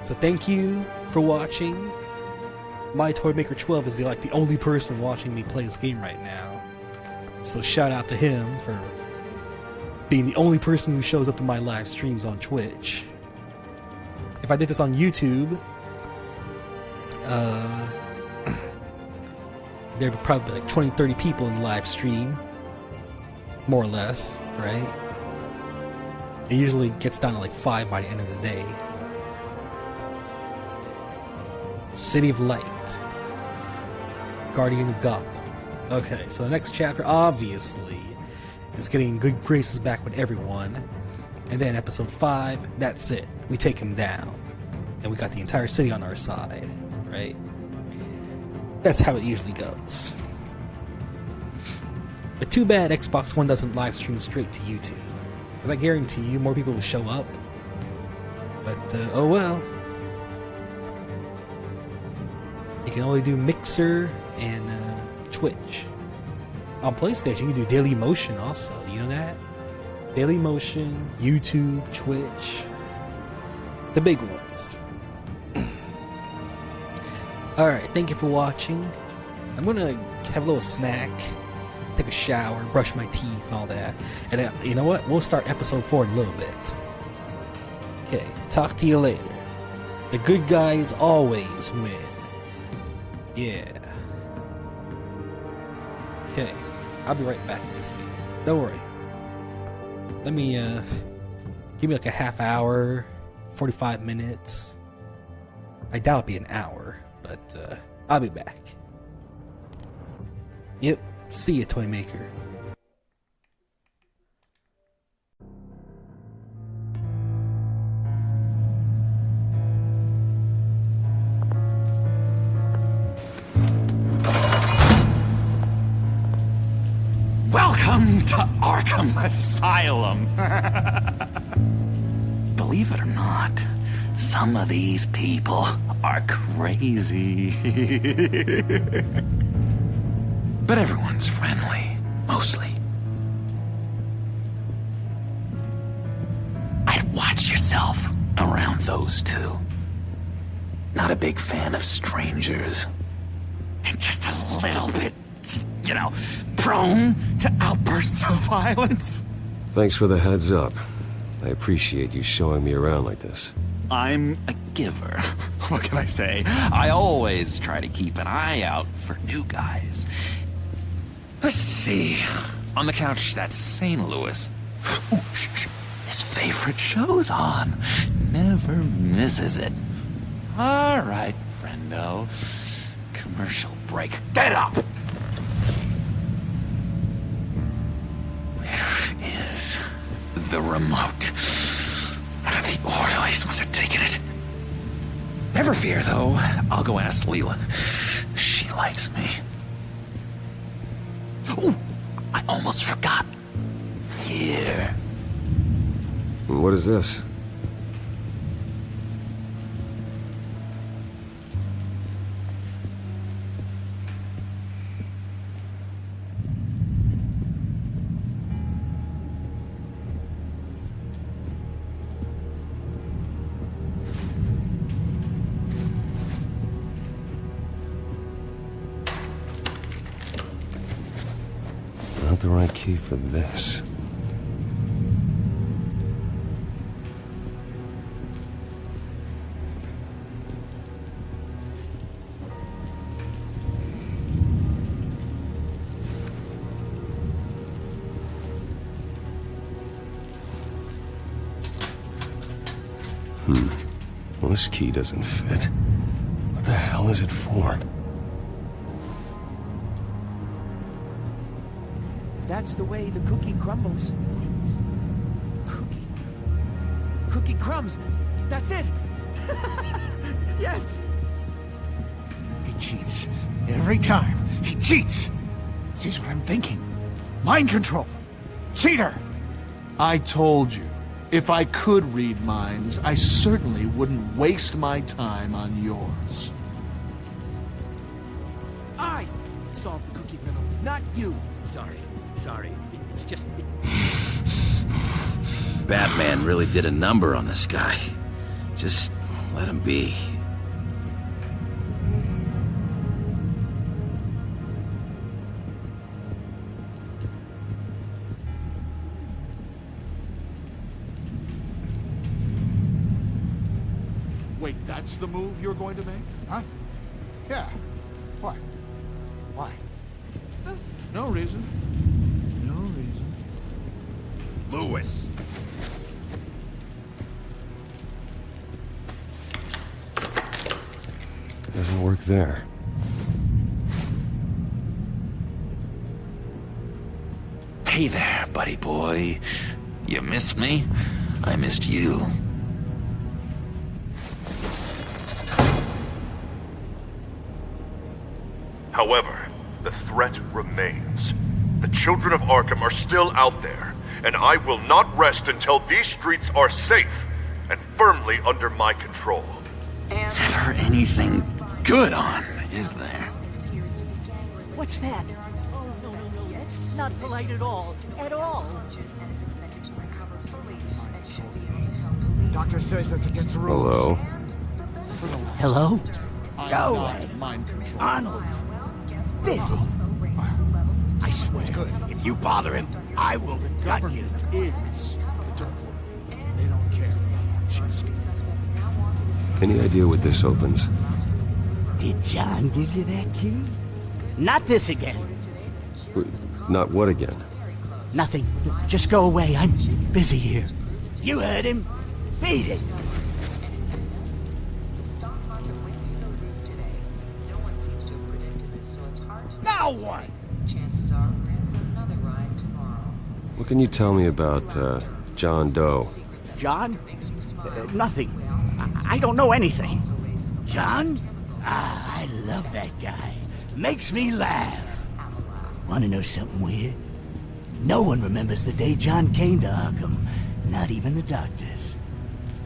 So thank you for watching. My Toymaker 12 is the only person watching me play this game right now. So shout out to him for being the only person who shows up to my live streams on Twitch. If I did this on YouTube, there'd probably be like 20-30 people in the live stream. More or less, right? It usually gets down to like 5 by the end of the day. City of Light. Guardian of Gotham. Okay, so the next chapter, obviously, is getting good graces back with everyone. And then episode 5, that's it. We take him down. And we got the entire city on our side, right? That's how it usually goes. But too bad Xbox One doesn't live stream straight to YouTube. Because I guarantee you more people will show up. But, oh well. You can only do Mixer and Twitch. On PlayStation, you can do Daily Motion also. You know that? Daily Motion, YouTube, Twitch. The big ones. Alright, thank you for watching. I'm gonna have a little snack, take a shower, brush my teeth, and all that. And you know what? We'll start episode 4 in a little bit. Okay, talk to you later. The good guys always win. Yeah. Okay, I'll be right back with this game. Don't worry. Let me, give me like a half hour, 45 minutes. I doubt it'll be an hour, but, I'll be back. Yep, see ya, Toymaker. Welcome to Arkham Asylum. Believe it or not, some of these people are crazy. But everyone's friendly, mostly. I'd watch yourself around those two. Not a big fan of strangers. And just a little bit, you know, prone to outbursts of violence. Thanks for the heads up. I appreciate you showing me around like this. I'm a giver. What can I say? I always try to keep an eye out for new guys. Let's see. On the couch, that's St. Louis. Ooh, shh. His favorite show's on. Never misses it. All right, friendo. Commercial break. Get up! Where is the remote? The orderlies must have taken it. Never fear, though. I'll go ask Leland. She likes me. Ooh, I almost forgot. Here. What is this? Not the right key for this. Well, this key doesn't fit. What the hell is it for? That's the way the cookie crumbles. Cookie crumbs. That's it. Yes. He cheats. Every time. He cheats. Sees what I'm thinking. Mind control. Cheater. I told you. If I could read minds, I certainly wouldn't waste my time on yours. I solved the cookie riddle, not you. Sorry. It's just... Batman really did a number on this guy. Just Let him be. Wait, that's the move you're going to make? Huh? Yeah. What? Why? No reason. No reason. Lewis! Doesn't work there. Hey there, buddy boy. You missed me? I missed you. However, the threat remains. The children of Arkham are still out there, and I will not rest until these streets are safe and firmly under my control. Never anything good on, is there? What's that? Oh, no, it's not polite at all. At all. Doctor says that's against the rules. Hello? Hello? Go away. Arnold's busy. I swear, if you bother him, I will gut you. Is. But don't worry. They don't care about Chinsky. Any idea what this opens? Did John give you that key? Not this again. Not what again? Nothing. Just go away. I'm busy here. You heard him. Beat it. Now what? What can you tell me about, John Doe? John? Nothing. I don't know anything. John? Ah, I love that guy. Makes me laugh. Want to know something weird? No one remembers the day John came to Arkham. Not even the doctors.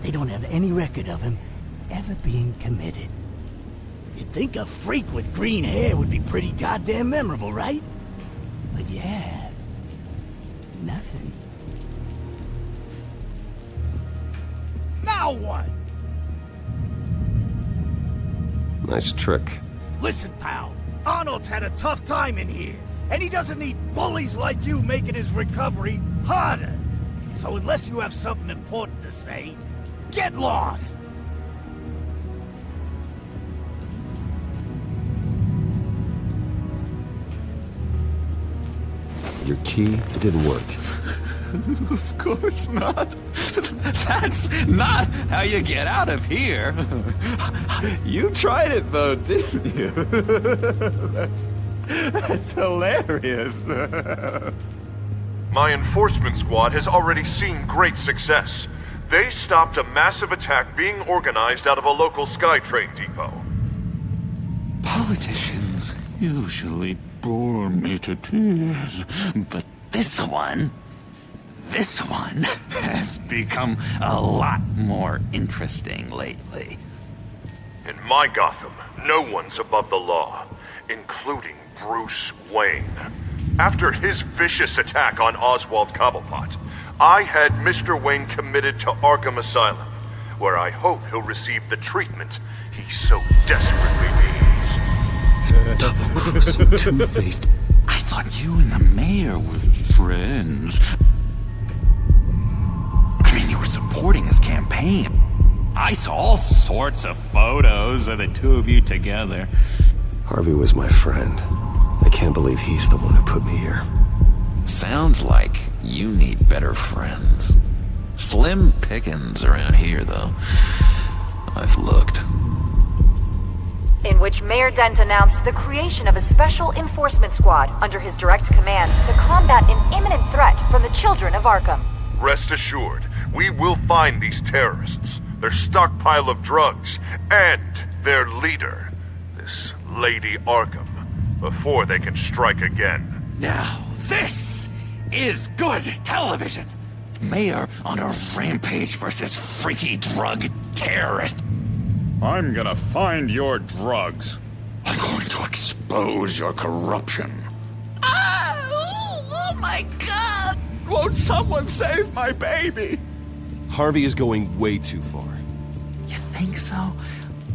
They don't have any record of him ever being committed. You'd think a freak with green hair would be pretty goddamn memorable, right? But yeah, nothing. Now what? Nice trick. Listen, pal. Arnold's had a tough time in here, and he doesn't need bullies like you making his recovery harder. So unless you have something important to say, get lost! Your key didn't work. Of course not. That's not how you get out of here. You tried it though, didn't you? That's hilarious. My enforcement squad has already seen great success. They stopped a massive attack being organized out of a local SkyTrain depot. Politicians usually bore me to tears, but this one has become a lot more interesting lately. In my Gotham, no one's above the law, including Bruce Wayne. After his vicious attack on Oswald Cobblepot, I had Mr. Wayne committed to Arkham Asylum, where I hope he'll receive the treatment he so desperately needs. Double-crossing, two-faced. I thought you and the mayor were friends. I mean, you were supporting his campaign. I saw all sorts of photos of the two of you together. Harvey was my friend. I can't believe he's the one who put me here. Sounds like you need better friends. Slim pickings around here, though. I've looked. In which Mayor Dent announced the creation of a special enforcement squad under his direct command to combat an imminent threat from the children of Arkham. Rest assured, we will find these terrorists, their stockpile of drugs, and their leader, this Lady Arkham, before they can strike again. Now, this is good television. Mayor on a rampage versus freaky drug terrorist. I'm gonna find your drugs. I'm going to expose your corruption. Oh my God! Won't someone save my baby? Harvey is going way too far. You think so?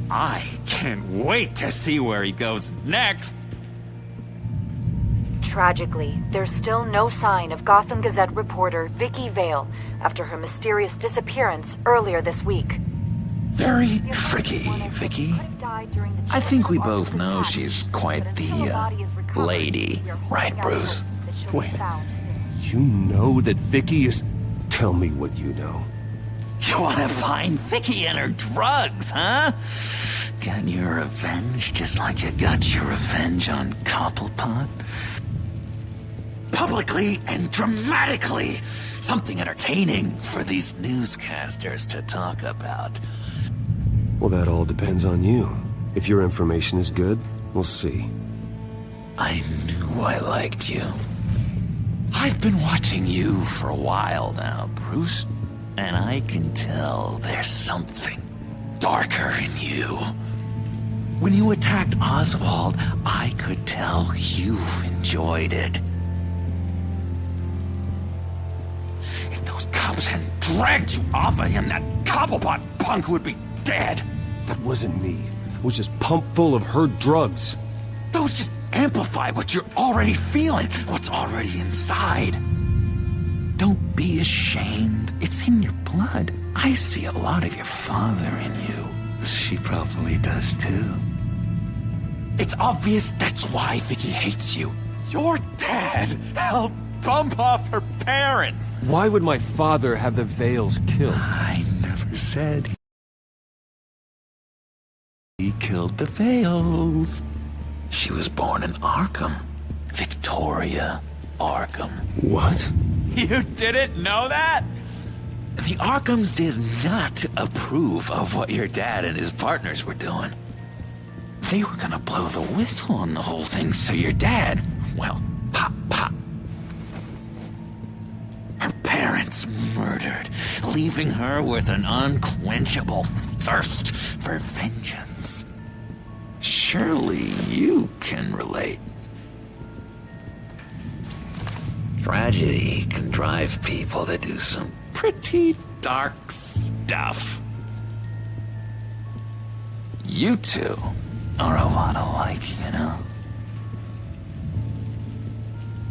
I can't wait to see where he goes next. Tragically, there's still no sign of Gotham Gazette reporter Vicky Vale after her mysterious disappearance earlier this week. Very tricky, Vicky. I think we both know she's quite the, lady. Right, Bruce? Wait. You know that Vicky is... Tell me what you know. You want to find Vicky and her drugs, huh? Get your revenge just like you got your revenge on Cobblepot? Publicly and dramatically. Something entertaining for these newscasters to talk about. Well, that all depends on you. If your information is good, we'll see. I knew I liked you. I've been watching you for a while now, Bruce, and I can tell there's something darker in you. When you attacked Oswald, I could tell you enjoyed it. If those cops hadn't dragged you off of him, that Cobblepot punk would be dead. That wasn't me. It was just pumped full of her drugs. Those just amplify what you're already feeling, what's already inside. Don't be ashamed. It's in your blood. I see a lot of your father in you. She probably does too. It's obvious that's why Vicky hates you. Your dad helped bump off her parents. Why would my father have the Vales killed? I never said he killed the Vales. She was born in Arkham. Victoria Arkham. What? You didn't know that? The Arkhams did not approve of what your dad and his partners were doing. They were gonna blow the whistle on the whole thing, so your dad, well, pop. Her parents murdered, leaving her with an unquenchable thirst for vengeance. Surely you can relate. Tragedy can drive people to do some pretty dark stuff. You two are a lot alike, you know?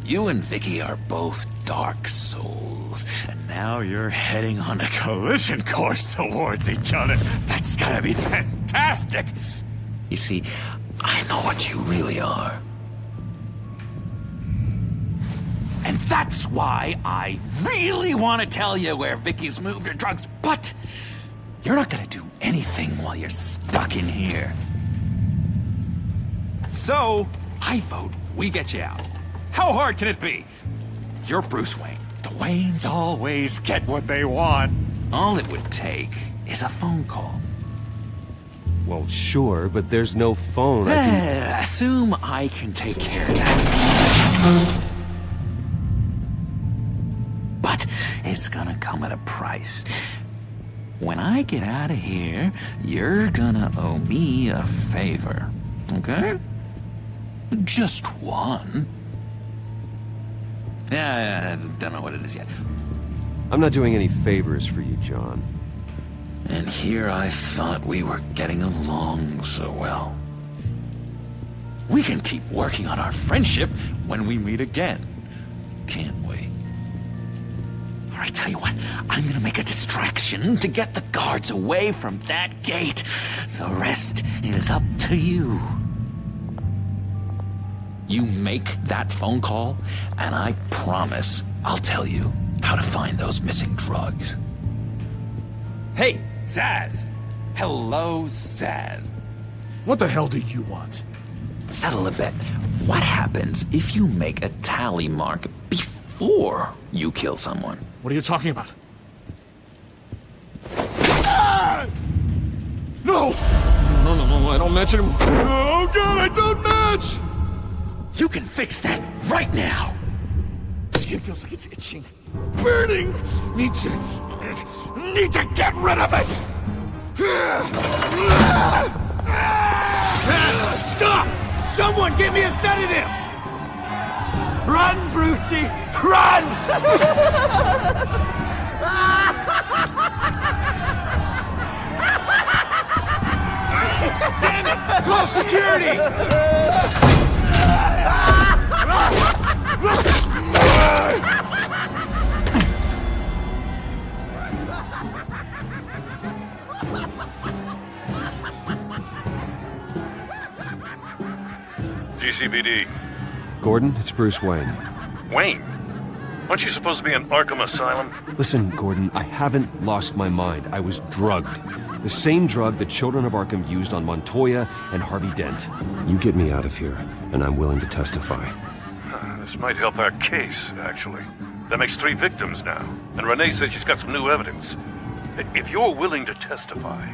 You and Vicky are both dark souls, and now you're heading on a collision course towards each other. That's gotta be fantastic! You see, I know what you really are. And that's why I really want to tell you where Vicky's moved her drugs, but you're not gonna do anything while you're stuck in here. So, I vote we get you out. How hard can it be? You're Bruce Wayne. The Waynes always get what they want. All it would take is a phone call. Well, sure, but there's no phone. Assume I can take care of that. But it's gonna come at a price. When I get out of here, you're gonna owe me a favor, okay? Just one. Yeah, I don't know what it is yet. I'm not doing any favors for you, John. And here I thought we were getting along so well. We can keep working on our friendship when we meet again. Can't we? All right, tell you what, I'm gonna make a distraction to get the guards away from that gate. The rest is up to you. You make that phone call, and I promise I'll tell you how to find those missing drugs. Hey, Zaz! Hello, Zaz. What the hell do you want? Settle a bet. What happens if you make a tally mark before you kill someone? What are you talking about? Ah! No! No, I don't match anymore. Oh god, I don't match! You can fix that right now! Skin feels like it's itching. Burning! Need to get rid of it! Stop! Someone give me a sedative! Run, Brucey! Run! GCPD. Gordon, it's Bruce Wayne. Wayne? Aren't you supposed to be in Arkham Asylum? Listen, Gordon, I haven't lost my mind. I was drugged. The same drug the children of Arkham used on Montoya and Harvey Dent. You get me out of here, and I'm willing to testify. This might help our case, actually. That makes 3 victims now, and Renee says she's got some new evidence. If you're willing to testify,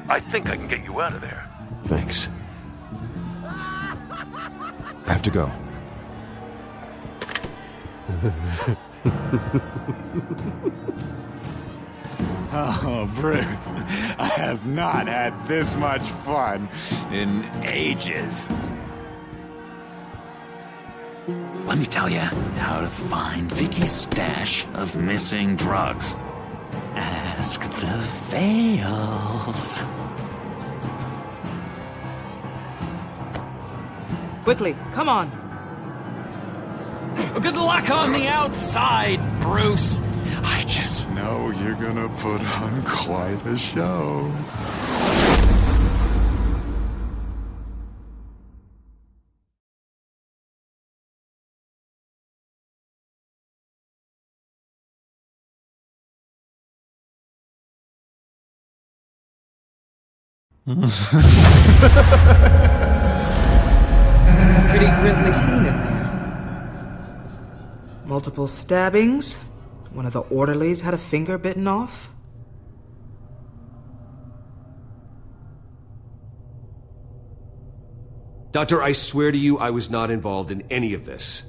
I think I can get you out of there. Thanks. I have to go. Oh, Bruce, I have not had this much fun in ages. Let me tell you how to find Vicky's stash of missing drugs. Ask the Vales. Quickly, come on. Good luck on the outside, Bruce. I just know you're gonna put on quite a show. Pretty grisly scene in there. Multiple stabbings. One of the orderlies had a finger bitten off. Doctor, I swear to you, I was not involved in any of this.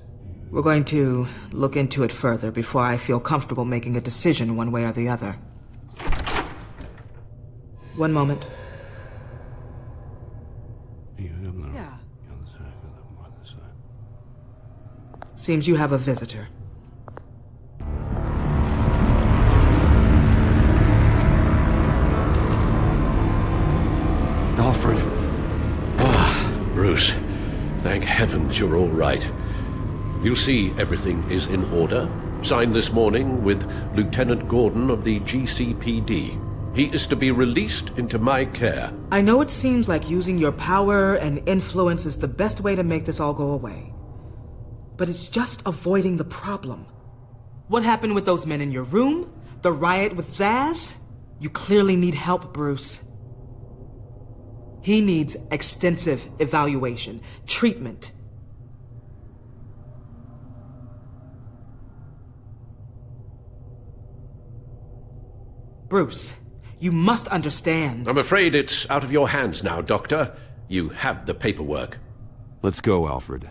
We're going to look into it further before I feel comfortable making a decision one way or the other. One moment. Yeah. Seems you have a visitor. Alfred. Bruce, thank heavens you're all right. You'll see everything is in order. Signed this morning with Lieutenant Gordon of the GCPD. He is to be released into my care. I know it seems like using your power and influence is the best way to make this all go away. But it's just avoiding the problem. What happened with those men in your room? The riot with Zaz? You clearly need help, Bruce. He needs extensive evaluation, treatment. Bruce, you must understand. I'm afraid it's out of your hands now, Doctor. You have the paperwork. Let's go, Alfred.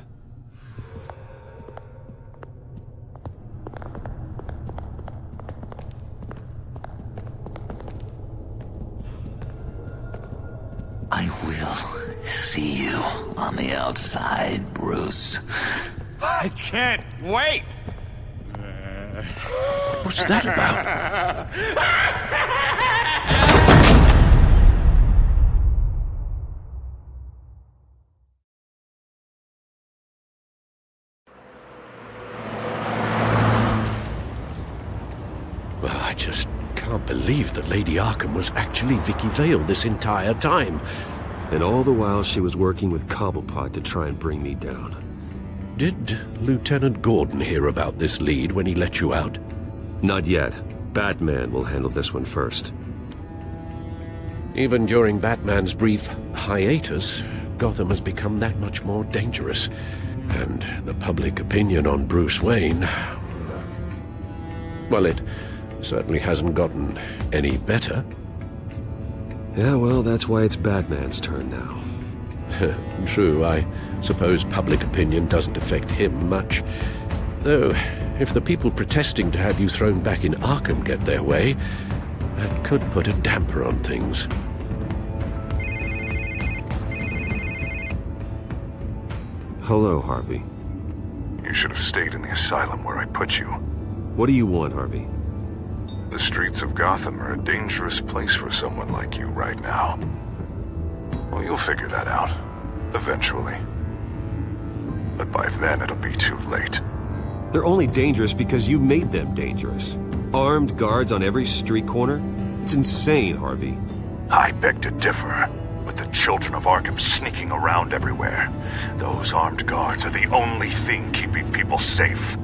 I will see you on the outside, Bruce. I can't wait! What's that about? Well, I just can't believe that Lady Arkham was actually Vicky Vale this entire time. And all the while she was working with Cobblepot to try and bring me down. Did Lieutenant Gordon hear about this lead when he let you out? Not yet. Batman will handle this one first. Even during Batman's brief hiatus, Gotham has become that much more dangerous. And the public opinion on Bruce Wayne... well, it certainly hasn't gotten any better. Yeah, well, that's why it's Batman's turn now. True, I suppose public opinion doesn't affect him much. Though, if the people protesting to have you thrown back in Arkham get their way, that could put a damper on things. Hello, Harvey. You should have stayed in the asylum where I put you. What do you want, Harvey? The streets of Gotham are a dangerous place for someone like you right now. Well, you'll figure that out. Eventually. But by then it'll be too late. They're only dangerous because you made them dangerous. Armed guards on every street corner? It's insane, Harvey. I beg to differ. With the children of Arkham sneaking around everywhere, those armed guards are the only thing keeping people safe.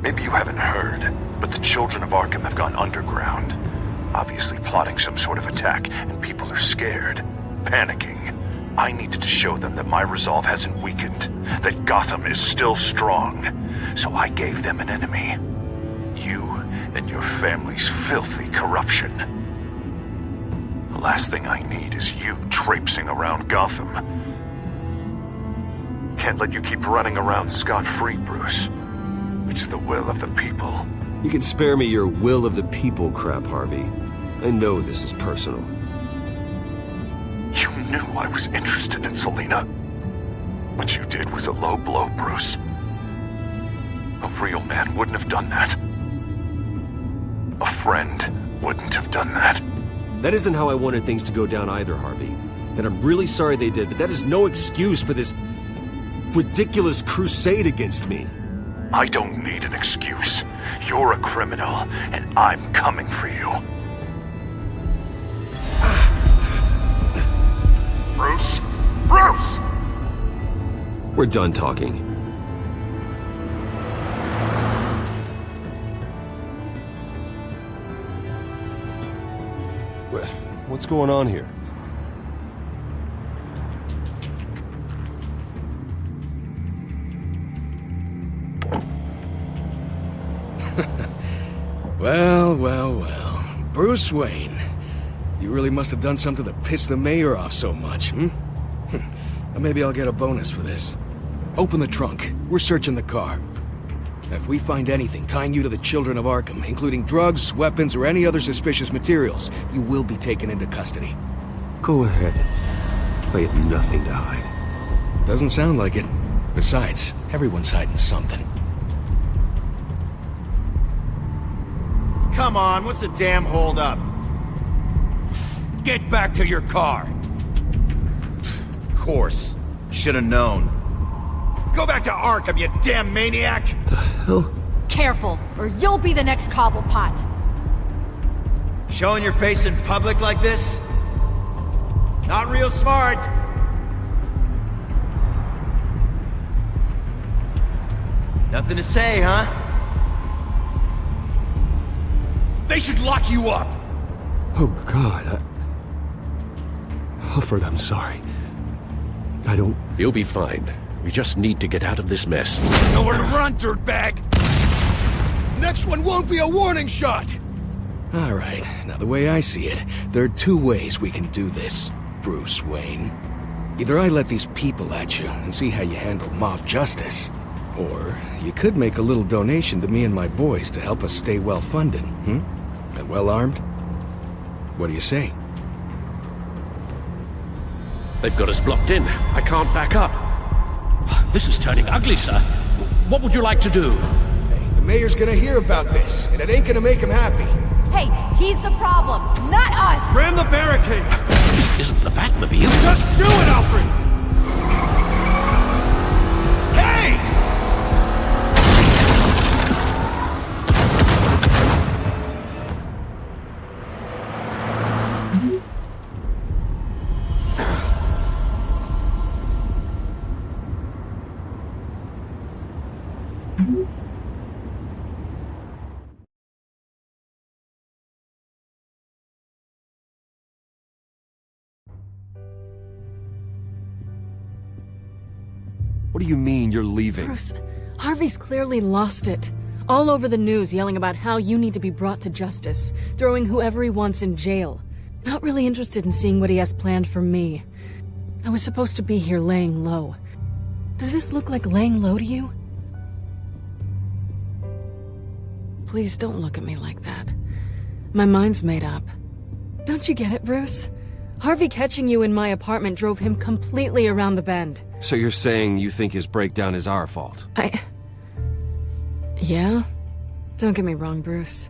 Maybe you haven't heard, but the children of Arkham have gone underground. Obviously plotting some sort of attack, and people are scared, panicking. I needed to show them that my resolve hasn't weakened, that Gotham is still strong. So I gave them an enemy. You and your family's filthy corruption. The last thing I need is you traipsing around Gotham. Can't let you keep running around scot-free, Bruce. It's the will of the people. You can spare me your will of the people crap, Harvey. I know this is personal. You knew I was interested in Selina. What you did was a low blow, Bruce. A real man wouldn't have done that. A friend wouldn't have done that. That isn't how I wanted things to go down either, Harvey. And I'm really sorry they did, but that is no excuse for this ridiculous crusade against me. I don't need an excuse. You're a criminal, and I'm coming for you. Bruce? Bruce! We're done talking. What's going on here? Well. Bruce Wayne. You really must have done something to piss the mayor off so much, hmm? Maybe I'll get a bonus for this. Open the trunk. We're searching the car. If we find anything tying you to the children of Arkham, including drugs, weapons, or any other suspicious materials, you will be taken into custody. Go ahead. I have nothing to hide. Doesn't sound like it. Besides, everyone's hiding something. Come on, what's the damn holdup? Get back to your car! Of course. Should've known. Go back to Arkham, you damn maniac! The hell? Careful, or you'll be the next Cobblepot. Showing your face in public like this? Not real smart. Nothing to say, huh? They should lock you up! Oh, God. Alfred, I'm sorry. I don't... You'll be fine. We just need to get out of this mess. Nowhere to run, dirtbag! Next one won't be a warning shot! Alright, now the way I see it, there are two ways we can do this, Bruce Wayne. Either I let these people at you and see how you handle mob justice, or you could make a little donation to me and my boys to help us stay well-funded, and well-armed? What do you say? They've got us blocked in. I can't back up. This is turning ugly, sir. What would you like to do? Hey, the mayor's gonna hear about this, and it ain't gonna make him happy. Hey, he's the problem, not us! Ram the barricade! This isn't the Batmobile. Just do it, Alfred! Hey! What do you mean you're leaving? Bruce, Harvey's clearly lost it. All over the news yelling about how you need to be brought to justice, throwing whoever he wants in jail. Not really interested in seeing what he has planned for me. I was supposed to be here laying low. Does this look like laying low to you? Please don't look at me like that. My mind's made up. Don't you get it, Bruce? Harvey catching you in my apartment drove him completely around the bend. So you're saying you think his breakdown is our fault? Yeah? Don't get me wrong, Bruce.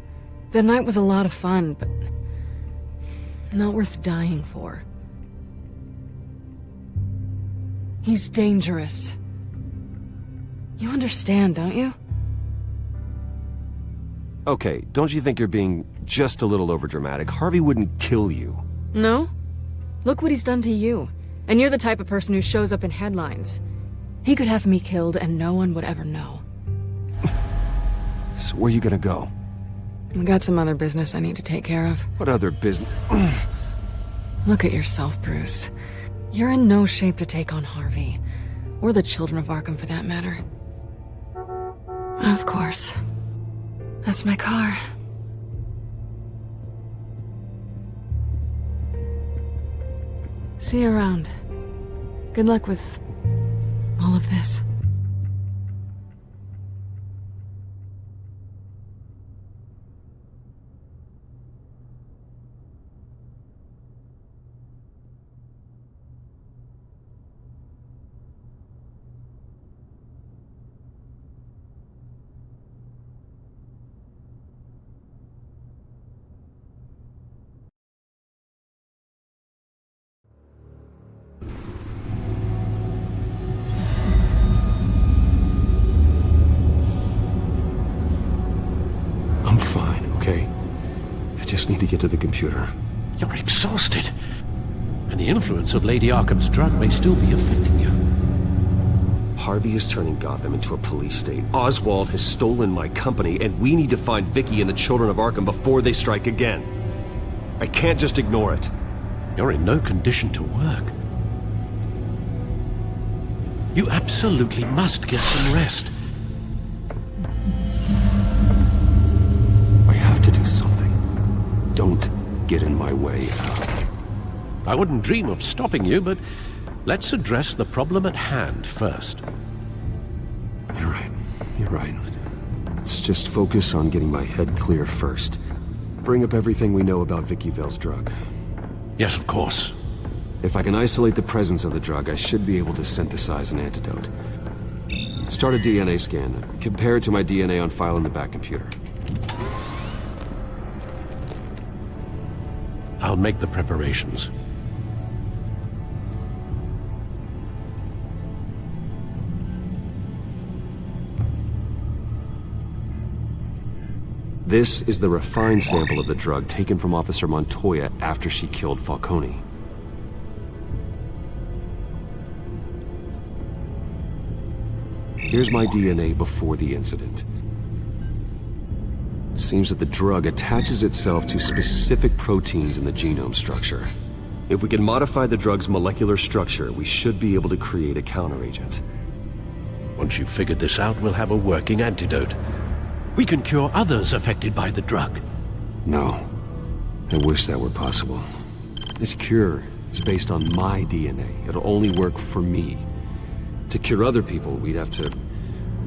The night was a lot of fun, but not worth dying for. He's dangerous. You understand, don't you? Okay, don't you think you're being just a little overdramatic? Harvey wouldn't kill you. No? Look what he's done to you. And you're the type of person who shows up in headlines. He could have me killed and no one would ever know. So where you gonna go? I got some other business I need to take care of. What other business? Look at yourself, Bruce. You're in no shape to take on Harvey. Or the children of Arkham, for that matter. Of course. That's my car. See you around. Good luck with all of this. I'm fine, okay? I just need to get to the computer. You're exhausted. And the influence of Lady Arkham's drug may still be affecting you. Harvey is turning Gotham into a police state. Oswald has stolen my company, and we need to find Vicky and the children of Arkham before they strike again. I can't just ignore it. You're in no condition to work. You absolutely must get some rest. I have to do something. Don't get in my way, Al. I wouldn't dream of stopping you, but let's address the problem at hand first. You're right. You're right. Let's just focus on getting my head clear first. Bring up everything we know about Vicky Vale's drug. Yes, of course. If I can isolate the presence of the drug, I should be able to synthesize an antidote. Start a DNA scan. Compare it to my DNA on file in the back computer. I'll make the preparations. This is the refined sample of the drug taken from Officer Montoya after she killed Falcone. Here's my DNA before the incident. It seems that the drug attaches itself to specific proteins in the genome structure. If we can modify the drug's molecular structure, we should be able to create a counteragent. Once you've figured this out, we'll have a working antidote. We can cure others affected by the drug. No. I wish that were possible. This cure is based on my DNA. It'll only work for me. To cure other people, we'd have to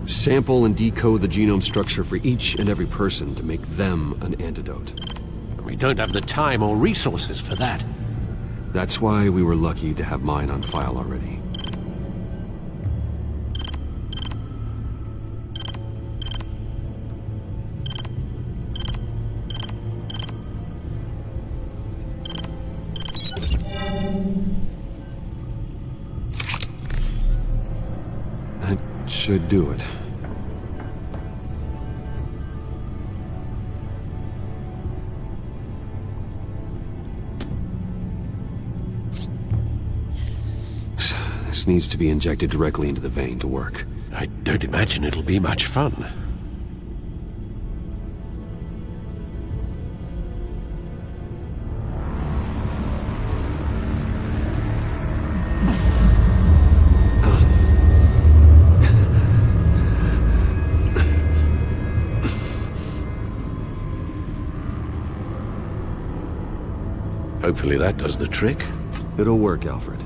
sample and decode the genome structure for each and every person to make them an antidote. We don't have the time or resources for that. That's why we were lucky to have mine on file already. That should do it. This needs to be injected directly into the vein to work. I don't imagine it'll be much fun. Hopefully that does the trick. It'll work, Alfred.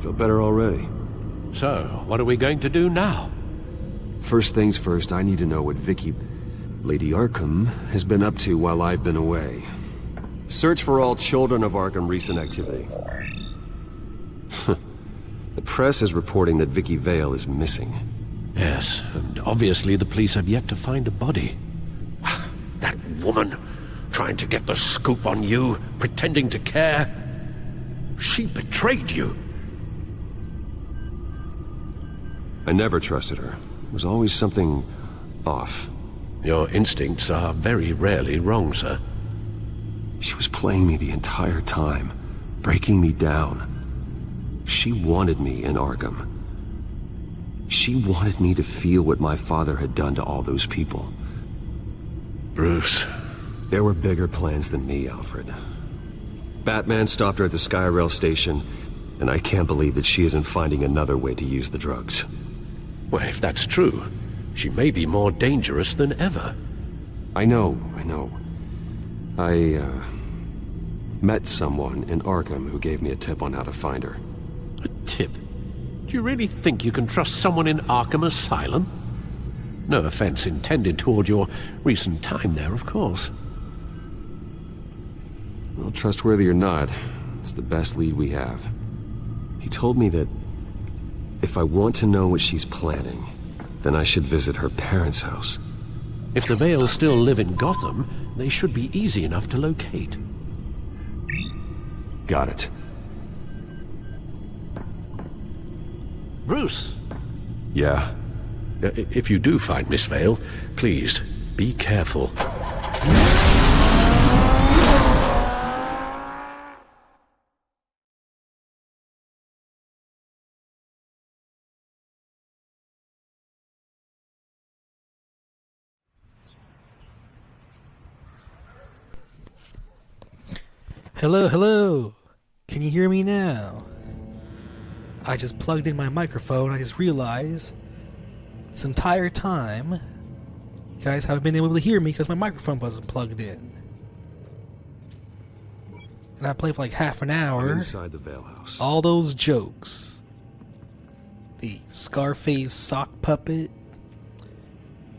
Feel better already. So, what are we going to do now? First things first, I need to know what Vicky, Lady Arkham, has been up to while I've been away. Search for all children of Arkham recent activity. The press is reporting that Vicky Vale is missing. Yes, and obviously the police have yet to find a body. That woman, trying to get the scoop on you, pretending to care. She betrayed you. I never trusted her. There was always something off. Your instincts are very rarely wrong, sir. She was playing me the entire time, breaking me down. She wanted me in Arkham. She wanted me to feel what my father had done to all those people. Bruce. There were bigger plans than me, Alfred. Batman stopped her at the Skyrail station, and I can't believe that she isn't finding another way to use the drugs. Well, if that's true, she may be more dangerous than ever. I know. I met someone in Arkham who gave me a tip on how to find her. A tip? Do you really think you can trust someone in Arkham Asylum? No offense intended toward your recent time there, of course. Well, trustworthy or not, it's the best lead we have. He told me that if I want to know what she's planning, then I should visit her parents' house. If the Vales still live in Gotham, they should be easy enough to locate. Got it. Bruce! Yeah? If you do find Miss Vale, please, be careful. Hello. Can you hear me now? I just plugged in my microphone. I just realized this entire time you guys haven't been able to hear me because my microphone wasn't plugged in. And I played for like half an hour. Inside the Vale House. All those jokes. The Scarface sock puppet.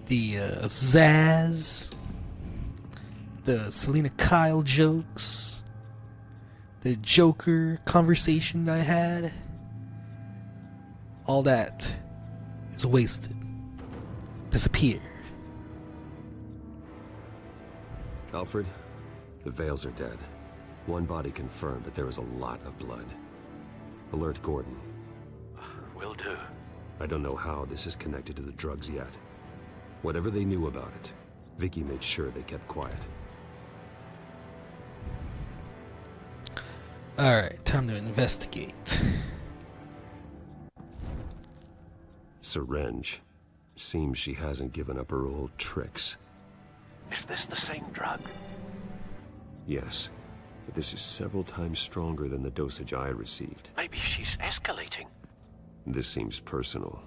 The Zaz. The Selena Kyle jokes. The Joker conversation that I had. All that is wasted. Disappeared. Alfred, the Vales are dead. One body confirmed, but there is a lot of blood. Alert Gordon. Will do. I don't know how this is connected to the drugs yet. Whatever they knew about it, Vicky made sure they kept quiet. Alright, time to investigate. Syringe. Seems she hasn't given up her old tricks. Is this the same drug? Yes, but this is several times stronger than the dosage I received. Maybe she's escalating. This seems personal.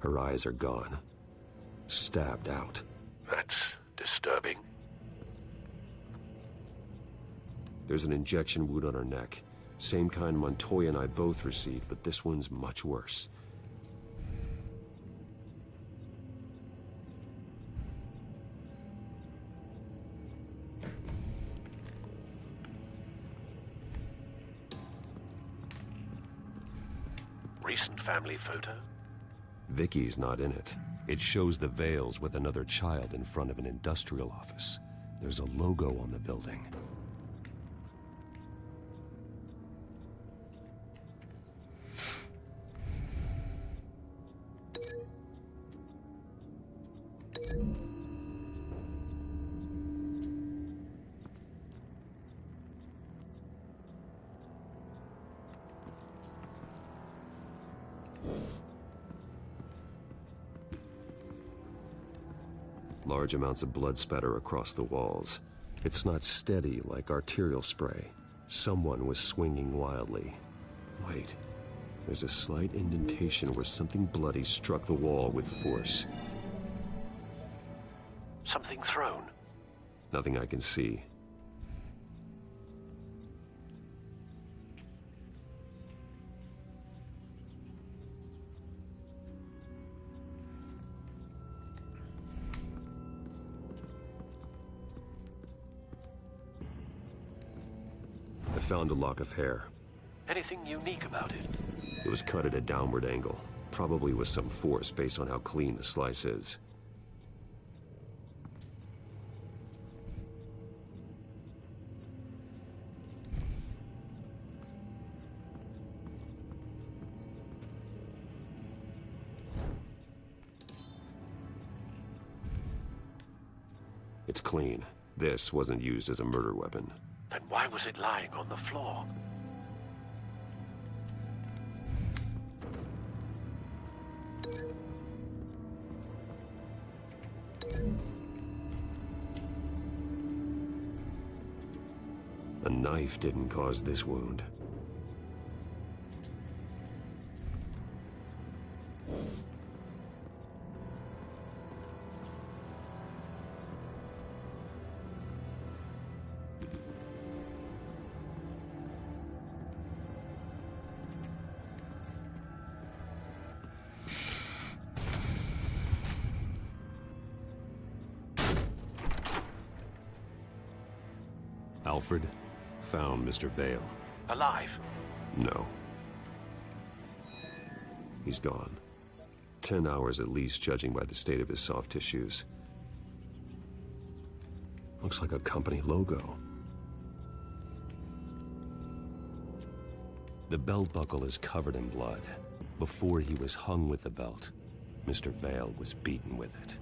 Her eyes are gone. Stabbed out. That's disturbing. There's an injection wound on her neck. Same kind Montoya and I both received, but this one's much worse. Recent family photo? Vicky's not in it. It shows the Vales with another child in front of an industrial office. There's a logo on the building. Large amounts of blood spatter across the walls. It's not steady like arterial spray. Someone was swinging wildly. Wait, there's a slight indentation where something bloody struck the wall with force. Something thrown? Nothing I can see. I found a lock of hair. Anything unique about it? It was cut at a downward angle. Probably with some force based on how clean the slice is. It's clean. This wasn't used as a murder weapon. Then why was it lying on the floor? A knife didn't cause this wound. Alfred found Mr. Vale. Alive? No. He's gone. 10 hours at least, judging by the state of his soft tissues. Looks like a company logo. The belt buckle is covered in blood. Before he was hung with the belt, Mr. Vale was beaten with it.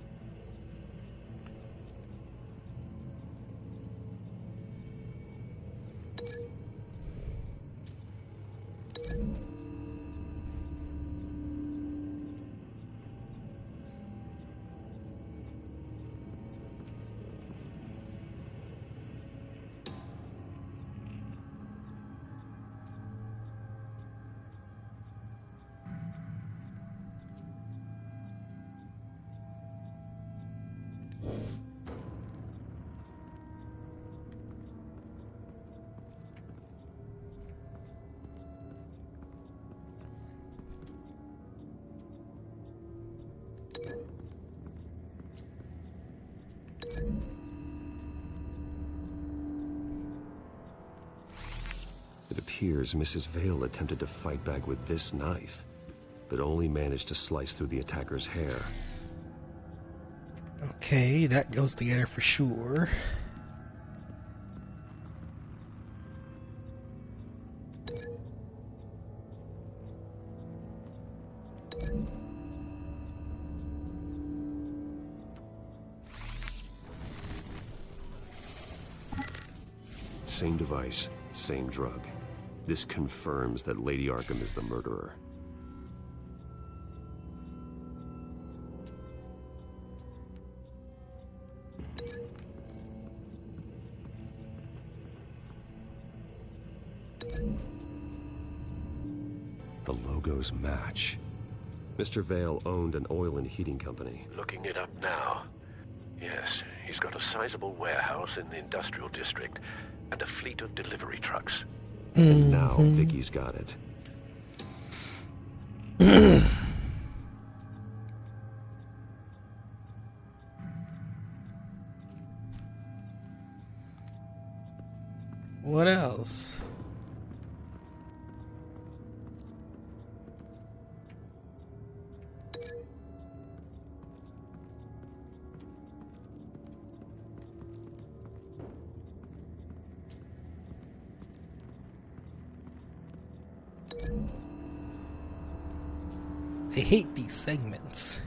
It appears Mrs. Vale attempted to fight back with this knife, but only managed to slice through the attacker's hair. Okay, that goes together for sure. Same device, same drug. This confirms that Lady Arkham is the murderer. The logos match. Mr. Vale owned an oil and heating company. Looking it up now. Yes, he's got a sizable warehouse in the industrial district and a fleet of delivery trucks. And now Vicky's got it. What else? I hate these segments.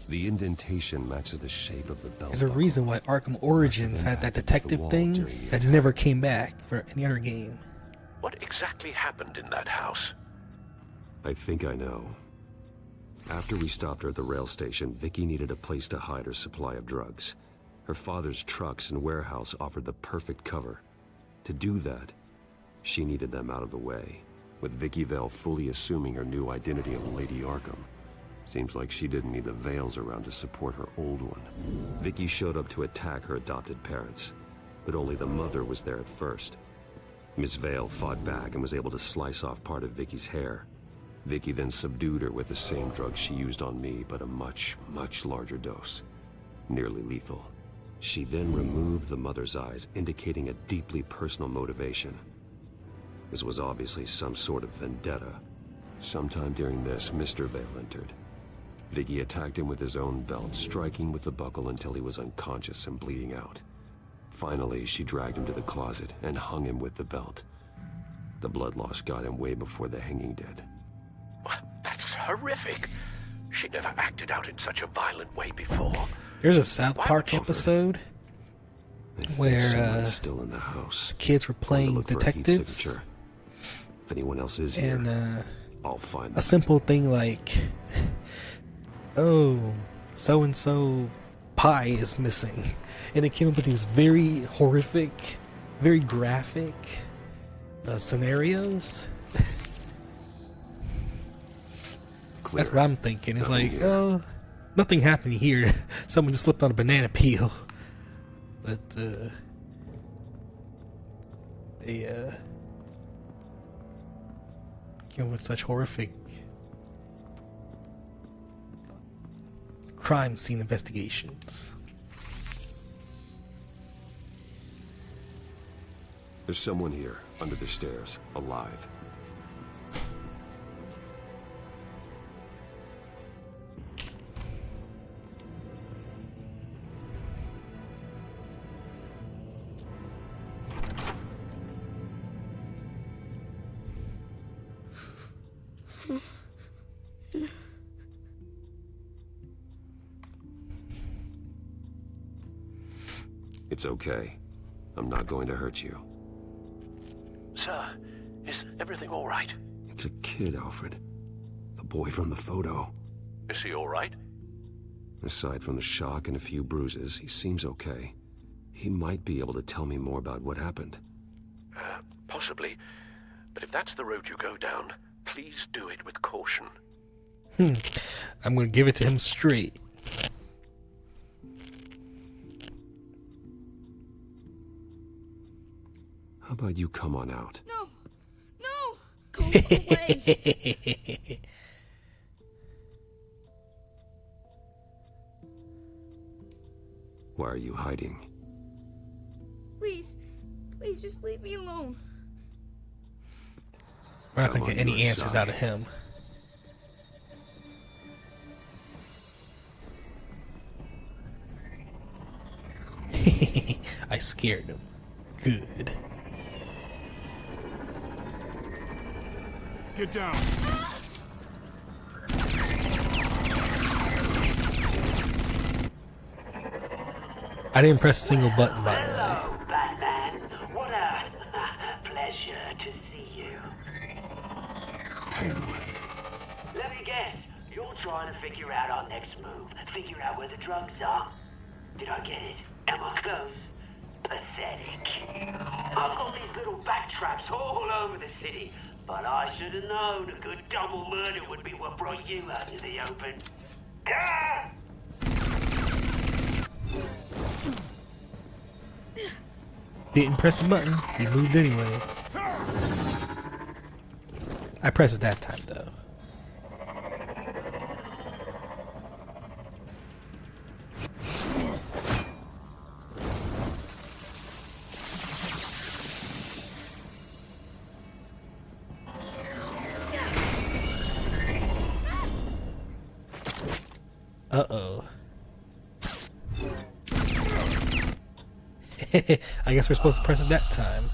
The indentation matches the shape of the belt. There's a reason why Arkham Origins had that detective thing that never came back for any other game. What exactly happened in that house? I think I know. After we stopped her at the rail station, Vicky needed a place to hide her supply of drugs. Her father's trucks and warehouse offered the perfect cover. To do that, she needed them out of the way, with Vicky Vale fully assuming her new identity of Lady Arkham. Seems like she didn't need the Vales around to support her old one. Vicky showed up to attack her adopted parents, but only the mother was there at first. Miss Vale fought back and was able to slice off part of Vicky's hair. Vicky then subdued her with the same drug she used on me, but a much, much larger dose. Nearly lethal. She then removed the mother's eyes, indicating a deeply personal motivation. This was obviously some sort of vendetta. Sometime during this, Mr. Vale entered. Vicky attacked him with his own belt, striking with the buckle until he was unconscious and bleeding out. Finally, she dragged him to the closet and hung him with the belt. The blood loss got him way before the hanging did. That's horrific. She never acted out in such a violent way before. There's a South Park episode where still in the house. Kids were playing detectives. If anyone else is and here, I'll find them. A simple thing like, oh, so and so pie is missing, and it came up with these very horrific, very graphic scenarios. That's what I'm thinking. It's like, oh, nothing happened here. Someone just slipped on a banana peel. But they came up with such horrific crime scene investigations. There's someone here, under the stairs, alive. It's okay. I'm not going to hurt you. Sir, is everything all right? It's a kid, Alfred. The boy from the photo. Is he all right? Aside from the shock and a few bruises, he seems okay. He might be able to tell me more about what happened. Possibly. But if that's the road you go down, please do it with caution. I'm going to give it to him straight. How about you come on out? No! No! Go away! Why are you hiding? Please. Please just leave me alone. We're not going to get any answers out of him. I scared him. Good. Get down. I didn't press a single button, by the way. Hello, Batman. What a pleasure to see you. Let me guess. You're trying to figure out our next move. Figure out where the drugs are. Did I get it? Am I close? Pathetic. I've got these little bat traps all over the city, but I should have known a good double murder would be what brought you out to the open. Ah! Didn't press the button. He moved anyway. I pressed it that time, though. Uh-oh. I guess we're supposed to press it that time.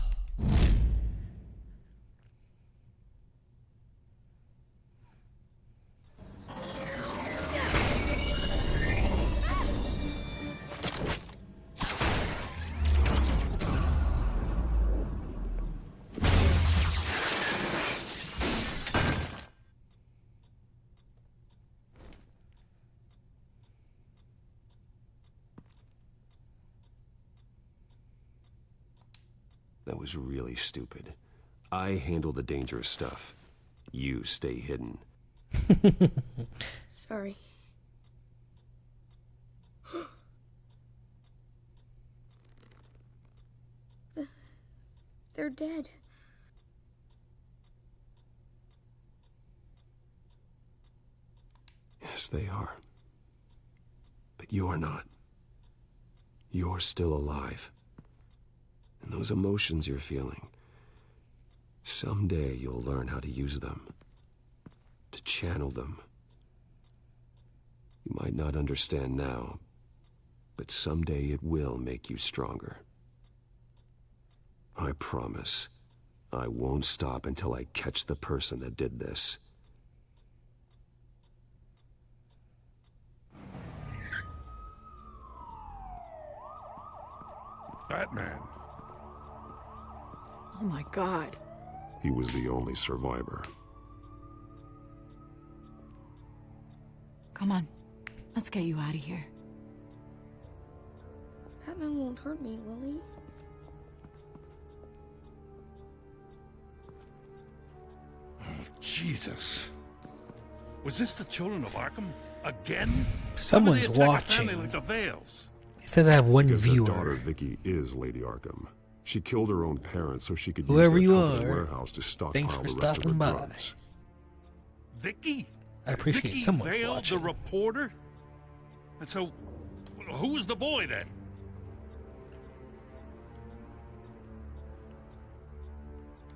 That was really stupid. I handle the dangerous stuff. You stay hidden. Sorry. They're dead. Yes, they are. But you're not. You're still alive. And those emotions you're feeling, someday you'll learn how to use them. channel them. You might not understand now, but someday it will make you stronger. I promise, I won't stop until I catch the person that did this. Batman. Oh my god. He was the only survivor. Come on. Let's get you out of here. Batman won't hurt me, will he? Oh, Jesus. Was this the children of Arkham? Again? Someone's How did they attack a watching. family like the Vales? It says I have one Because their viewer. daughter Vicky is Lady Arkham. She killed her own parents so she could Whoever use you their company are, warehouse to stockpile thanks for the rest of her stopping by. drugs. Vicky? I appreciate Vicky someone Vale, watching. the reporter? And so, who was the boy then?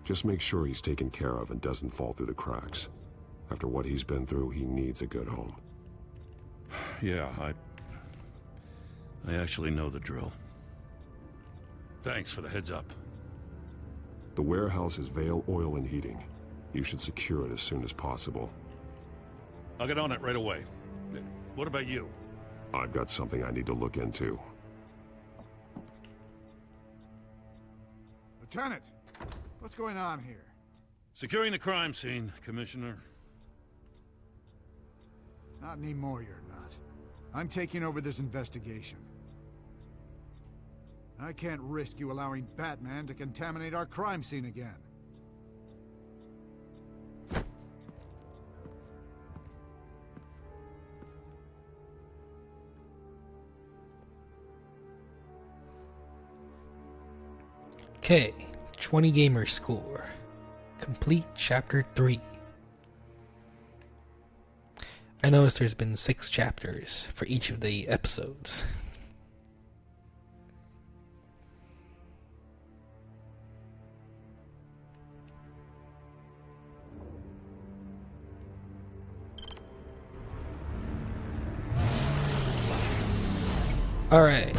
Just make sure he's taken care of and doesn't fall through the cracks. After what he's been through, he needs a good home. Yeah, I actually know the drill. Thanks for the heads up. The warehouse is Vale Oil and Heating. You should secure it as soon as possible. I'll get on it right away. What about you? I've got something I need to look into. Lieutenant, what's going on here? Securing the crime scene, Commissioner. Not anymore, you're not. I'm taking over this investigation. I can't risk you allowing Batman to contaminate our crime scene again. Okay, 20 gamer score. Complete chapter 3. I noticed there's been 6 chapters for each of the episodes. Alright,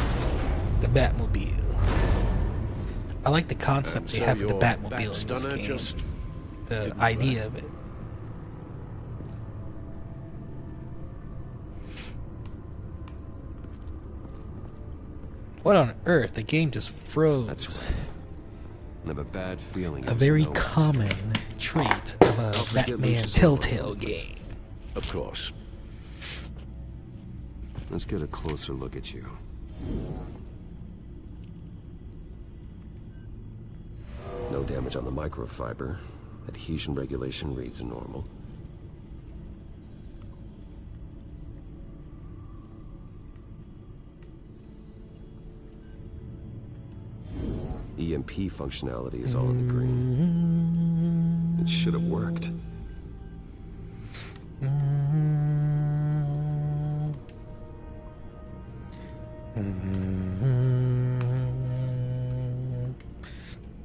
the Batmobile. I like the concept they have with the Batmobile in this game. The idea of it. What on earth? The game just froze. That's right. I have a bad feeling. A very common trait of a Batman Telltale game. Of course. Let's get a closer look at you. No damage on the microfiber. Adhesion regulation reads normal. EMP functionality is all in the green. It should have worked.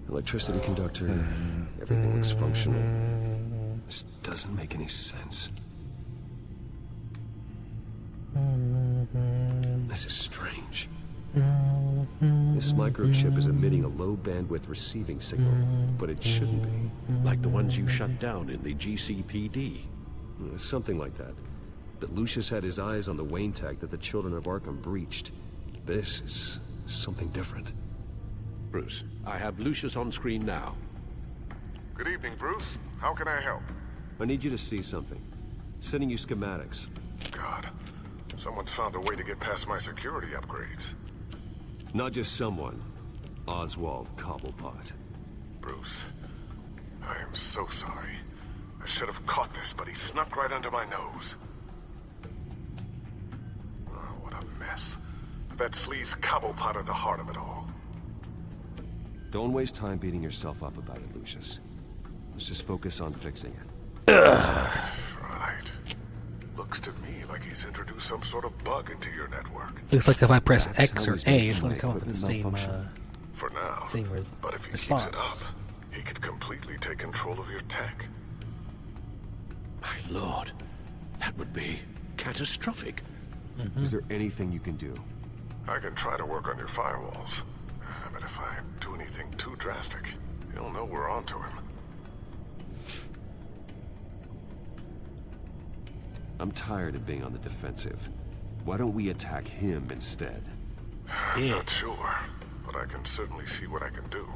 Electricity conductor, everything looks functional. This doesn't make any sense. This is strange. This microchip is emitting a low-bandwidth receiving signal, but it shouldn't be. Like the ones you shut down in the GCPD. Something like that. But Lucius had his eyes on the Wayne tag that the children of Arkham breached. This is something different. Bruce, I have Lucius on screen now. Good evening, Bruce. How can I help? I need you to see something. Sending you schematics. God, someone's found a way to get past my security upgrades. Not just someone. Oswald Cobblepot. Bruce, I am so sorry. I should have caught this, but he snuck right under my nose. Oh, what a mess. That sleaze Cobblepot at the heart of it all. Don't waste time beating yourself up about it, Lucius. Let's just focus on fixing it. Right. Looks to me like he's introduced some sort of bug into your network. Looks like if I press X or A, it's going to come up with the same, For now, but if he response. keeps it up, he could completely take control of your tech. My lord, that would be catastrophic. Is there anything you can do? I can try to work on your firewalls. But if I do anything too drastic, he'll know we're onto him. I'm tired of being on the defensive. Why don't we attack him instead? I'm not sure, but I can certainly see what I can do.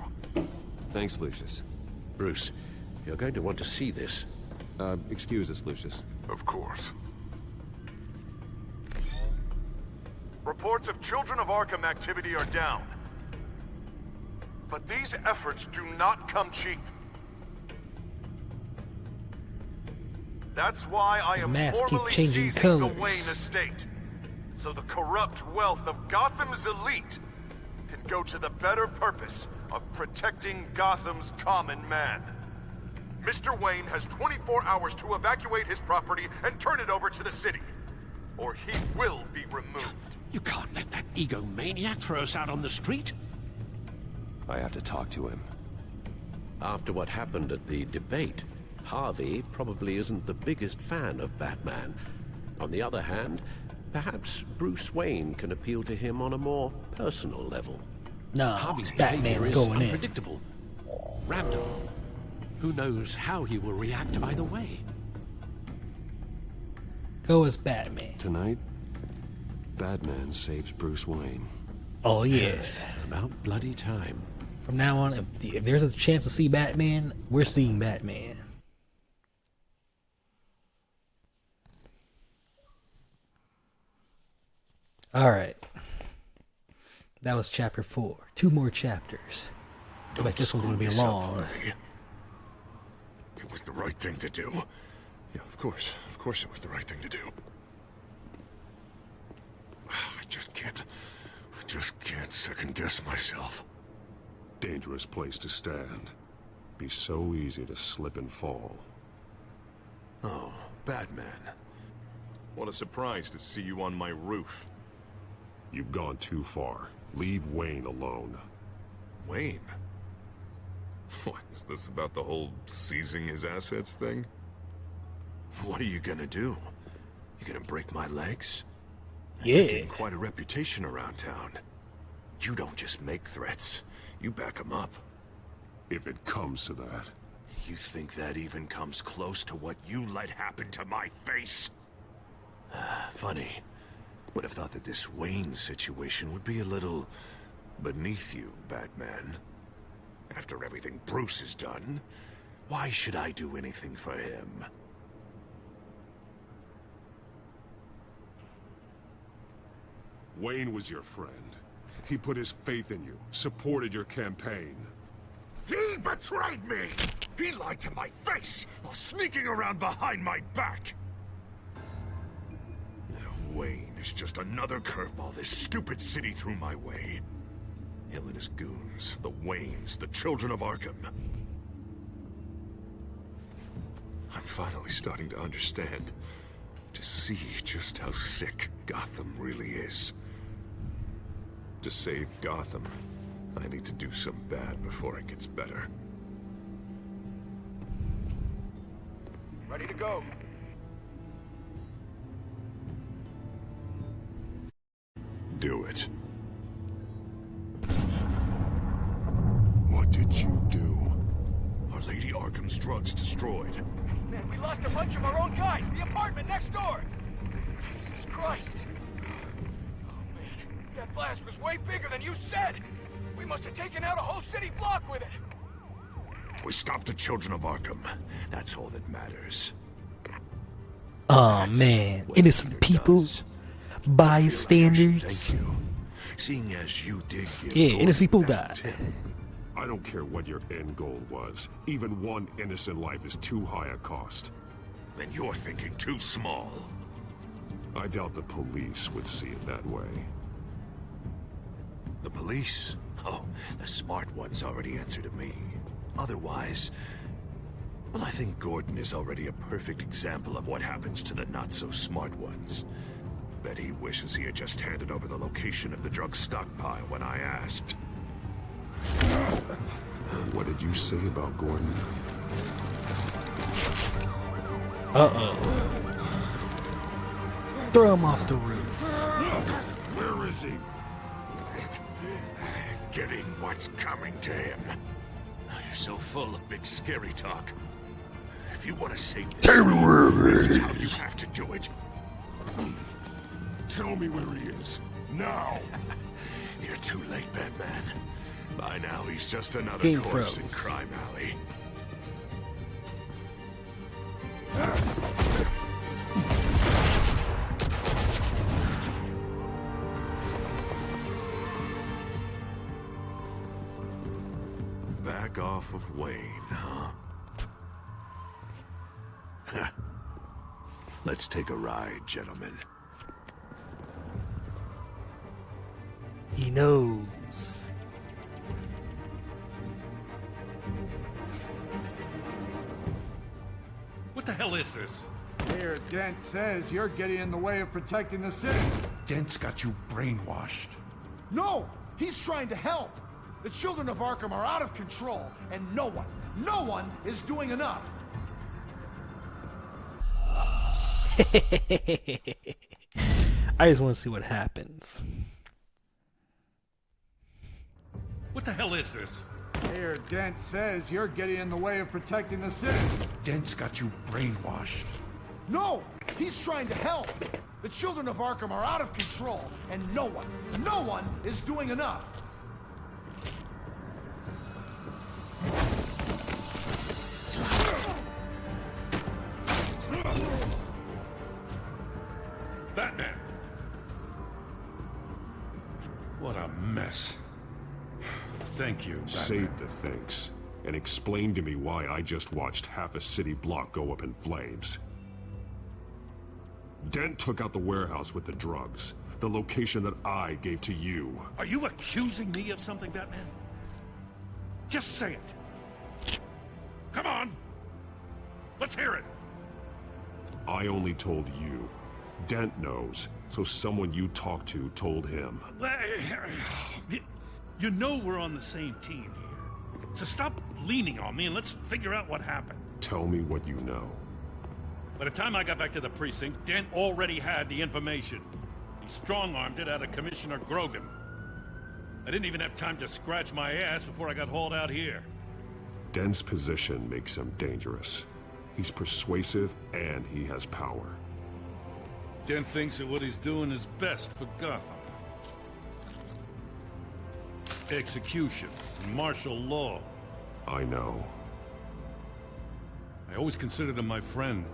Thanks, Lucius. Bruce, you're going to want to see this. Excuse us, Lucius. Of course. Reports of Children of Arkham activity are down. But these efforts do not come cheap. That's why I am formally seizing the Wayne estate. So the corrupt wealth of Gotham's elite can go to the better purpose of protecting Gotham's common man. Mr. Wayne has 24 hours to evacuate his property and turn it over to the city, or he will be removed. You can't let that egomaniac throw us out on the street. I have to talk to him. After what happened at the debate, Harvey probably isn't the biggest fan of Batman. On the other hand, perhaps Bruce Wayne can appeal to him on a more personal level. No, Harvey's Batman's going in. Unpredictable, random. Who knows how he will react either way? Go as Batman. Tonight, Batman saves Bruce Wayne. Oh, yes. About bloody time. From now on, if there's a chance to see Batman, we're seeing Batman. Alright. That was chapter 4. 2 more chapters. I bet this one's going to be long. It was the right thing to do. Yeah, of course. Of course it was the right thing to do. I just can't second-guess myself. Dangerous place to stand. Be so easy to slip and fall. Oh, Batman. What a surprise to see you on my roof. You've gone too far. Leave Wayne alone. Wayne? What, is this about the whole seizing his assets thing? What are you gonna do? You gonna break my legs? Yeah. You're getting quite a reputation around town. You don't just make threats. You back them up. If it comes to that. You think that even comes close to what you let happen to my face? Funny. Would have thought that this Wayne situation would be a little beneath you, Batman. After everything Bruce has done, why should I do anything for him? Wayne was your friend. He put his faith in you, supported your campaign. He betrayed me! He lied to my face while sneaking around behind my back! Now Wayne is just another curveball this stupid city threw my way. Hill and his goons, the Waynes, the Children of Arkham. I'm finally starting to understand, to see just how sick Gotham really is. To save Gotham, I need to do some bad before it gets better. Ready to go. Do it. What did you do? Our Lady Arkham's drugs destroyed. Man, we lost a bunch of our own guys. The apartment next door. Jesus Christ. That blast was way bigger than you said! We must have taken out a whole city block with it! We stopped the Children of Arkham. That's all that matters. Oh man, innocent people, bystanders. Thank you. Seeing as you did give innocent people died. I don't care what your end goal was. Even one innocent life is too high a cost. Then you're thinking too small. I doubt the police would see it that way. The police? Oh, the smart ones already answer to me. Otherwise, well, I think Gordon is already a perfect example of what happens to the not-so-smart ones. Bet he wishes he had just handed over the location of the drug stockpile when I asked. What did you say about Gordon? Uh-oh. Throw him off the roof. Where is he? Getting what's coming to him. You're so full of big scary talk. If you want to save this, this is how you have to do it. Tell me where he is. Now! You're too late, Batman. By now, he's just another Game corpse in froze. Crime Alley. Back off of Wayne, huh? Let's take a ride, gentlemen. He knows. What the hell is this? Mayor Dent says you're getting in the way of protecting the city. Dent's got you brainwashed. No! He's trying to help! The children of Arkham are out of control, and no one is doing enough! I just want to see what happens. What the hell is this? Mayor Dent says you're getting in the way of protecting the city. Dent's got you brainwashed. No! He's trying to help! The children of Arkham are out of control, and no one is doing enough! Batman! What a mess. Thank you, Batman. Save the thanks, and explain to me why I just watched half a city block go up in flames. Dent took out the warehouse with the drugs, the location that I gave to you. Are you accusing me of something, Batman? Just say it. Come on! Let's hear it! I only told you. Dent knows, so someone you talked to told him. You know we're on the same team here. So stop leaning on me and let's figure out what happened. Tell me what you know. By the time I got back to the precinct, Dent already had the information. He strong-armed it out of Commissioner Grogan. I didn't even have time to scratch my ass before I got hauled out here. Dent's position makes him dangerous. He's persuasive and he has power. Dent thinks that what he's doing is best for Gotham. Execution, martial law. I know. I always considered him my friend,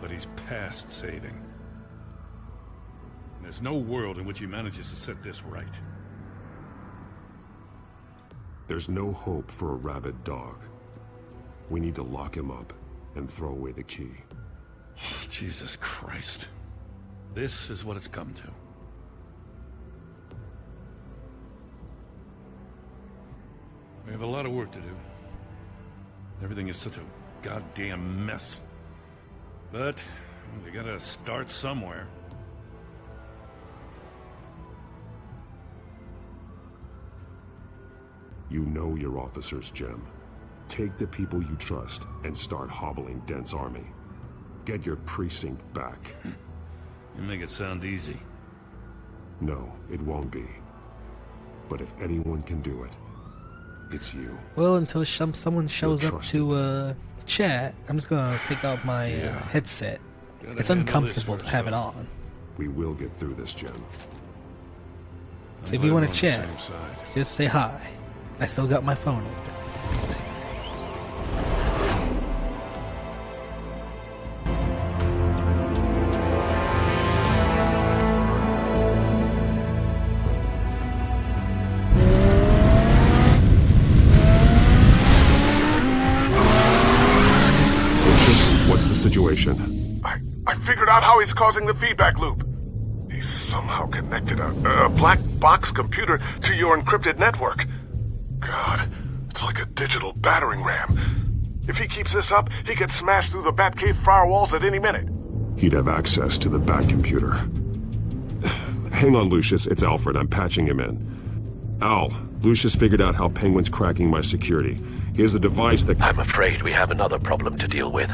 but he's past saving. And there's no world in which he manages to set this right. There's no hope for a rabid dog. We need to lock him up and throw away the key. Jesus Christ. This is what it's come to. We have a lot of work to do. Everything is such a goddamn mess. But we gotta start somewhere. You know your officers, Jim. Take the people you trust and start hobbling Dent's army. Get your precinct back. You make it sound easy. No, it won't be. But if anyone can do it, it's you. Well, until someone shows up to chat, I'm just gonna take out my headset. It's uncomfortable to have it on. We will get through this, Jim. So if you want to chat, just say hi. I still got my phone open. What's the situation? I figured out how he's causing the feedback loop. He's somehow connected a black box computer to your encrypted network. God, it's like a digital battering ram. If he keeps this up, he could smash through the Batcave firewalls at any minute. He'd have access to the Bat computer. Hang on, Lucius. It's Alfred. I'm patching him in. Al, Lucius figured out how Penguin's cracking my security. He has a device that... I'm afraid we have another problem to deal with.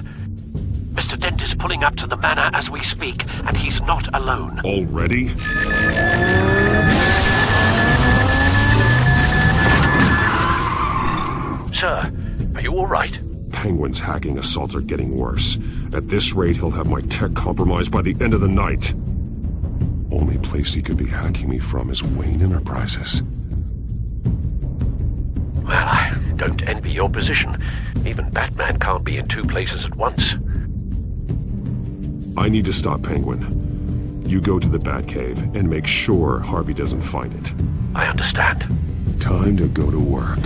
Mr. Dent is pulling up to the manor as we speak, and he's not alone. Already? Sir, are you all right? Penguin's hacking assaults are getting worse. At this rate, he'll have my tech compromised by the end of the night. Only place he could be hacking me from is Wayne Enterprises. Well, I don't envy your position. Even Batman can't be in two places at once. I need to stop Penguin. You go to the Batcave and make sure Harvey doesn't find it. I understand. Time to go to work.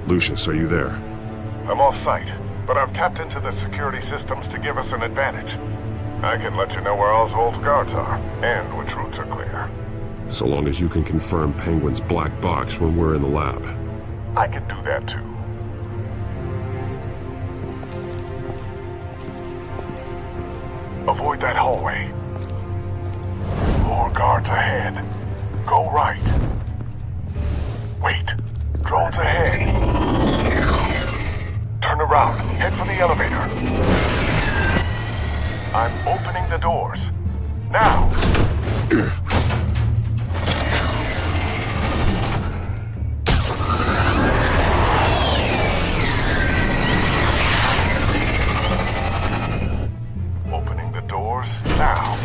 Lucius, are you there? I'm off-site, but I've tapped into the security systems to give us an advantage. I can let you know where Oswald's guards are, and which routes are clear. So long as you can confirm Penguin's black box when we're in the lab. I can do that too. Avoid that hallway. More guards ahead. Go right. Wait. Drones ahead. Turn around. Head for the elevator. I'm opening the doors. Now! Opening the doors now.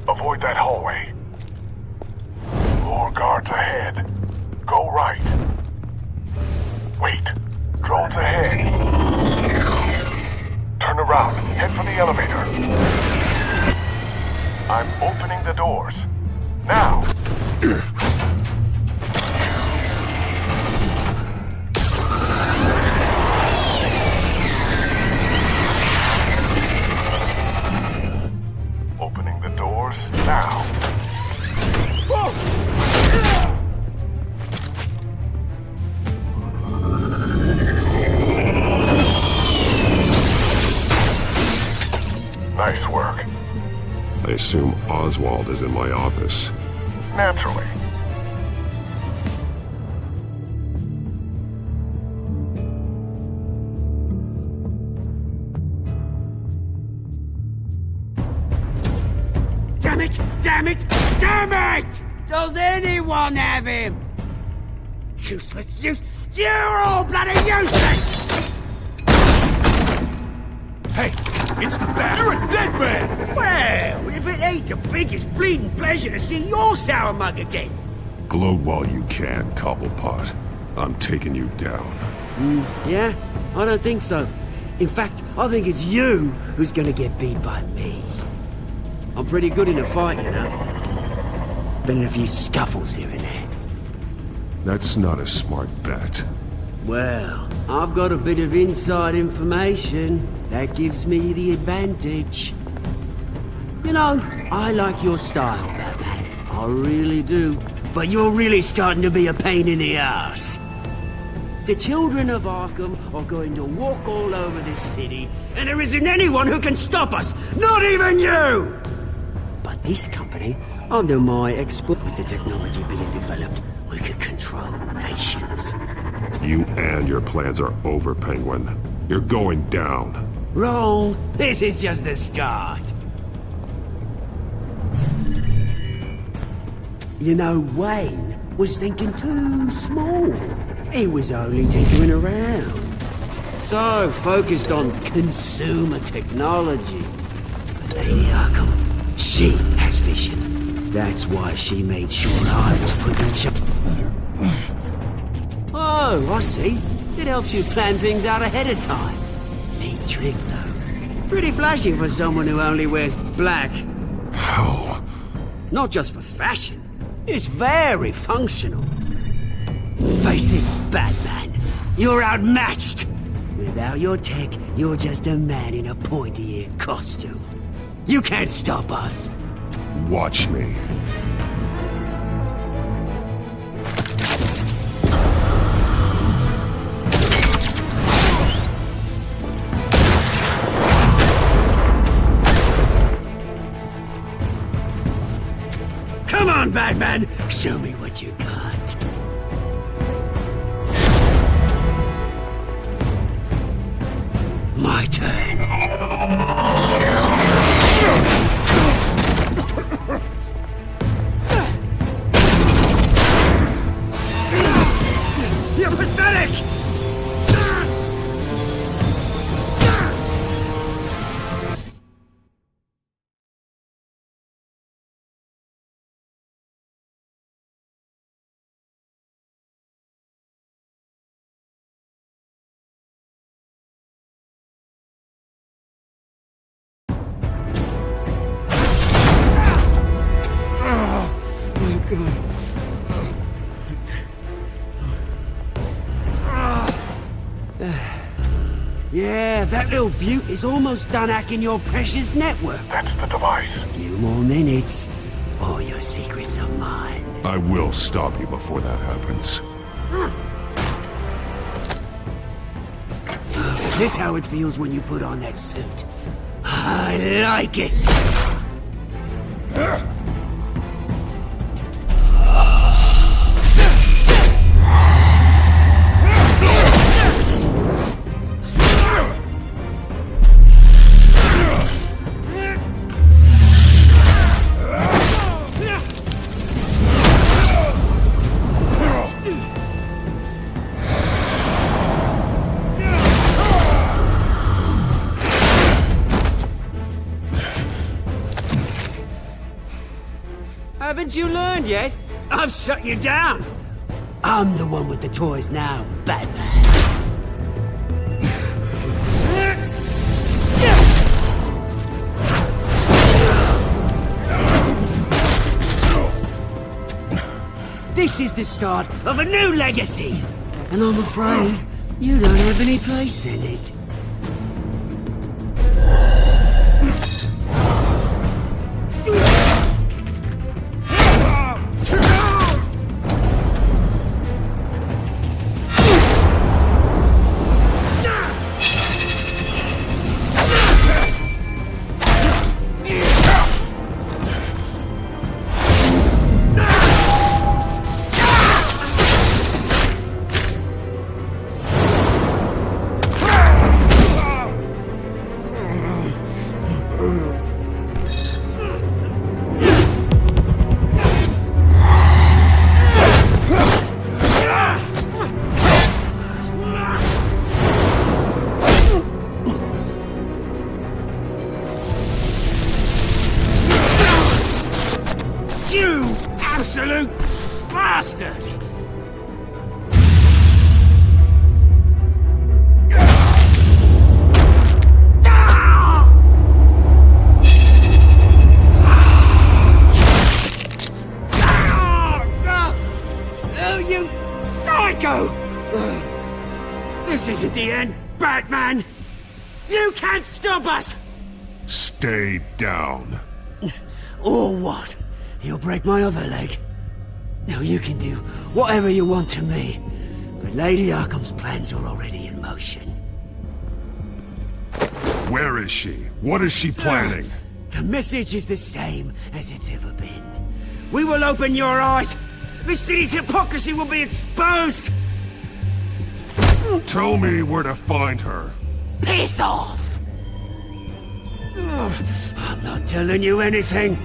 Avoid that hallway. More guards ahead. Go right. Wait. Drones ahead. Turn around. Head for the elevator. I'm opening the doors. Now! Opening the doors now. Nice work. I assume Oswald is in my office. Naturally. Damn it! Damn it! Damn it! Does anyone have him? Useless, you're all bloody useless! Hey, it's the Bat. You're a dead man! Well, if it ain't the biggest bleeding pleasure to see your sour mug again. Gloat while you can, Cobblepot. I'm taking you down. Yeah? I don't think so. In fact, I think it's you who's gonna get beat by me. I'm pretty good in a fight, you know. Been in a few scuffles here and there. That's not a smart bet. Well, I've got a bit of inside information that gives me the advantage. You know, I like your style, Batman. I really do. But you're really starting to be a pain in the ass. The children of Arkham are going to walk all over this city, and there isn't anyone who can stop us! Not even you! But this company, under my expert with the technology being developed, we could control nations. You and your plans are over, Penguin. You're going down. Wrong. This is just the start. You know, Wayne was thinking too small. He was only tinkering around. So focused on consumer technology. But Lady Arkham, she has vision. That's why she made sure I was put in charge. Oh, I see. It helps you plan things out ahead of time. Neat trick, though. Pretty flashy for someone who only wears black. How? Not just for fashion. It's very functional. Face it, Batman. You're outmatched. Without your tech, you're just a man in a pointy-eared costume. You can't stop us. Watch me. Come on, Batman! Show me what you got. My turn. You're pathetic! Yeah, that little beaut is almost done hacking your precious network. That's the device. A few more minutes, all your secrets are mine. I will stop you before that happens. Is this how it feels when you put on that suit? I like it! Haven't you learned yet? I've shut you down. I'm the one with the toys now, Batman. This is the start of a new legacy. And I'm afraid you don't have any place in it. You absolute bastard! Oh, you psycho! This isn't the end, Batman! You can't stop us! Stay down. Or what? You'll break my other leg. Now you can do whatever you want to me, but Lady Arkham's plans are already in motion. Where is she? What is she planning? The message is the same as it's ever been. We will open your eyes. The city's hypocrisy will be exposed. Tell me where to find her. Piss off! I'm not telling you anything.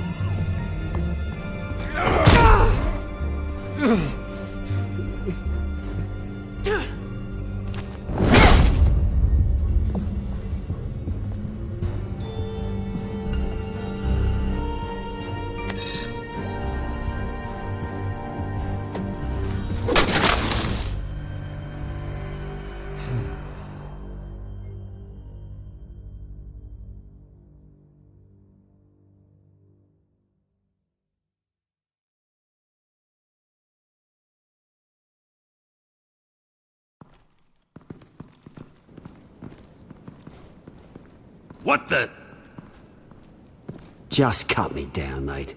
What the? Just cut me down, mate.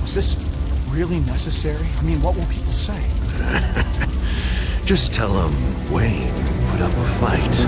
Is this really necessary? I mean, what will people say? Just tell him Wayne put up a fight.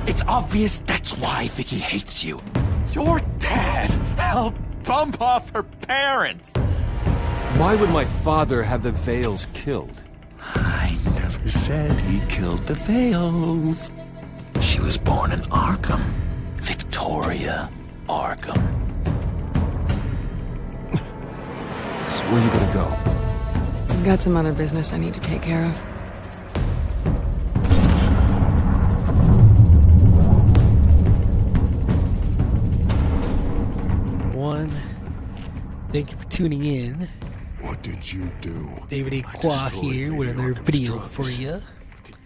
It's obvious that's why Vicky hates you. Your dad helped bump off her parents. Why would my father have the Vales killed? I never said he killed the Vales. She was born in Arkham. Victoria Arkham. So where are you gonna go? I've got some other business I need to take care of. Thank you for tuning in. What did you do? David A. Qua here with another video for you.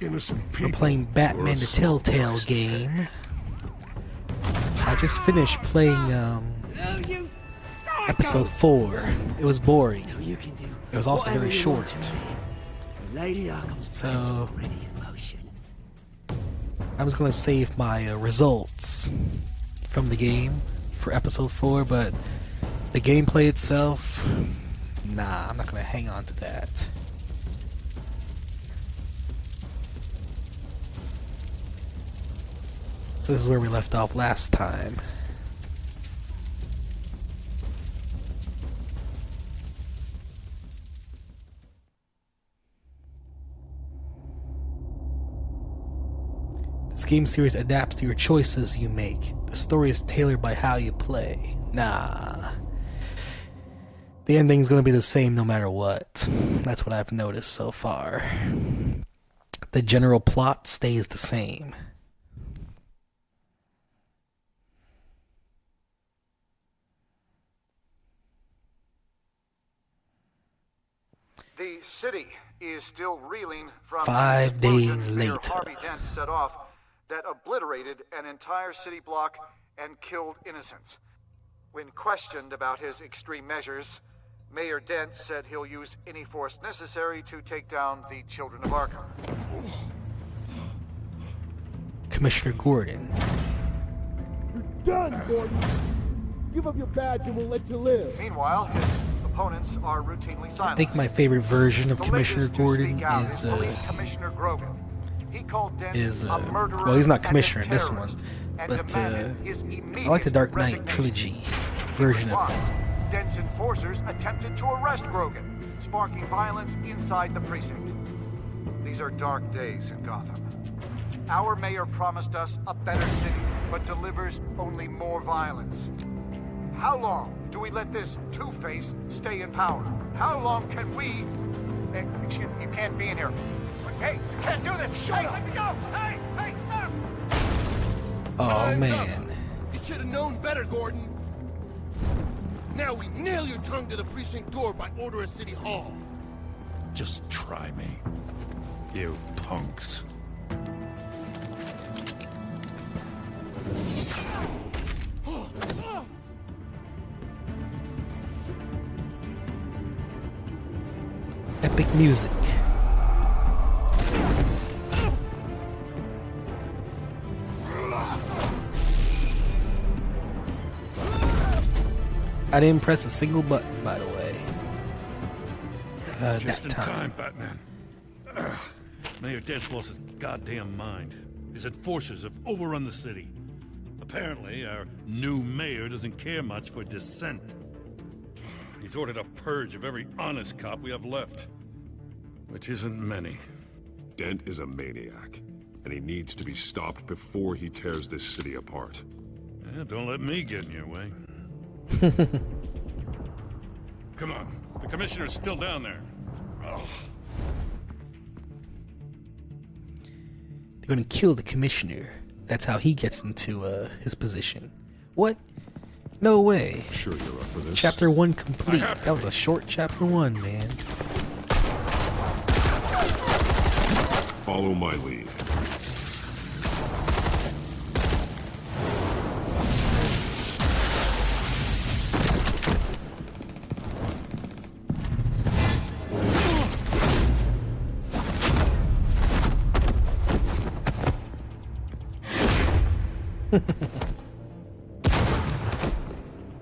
We're playing Batman the Telltale game. I just finished playing episode 4. It was boring. It was also very short. So I was going to save my results from the game for episode 4, but the gameplay itself, nah, I'm not gonna hang on to that. So this is where we left off last time. This game series adapts to your choices you make. The story is tailored by how you play. Nah. The ending's gonna be the same no matter what. That's what I've noticed so far. The general plot stays the same. The city is still reeling from 5 days Mayor later. Harvey Dent set off that obliterated an entire city block and killed innocents. When questioned about his extreme measures, Mayor Dent said he'll use any force necessary to take down the Children of Arkham. Commissioner Gordon. You're done, Gordon. Give up your badge and we'll let you live. Meanwhile, his opponents are routinely silenced. I think my favorite version of Commissioner Gordon is Commissioner Grogan. He called Dent a murderer. Well, he's not commissioner in this one, but I like the Dark Knight trilogy version of him. Dent's enforcers attempted to arrest Grogan, sparking violence inside the precinct. These are dark days in Gotham. Our mayor promised us a better city, but delivers only more violence. How long do we let this Two-Face stay in power? How long can we... excuse me, you can't be in here. Hey, you can't do this! Shut up! Let me go! Hey, hey, stop! Oh, man. You should have known better, Gordon. Now we nail your tongue to the precinct door by order of City Hall. Just try me, you punks. Epic music. I didn't press a single button, by the way. Just in time, Batman. Mayor Dent's lost his goddamn mind. His enforcers have overrun the city. Apparently, our new mayor doesn't care much for dissent. He's ordered a purge of every honest cop we have left. Which isn't many. Dent is a maniac, and he needs to be stopped before he tears this city apart. Yeah, don't let me get in your way. Come on, the commissioner's still down there. Oh. They're gonna kill the commissioner. That's how he gets into his position. What? No way. Sure you're up for this? Chapter 1 complete. That was a short chapter 1, man. Follow my lead.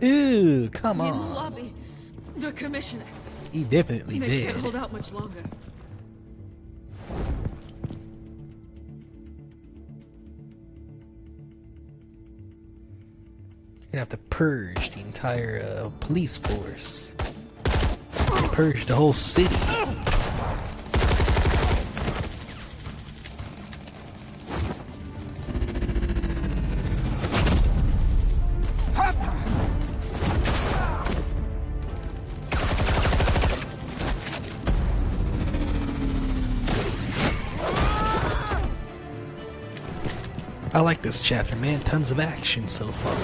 Ew, come In the on. lobby, the commissioner. He definitely They did. can't hold out much longer. You're gonna have to purge the entire police force. Purge the whole city. I like this chapter, man. Tons of action so far.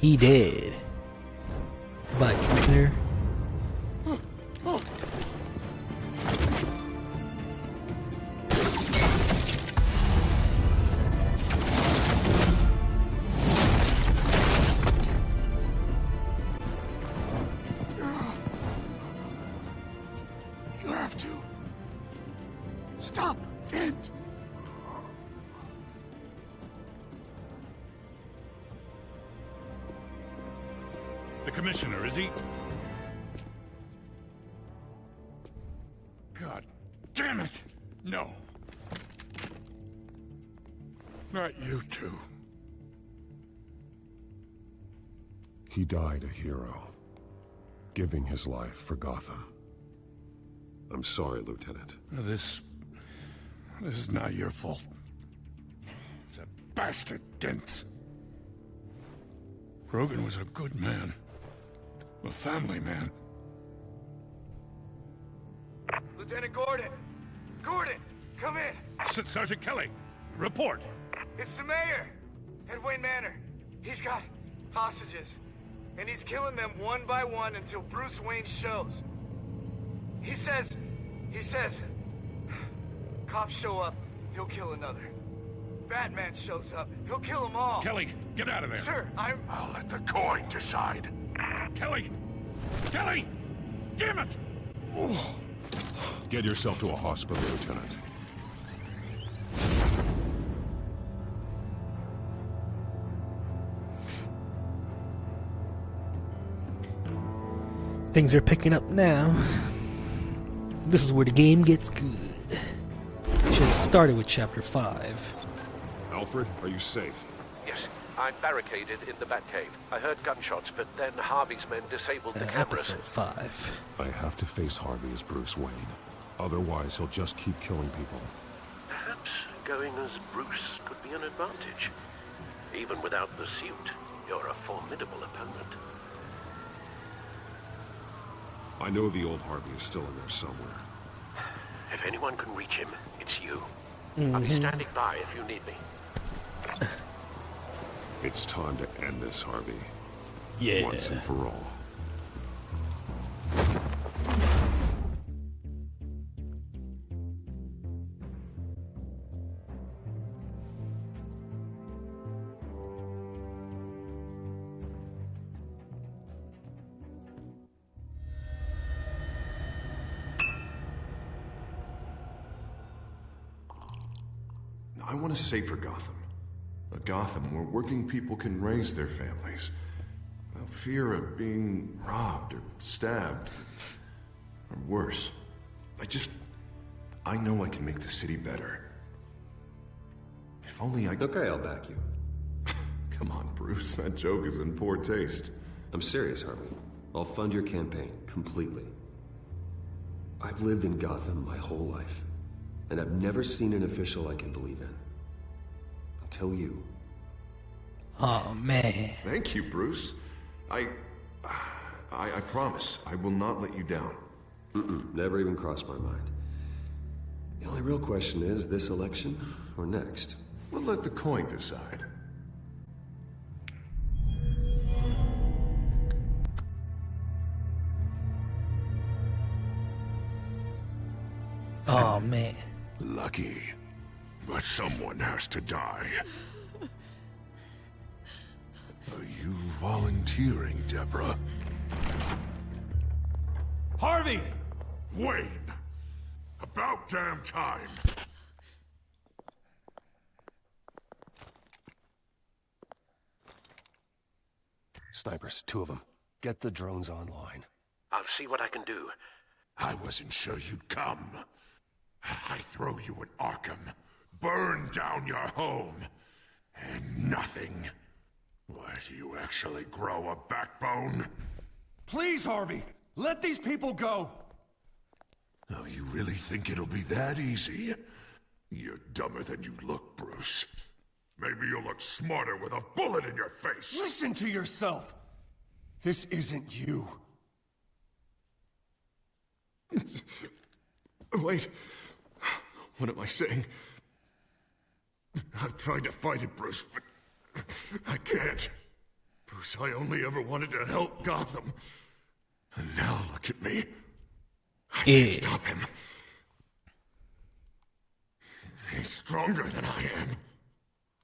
He did. Goodbye, Commissioner. You have to. Stop, Dent. The commissioner, is he? God damn it! No. Not you two. He died a hero, giving his life for Gotham. I'm sorry, Lieutenant. This is not your fault. That bastard Dent. Grogan was a good man. A family man. Lieutenant Gordon! Gordon! Come in! Sergeant Kelly, report! It's the mayor! At Wayne Manor. He's got hostages. And he's killing them one by one until Bruce Wayne shows. He says... Cops show up, he'll kill another. Batman shows up, he'll kill them all. Kelly, get out of there. Sir, I'll let the coin decide. Kelly! Kelly! Damn it! Oh. Get yourself to a hospital, Lieutenant. Things are picking up now. This is where the game gets good. Should have started with Chapter 5. Alfred, are you safe? Yes, I'm barricaded in the Batcave. I heard gunshots, but then Harvey's men disabled the cameras. Episode 5. I have to face Harvey as Bruce Wayne. Otherwise, he'll just keep killing people. Perhaps going as Bruce could be an advantage. Even without the suit, you're a formidable opponent. I know the old Harvey is still in there somewhere. If anyone can reach him, it's you. I'll be standing by if you need me. It's time to end this, Harvey. Yeah. Once and for all. I want a safer Gotham. A Gotham where working people can raise their families. Without fear of being robbed or stabbed. Or worse. I know I can make the city better. If only I... Okay, I'll back you. Come on, Bruce. That joke is in poor taste. I'm serious, Harvey. I'll fund your campaign, completely. I've lived in Gotham my whole life. And I've never seen an official I can believe in. Until you. Oh, man. Thank you, Bruce. I promise, I will not let you down. Never even crossed my mind. The only real question is, this election or next? We'll let the coin decide. Oh, man. Lucky. But someone has to die. Are you volunteering, Deborah? Harvey! Wayne! About damn time! Snipers, 2 of them. Get the drones online. I'll see what I can do. I wasn't sure you'd come. I throw you in Arkham, burn down your home, and nothing. Why, do you actually grow a backbone? Please, Harvey! Let these people go! Oh, you really think it'll be that easy? You're dumber than you look, Bruce. Maybe you'll look smarter with a bullet in your face. Listen to yourself! This isn't you. Wait. What am I saying? I've tried to fight it, Bruce, but I can't. Bruce, I only ever wanted to help Gotham. And now look at me. I can't stop him. He's stronger than I am.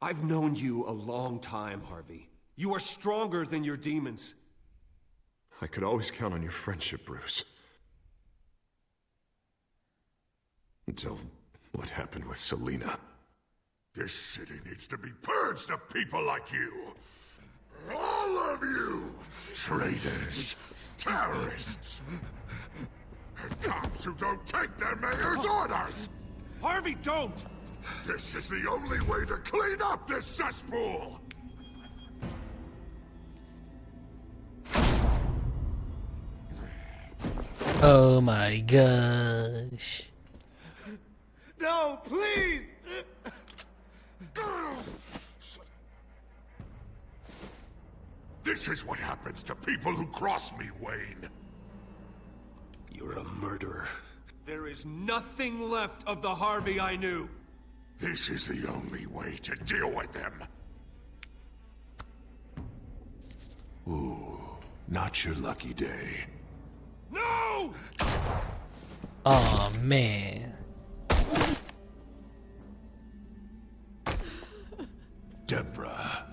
I've known you a long time, Harvey. You are stronger than your demons. I could always count on your friendship, Bruce. Until what happened with Selina. This city needs to be purged of people like you. All of you! Traitors, terrorists, and cops who don't take their mayor's orders! Harvey, don't! This is the only way to clean up this cesspool! Oh my gosh. No, please! This is what happens to people who cross me, Wayne. You're a murderer. There is nothing left of the Harvey I knew. This is the only way to deal with them. Ooh, not your lucky day. No! Oh man. Deborah,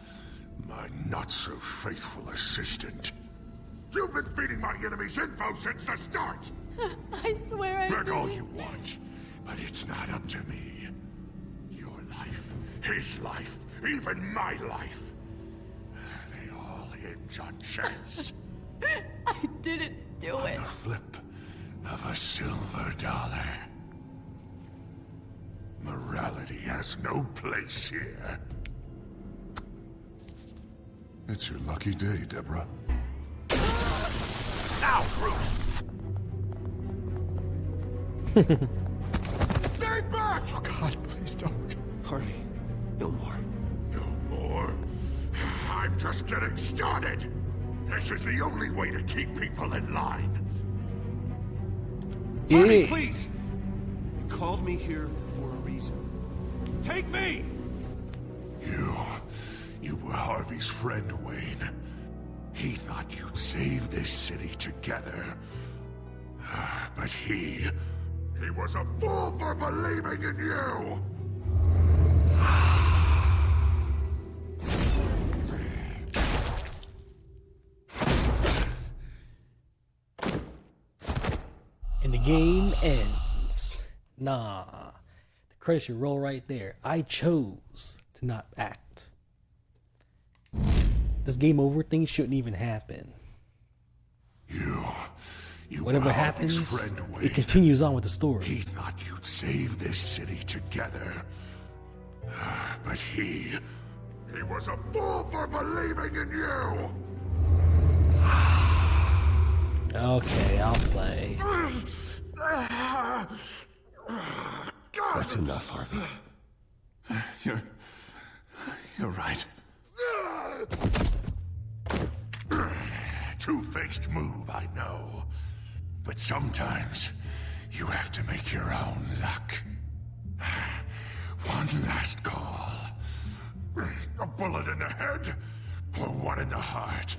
my not-so-faithful assistant. You've been feeding my enemies info since the start! I swear I Beg all didn't. you want, but it's not up to me. Your life, his life, even my life. They all hinge on chance. I didn't do On it. the flip of a silver dollar. Morality has no place here. It's your lucky day, Deborah. Now, Bruce! Stay back! Oh God, please don't. Harvey, no more. No more? I'm just getting started! This is the only way to keep people in line. Harvey, please! You called me here for a reason. Take me! You were Harvey's friend, Wayne. He thought you'd save this city together. But he was a fool for believing in you! And the game ends. Nah. The credits should roll right there. I chose to not act. This game over thing shouldn't even happen. Whatever happens, it continues on with the story. He thought you'd save this city together. But he was a fool for believing in you! Okay, I'll play. That's enough, Harvey. You're right. Two-faced move, I know. But sometimes you have to make your own luck. One last call. A bullet in the head, or one in the heart.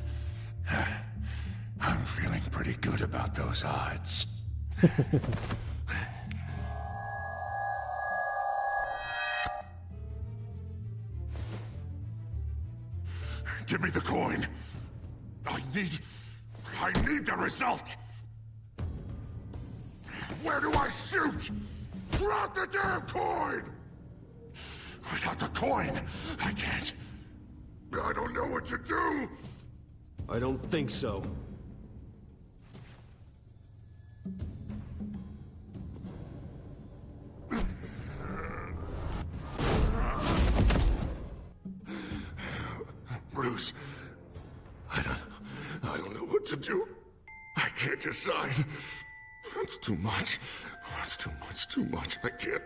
I'm feeling pretty good about those odds. Give me the coin. I need the result. Where do I shoot? Drop the damn coin! Without the coin, I can't. I don't know what to do. I don't think so. Bruce, I don't know what to do. I can't decide. It's too much. It's too much. I can't.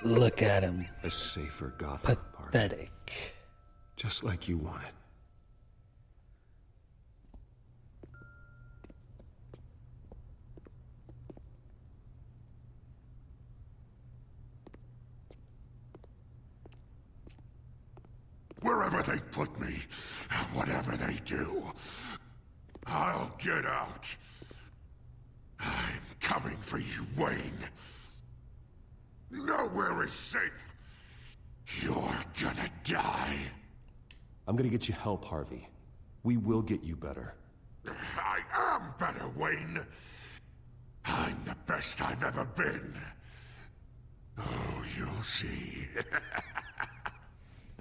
Look at him. A safer Gotham. Pathetic. Just like you wanted. Wherever they put me, whatever they do, I'll get out. I'm coming for you, Wayne. Nowhere is safe. You're gonna die. I'm gonna get you help, Harvey. We will get you better. I am better, Wayne. I'm the best I've ever been. Oh, you'll see.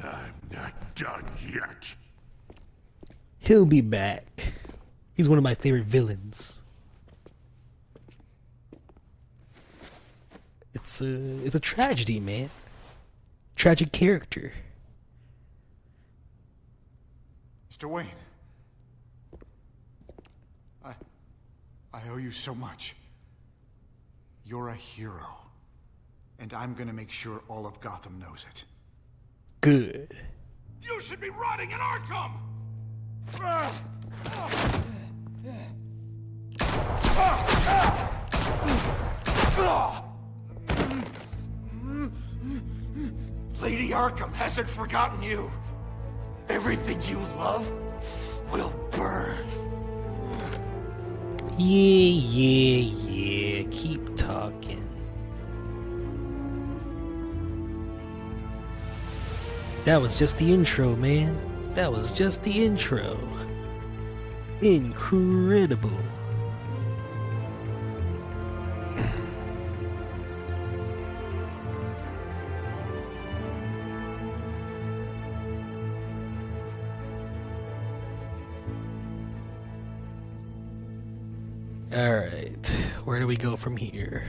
I'm not done yet. He'll be back. He's one of my favorite villains. It's a tragedy, man. Tragic character. Mr. Wayne. I owe you so much. You're a hero. And I'm gonna make sure all of Gotham knows it. Good. You should be rotting in Arkham! Lady Arkham hasn't forgotten you. Everything you love will burn. Yeah. Keep talking. That was just the intro, man. That was just the intro. Incredible. Alright, where do we go from here?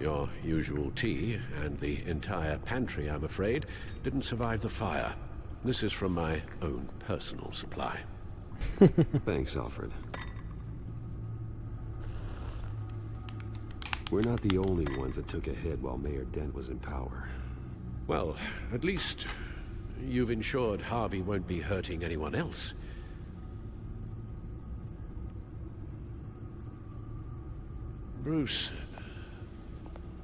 Your usual tea and the entire pantry, I'm afraid, didn't survive the fire. This is from my own personal supply. Thanks, Alfred. We're not the only ones that took a hit while Mayor Dent was in power. Well, at least you've ensured Harvey won't be hurting anyone else. Bruce,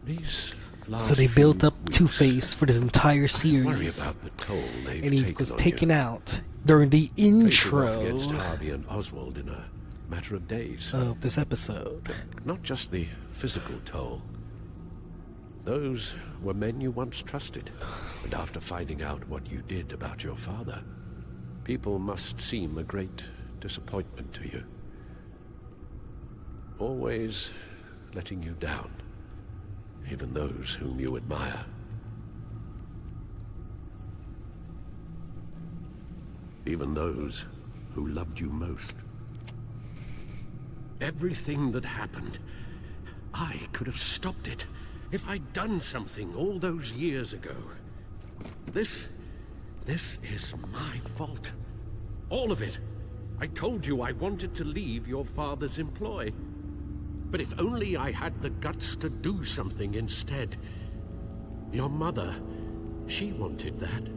these last So they built up weeks, Two-Face for this entire worry series, about the toll they've and he taken was on taken you. out during the Facing off intro against Harvey and Oswald in a matter of days. of this episode. Not just the physical toll. Those were men you once trusted, and after finding out what you did about your father, people must seem a great disappointment to you. Always letting you down, even those whom you admire. Even those who loved you most. Everything that happened, I could have stopped it if I'd done something all those years ago. This is my fault. All of it. I told you I wanted to leave your father's employ. But if only I had the guts to do something instead. Your mother, she wanted that.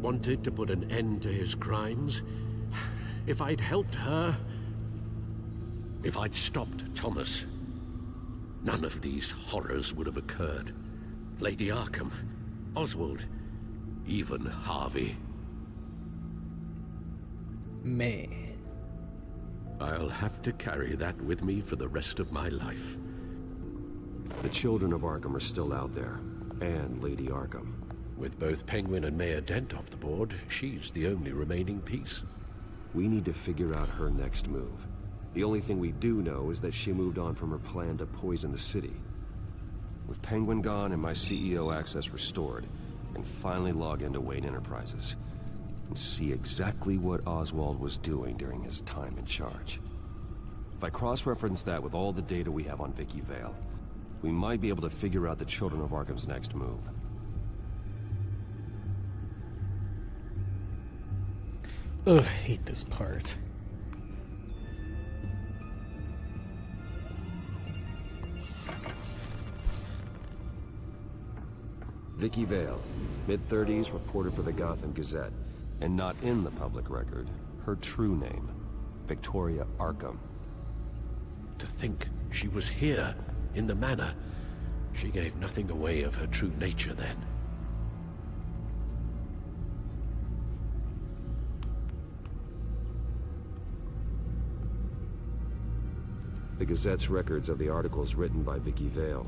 Wanted to put an end to his crimes. If I'd helped her, if I'd stopped Thomas, none of these horrors would have occurred. Lady Arkham, Oswald, even Harvey. Man. I'll have to carry that with me for the rest of my life. The children of Arkham are still out there, and Lady Arkham. With both Penguin and Mayor Dent off the board, she's the only remaining piece. We need to figure out her next move. The only thing we do know is that she moved on from her plan to poison the city. With Penguin gone and my CEO access restored, I can finally log into Wayne Enterprises and see exactly what Oswald was doing during his time in charge. If I cross-reference that with all the data we have on Vicky Vale, we might be able to figure out the Children of Arkham's next move. Ugh, I hate this part. Vicky Vale, mid-30s, reporter for the Gotham Gazette, and not in the public record, her true name, Victoria Arkham. To think she was here, in the manor. She gave nothing away of her true nature then. The Gazette's records of the articles written by Vicky Vale.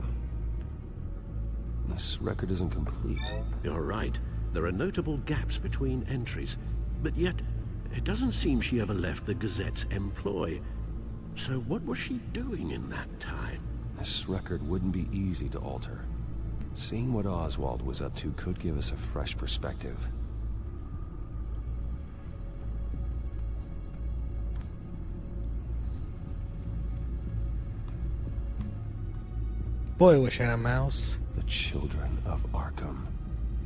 This record isn't complete. You're right. There are notable gaps between entries, but yet it doesn't seem she ever left the Gazette's employ. So what was she doing in that time? This record wouldn't be easy to alter. Seeing what Oswald was up to could give us a fresh perspective. Boy, wish I had a mouse. The Children of Arkham.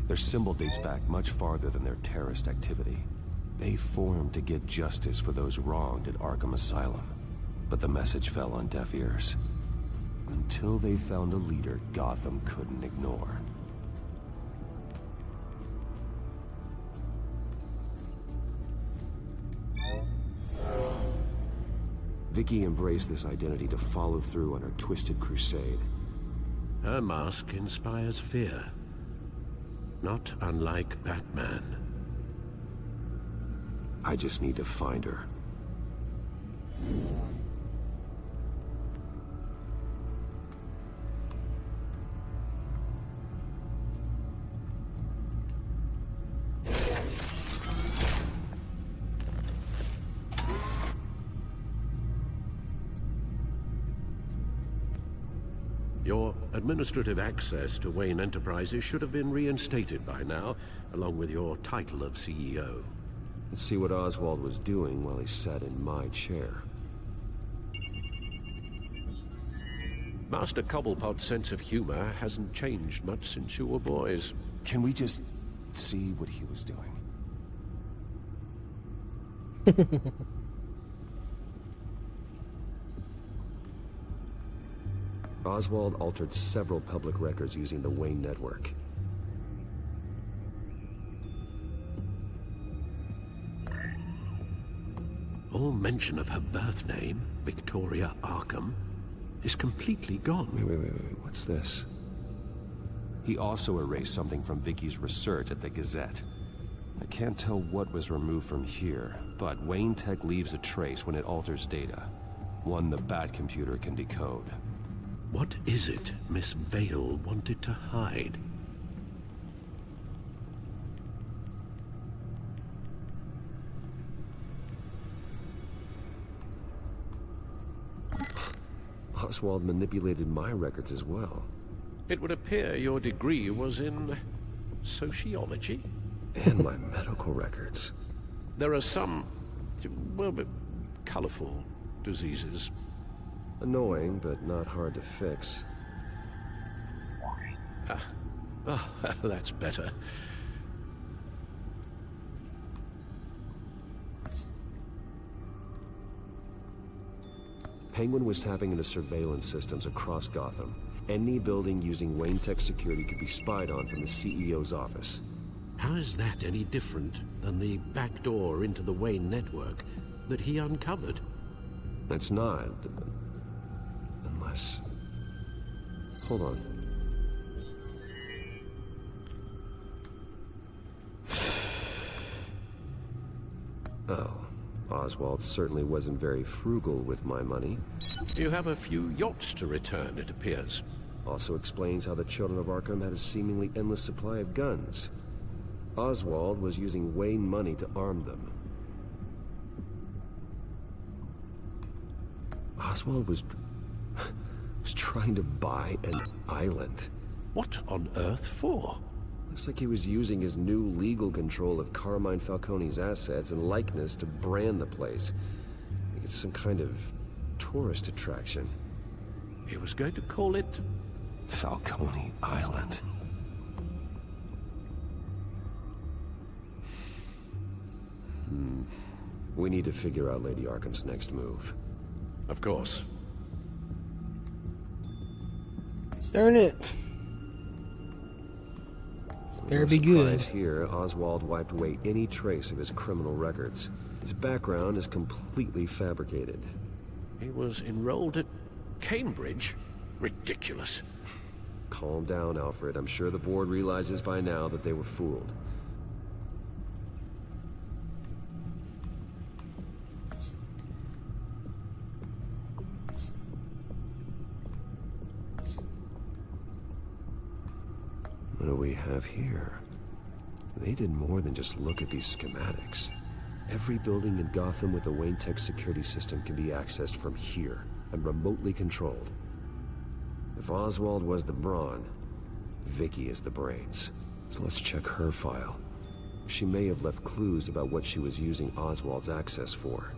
Their symbol dates back much farther than their terrorist activity. They formed to get justice for those wronged at Arkham Asylum. But the message fell on deaf ears. Until they found a leader Gotham couldn't ignore. Vicky embraced this identity to follow through on her twisted crusade. Her mask inspires fear. Not unlike Batman. I just need to find her. Your administrative access to Wayne Enterprises should have been reinstated by now, along with your title of CEO. Let's see what Oswald was doing while he sat in my chair. Master Cobblepot's sense of humor hasn't changed much since you were boys. Can we just see what he was doing? Oswald altered several public records using the Wayne network. All mention of her birth name, Victoria Arkham, is completely gone. Wait, what's this? He also erased something from Vicky's research at the Gazette. I can't tell what was removed from here, but Wayne Tech leaves a trace when it alters data. One the Bat computer can decode. What is it Miss Vale wanted to hide? Oswald manipulated my records as well. It would appear your degree was in sociology? And my medical records. There are some, well, colorful diseases. Annoying, but not hard to fix. Oh, that's better. Penguin was tapping into surveillance systems across Gotham. Any building using Wayne Tech security could be spied on from the CEO's office. How is that any different than the back door into the Wayne network that he uncovered? That's not. Unless... Hold on. Oh. Oswald certainly wasn't very frugal with my money. You have a few yachts to return, it appears. Also explains how the Children of Arkham had a seemingly endless supply of guns. Oswald was using Wayne money to arm them. Oswald was trying to buy an island. What on earth for? Looks like he was using his new legal control of Carmine Falcone's assets and likeness to brand the place. It's some kind of tourist attraction. He was going to call it... Falcone Island. We need to figure out Lady Arkham's next move. Of course. Darn it. Better be good. Here, Oswald wiped away any trace of his criminal records. His background is completely fabricated. He was enrolled at Cambridge? Ridiculous. Calm down, Alfred. I'm sure the board realizes by now that they were fooled. What do we have here? They did more than just look at these schematics. Every building in Gotham with a Wayne Tech security system can be accessed from here and remotely controlled. If Oswald was the brawn, Vicky is the brains. So let's check her file. She may have left clues about what she was using Oswald's access for.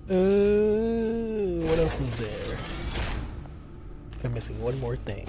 What else is there? I'm missing one more thing.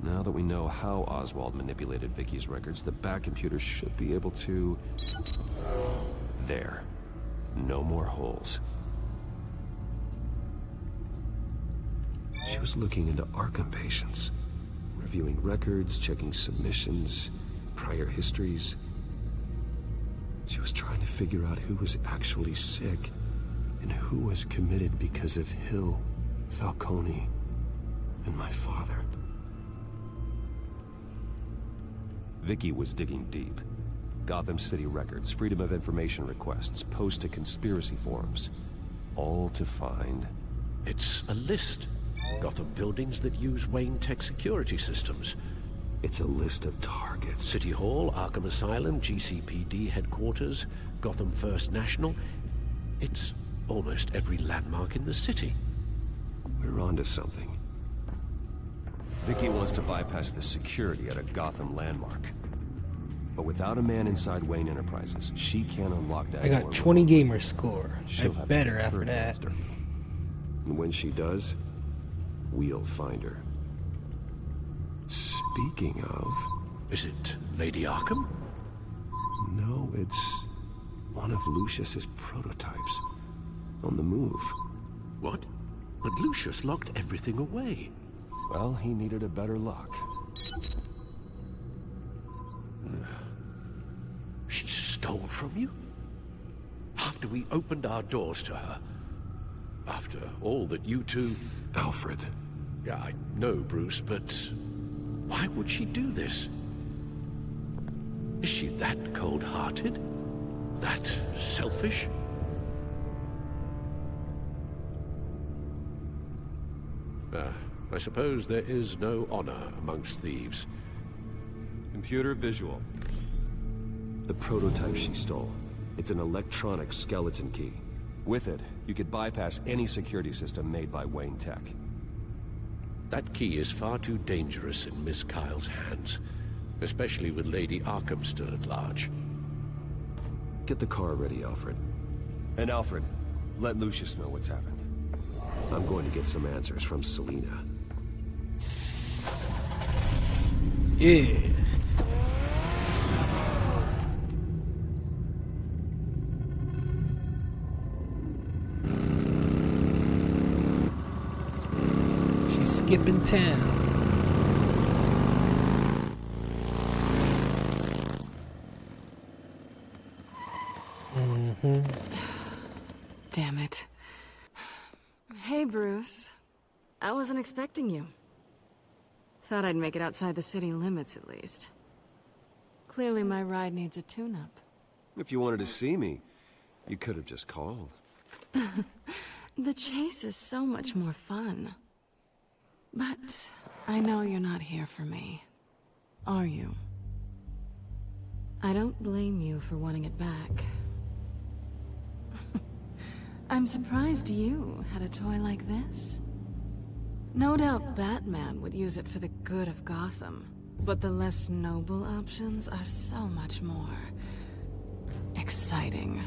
Now that we know how Oswald manipulated Vicky's records, the back computer should be able to... There. No more holes. She was looking into Arkham patients, reviewing records, checking submissions, prior histories. She was trying to figure out who was actually sick and who was committed because of Hill, Falcone, and my father. Vicky was digging deep. Gotham City records, Freedom of Information requests, posts to conspiracy forums. All to find... It's a list. Gotham buildings that use Wayne Tech security systems. It's a list of targets. City Hall, Arkham Asylum, GCPD headquarters, Gotham First National. It's almost every landmark in the city. We're onto something. Vicky wants to bypass the security at a Gotham landmark. But without a man inside Wayne Enterprises, she can't unlock that. I got 20 gamer score. I better after that. And when she does, we'll find her. Speaking of... Is it Lady Arkham? No, it's one of Lucius's prototypes. On the move. What? But Lucius locked everything away. Well, he needed a better lock. She stole from you? After we opened our doors to her? After all that you two... Alfred. Yeah, I know, Bruce, but... why would she do this? Is she that cold-hearted? That selfish? I suppose there is no honor amongst thieves. Computer visual. The prototype she stole. It's an electronic skeleton key. With it, you could bypass any security system made by Wayne Tech. That key is far too dangerous in Miss Kyle's hands, especially with Lady Arkham still at large. Get the car ready, Alfred. And Alfred, let Lucius know what's happened. I'm going to get some answers from Selina. Yeah. She's skipping town. Damn it. Hey, Bruce. I wasn't expecting you. Thought I'd make it outside the city limits, at least. Clearly my ride needs a tune-up. If you wanted to see me, you could have just called. The chase is so much more fun. But I know you're not here for me. Are you? I don't blame you for wanting it back. I'm surprised you had a toy like this. No doubt Batman would use it for the good of Gotham, but the less noble options are so much more exciting.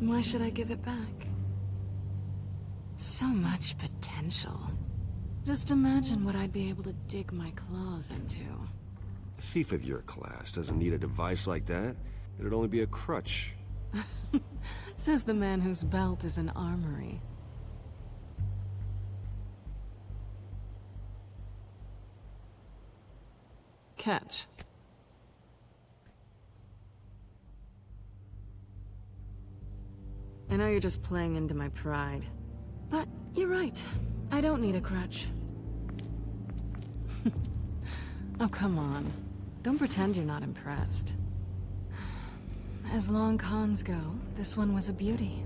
Why should I give it back? So much potential. Just imagine what I'd be able to dig my claws into. A thief of your class doesn't need a device like that. It'd only be a crutch. Says the man whose belt is an armory. Catch. I know you're just playing into my pride, but you're right. I don't need a crutch. Oh, come on. Don't pretend you're not impressed. As long cons go, this one was a beauty.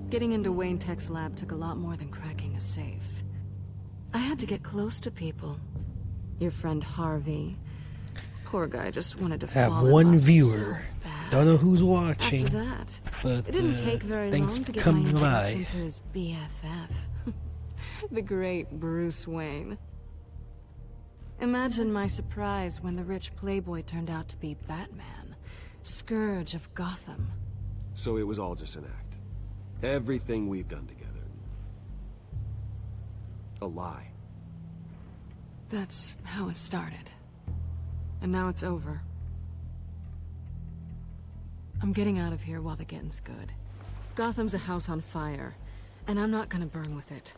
Getting into Wayne Tech's lab took a lot more than cracking a safe. I had to get close to people. Your friend Harvey. Poor guy just wanted to have fall in one love viewer. So bad. Don't know who's watching. After that, but it didn't take very thanks long for to get my coming introduction by. to his BFF. The great Bruce Wayne. Imagine my surprise when the rich playboy turned out to be Batman, Scourge of Gotham. So it was all just an act. Everything we've done together. A lie. That's how it started. And now it's over. I'm getting out of here while the getting's good. Gotham's a house on fire, and I'm not gonna burn with it.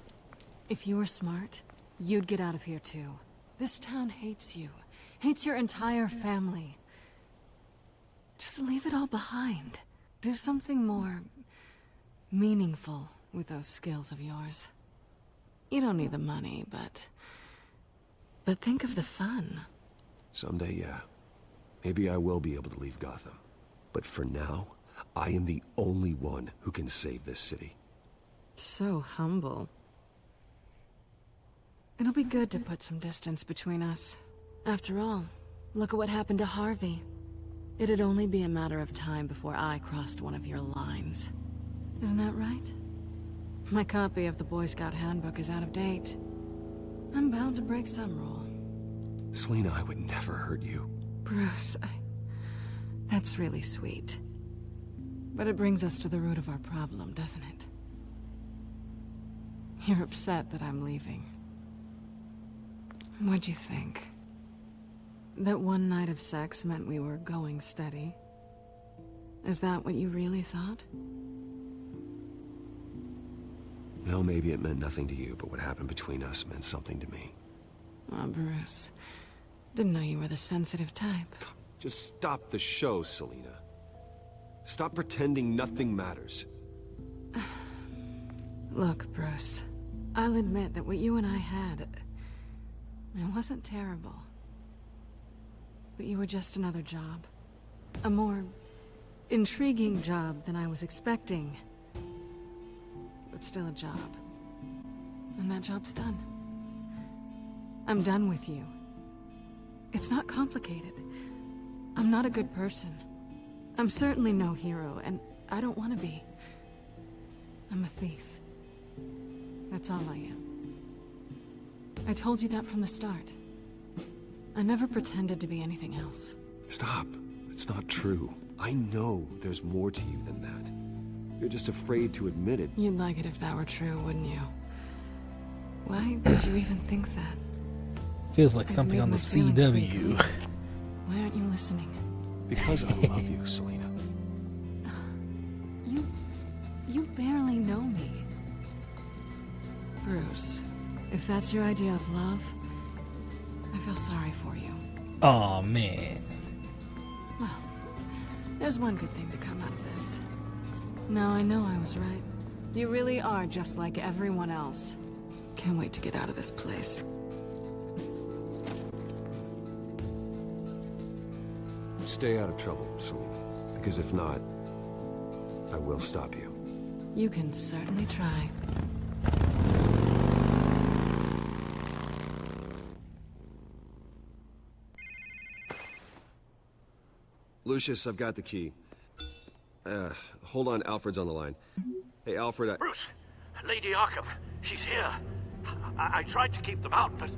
If you were smart, you'd get out of here too. This town hates you. Hates your entire family. Just leave it all behind. Do something more meaningful with those skills of yours. You don't need the money, but think of the fun. Someday, yeah. Maybe I will be able to leave Gotham. But for now, I am the only one who can save this city. So humble. It'll be good to put some distance between us. After all, look at what happened to Harvey. It'd only be a matter of time before I crossed one of your lines. Isn't that right? My copy of the Boy Scout Handbook is out of date. I'm bound to break some rule. Selina, I would never hurt you. Bruce, that's really sweet. But it brings us to the root of our problem, doesn't it? You're upset that I'm leaving. What'd you think? That one night of sex meant we were going steady? Is that what you really thought? Well, maybe it meant nothing to you, but what happened between us meant something to me. Oh, Bruce. Didn't know you were the sensitive type. Just stop the show, Selina. Stop pretending nothing matters. Look, Bruce. I'll admit that what you and I had... it wasn't terrible. But you were just another job. A more intriguing job than I was expecting. But still a job. And that job's done. I'm done with you. It's not complicated. I'm not a good person. I'm certainly no hero, and I don't want to be. I'm a thief. That's all I am. I told you that from the start. I never pretended to be anything else. Stop. It's not true. I know there's more to you than that. You're just afraid to admit it. You'd like it if that were true, wouldn't you? Why would you even think that? Feels like something on the CW. Why aren't you listening? Because I love you, Selina. You barely know me. Bruce, if that's your idea of love, I feel sorry for you. Aw, man. Well, there's one good thing to come out of this. Now I know I was right. You really are just like everyone else. Can't wait to get out of this place. Stay out of trouble, Selina. I Because if not, I will stop you. You can certainly try. Lucius, I've got the key. Hold on, Alfred's on the line. Hey, Alfred, Bruce! Lady Arkham, she's here. I tried to keep them out, but...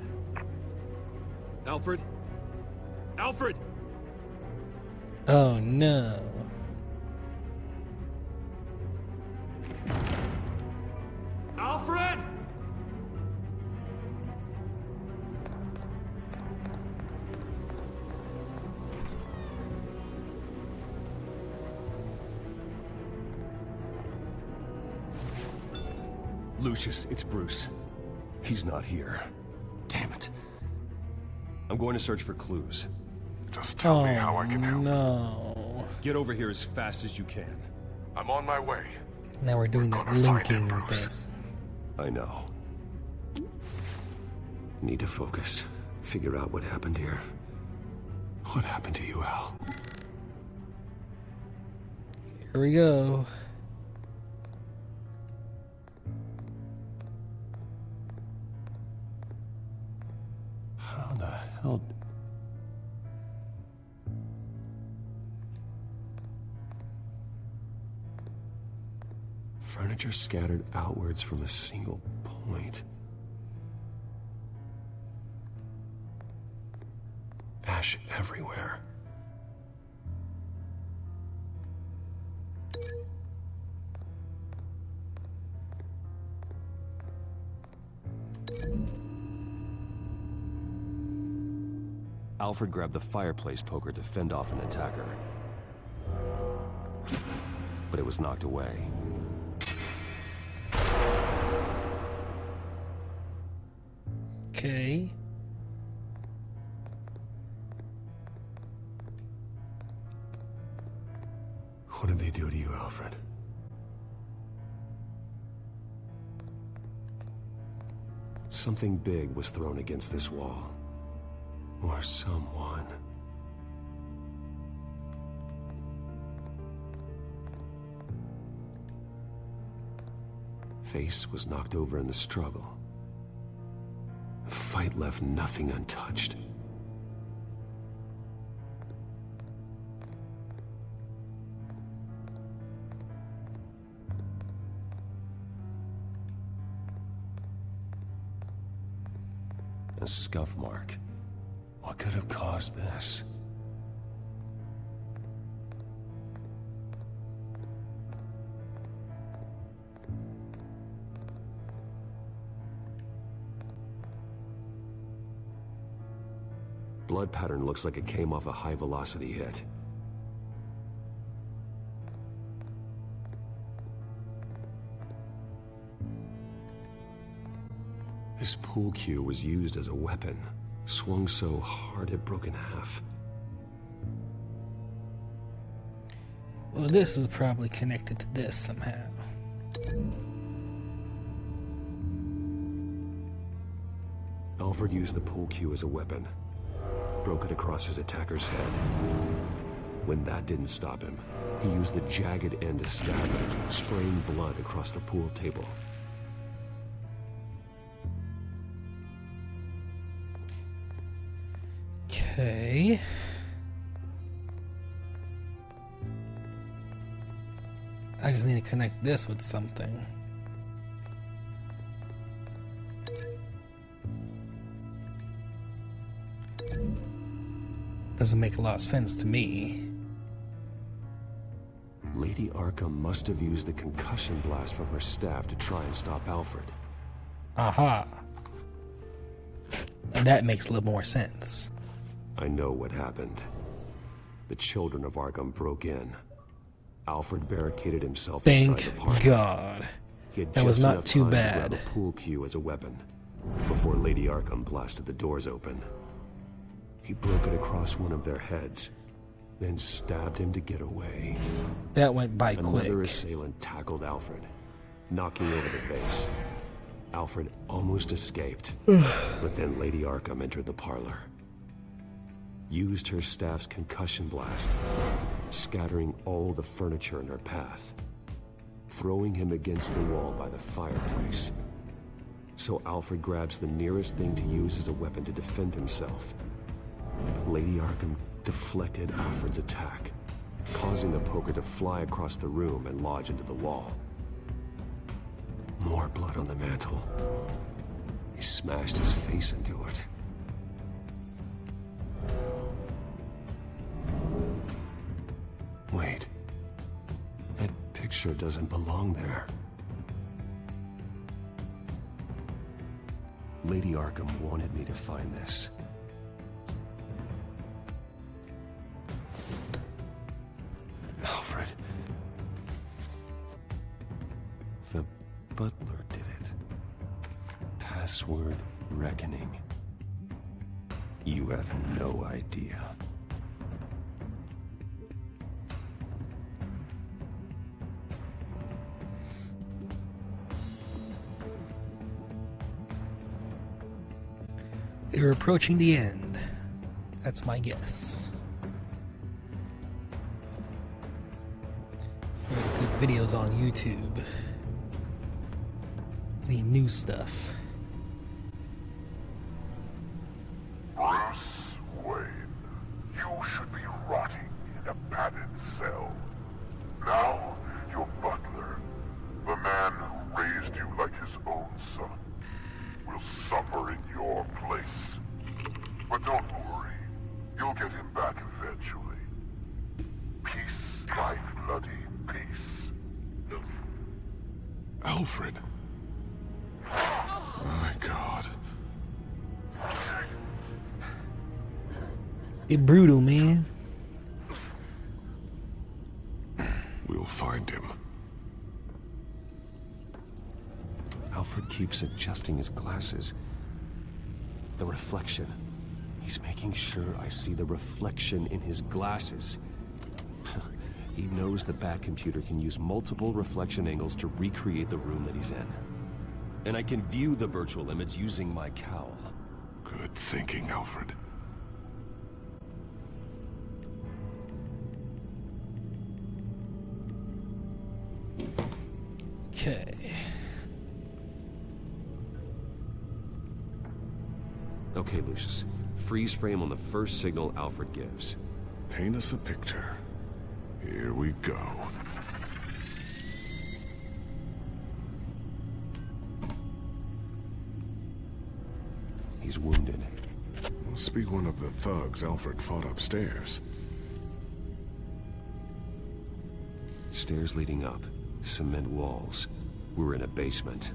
Alfred? Alfred! Oh, no. Alfred! Lucius, it's Bruce. He's not here. Damn it. I'm going to search for clues. Just tell me how I can help. No. Get over here as fast as you can. I'm on my way. Now we're doing that linking thing. I know. Need to focus. Figure out what happened here. What happened to you, Al? Here we go. How the hell... Furniture scattered outwards from a single point. Ash everywhere. Alfred grabbed the fireplace poker to fend off an attacker. But it was knocked away. Okay. What did they do to you, Alfred? Something big was thrown against this wall. Or someone. Face was knocked over in the struggle. The fight left nothing untouched. A scuff mark. What could have caused this? Blood pattern looks like it came off a high-velocity hit. This pool cue was used as a weapon, swung so hard it broke in half. Well, this is probably connected to this somehow. Alfred used the pool cue as a weapon, broke it across his attacker's head. When that didn't stop him, he used the jagged end to stab him, spraying blood across the pool table. Okay. I just need to connect this with something. Doesn't make a lot of sense to me. Lady Arkham must have used the concussion blast from her staff to try and stop Alfred. Aha. And that makes a little more sense. I know what happened. The children of Arkham broke in. Alfred barricaded himself inside the park. Thank God. He had That was just not enough too time to bad. grab a pool cue as a weapon before Lady Arkham blasted the doors open. He broke it across one of their heads, then stabbed him to get away. That went by quick. Another assailant tackled Alfred, knocking over the face. Alfred almost escaped, but then Lady Arkham entered the parlor. Used her staff's concussion blast scattering all the furniture in her path, throwing him against the wall by the fireplace. So Alfred grabs the nearest thing to use as a weapon to defend himself. But Lady Arkham deflected Alfred's attack, causing the poker to fly across the room and lodge into the wall. More blood on the mantle. He smashed his face into it. Wait. That picture doesn't belong there. Lady Arkham wanted me to find this. Alfred. The butler did it. Password reckoning. You have no idea. They're approaching the end. That's my guess. Some really good videos on YouTube. Any new stuff. Bruce Wayne, you should be rotting in a padded cell. Now, your butler, the man who raised you like his own son, will suffer in your place. But don't worry, you'll get him back eventually. Peace, my bloody peace. Alfred. My God. It's brutal, man. We'll find him. Alfred keeps adjusting his glasses. The reflection. He's making sure I see the reflection in his glasses. He knows the Batcomputer can use multiple reflection angles to recreate the room that he's in. And I can view the virtual image using my cowl. Good thinking, Alfred. Okay. Okay, Lucius. Freeze frame on the first signal Alfred gives. Paint us a picture. Here we go. He's wounded. Must be one of the thugs Alfred fought upstairs. Stairs leading up. Cement walls. We're in a basement.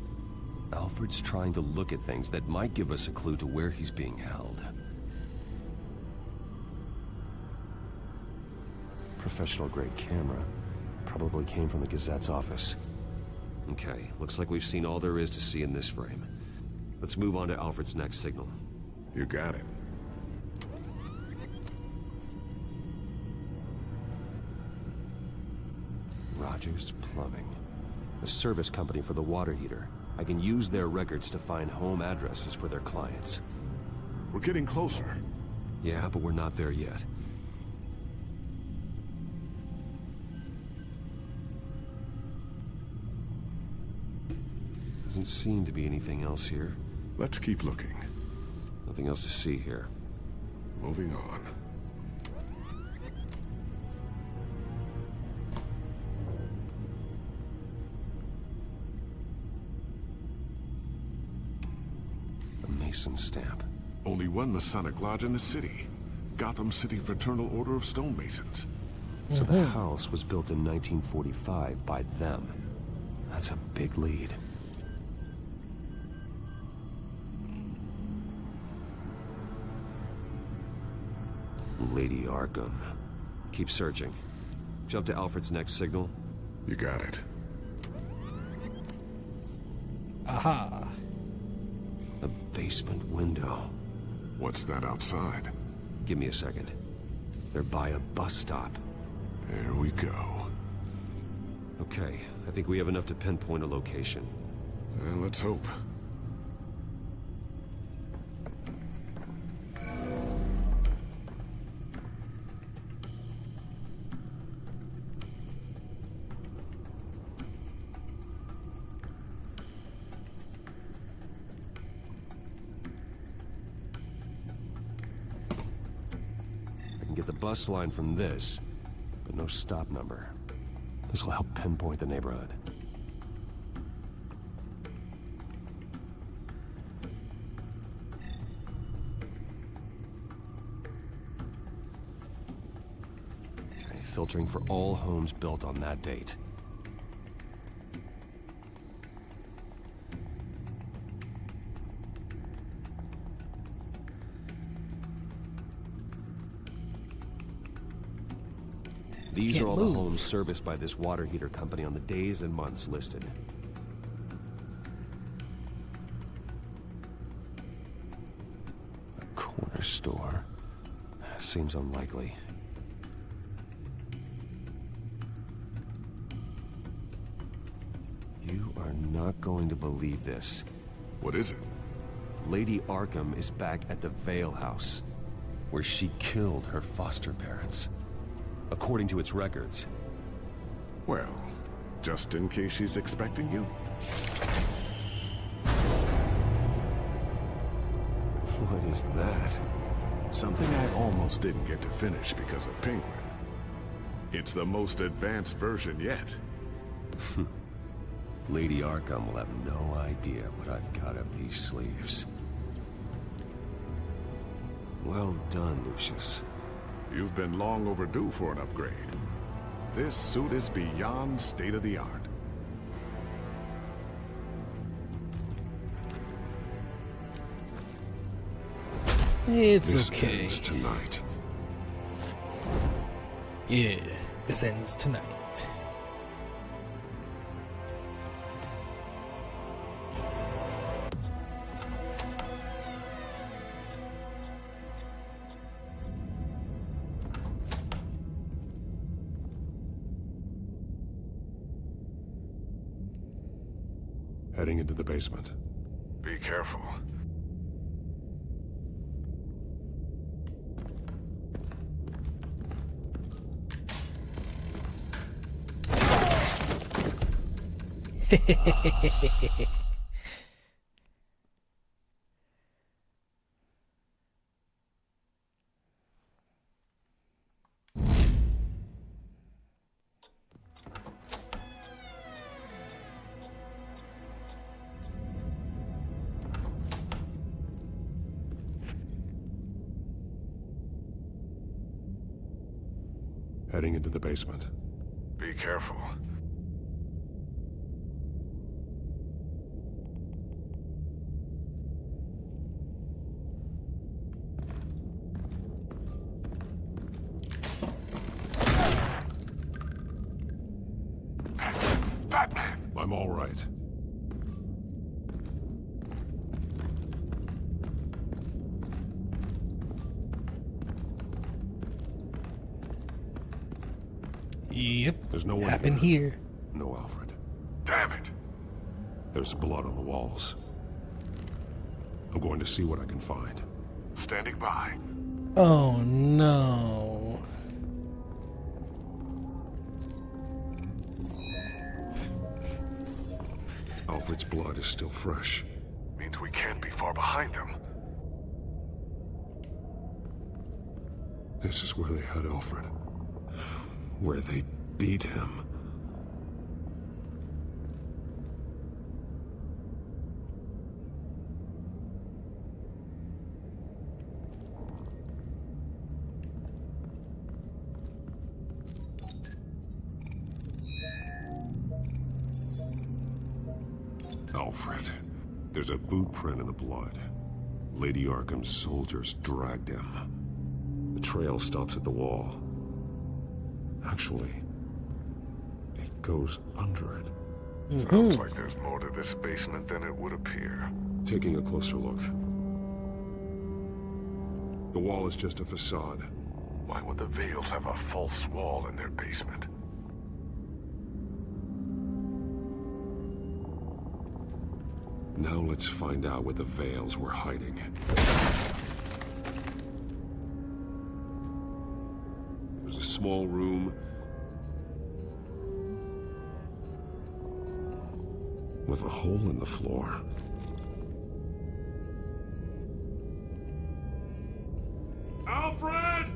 Alfred's trying to look at things that might give us a clue to where he's being held. Professional-grade camera. Probably came from the Gazette's office. Okay, looks like we've seen all there is to see in this frame. Let's move on to Alfred's next signal. You got it. Rogers Plumbing. A service company for the water heater. I can use their records to find home addresses for their clients. We're getting closer. Yeah, but we're not there yet. Doesn't seem to be anything else here. Let's keep looking. Nothing else to see here. Moving on. A Mason stamp. Only one Masonic lodge in the city. Gotham City Fraternal Order of Stonemasons. So the house was built in 1945 by them. That's a big lead. Lady Arkham. Keep searching. Jump to Alfred's next signal. You got it. Aha. A basement window. What's that outside? Give me a second. They're by a bus stop. There we go. Okay, I think we have enough to pinpoint a location. Let's hope. bus line from this, but no stop number. This will help pinpoint the neighborhood. Okay, filtering for all homes built on that date. These are all the homes serviced by this water heater company on the days and months listed. A corner store. Seems unlikely. You are not going to believe this. What is it? Lady Arkham is back at the Vale House, where she killed her foster parents. According to its records. Well, just in case she's expecting you. What is that? Something I almost didn't get to finish because of Penguin. It's the most advanced version yet. Lady Arkham will have no idea what I've got up these sleeves. Well done, Lucius. You've been long overdue for an upgrade. This suit is beyond state-of-the-art. It's okay. Ends tonight. Yeah, this ends tonight. Heading into the basement. Be careful. Heading into the basement. Be careful. Batman! I'm all right. Yep. There's no one happened here. No Alfred. Damn it! There's blood on the walls. I'm going to see what I can find. Standing by. Oh no. Alfred's blood is still fresh. Means we can't be far behind them. This is where they had Alfred. Where they beat him. Alfred. There's a boot print in the blood. Lady Arkham's soldiers dragged him. The trail stops at the wall. Actually, it goes under it. Sounds like there's more to this basement than it would appear. Taking a closer look. The wall is just a facade. Why would the Vales have a false wall in their basement? Now let's find out what the Vales were hiding. There's a small room with a hole in the floor. Alfred!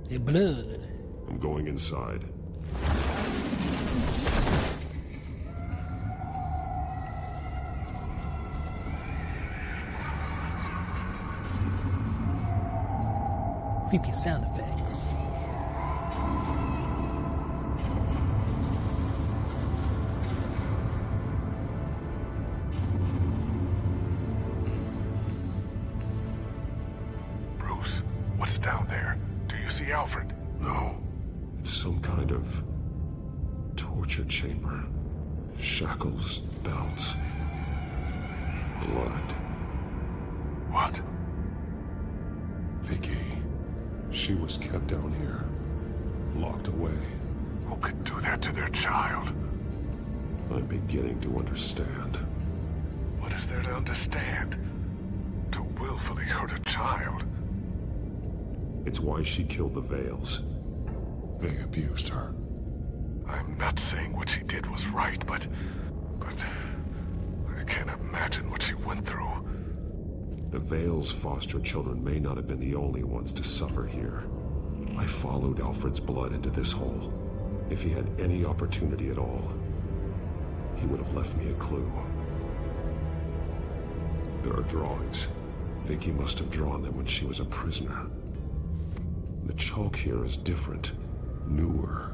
Hey, blood. I'm going inside. Creepy sound effects. Bruce, what's down there? Do you see Alfred? No. It's some kind of torture chamber. Shackles, belts, blood. What? Vicky. She was kept down here, locked away. Who could do that to their child? I'm beginning to understand. What is there to understand? To willfully hurt a child? It's why she killed the Veils. They abused her. I'm not saying what she did was right, but I can't imagine what she went through. The Veils' foster children may not have been the only ones to suffer here. I followed Alfred's blood into this hole. If he had any opportunity at all, he would have left me a clue. There are drawings. Vicky must have drawn them when she was a prisoner. The chalk here is different, newer.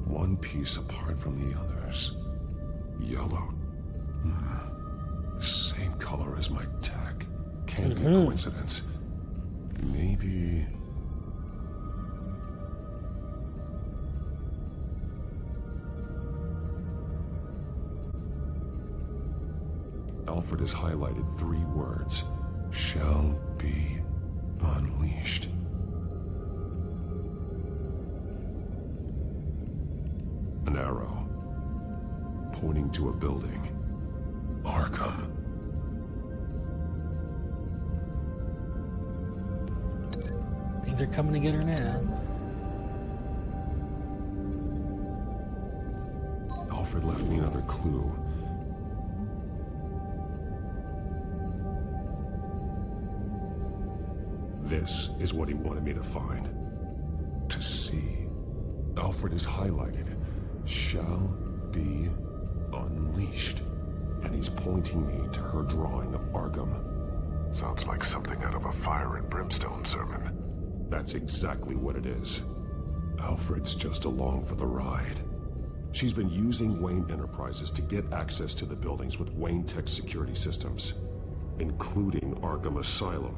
One piece apart from the others. Yellow. The same color as my tech. Can't be coincidence. Maybe... Alfred has highlighted 3 words. Shall be unleashed. An arrow, pointing to a building. Arkham. Things are coming to get her now. Alfred left me another clue. This is what he wanted me to find. To see. Alfred is highlighted. Shall be unleashed. And he's pointing me to her drawing of Arkham. Sounds like something out of a fire and brimstone sermon. That's exactly what it is. Alfred's just along for the ride. She's been using Wayne Enterprises to get access to the buildings with Wayne Tech security systems, including Arkham Asylum.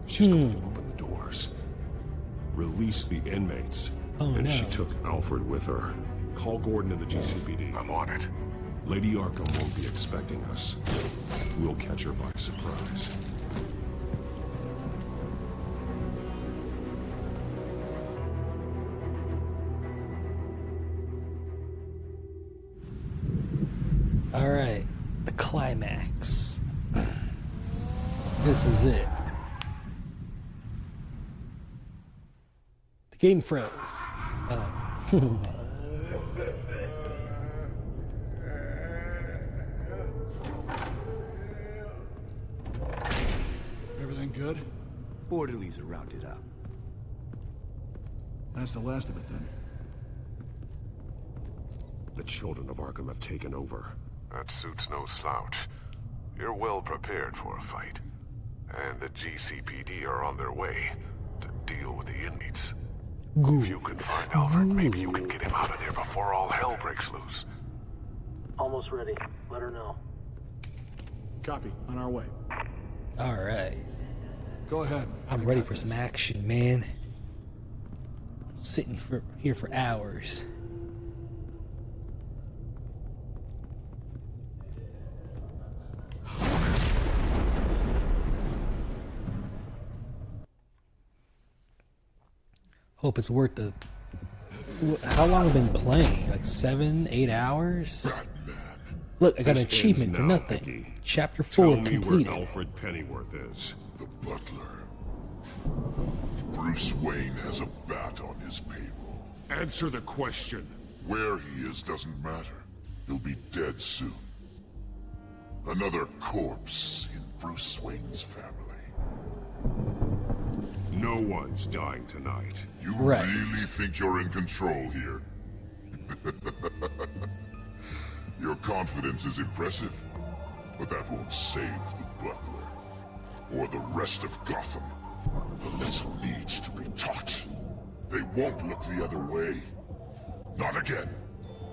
She's going to open the doors, release the inmates, and she took Alfred with her. Call Gordon in the GCPD. I'm on it. Lady Arkham won't be expecting us. We'll catch her by surprise. All right, the climax. This is it. The game froze. Oh. Everything good? Orderlies are rounded up. That's the last of it then. The children of Arkham have taken over. That suit's no slouch. You're well prepared for a fight. And the GCPD are on their way to deal with the inmates. If you can find Alfred, maybe you can get him out of there before all hell breaks loose. Almost ready. Let her know. Copy. On our way. All right. Go ahead. I'm ready for some action, man. Sitting here for hours. Hope it's worth the... How long have we been playing? Like 7, 8 hours? Look, I got an achievement for nothing. Vicky. Chapter 4 completed. Tell me where Alfred Pennyworth is. The butler. Bruce Wayne has a bat on his payroll. Answer the question. Where he is doesn't matter. He'll be dead soon. Another corpse in Bruce Wayne's family. No one's dying tonight. You really think you're in control here? Your confidence is impressive, but that won't save the Butler, or the rest of Gotham. A lesson needs to be taught. They won't look the other way. Not again.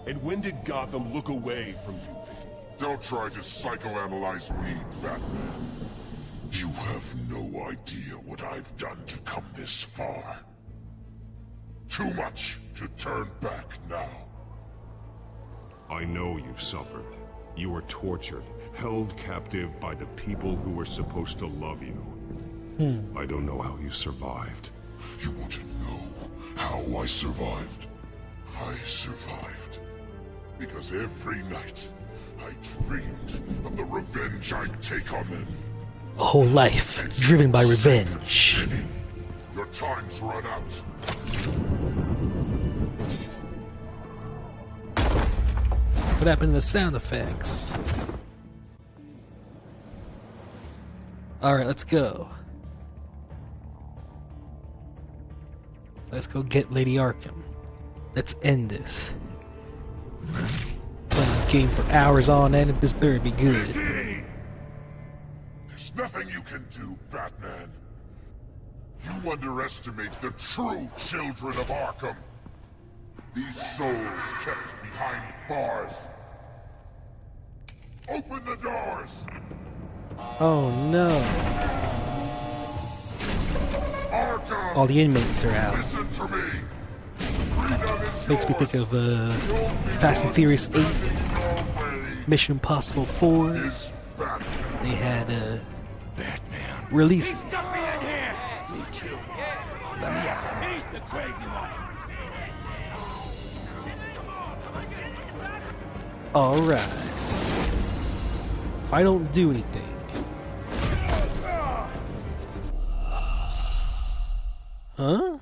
And when did Gotham look away from you, Vicky? Don't try to psychoanalyze me, Batman. You have no idea what I've done to come this far. Too much to turn back now. I know you've suffered. You were tortured, held captive by the people who were supposed to love you. I don't know how you survived. You want to know how I survived? I survived because every night I dreamed of the revenge I'd take on them. A whole life driven by revenge. Your time's run out. What happened to the sound effects? Alright, let's go. Let's go get Lady Arkham. Let's end this. Playing the game for hours on end, this better be good. There's nothing you can do, Batman. You underestimate the true children of Arkham. These souls kept behind bars. Open the doors! Oh no. Arkham! All the inmates are out. Listen to me. Makes me think of Fast and Furious 8, Mission Impossible 4. They had Batman releases. Me too. Let me out. He's the crazy one. Alright. If I don't do anything. Huh?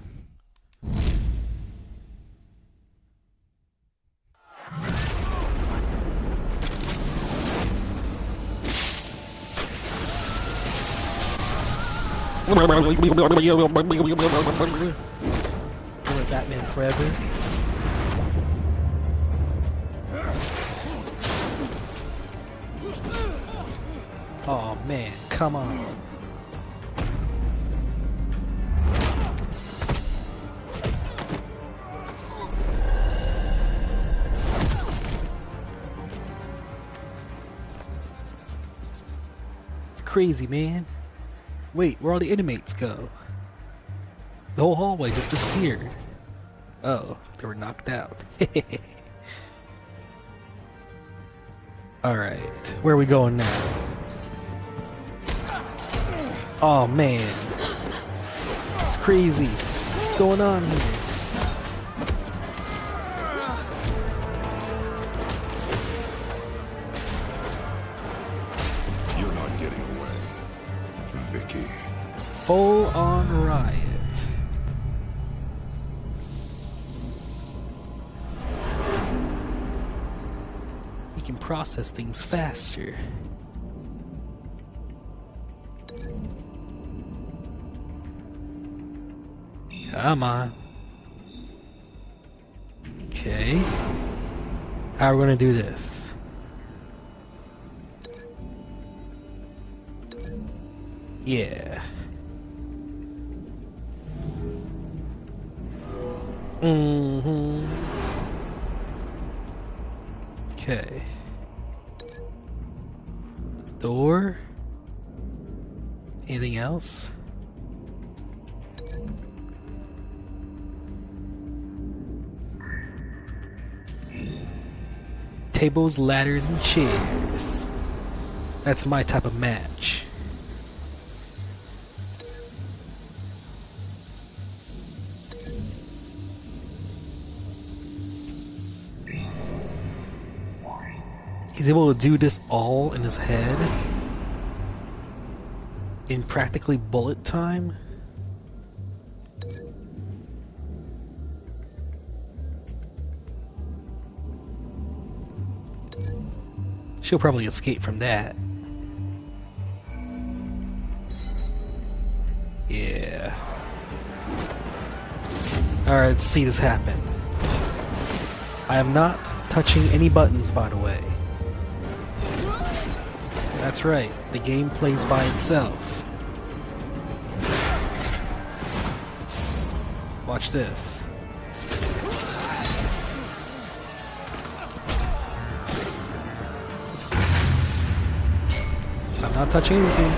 Batman forever. Oh man, come on. It's crazy, man. Wait, where all the inmates go? The whole hallway just disappeared. Oh, they were knocked out. Alright, where are we going now? Oh man. It's crazy. What's going on here? You're not getting away, Vicky. Full on riot. He can process things faster. Come on. Okay. How are we gonna do this? Yeah. Okay. Door? Anything else? Tables, ladders, and chairs. That's my type of match. He's able to do this all in his head in practically bullet time. She'll probably escape from that. Yeah. Alright, let's see this happen. I am not touching any buttons, by the way. That's right, the game plays by itself. Watch this. I'm not touching anything.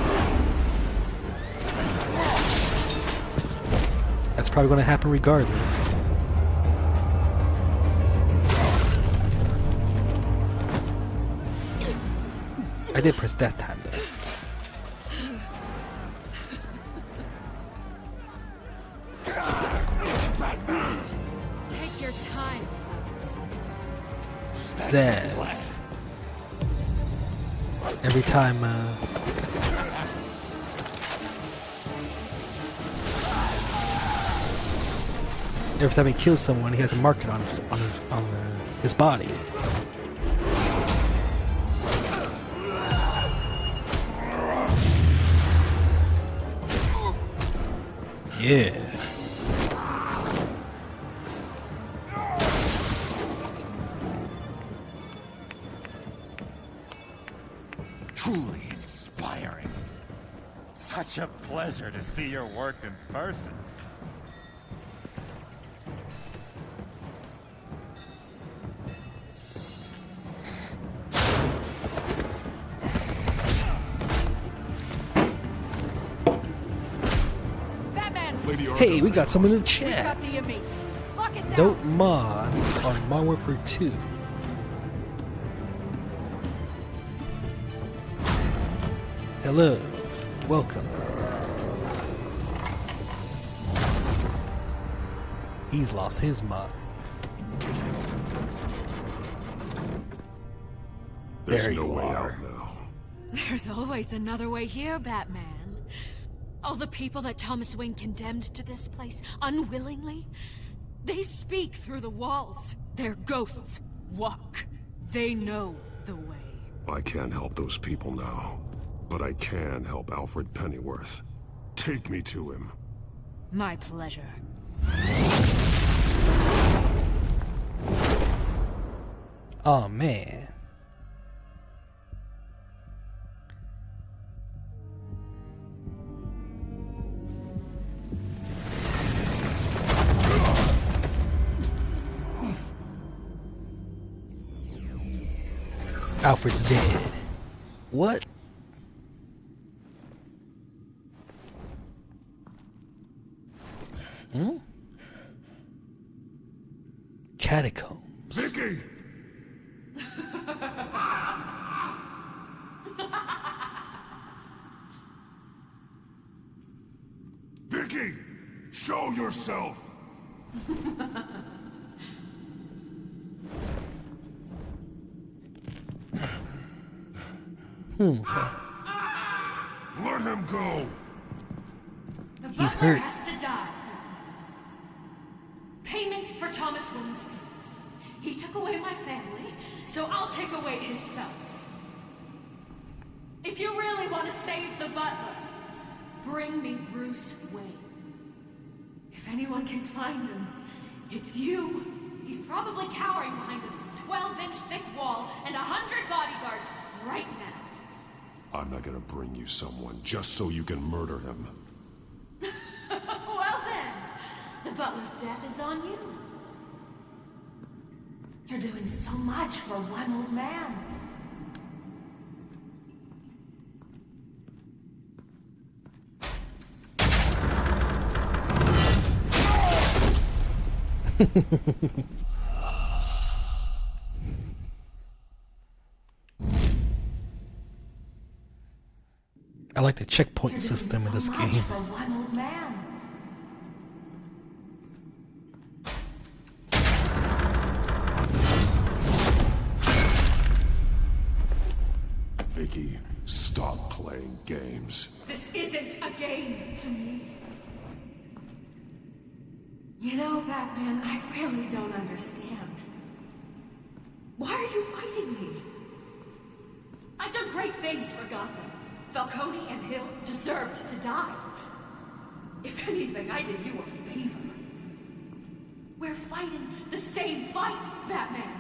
That's probably going to happen regardless. I did press that time though. Take your time, sons. Zaz. Every time he kills someone, he has to mark it on his body. Yeah. Truly inspiring. Such a pleasure to see your work in person. Hey, we got someone in the chat. Don't mod on Modern Warfare 2. Hello, welcome. He's lost his mind. There's There no you way are. out now. There's always another way here, Batman. All the people that Thomas Wayne condemned to this place unwillingly, they speak through the walls. Their ghosts walk. They know the way. I can't help those people now, but I can help Alfred Pennyworth. Take me to him. My pleasure. Oh man. Alfred's dead. What? Hmm? Catacombs. Vicky! Vicky! Show yourself! Let him go! The He's butler hurt. has to die. Payment for Thomas Wayne's sins. He took away my family, so I'll take away his sons. If you really want to save the butler, bring me Bruce Wayne. If anyone can find him, it's you. He's probably cowering behind a 12-inch thick wall and 100 bodyguards right now. I'm not gonna bring you someone just so you can murder him. Well then, the butler's death is on you. You're doing so much for one old man. I like the checkpoint system in this game. For one old man. Vicky, stop playing games. This isn't a game to me. You know, Batman, I really don't understand. Why are you fighting me? I've done great things for Gotham. Falcone and Hill deserved to die. If anything, I did you a favor. We're fighting the same fight, Batman.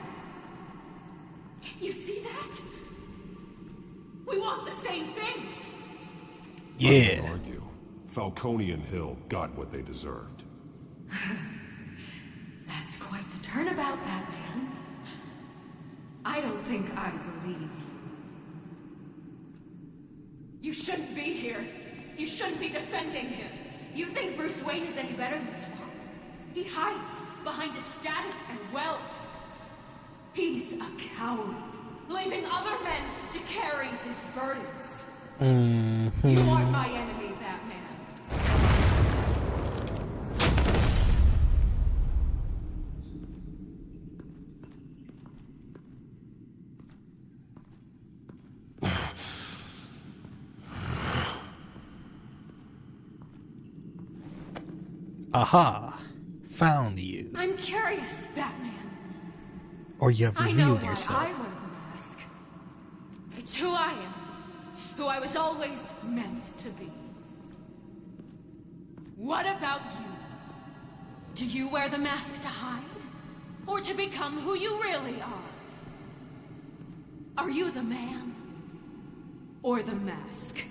You see that? We want the same things. Yeah. I can't argue. Falcone and Hill got what they deserved. That's quite the turnabout, Batman. I don't think I believe you. You shouldn't be here. You shouldn't be defending him. You think Bruce Wayne is any better than his father? He hides behind his status and wealth. He's a coward, leaving other men to carry his burdens. You are my enemy, Batman. Aha! Found you. I'm curious, Batman. Or you have revealed yourself. I know why I wear the mask. It's who I am. Who I was always meant to be. What about you? Do you wear the mask to hide? Or to become who you really are? Are you the man? Or the mask?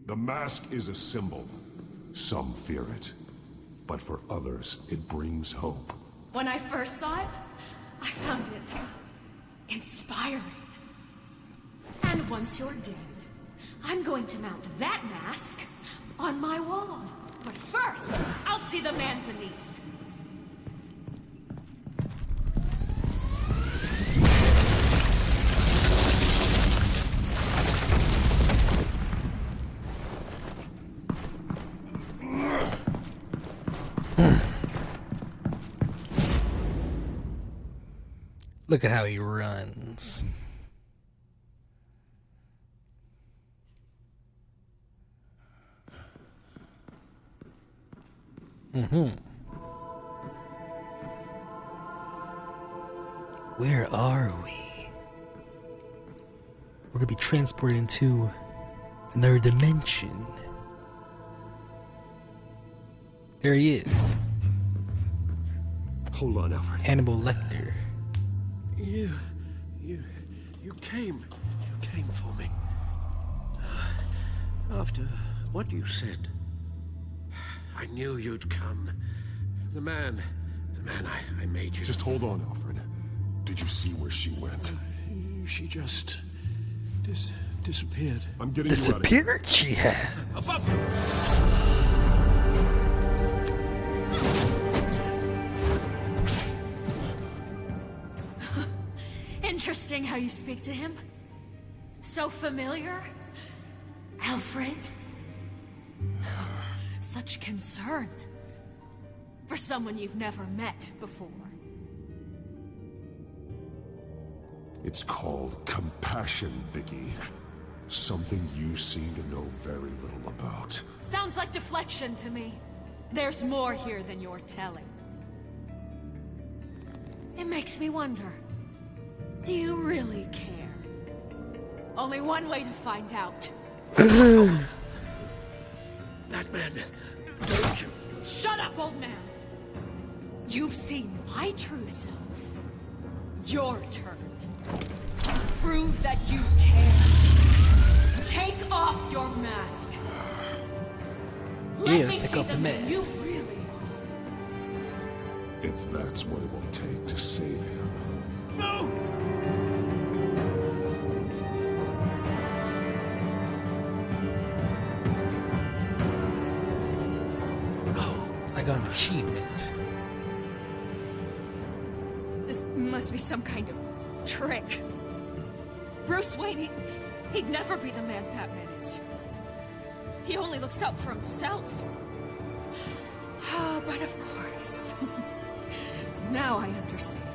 The mask is a symbol. Some fear it. But for others, it brings hope. When I first saw it, I found it inspiring. And once you're dead, I'm going to mount that mask on my wall. But first, I'll see the man beneath. Look at how he runs. Where are we? We're gonna be transported into another dimension. There he is. Hold on, Alfred. Hannibal Lecter. You came for me. After what you said, I knew you'd come. The man I made you. Just hold on, Alfred. Did you see where she went? She just disappeared. I'm getting you out of Disappeared? She has. Interesting how you speak to him. So familiar. Alfred. Such concern. For someone you've never met before. It's called compassion, Vicky. Something you seem to know very little about. Sounds like deflection to me. There's more here than you're telling. It makes me wonder. Do you really care? Only one way to find out. That man, don't you? Shut up, old man! You've seen my true self. Your turn. Prove that you care. Take off your mask. Let me let's take see off the man you mask. really are. If that's what it will take to save him. No! I got an achievement. This must be some kind of trick. Bruce Wayne, he'd never be the man Batman is. He only looks out for himself. But of course. Now I understand.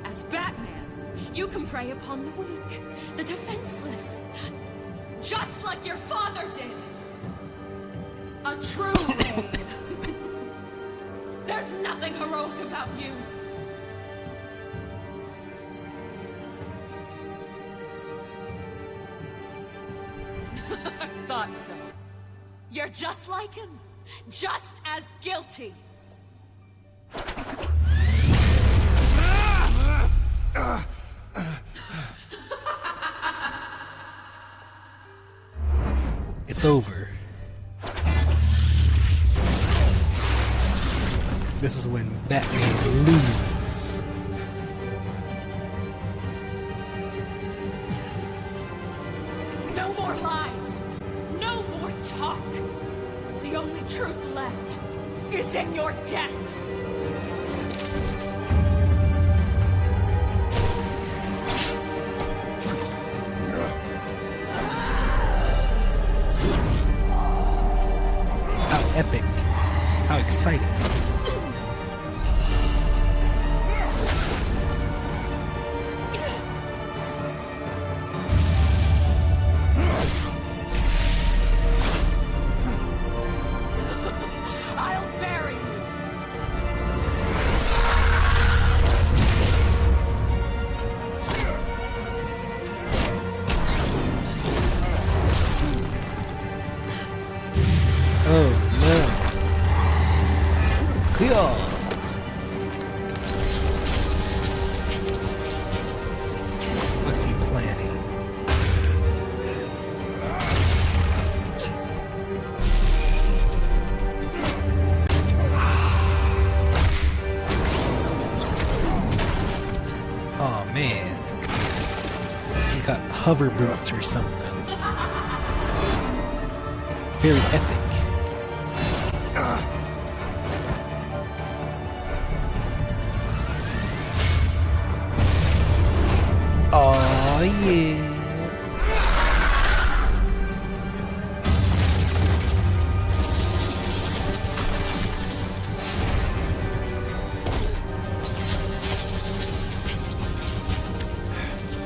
As Batman, you can prey upon the weak, the defenseless. Just like your father did. A true Wayne. There's nothing heroic about you. thought so. You're just like him. Just as guilty. It's over. This is when Batman loses. No more lies. No more talk. The only truth left is in your death. How epic. How exciting. What's he planning? Oh man, he got hover boots or something. Very epic. Oh yeah.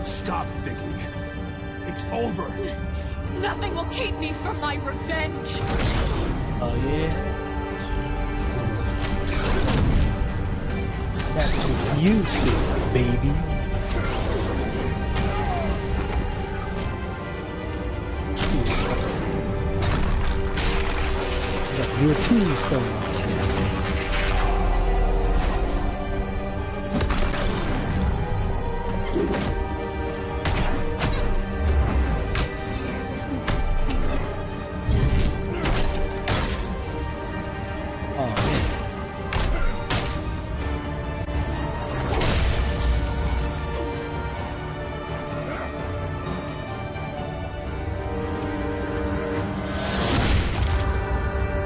Stop, Vicky. It's over. Nothing will keep me from my revenge. Oh yeah. That's what you think, baby. Your tombstone.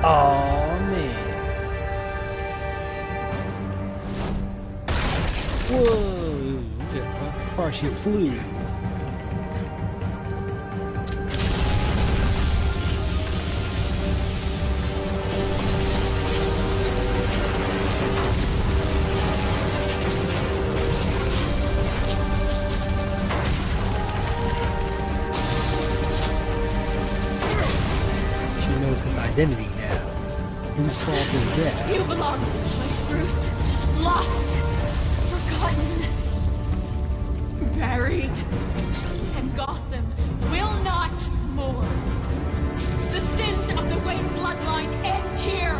Oh man. Whoa, look at how far she flew. She knows his identity now. Whose fault is that? You belong in this place, Bruce. Lost. Forgotten. Buried. And Gotham will not mourn. The sins of the Wayne bloodline end here.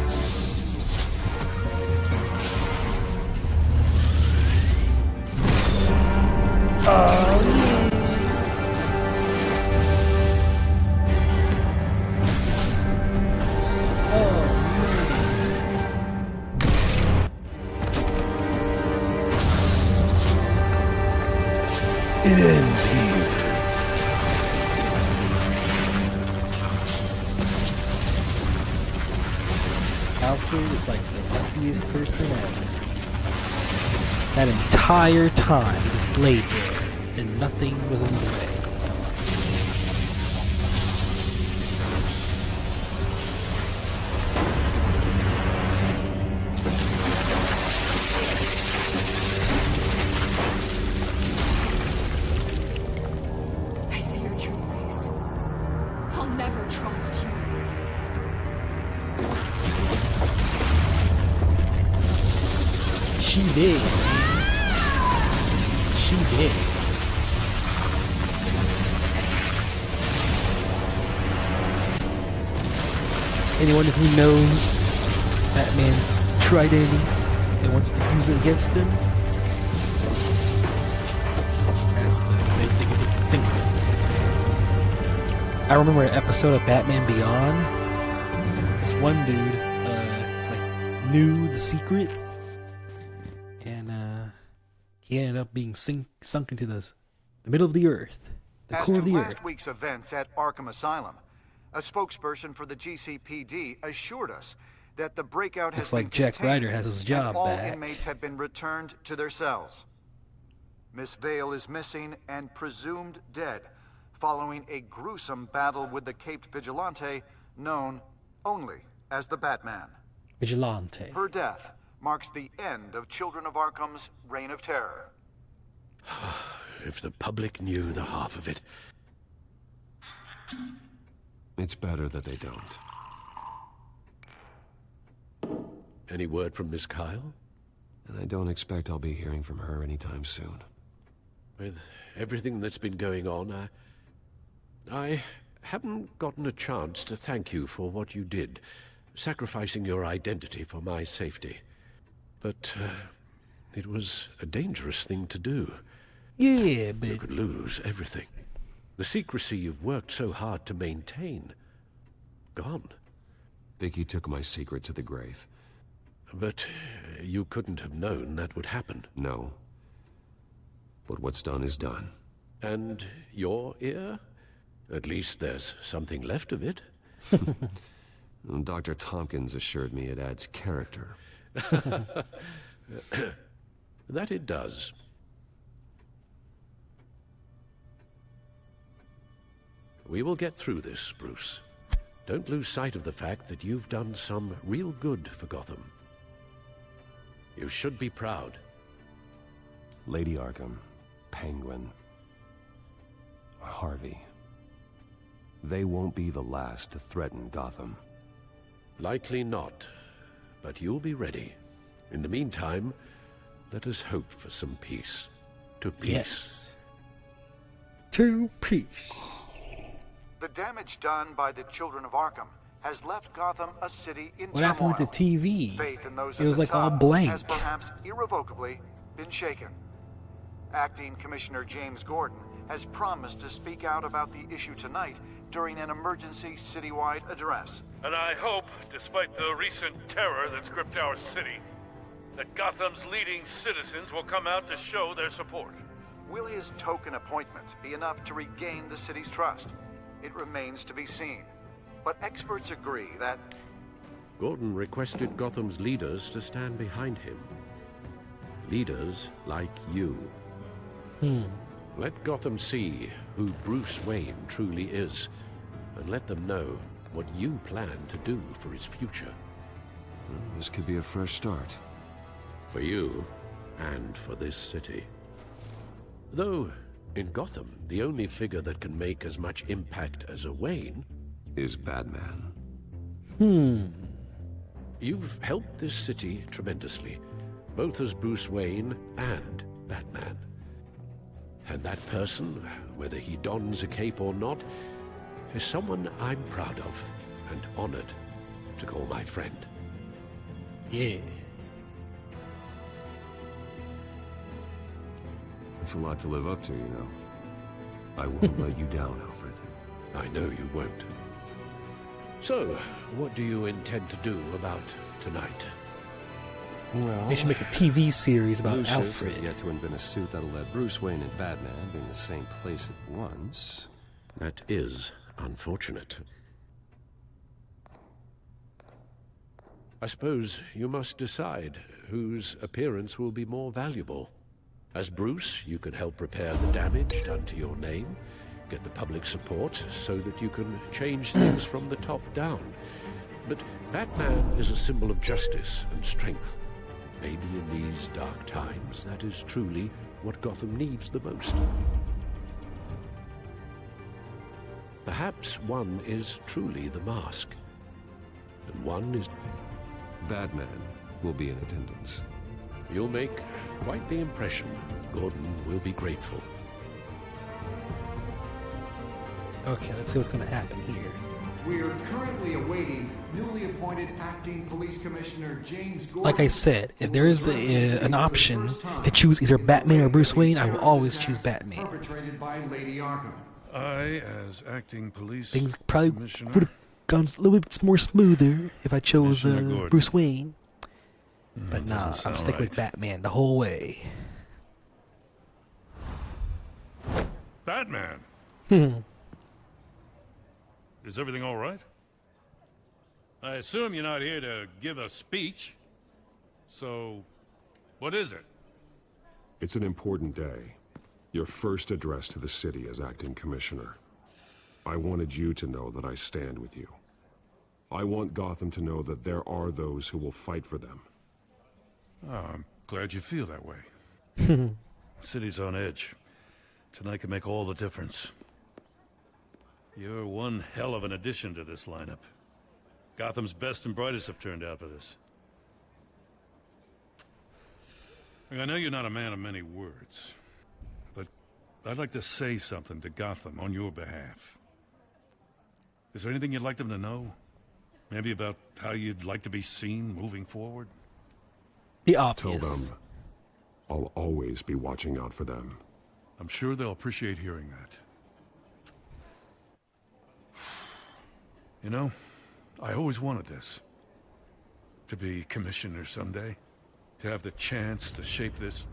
It ends here. Alfred is like the luckiest person ever. That entire time he just laid there and nothing was in his way. I see your true face. I'll never trust you. She did. She did. anyone who knows Batman's trident and wants to use it against him, that's the big thing to think of. I remember an episode of Batman Beyond. This one dude knew the secret, and he ended up being sunk into the middle of the earth, the core of the earth. Last week's events at Arkham Asylum, a spokesperson for the GCPD assured us that the breakout has been Jack Ryder has his job all back. Inmates have been returned to their cells. Miss Vale is missing and presumed dead, following a gruesome battle with the caped vigilante known only as the Batman. Vigilante. Her death marks the end of Children of Arkham's reign of terror. If the public knew the half of it. It's better that they don't. Any word from Miss Kyle? And I don't expect I'll be hearing from her anytime soon. With everything that's been going on, I haven't gotten a chance to thank you for what you did, sacrificing your identity for my safety. But it was a dangerous thing to do. Yeah, but you could lose everything. The secrecy you've worked so hard to maintain. Gone. Vicky took my secret to the grave. But you couldn't have known that would happen. No. But what's done is done. And your ear? At least there's something left of it. Dr. Tompkins assured me it adds character. That it does. We will get through this, Bruce. Don't lose sight of the fact that you've done some real good for Gotham. You should be proud. Lady Arkham, Penguin, Harvey. They won't be the last to threaten Gotham. Likely not, but you'll be ready. In the meantime, let us hope for some peace. To peace. Yes. To peace. The damage done by the Children of Arkham has left Gotham a city in What turmoil. happened with the TV? Faith in those It was at the like all top blank. has perhaps irrevocably been shaken. Acting Commissioner James Gordon has promised to speak out about the issue tonight during an emergency citywide address. And I hope, despite the recent terror that's gripped our city, that Gotham's leading citizens will come out to show their support. Will his token appointment be enough to regain the city's trust? It remains to be seen. But experts agree that Gordon requested Gotham's leaders to stand behind him. Leaders like you. Let Gotham see who Bruce Wayne truly is, and let them know what you plan to do for his future. This could be a fresh start. For you, and for this city. Though, in Gotham, the only figure that can make as much impact as a Wayne is Batman. You've helped this city tremendously, both as Bruce Wayne and Batman. And that person, whether he dons a cape or not, is someone I'm proud of and honored to call my friend. Yeah. That's a lot to live up to, you know. I won't let you down, Alfred. I know you won't. So, what do you intend to do about tonight? Well, they should make a TV series about Lucius Alfred. has yet to invent a suit that'll let Bruce Wayne and Batman be in the same place at once. That is unfortunate. I suppose you must decide whose appearance will be more valuable. As Bruce, you can help repair the damage done to your name, get the public support so that you can change things from the top down. But Batman is a symbol of justice and strength. Maybe in these dark times, that is truly what Gotham needs the most. Perhaps one is truly the mask, and one is... Batman will be in attendance. You'll make quite the impression. Gordon will be grateful. Okay, let's see what's going to happen here. We're currently awaiting newly appointed acting police commissioner James Gordon. Like I said, if there is an option to choose either Batman or Bruce Wayne, I will always choose Batman. Perpetrated by Lady Arkham. I, as acting police Things probably would have gone a little bit more smoother if I chose Bruce Wayne. But nah, I'm sticking with Batman the whole way. Batman? Is everything all right? I assume you're not here to give a speech. So, what is it? It's an important day. Your first address to the city as acting commissioner. I wanted you to know that I stand with you. I want Gotham to know that there are those who will fight for them. Oh, I'm glad you feel that way. City's on edge. Tonight can make all the difference. You're one hell of an addition to this lineup. Gotham's best and brightest have turned out for this. I know you're not a man of many words, but I'd like to say something to Gotham on your behalf. Is there anything you'd like them to know? Maybe about how you'd like to be seen moving forward? The obvious. Tell them I'll always be watching out for them. I'm sure they'll appreciate hearing that. You know, I always wanted this. To be commissioner someday. To have the chance to shape this.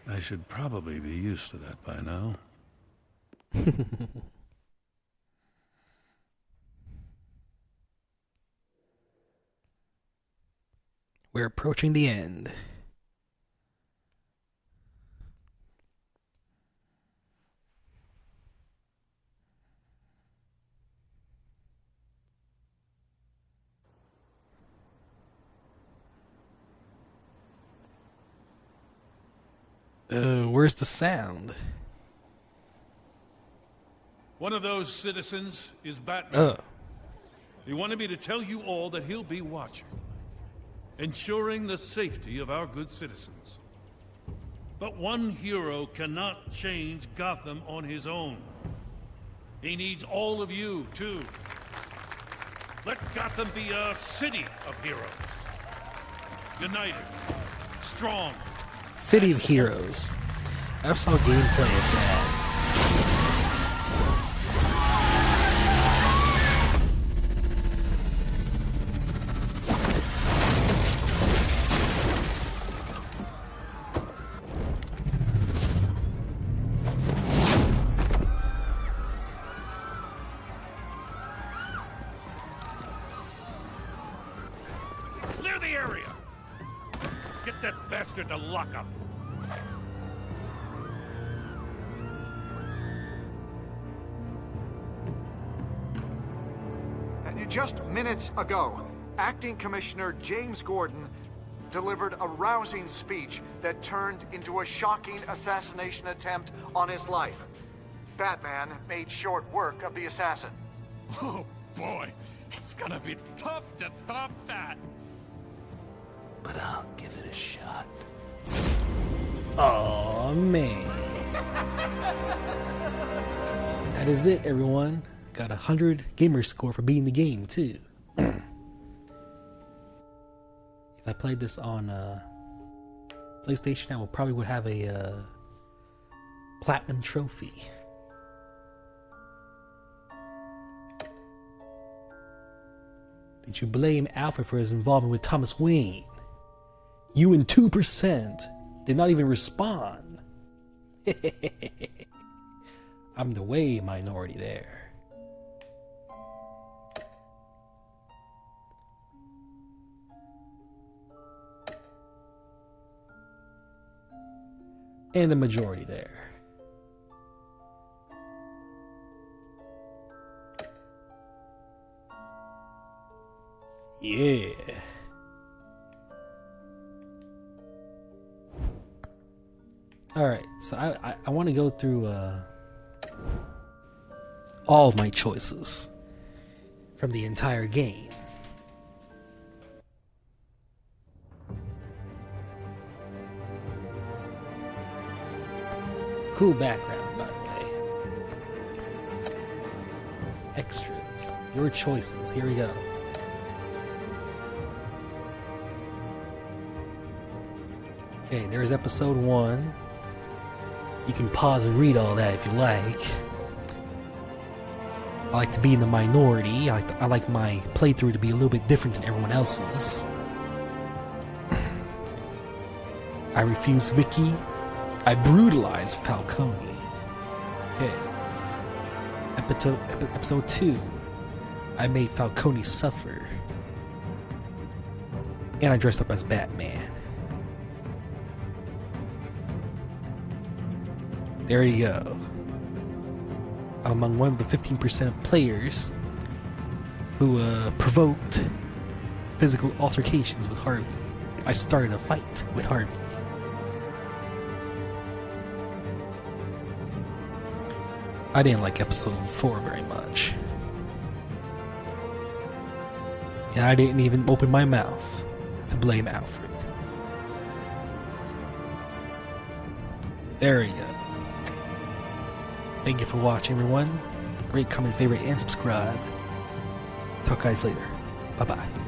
I should probably be used to that by now. We're approaching the end. Where's the sound? One of those citizens is Batman. He wanted me to tell you all that he'll be watching, ensuring the safety of our good citizens. But one hero cannot change Gotham on his own. He needs all of you, too. Let Gotham be a city of heroes. United, strong. City of Heroes. I saw gameplay of that. Clear the area! Get that bastard to lock up! Just minutes ago, Acting Commissioner James Gordon delivered a rousing speech that turned into a shocking assassination attempt on his life. Batman made short work of the assassin. Oh boy, it's gonna be tough to top that. But I'll give it a shot. Oh man. That is it, everyone. Got 100 gamer score for beating the game too. If I played this on PlayStation, I probably would have a platinum trophy. Did you blame Alfred for his involvement with Thomas Wayne? You and 2% did not even respond. I'm the way minority there. And the majority there. Yeah. Alright, so I want to go through all of my choices from the entire game. Cool background, by the way. extras. Your choices. Here we go. Okay, there's episode 1. You can pause and read all that if you like. I like to be in the minority. I like my playthrough to be a little bit different than everyone else's. I refuse Vicky. I brutalize Falcone. Okay. Episode 2. I made Falcone suffer. And I dressed up as Batman. There you go. I'm among one of the 15% of players who provoked physical altercations with Harvey. I started a fight with Harvey. I didn't like episode 4 very much. And I didn't even open my mouth to blame Alfred. There you go. Thank you for watching, everyone. Rate, comment, favorite, and subscribe. Talk guys later. Bye-bye.